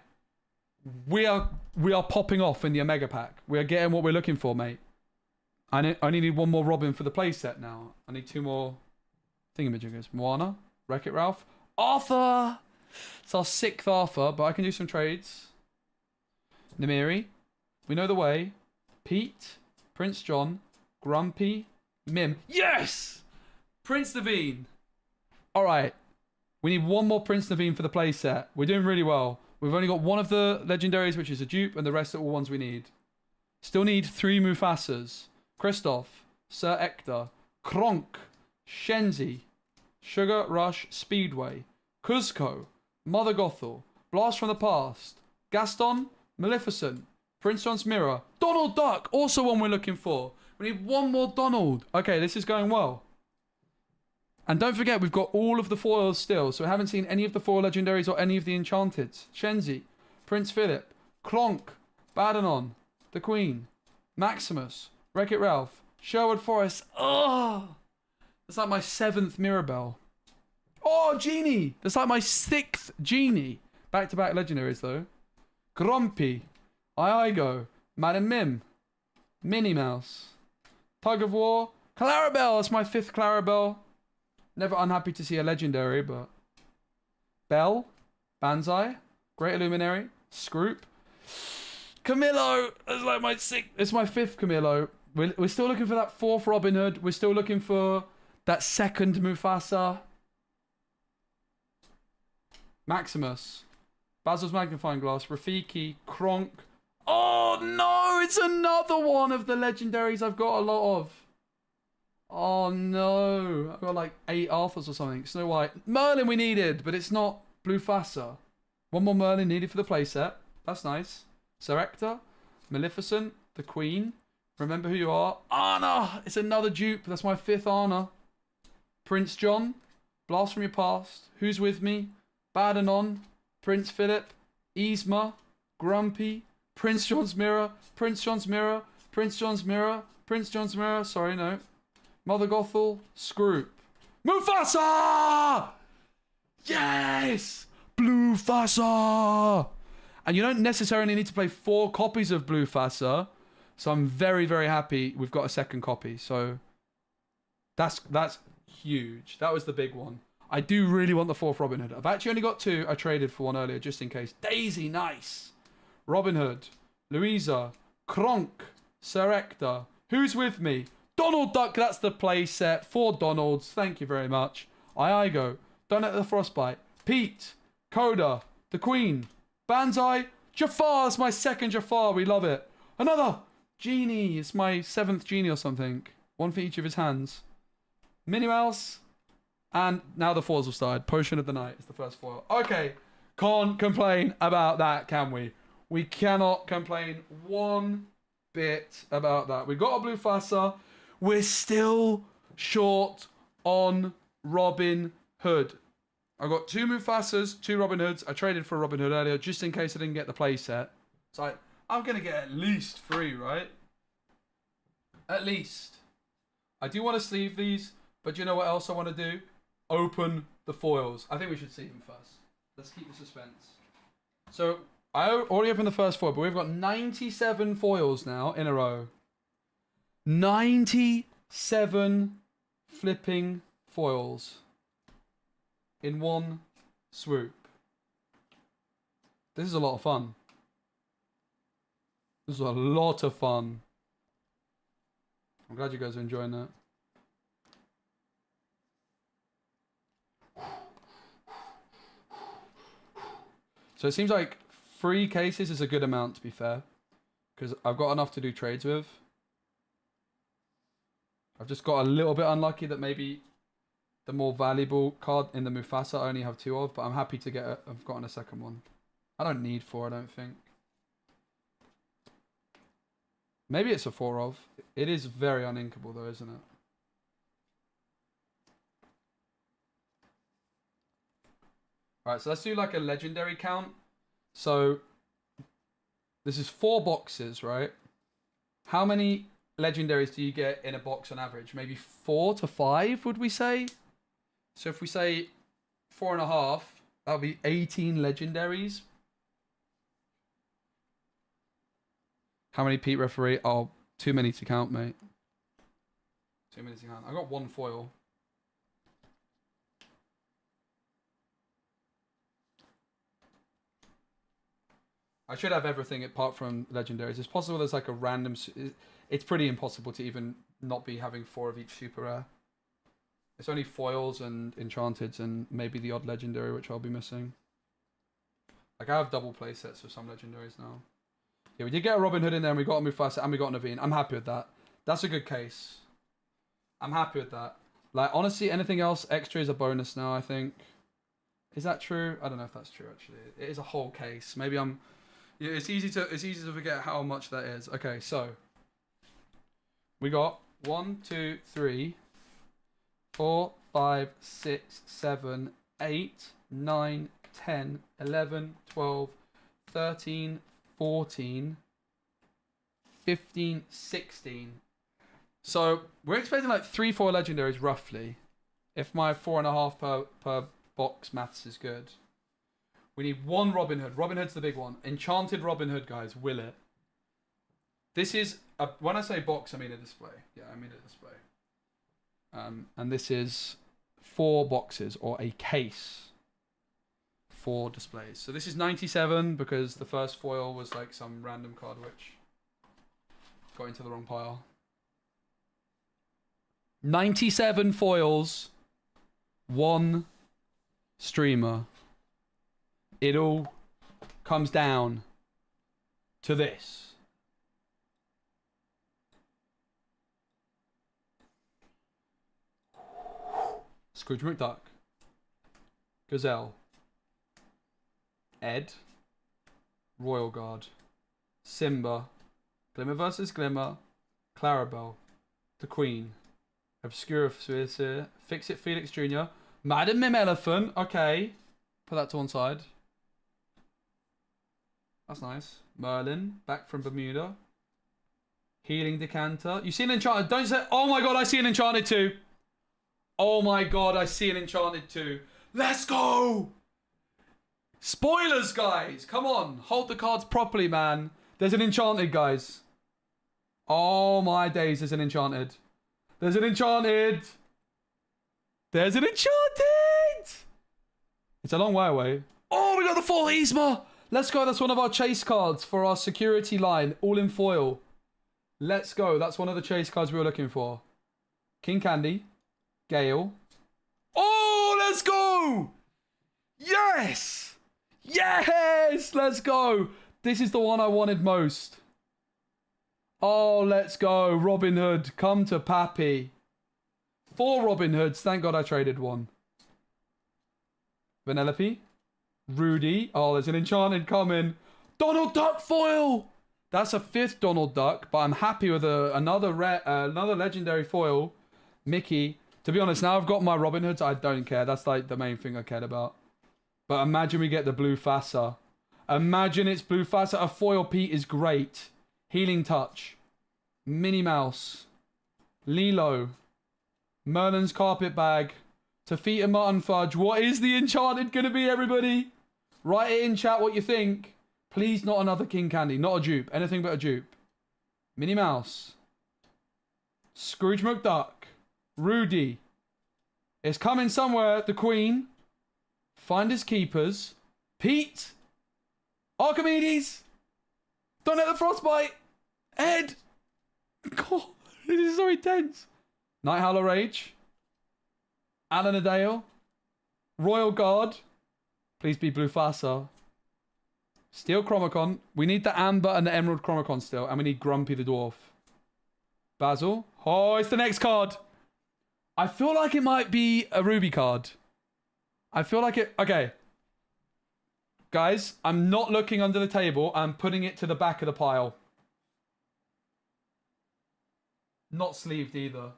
We are popping off in the Omega Pack. We are getting what we're looking for, mate. I only need 1 more Robin for the playset now. I need 2 more thingamajiggers. Moana. Wreck-It Ralph. Arthur! It's our 6th Arthur, but I can do some trades. Namiri. We know the way. Pete. Prince John. Grumpy. Mim. Yes! Prince Naveen. All right. We need 1 more Prince Naveen for the playset. We're doing really well. We've only got 1 of the legendaries, which is a dupe, and the rest are all ones we need. Still need 3 Mufasas. Kristoff. Sir Ector. Kronk. Shenzi. Sugar Rush Speedway. Kuzco. Mother Gothel. Blast from the Past. Gaston. Maleficent. Prince John's Mirror. Donald Duck. Also one we're looking for. We need 1 more Donald. Okay, this is going well. And don't forget, we've got all of the foils still, so we haven't seen any of the 4 legendaries or any of the Enchanteds. Shenzi, Prince Philip, Kronk, Badanon, the Queen, Maximus, Wreck-It Ralph, Sherwood Forest. Oh! That's like my 7th Mirabelle. Oh, Genie! That's like my 6th Genie. Back-to-back legendaries, though. Grumpy, Iago, Madam Mim, Minnie Mouse, Tug of War, Clarabelle. That's my 5th Clarabelle. Never unhappy to see a legendary, but... Belle, Banzai, Great Illuminary, Scroop, Camillo. That's like my 6th. It's my 5th Camillo. We're still looking for that 4th Robin Hood. We're still looking for that 2nd Mufasa. Maximus, Basil's Magnifying Glass, Rafiki, Kronk. Oh no, it's another one of the legendaries I've got a lot of. Oh no, I've got like 8 Arthurs or something. Snow White. Merlin we needed, but it's not Blue Fassa. 1 more Merlin needed for the playset. That's nice. Sir Ector, Maleficent, the Queen. Remember who you are. Anna! It's another dupe. That's my 5th Anna. Prince John, Blast from Your Past. Who's With Me? Bad and On. Prince Philip, Yzma, Grumpy, Prince John's Mirror, Prince John's Mirror, Prince John's Mirror, Prince John's Mirror. Sorry, no. Mother Gothel, Scroop. Mufasa! Yes! Blue Fassa! And you don't necessarily need to play 4 copies of Blue Fassa. So I'm very, very happy we've got a 2nd copy. So that's huge. That was the big one. I do really want the 4th Robin Hood. I've actually only got 2. I traded for 1 earlier just in case. Daisy, nice. Robin Hood, Louisa, Kronk, Sir Ector. Who's With Me? Donald Duck, that's the play set. 4 Donalds, thank you very much. Iago, Donut the Frostbite, Pete, Coda, the Queen, Banzai, Jafar, that's my 2nd Jafar, we love it. Another Genie, it's my 7th Genie or something. 1 for each of his hands. Minnie Mouse, and now the foils have started. Potion of the Night is the first foil. Okay, can't complain about that, can we? We cannot complain 1 bit about that. We got a Blue Fassa. We're still short on Robin Hood. I got 2 Mufasas, 2 Robin Hoods. I traded for a Robin Hood earlier just in case I didn't get the playset. So I'm going to get at least 3, right? At least. I do want to sleeve these, but you know what else I want to do? Open the foils. I think we should sleeve them first. Let's keep the suspense. So I already opened the first foil, but we've got 97 foils now in a row. 97 flipping foils in one swoop. This is a lot of fun. This is a lot of fun. I'm glad you guys are enjoying that. So it seems like 3 cases is a good amount, to be fair, because I've got enough to do trades with. I've just got a little bit unlucky that maybe the more valuable card in the Mufasa I only have 2 of, but I'm happy to get I've gotten a second one. I don't need 4, I don't think. Maybe it's a 4 of. It is very uninkable though, isn't it? Alright, so let's do like a legendary count. So this is 4 boxes, right? How many legendaries do you get in a box on average? Maybe 4 to 5, would we say? So if we say 4.5, that'll be 18 legendaries. How many, Pete referee? Oh, too many to count, mate. Too many to count. I got 1 foil. I should have everything apart from legendaries. It's possible there's like a random... It's pretty impossible to even not be having 4 of each super rare. It's only foils and enchanteds and maybe the odd legendary, which I'll be missing. Like, I have double play sets of some legendaries now. Yeah, we did get a Robin Hood in there, and we got a Mufasa, and we got a Naveen. I'm happy with that. That's a good case. I'm happy with that. Like, honestly, anything else extra is a bonus now, I think. Is that true? I don't know if that's true, actually. It is a whole case. Maybe I'm... Yeah, it's easy to forget how much that is. Okay, so... We got 1, 2, 3... 4, 5, 6, 7, 8, 9, 10, 11, 12, 13, 14, 15, 16. So we're expecting like 3, 4 legendaries roughly. If my 4.5 per box maths is good. We need 1 Robin Hood. Robin Hood's the big one. Enchanted Robin Hood, guys. Will it? This is, when I say box, I mean a display. Yeah, I mean a display. And this is 4 boxes, or a case, 4 displays. So this is 97 because the first foil was like some random card which got into the wrong pile. 97 foils, 1 streamer. It all comes down to this. Scrooge McDuck, Gazelle, Ed, Royal Guard, Simba, Glimmer vs. Glimmer, Clarabelle, the Queen, Obscura Sphere, Fix-It Felix Jr., Madam Mim Elephant, okay, put that to one side. That's nice. Merlin, back from Bermuda, Healing Decanter. You see an Enchanted? Don't say, oh my god, I see an Enchanted too. Oh my god, I see an Enchanted too. Let's go! Spoilers, guys! Come on, hold the cards properly, man. There's an Enchanted, guys. Oh my days, there's an Enchanted. There's an Enchanted! There's an Enchanted! It's a long way away. Oh, we got the full Yzma! Let's go, that's one of our chase cards for our security line, all in foil. Let's go, that's one of the chase cards we were looking for. King Candy. Gale. Oh, let's go! Yes! Yes! Let's go! This is the one I wanted most. Oh, let's go. Robin Hood, come to Pappy. 4 Robin Hoods. Thank God I traded 1. Vanellope. Rudy. Oh, there's an Enchanted coming. Donald Duck foil! That's a 5th Donald Duck, but I'm happy with another legendary foil, Mickey. To be honest, now I've got my Robin Hoods, I don't care. That's like the main thing I cared about. But imagine we get the Blue Fassa. Imagine it's Blue Fassa. A foil Pete is great. Healing Touch. Minnie Mouse. Lilo. Merlin's Carpet Bag. Tafita Mutton Fudge. What is the Enchanted going to be, everybody? Write it in chat what you think. Please, not another King Candy. Not a dupe. Anything but a dupe. Minnie Mouse. Scrooge McDuck. Rudy. It's coming somewhere. The Queen. Finders Keepers. Pete. Archimedes. Don't let the frostbite. Ed. God, this is so intense. Night Howler Rage. Alan Adale. Royal Guard. Please be Blue Fassa. Steel Chromacon. We need the Amber and the Emerald Chromacon still. And we need Grumpy the Dwarf. Basil. Oh, it's the next card. I feel like it might be a Ruby card. I feel like it... Okay. Guys, I'm not looking under the table. I'm putting it to the back of the pile. Not sleeved either.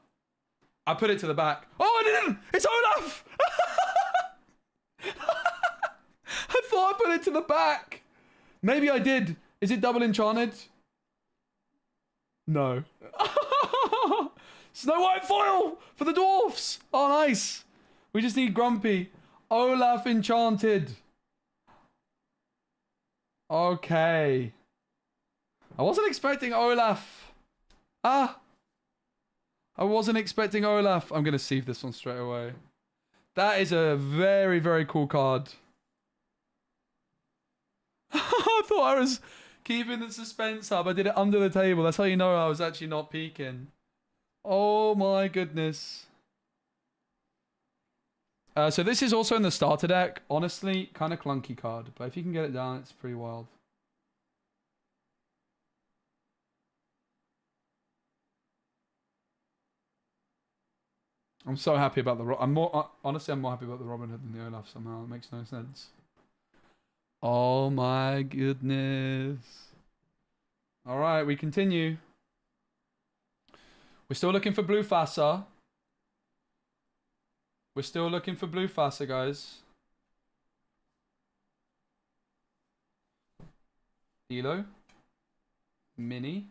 I put it to the back. Oh, I didn't! It's Olaf! I thought I put it to the back. Maybe I did. Is it double enchanted? No. Snow White foil for the dwarfs. Oh, nice. We just need Grumpy. Olaf Enchanted. Okay. I wasn't expecting Olaf. I wasn't expecting Olaf. I'm going to sieve this one straight away. That is a very, very cool card. I thought I was keeping the suspense up. I did it under the table. That's how you know I was actually not peeking. Oh my goodness. So this is also in the starter deck. Honestly, kind of clunky card. But if you can get it down, it's pretty wild. I'm so happy about the... honestly, I'm more happy about the Robin Hood than the Olaf somehow. It makes no sense. Oh my goodness. Alright, we continue. We're still looking for Blue Fassa. We're still looking for Blue Fassa, guys. Elo. Minnie.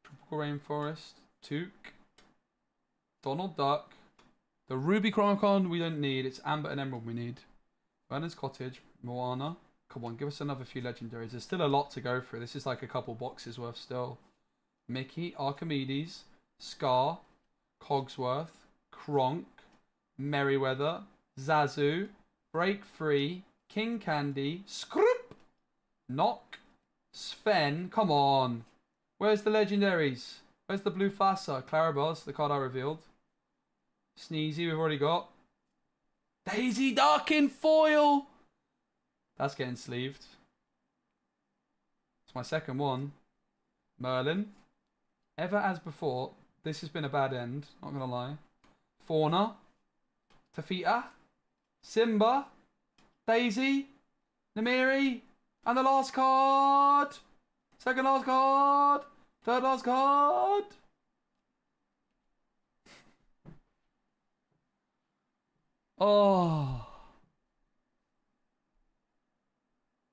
Tropical Rainforest. Took. Donald Duck. The Ruby Chromacon we don't need. It's Amber and Emerald we need. Vernon's Cottage. Moana. Come on, give us another few legendaries. There's still a lot to go through. This is like a couple boxes worth still. Mickey. Archimedes. Scar. Cogsworth. Kronk. Merryweather. Zazu. Break Free. King Candy. Scroop. Knock. Sven. Come on. Where's the legendaries? Where's the Blue Fassa? Clarabelle's the card I revealed. Sneezy, we've already got. Daisy Duck in foil! That's getting sleeved. It's my second one. Merlin. Ever as before. This has been a bad end, not gonna lie. Fauna. Tafita. Simba. Daisy. Namiri. And the last card. Second last card. Third last card. Oh.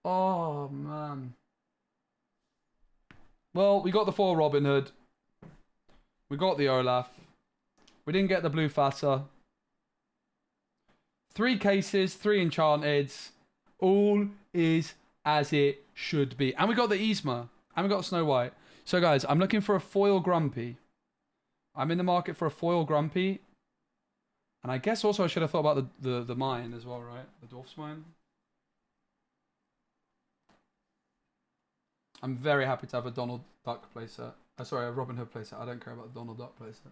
Oh, man. Well, we got the 4 Robin Hood. We got the Olaf. We didn't get the Blue Fassa. 3 cases, 3 enchanteds. All is as it should be. And we got the Yzma. And we got Snow White. So, guys, I'm looking for a foil Grumpy. I'm in the market for a foil Grumpy. And I guess also I should have thought about the mine as well, right? The Dwarf's Mine. I'm very happy to have a Donald Duck playset. Sorry, a Robin Hood playset. I don't care about the Donald Duck playset.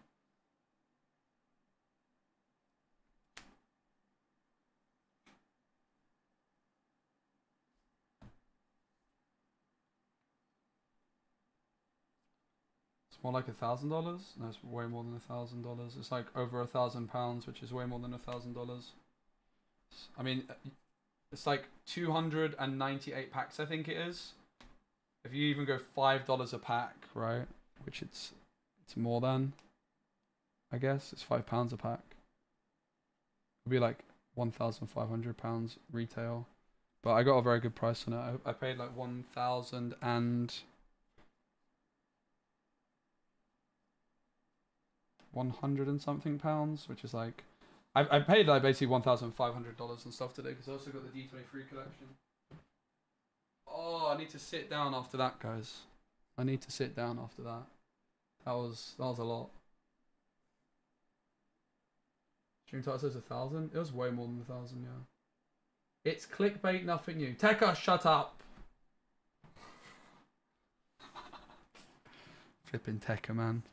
It's more like $1,000. No, it's way more than $1,000. It's like over £1,000, which is way more than $1,000. I mean, it's like 298 packs, I think it is. If you even go $5 a pack, right? Which it's more than, I guess. It's £5 a pack. It'd be like £1,500 retail. But I got a very good price on it. I paid like 1,000 and 100 and something pounds, which is like I paid like basically $1,500 and stuff today because I also got the D23 collection. Oh, I need to sit down after that, guys. I need to sit down after that. That was a lot. Stream title says 1,000. It was way more than 1,000, yeah. It's clickbait, nothing new. Tekka, shut up. Flipping Tekka, man.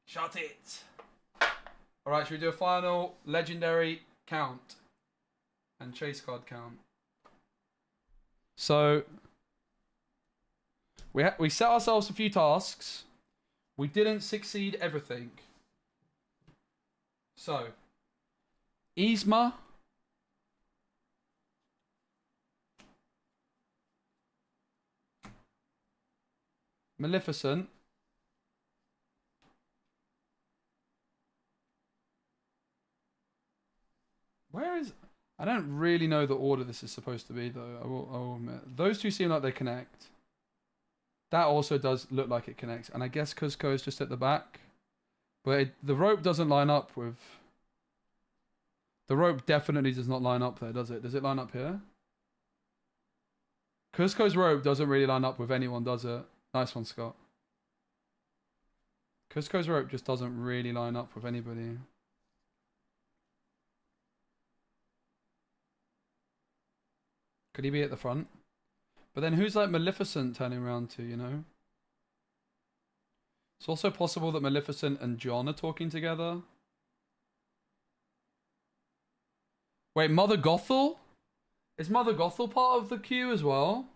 Shut it. Alright, should we do a final legendary count? And chase card count. So, we set ourselves a few tasks. We didn't succeed everything. So, Yzma. Maleficent. Where is... I don't really know the order this is supposed to be, though. I will admit. Those two seem like they connect. That also does look like it connects. And I guess Cusco is just at the back. But the rope doesn't line up with... The rope definitely does not line up there, does it? Does it line up here? Cusco's rope doesn't really line up with anyone, does it? Nice one, Scott. Cusco's rope just doesn't really line up with anybody. Could he be at the front? But then who's like Maleficent turning around to, you know? It's also possible that Maleficent and John are talking together. Wait, Mother Gothel? Is Mother Gothel part of the queue as well?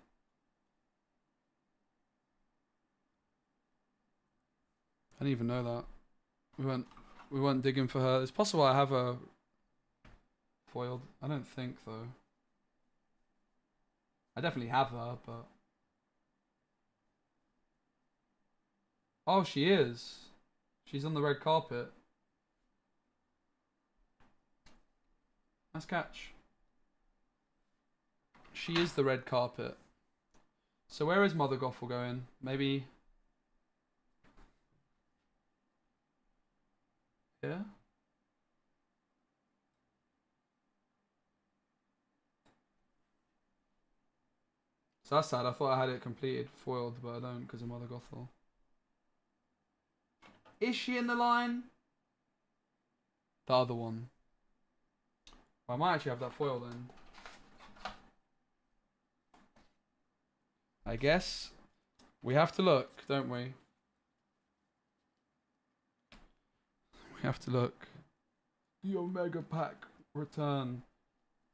I didn't even know that. We weren't digging for her. It's possible I have her foiled. I don't think though. I definitely have her, but... Oh, she is. She's on the red carpet. Nice catch. She is the red carpet. So where is Mother Gothel going? Maybe... here? So that's sad. I thought I had it completed, foiled, but I don't because of Mother Gothel. Is she in the line? The other one. Well, I might actually have that foil then. I guess we have to look, don't we? We have to look. The Omega Pack return.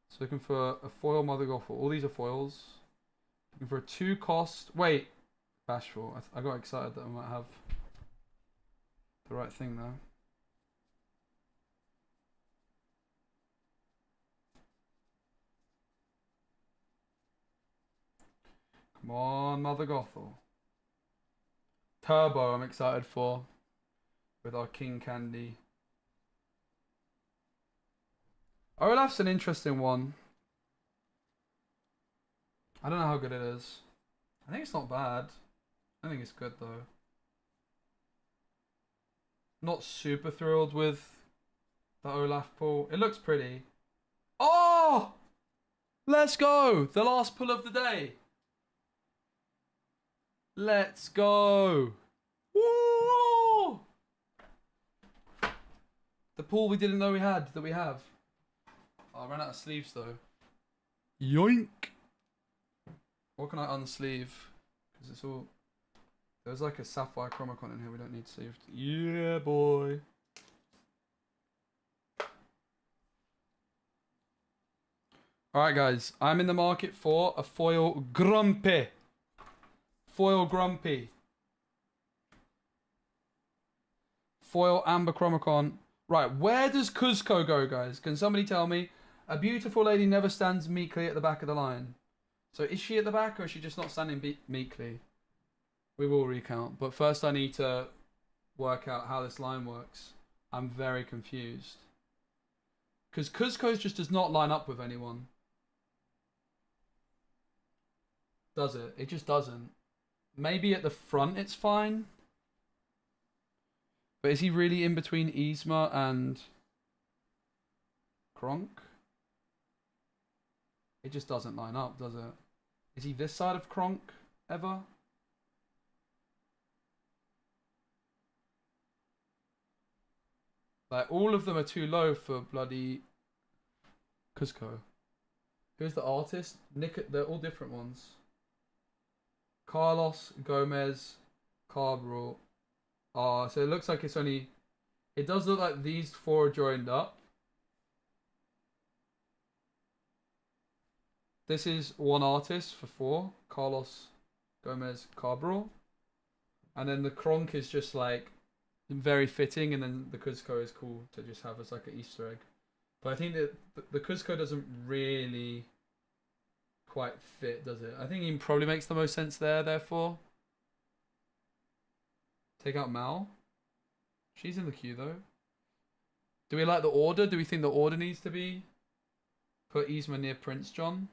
So looking for a foil Mother Gothel. All these are foils. Looking for a 2 cost. Wait, bashful. I got excited that I might have the right thing now. Come on, Mother Gothel. Turbo, I'm excited for. With our King Candy. Olaf's an interesting one. I don't know how good it is. I think it's not bad. I think it's good though. Not super thrilled with the Olaf pull. It looks pretty. Oh! Let's go! The last pull of the day. Let's go! Woo! The pull we didn't know we had, that we have. Oh, I ran out of sleeves though. Yoink! What can I unsleeve? Because it's all... There's like a sapphire chromacon in here we don't need sleeved. Yeah, boy. Alright guys, I'm in the market for a foil Grumpy. Foil Grumpy. Foil Amber Chromacon. Right, where does Cusco go, guys? Can somebody tell me? A beautiful lady never stands meekly at the back of the line. So is she at the back or is she just not standing meekly? We will recount, but first I need to work out how this line works. I'm very confused. Because Cuzco's just does not line up with anyone. Does it? It just doesn't. Maybe at the front it's fine. But is he really in between Yzma and Kronk? It just doesn't line up, does it? Is he this side of Kronk ever? Like, all of them are too low for bloody Cuzco. Who's the artist? Nick, they're all different ones. Carlos, Gomez, Cabral. Ah, so it looks like it's only... It does look like these four are joined up. This is one artist for four. Carlos, Gomez, Cabral. And then the Kronk is just like very fitting, and then the Cuzco is cool to just have as like an Easter egg. But I think that the Cuzco doesn't really quite fit, does it? I think he probably makes the most sense there, therefore. Take out Mal. She's in the queue, though. Do we like the order? Do we think the order needs to be? Put Yzma near Prince John.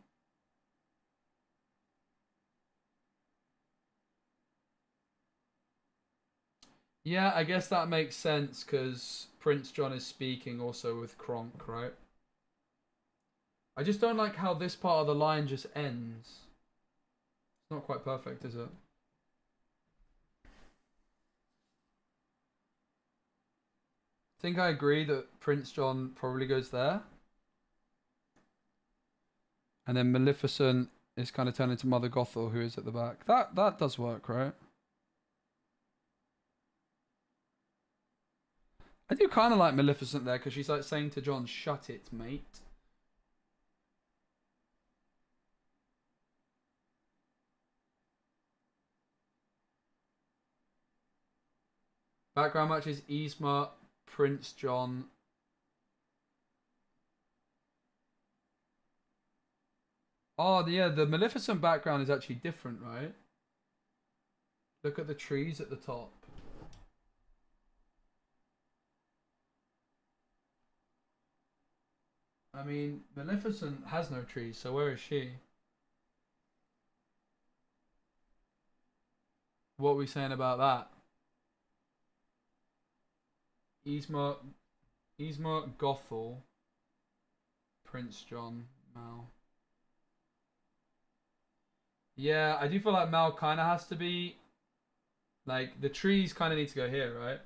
Yeah, I guess that makes sense, because Prince John is speaking also with Kronk, right? I just don't like how this part of the line just ends. It's not quite perfect, is it? I think I agree that Prince John probably goes there. And then Maleficent is kind of turned into Mother Gothel, who is at the back. That does work, right? I do kind of like Maleficent there, because she's like saying to John, "Shut it, mate." Background match is Yzma, Prince John. Oh, yeah, the Maleficent background is actually different, right? Look at the trees at the top. I mean, Maleficent has no trees, so where is she? What are we saying about that? Yzma, Gothel, Prince John, Mal. Yeah, I do feel like Mal kind of has to be... Like, the trees kind of need to go here, right?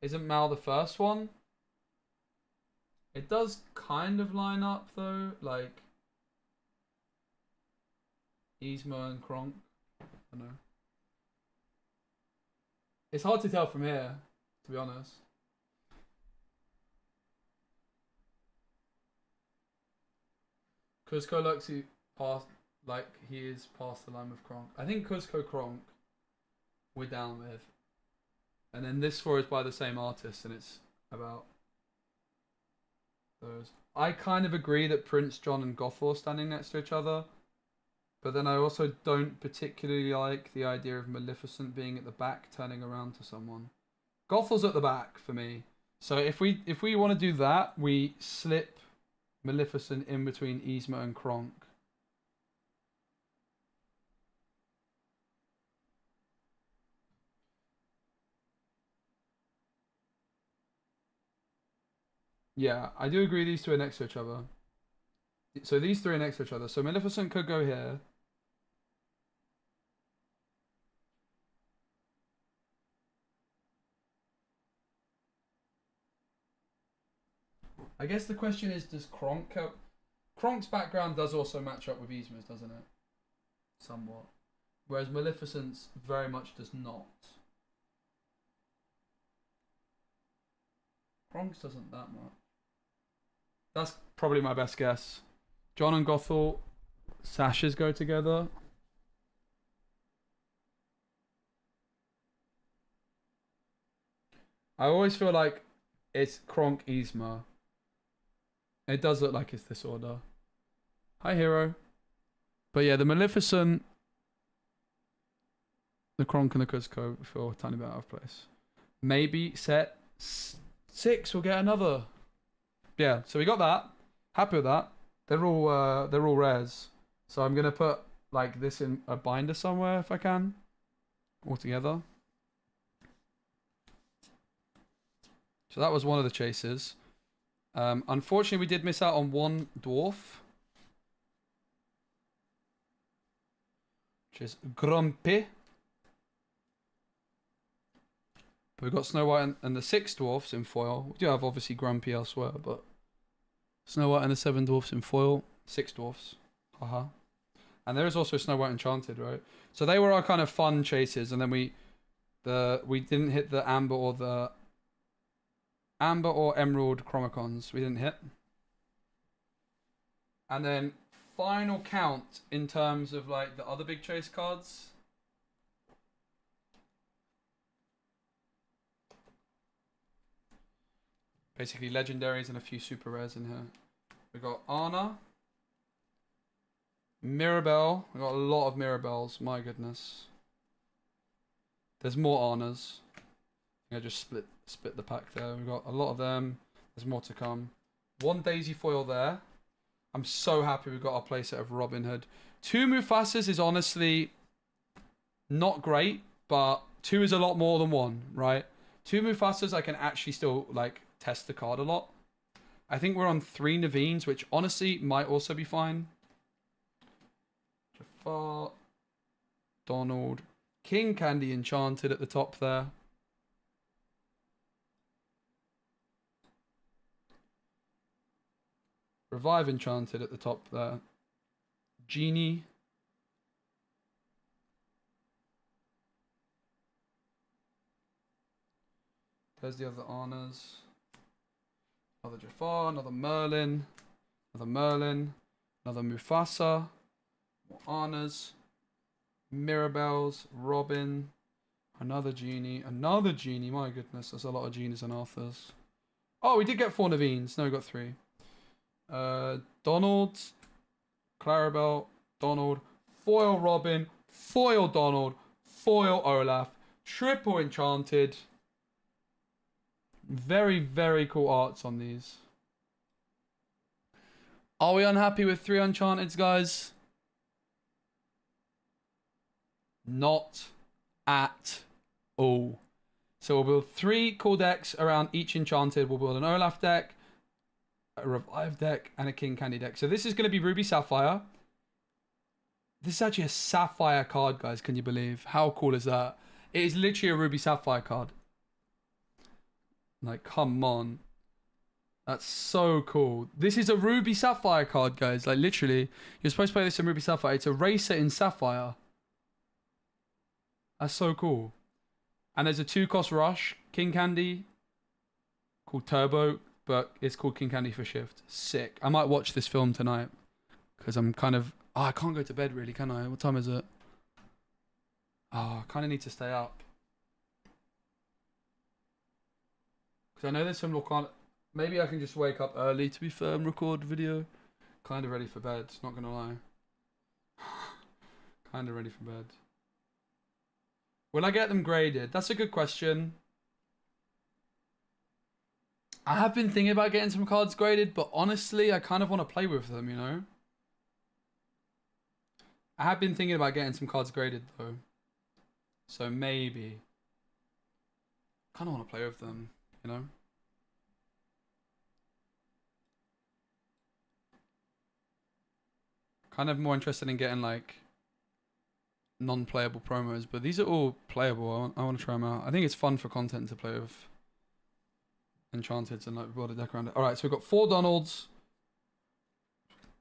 Isn't Mal the first one? It does kind of line up, though. Like, Yzma and Kronk. I don't know. It's hard to tell from here, to be honest. Cuzco looks past, like he is past the line with Kronk. I think Cuzco Kronk we're down with. And then this four is by the same artist, and it's about those. I kind of agree that Prince John and Gothel are standing next to each other. But then I also don't particularly like the idea of Maleficent being at the back, turning around to someone. Gothel's at the back for me. So if we want to do that, we slip Maleficent in between Yzma and Kronk. Yeah, I do agree these two are next to each other. So these three are next to each other. So Maleficent could go here. I guess the question is, does Kronk... Kronk's background does also match up with Yzma's, doesn't it? Somewhat. Whereas Maleficent's very much does not. Kronk's doesn't that much. That's probably my best guess. John and Gothel, sashes go together. I always feel like it's Kronk Yzma. It does look like it's this order. Hi, Hero. But yeah, the Maleficent, the Kronk and the Cuzco feel a tiny bit out of place. Maybe set 6 we'll get another. Yeah, so we got that. Happy with that. They're all rares. So I'm gonna put like this in a binder somewhere if I can. All together. So that was one of the chases. Unfortunately, we did miss out on one dwarf, which is Grumpy. But we've got Snow White and the 6 dwarfs in foil. We do have obviously Grumpy elsewhere, but Snow White and the 7 dwarfs in foil. 6 dwarfs. Haha. And there is also Snow White Enchanted, right? So they were our kind of fun chases, and then we didn't hit the Amber or Emerald Chromicons. We didn't hit. And then final count in terms of like the other big chase cards. Basically legendaries and a few super rares in here. We got Anna. Mirabelle. We got a lot of Mirabelles. My goodness. There's more Annas. I just split the pack there. We've got a lot of them. There's more to come. One Daisy foil there. I'm so happy we got our playset of Robin Hood. 2 Mufasas is honestly not great, but 2 is a lot more than 1, right? 2 Mufasas I can actually still like test the card a lot. I think we're on 3 Naveen's, which honestly might also be fine. Jafar, Donald, King Candy Enchanted at the top there. Revive Enchanted at the top there. Genie. There's the other Annas. Another Jafar, another Merlin. Another Merlin. Another Mufasa. More Annas. Mirabelles. Robin. Another Genie. Another Genie. My goodness, there's a lot of Genies and Arthurs. Oh, we did get 4 Naveen's. No, we got 3. Donald, Clarabelle, Donald, foil Robin, foil Donald, foil Olaf, triple Enchanted. Very, very cool arts on these. Are we unhappy with 3 Enchanteds, guys? Not at all. So we'll build 3 cool decks around each Enchanted. We'll build an Olaf deck, a Revive deck, and a King Candy deck. So this is going to be Ruby Sapphire. This is actually a Sapphire card, guys. Can you believe? How cool is that? It is literally a Ruby Sapphire card. Like, come on. That's so cool. This is a Ruby Sapphire card, guys. Like, literally, you're supposed to play this in Ruby Sapphire. It's a racer in Sapphire. That's so cool. And there's a 2-cost rush, King Candy, called Turbo, but it's called King Candy for Shift. Sick. I might watch this film tonight because I'm kind of... Oh, I can't go to bed really, can I? What time is it? Oh, I kind of need to stay up. Because I know there's some Lorcana... Maybe I can just wake up early, to be fair, and record video. Kind of ready for bed, not going to lie. Kind of ready for bed. Will I get them graded? That's a good question. I have been thinking about getting some cards graded, but honestly, I kind of want to play with them, you know? I have been thinking about getting some cards graded, though. So maybe. Kind of want to play with them, you know? Kind of more interested in getting, like, non-playable promos, but these are all playable. I want to try them out. I think it's fun for content to play with Enchanteds and like build a deck around it. Alright, so we've got 4 Donalds,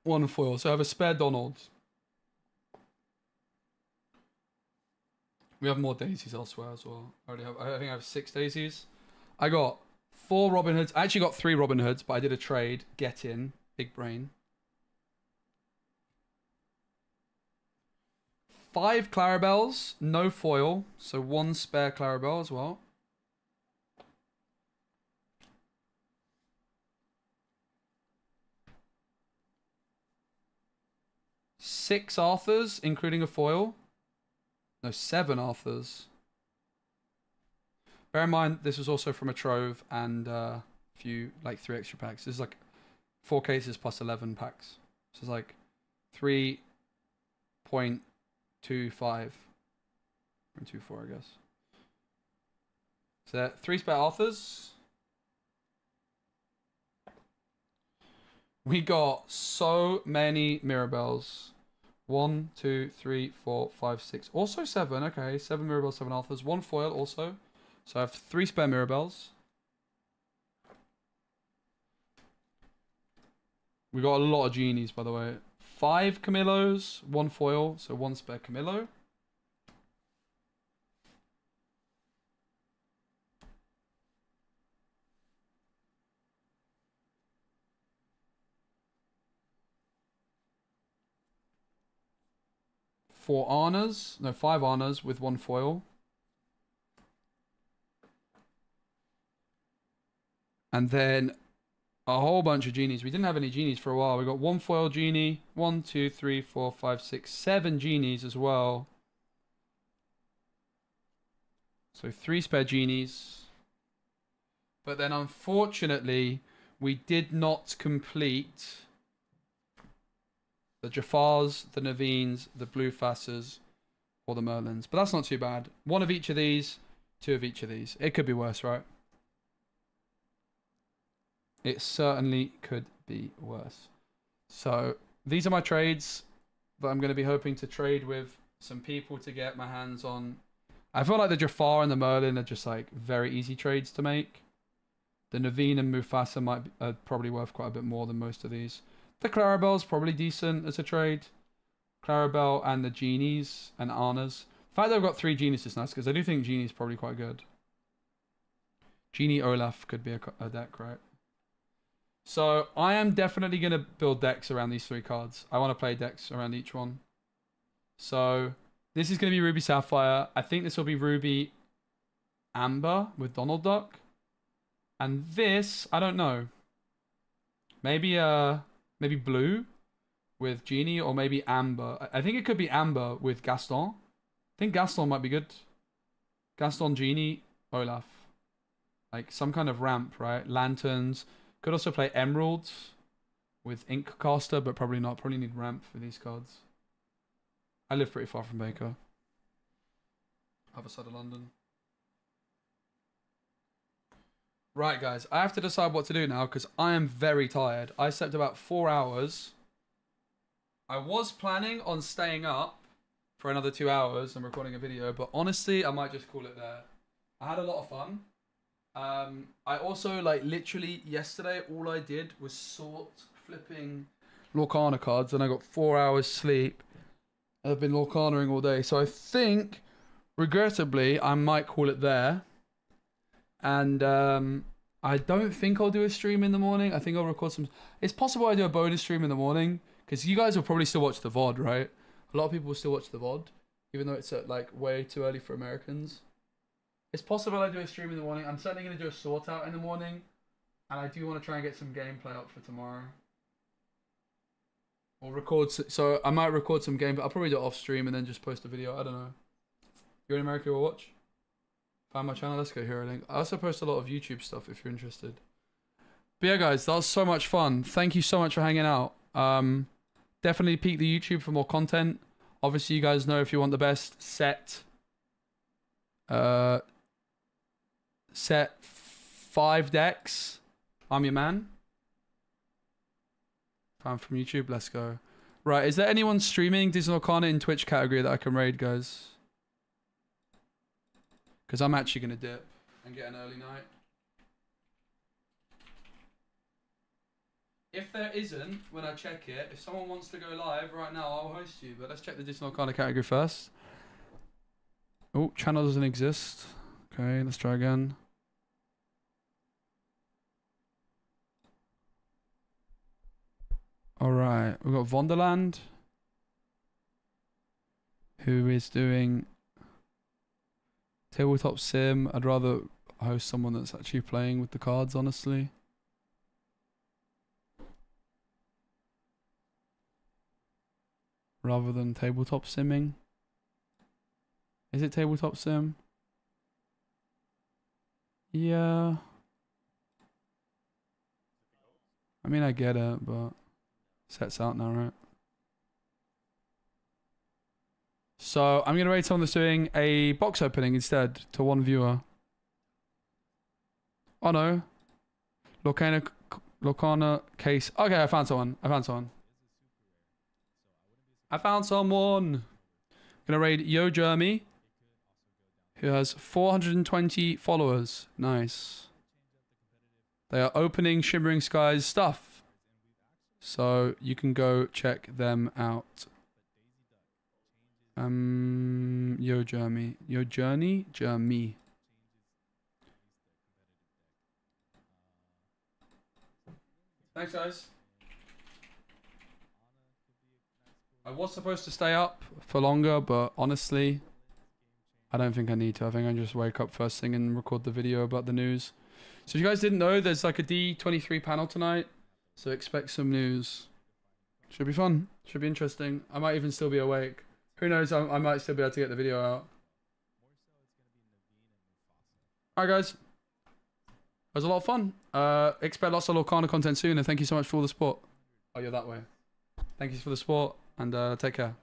1 foil. So I have a spare Donald. We have more daisies elsewhere as well. I think I have 6 daisies. I got 4 Robin Hoods. I actually got 3 Robin Hoods, but I did a trade. Get in. Big brain. 5 Clarabelles, no foil, so 1 spare Clarabelle as well. 6 Arthurs, including a foil. No, 7 Arthurs. Bear in mind, this was also from a trove and a few, like 3 extra packs. This is like 4 cases plus 11 packs. So it's like 3.25. 3.24, I guess. So 3 spare Arthurs. We got so many Mirabelles. 1, 2, 3, 4, 5, 6. Also 7. Okay, 7 Mirabelles, 7 Arthurs. 1 foil also. So I have 3 spare Mirabelles. We got a lot of genies, by the way. 5 Camillos, 1 foil, so 1 spare Camillo. Four Arnas, no, 5 Arnas with 1 foil. And then a whole bunch of genies. We didn't have any genies for a while. We got 1 foil genie, 1, 2, 3, 4, 5, 6, 7 genies as well. So 3 spare genies. But then unfortunately, we did not complete the Jafars, the Naveen's, the Blue Fassers, or the Merlins. But that's not too bad. 1 of each of these, 2 of each of these. It could be worse, right? It certainly could be worse. So these are my trades that I'm going to be hoping to trade with some people to get my hands on. I feel like the Jafar and the Merlin are just like very easy trades to make. The Naveen and Mufasa might be, probably worth quite a bit more than most of these. The Clarabelle's probably decent as a trade. Clarabelle and the Genies and Arnas. The fact that I've got 3 Genies is nice because I do think Genie's probably quite good. Genie Olaf could be a deck, right? So I am definitely going to build decks around these 3 cards. I want to play decks around each one. So this is going to be Ruby Sapphire. I think this will be Ruby Amber with Donald Duck. And this, I don't know. Maybe maybe blue with Genie, or maybe Amber. I think it could be Amber with Gaston. I think Gaston might be good. Gaston, Genie, Olaf. Like some kind of ramp, right? Lanterns. Could also play Emeralds with Ink Caster, but probably not. Probably need ramp for these cards. I live pretty far from Baker. Other side of London. Right, guys. I have to decide what to do now because I am very tired. I slept about 4 hours. I was planning on staying up for another 2 hours and recording a video, but honestly, I might just call it there. I had a lot of fun. I also, like, literally yesterday, all I did was sort flipping Lorcana cards, and I got 4 hours sleep. I've been Lorcanaing all day, so I think, regrettably, I might call it there. And I don't think I'll do a stream in the morning. I think I'll record some. It's possible I do a bonus stream in the morning because you guys will probably still watch the VOD, right? A lot of people will still watch the VOD, even though it's like way too early for Americans. It's possible I do a stream in the morning. I'm certainly going to do a sort out in the morning. And I do want to try and get some gameplay up for tomorrow. Or record. So I might record some game, but I'll probably do it off stream and then just post a video. I don't know. You're in America, will watch? Find my channel. Let's go here, I think. I also post a lot of YouTube stuff if you're interested. But yeah, guys, that was so much fun. Thank you so much for hanging out. Definitely peek the YouTube for more content. Obviously, you guys know if you want the best set. Set 5 decks. I'm your man. Fan from YouTube. Let's go. Right, is there anyone streaming Disney Lorcana in Twitch category that I can raid, guys? Because I'm actually going to dip and get an early night. If there isn't, when I check it, if someone wants to go live right now, I'll host you. But let's check the Disney Lorcana category first. Oh, channel doesn't exist. Okay, let's try again. Alright, we've got Vonderland, who is doing Tabletop Sim. I'd rather host someone that's actually playing with the cards, honestly. rather than tabletop simming. Is it tabletop sim? Yeah. I mean, I get it, but set's out now, right? So I'm gonna rate someone that's doing a box opening instead to one viewer. Oh no. Lorcana case. Okay, I found someone. I found someone. Gonna raid Yo Jeremy, who has 420 followers. Nice. They are opening Shimmering Skies stuff, so you can go check them out. Yo Jeremy. Jeremy. Thanks, guys. I was supposed to stay up for longer, but honestly, I don't think I need to. I think I just wake up first thing and record the video about the news. So if you guys didn't know, there's like a D23 panel tonight, so expect some news. Should be fun. Should be interesting. I might even still be awake. Who knows? I might still be able to get the video out. Alright, guys. It was a lot of fun. Expect lots of Lorcana content soon, and thank you so much for all the support. Oh, you're that way. Thank you for the support, and take care.